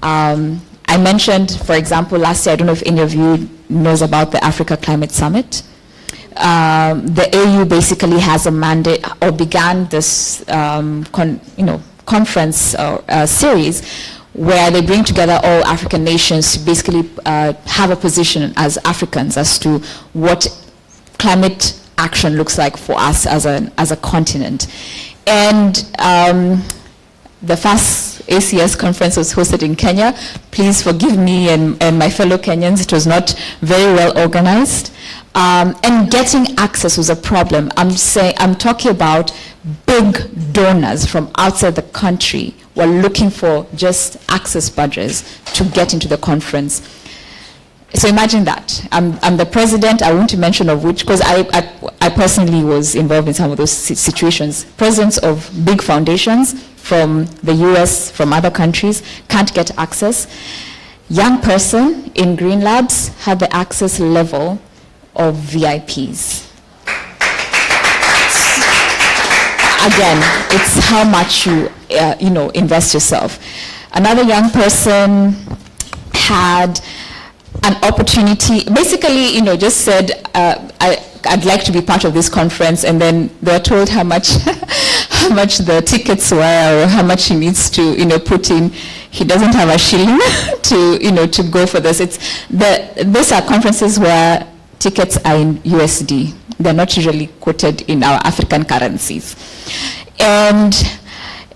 I mentioned, for example, last year, I don't know if any of you knows about the Africa Climate Summit. The AU basically has a mandate, or began this conference or series where they bring together all African nations to basically have a position as Africans as to what climate action looks like for us as a continent. And the first ACS conference was hosted in Kenya. Please forgive me and my fellow Kenyans, it was not very well organized. And getting access was a problem. I'm talking about big donors from outside the country were looking for just access badges to get into the conference. So imagine that. I'm the president, I won't mention of which, because I personally was involved in some of those situations. Presidents of big foundations from the US, from other countries, can't get access. Young person in Green Labs had the access level of VIPs. Again, it's how much you invest yourself. Another young person had an opportunity, basically, just said, I'd like to be part of this conference, and then they were told how much the tickets were, or how much he needs to, put in. He doesn't have a shilling to go for this. These are conferences where tickets are in USD. They're not usually quoted in our African currencies. And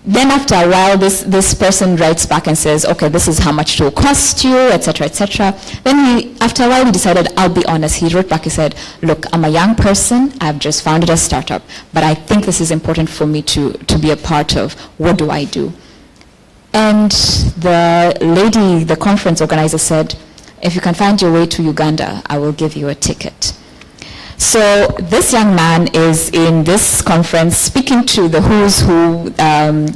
then after a while, this person writes back and says, okay, this is how much it will cost you, etc., etc. Then after a while, he decided, I'll be honest. He wrote back, he said, look, I'm a young person. I've just founded a startup, but I think this is important for me to be a part of. What do I do? And the lady, the conference organizer said, if you can find your way to Uganda, I will give you a ticket. So this young man is in this conference speaking to the who's who,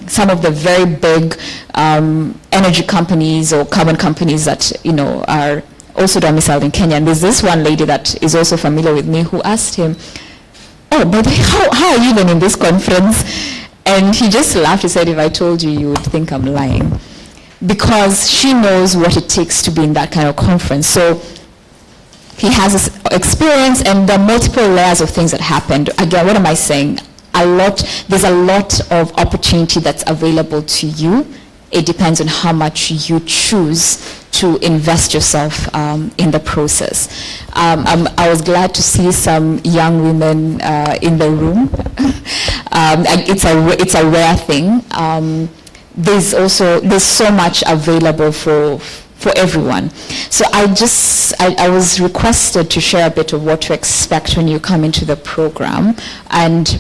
some of the very big energy companies or carbon companies that are also domiciled in Kenya. And there's this one lady that is also familiar with me who asked him, "Oh, but how are you even in this conference?" And he just laughed. He said, "If I told you, you would think I'm lying." Because she knows what it takes to be in that kind of conference. So he has this experience, and there are multiple layers of things that happened. Again, what am I saying? There's a lot of opportunity that's available to you. It depends on how much you choose to invest yourself in the process. I was glad to see some young women in the room. It's a rare thing. There's so much available for everyone. So I was requested to share a bit of what to expect when you come into the program. And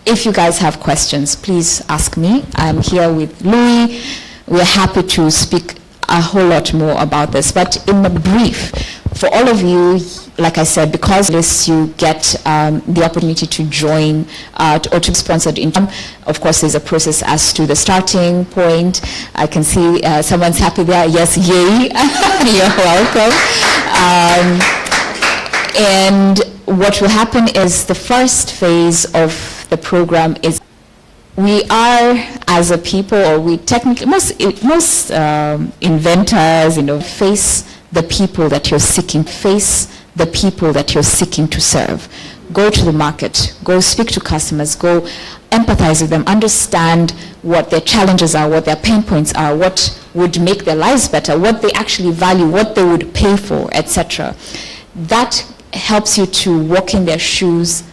if you guys have questions, please ask me. I'm here with Louis. We're happy to speak a whole lot more about this. But in a brief, for all of you, like I said, because this you get the opportunity to join or to be sponsored income. Of course, there's a process as to the starting point. I can see someone's happy there. Yes, yay. You're welcome. And what will happen is the first phase of the program is we are, as a people, or we technically, most inventors, face the people that you're seeking, face the people that you're seeking to serve. Go to the market, go speak to customers, go empathize with them, understand what their challenges are, what their pain points are, what would make their lives better, what they actually value, what they would pay for, etc. That helps you to walk in their shoes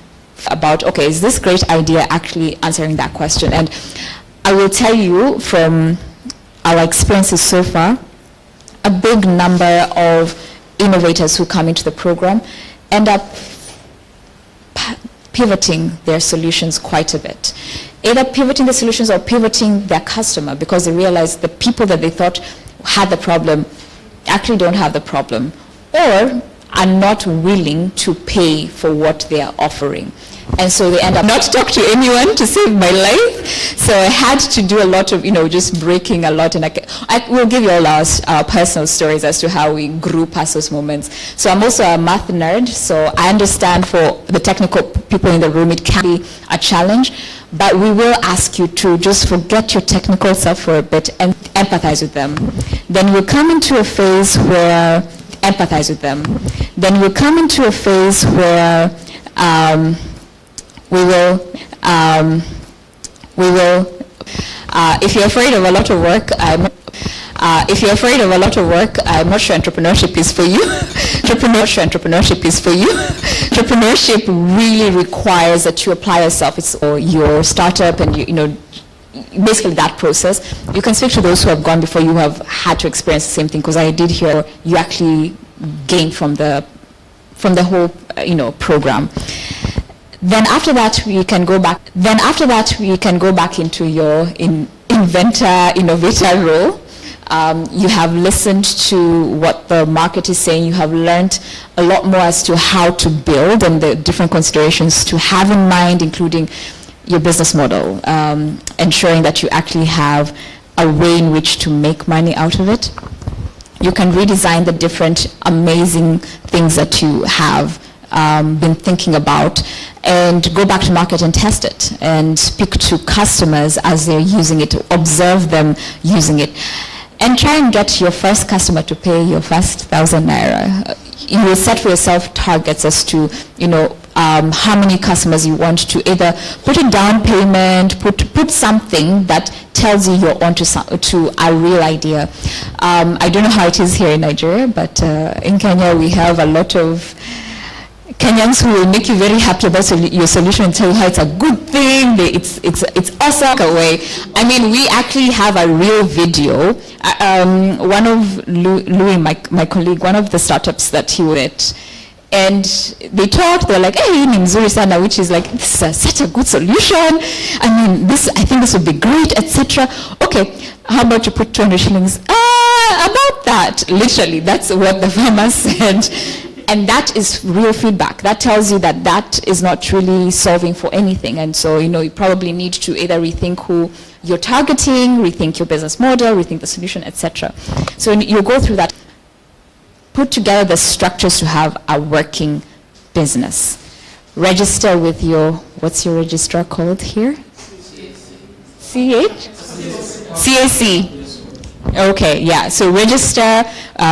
about, okay, is this great idea actually answering that question? And I will tell you from our experiences so far, a big number of innovators who come into the program end up pivoting their solutions quite a bit. Either pivoting the solutions or pivoting their customer, because they realize the people that they thought had the problem actually don't have the problem, or are not willing to pay for what they are offering. And so they end up not talk to anyone to save my life. So I had to do a lot of, just breaking a lot. And I will give you all our personal stories as to how we grew past those moments. So I'm also a math nerd, so I understand for the technical people in the room, it can be a challenge. But we will ask you to just forget your technical stuff for a bit and empathize with them. Then we'll come into a phase where empathize with them. Then we'll come into a phase where we will, if you're afraid of a lot of work, I'm not sure entrepreneurship is for you. Entrepreneurship really requires that you apply yourself. It's your startup and basically that process. You can speak to those who have gone before you, have had to experience the same thing, because I did hear you actually gain from the whole program. Then after that we can go back into your innovator role. You have listened to what the market is saying. You have learned a lot more as to how to build and the different considerations to have in mind, including your business model, ensuring that you actually have a way in which to make money out of it. You can redesign the different amazing things that you have been thinking about, and go back to market and test it, and speak to customers as they're using it, observe them using it, and try and get your first customer to pay your first 1,000 naira. You will set for yourself targets as to, how many customers you want to either put a down payment, put something that tells you you're onto a real idea. I don't know how it is here in Nigeria, but in Kenya we have a lot of Kenyans who will make you very happy about your solution and tell you how it's a good thing, it's awesome. I mean, we actually have a real video. One of Louis, my colleague, one of the startups that he was at, and they talked, they're like, hey, ni mzuri sana, which is like, this is such a good solution. I mean, I think this would be great, etc. Okay, how about you put 200 shillings? About that, literally, that's what the farmer said. And that is real feedback. That tells you that that is not really solving for anything. And so, you probably need to either rethink who you're targeting, rethink your business model, rethink the solution, etc. So you go through that. put together the structures to have a working business. Register with your, what's your registrar called here? CAC. Okay, yeah, so register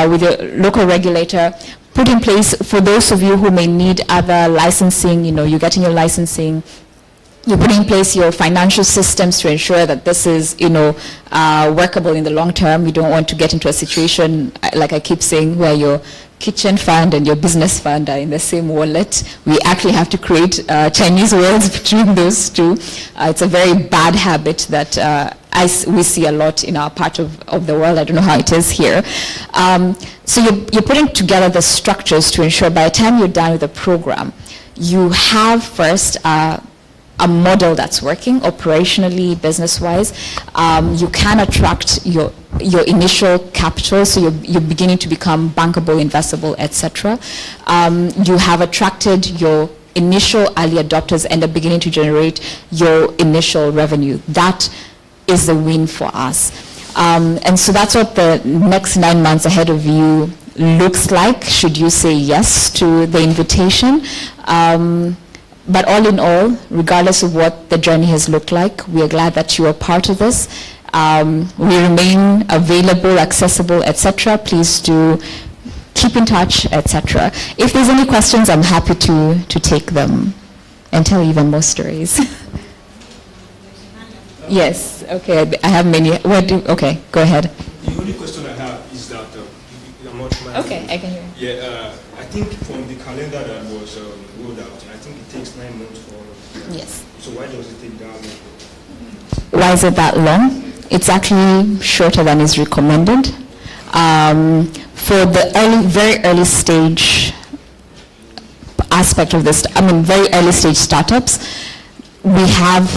with your local regulator, put in place, for those of you who may need other licensing, you're getting your licensing, you put in place your financial systems to ensure that this is, workable in the long term. You don't want to get into a situation, like I keep saying, where your kitchen fund and your business fund are in the same wallet. We actually have to create Chinese walls between those two. It's a very bad habit that we see a lot in our part of the world. I don't know how it is here. So you're putting together the structures to ensure by the time you're done with the program, you have first a model that's working operationally, business-wise. You can attract your initial capital, so you're beginning to become bankable, investable, etc. You have attracted your initial early adopters and are beginning to generate your initial revenue. That is the win for us. And so that's what the next 9 months ahead of you looks like, should you say yes to the invitation. But all in all, regardless of what the journey has looked like, we are glad that you are part of this. We remain available, accessible, etc. Please do keep in touch, etc. If there's any questions, I'm happy to take them and tell even more stories. Yes, okay, I have many. Okay, go ahead. The only question I have is that, I'm not sure. Okay, I can hear you. Yeah, I think from the calendar that was rolled out, I think it takes 9 months for all of that. Yes. So why does it take that long? Why is it that long? It's actually shorter than is recommended. For the very early stage aspect of this, very early stage startups, we have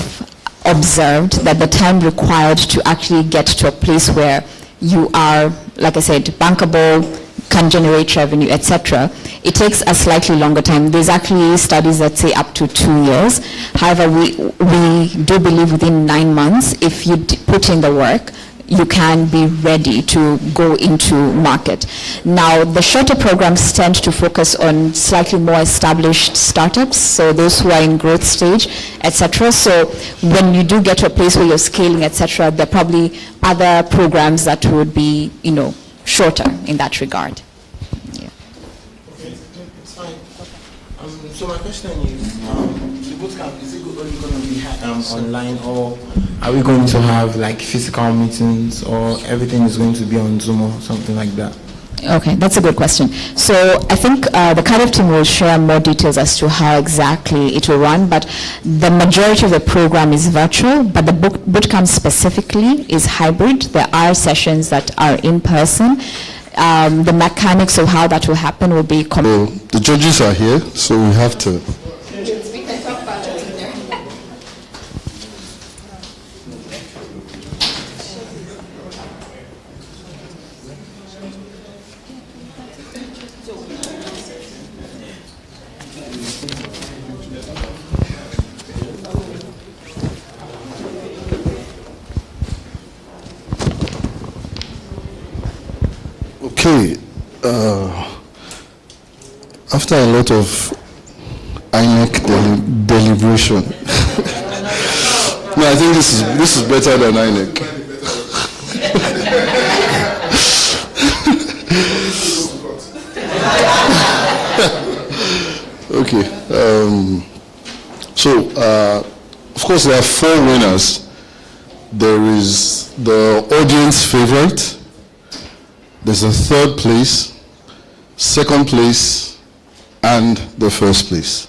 observed that the time required to actually get to a place where you are, like I said, bankable, can generate revenue, etc., it takes a slightly longer time. There's actually studies that say up to 2 years. However, we do believe within 9 months, if you put in the work, you can be ready to go into market. Now, the shorter programs tend to focus on slightly more established startups, so those who are in growth stage, etc. So when you do get to a place where you're scaling, etc., there are probably other programs that would be, shorter in that regard. Yeah. Okay, it's fine. So my question is, the bootcamp, is it only going to be online, or are we going to have like physical meetings, or everything is going to be on Zoom or something like that? Okay, that's a good question. So I think the Cardiff team will share more details as to how exactly it will run, but the majority of the program is virtual, but the bootcamp specifically is hybrid. There are sessions that are in person. The mechanics of how that will happen will be... The judges are here, so we have to... Okay, after a lot of INEC deliberation, no, I think this is better than INEC. Okay, so of course there are 4 winners. There is the audience favorite. There's a 3rd place, 2nd place, and the 1st place.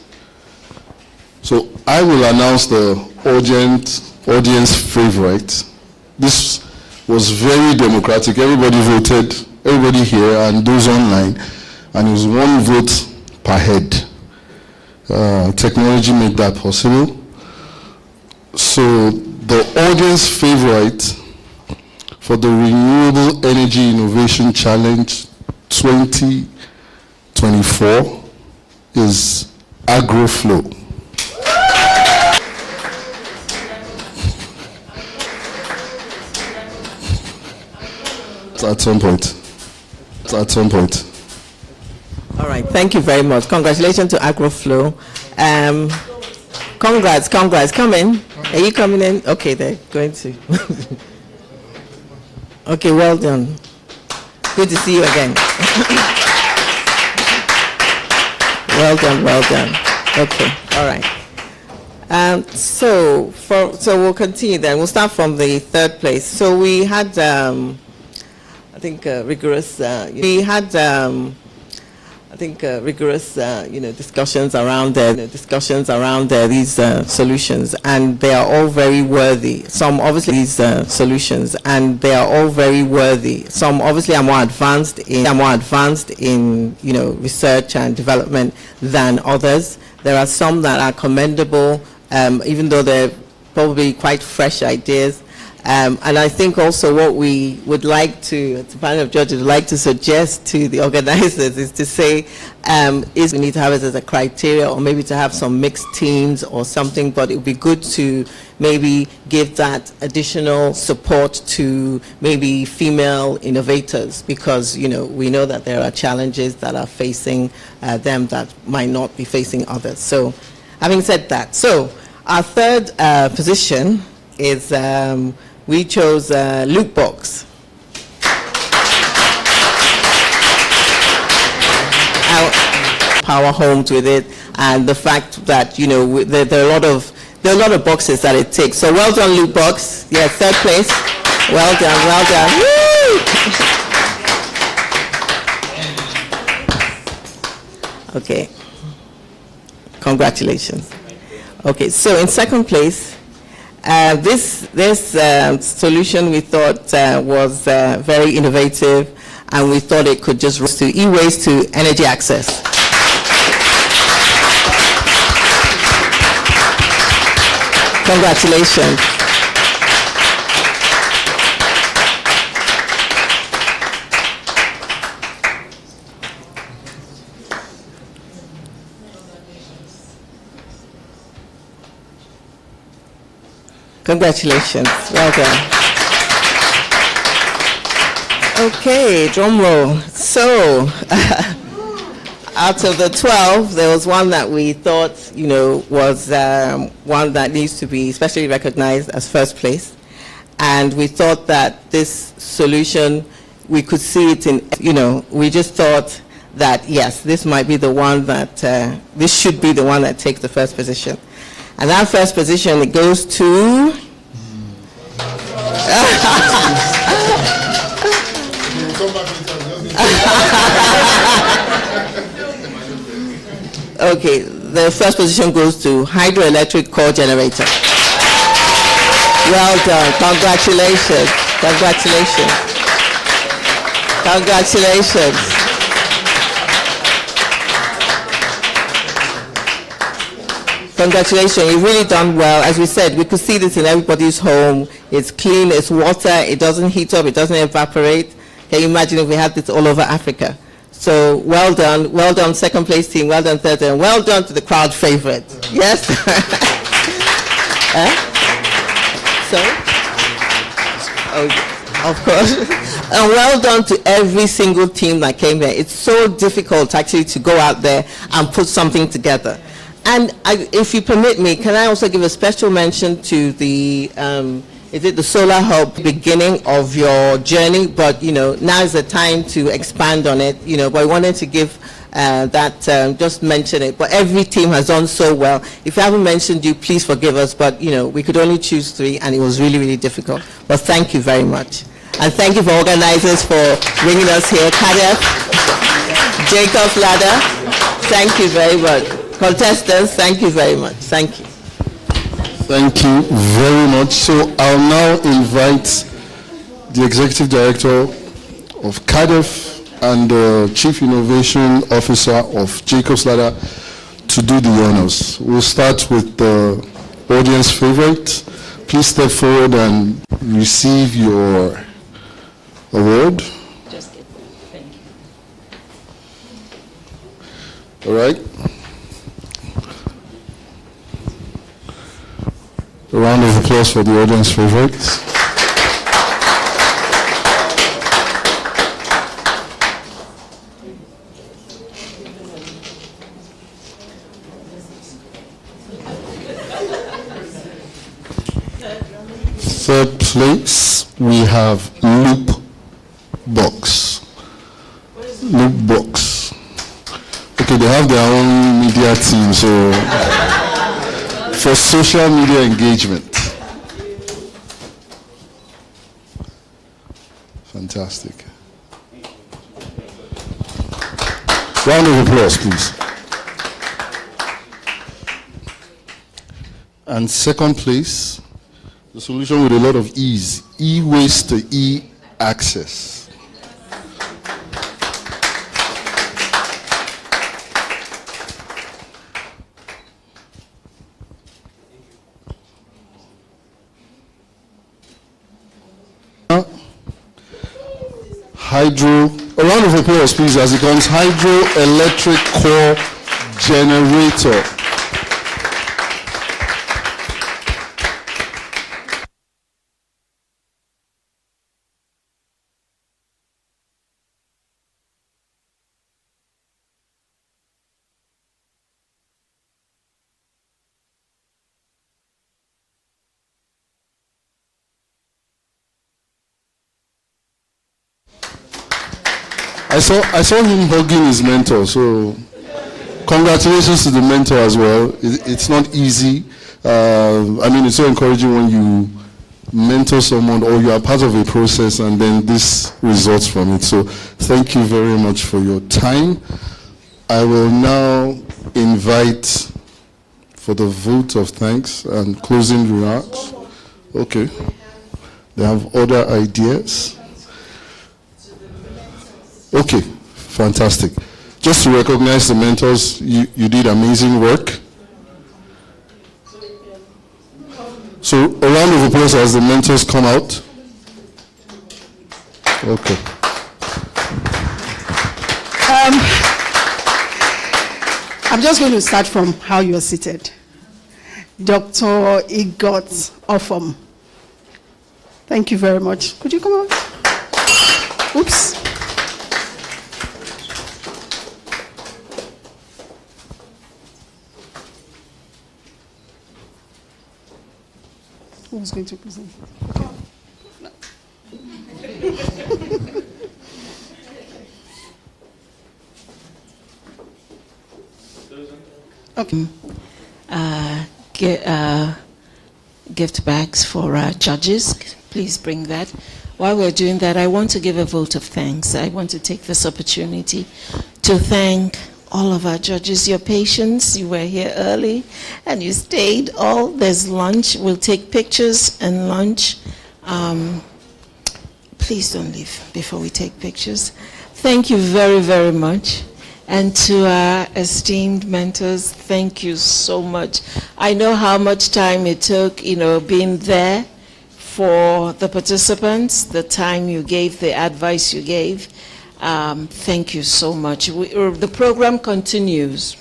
So I will announce the audience favorite. This was very democratic. Everybody voted, everybody here and those online, and it was 1 vote per head. Technology made that possible. So the audience favorite for the Renewable Energy Innovation Challenge 2024 is Agro Flow. At some point. right, thank you very much. Congratulations to Agro Flow. Congrats, come in. Are you coming in? Okay, they're going to. Okay, well done. Good to see you again. Well done. Okay, all right. So we'll continue then. We'll start from the third place. So we had, I think, rigorous. Discussions around these solutions, and they are all very worthy. Some obviously these solutions, and they are all very worthy. Some obviously are more advanced in research and development than others. There are some that are commendable, even though they're probably quite fresh ideas. And I think also what we would like to panel of judges would like to suggest to the organizers is to say, is we need to have it as a criteria, or maybe to have some mixed teams or something, but it would be good to maybe give that additional support to maybe female innovators, because we know that there are challenges that are facing them that might not be facing others. So having said that, so our third position is we chose loot box. Power homes with it, and the fact that there are a lot of boxes that it takes. So well done, loot box. Yeah, third place. Well done. Woo! Okay. Congratulations. Okay, so in second place, this solution we thought was very innovative, and we thought it could just to e-waste to energy access. Congratulations. Congratulations. Well done. Okay, drum roll. So, out of the 12, there was one that we thought, was one that needs to be especially recognized as first place. And we thought that this solution, we could see it in, we just thought that, yes, this might be the one that, this should be the one that takes the first position. And that first position, it goes to... Okay, the first position goes to Hydroelectric Core generator. Well done. Congratulations. Congratulations. Congratulations. Congratulations. You've really done well. As we said, we could see this in everybody's home. It's clean, it's water, it doesn't heat up, it doesn't evaporate. Can you imagine if we had this all over Africa? So well done second place team, well done third, and well done to the crowd favorite. Yes? Sorry? Oh, of course. And well done to every single team that came here. It's so difficult actually to go out there and put something together. And if you permit me, can I also give a special mention to the is it the Solar Hub beginning of your journey? But now is the time to expand on it. But I wanted to give just mention it. But every team has done so well. If I haven't mentioned you, please forgive us. But we could only choose 3, and it was really, really difficult. But thank you very much, and thank you for organizers for bringing us here. Kadef, Jacob's Ladder, thank you very much. Contestants, thank you very much. Thank you. Thank you very much. So I'll now invite the Executive Director of CADEF and the Chief Innovation Officer of Jacob's Ladder to do the honors. We'll start with the audience favorite. Please step forward and receive your award. Just give it. Thank you. All right. A round of applause for the audience favorites. Third place, we have Loop Box. Loop Box. Okay, they have their own media team, so for social media engagement. Fantastic. Round of applause, please. And second place, the solution with a lot of ease, e-waste to e-access. A round of applause, please, as it comes. Hydroelectric Core generator. I saw him hugging his mentor, so congratulations to the mentor as well. It's not easy. I mean, it's so encouraging when you mentor someone or you are part of a process and then this results from it. So thank you very much for your time. I will now invite for the vote of thanks and closing remarks. Okay. They have other ideas. Okay, fantastic. Just to recognize the mentors, you did amazing work. So a round of applause as the mentors come out. Okay. I'm just going to start from how you're seated. Dr. Igot Ofom. Thank you very much. Could you come out? Oops. Who was going to present? No. Okay. Gift bags for judges. Please bring that. While we're doing that, I want to give a vote of thanks. I want to take this opportunity to thank all of our judges. Your patience, you were here early and you stayed all. There's lunch. We'll take pictures and lunch. Please don't leave before we take pictures. Thank you very, very much. And to our esteemed mentors, thank you so much. I know how much time it took, being there for the participants, the time you gave, the advice you gave. Thank you so much. The program continues.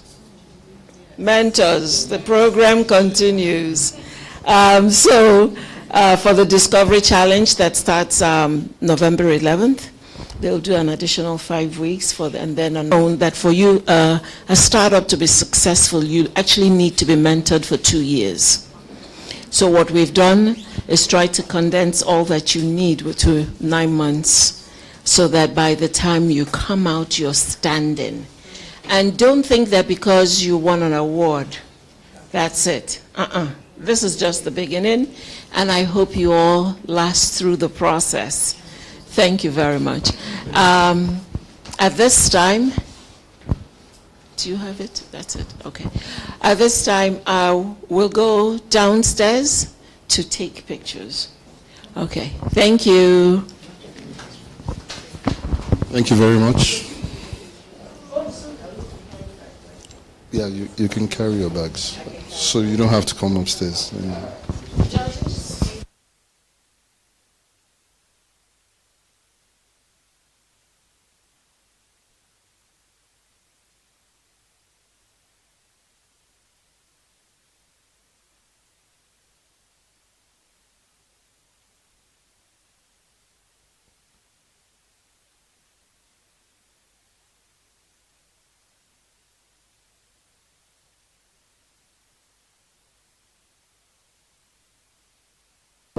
Mentors, the program continues. For the Discovery Challenge that starts November 11th, they'll do an additional 5 weeks and then known that for you, a startup to be successful, you actually need to be mentored for 2 years. So what we've done is try to condense all that you need to 9 months so that by the time you come out, you're standing. And don't think that because you won an award, that's it. This is just the beginning, and I hope you all last through the process. Thank you very much. At this time, do you have it? That's it. Okay. At this time, we'll go downstairs to take pictures. Okay. Thank you. Thank you very much. Yeah, you can carry your bags, so you don't have to come upstairs.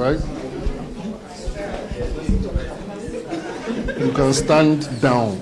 right? You can stand down.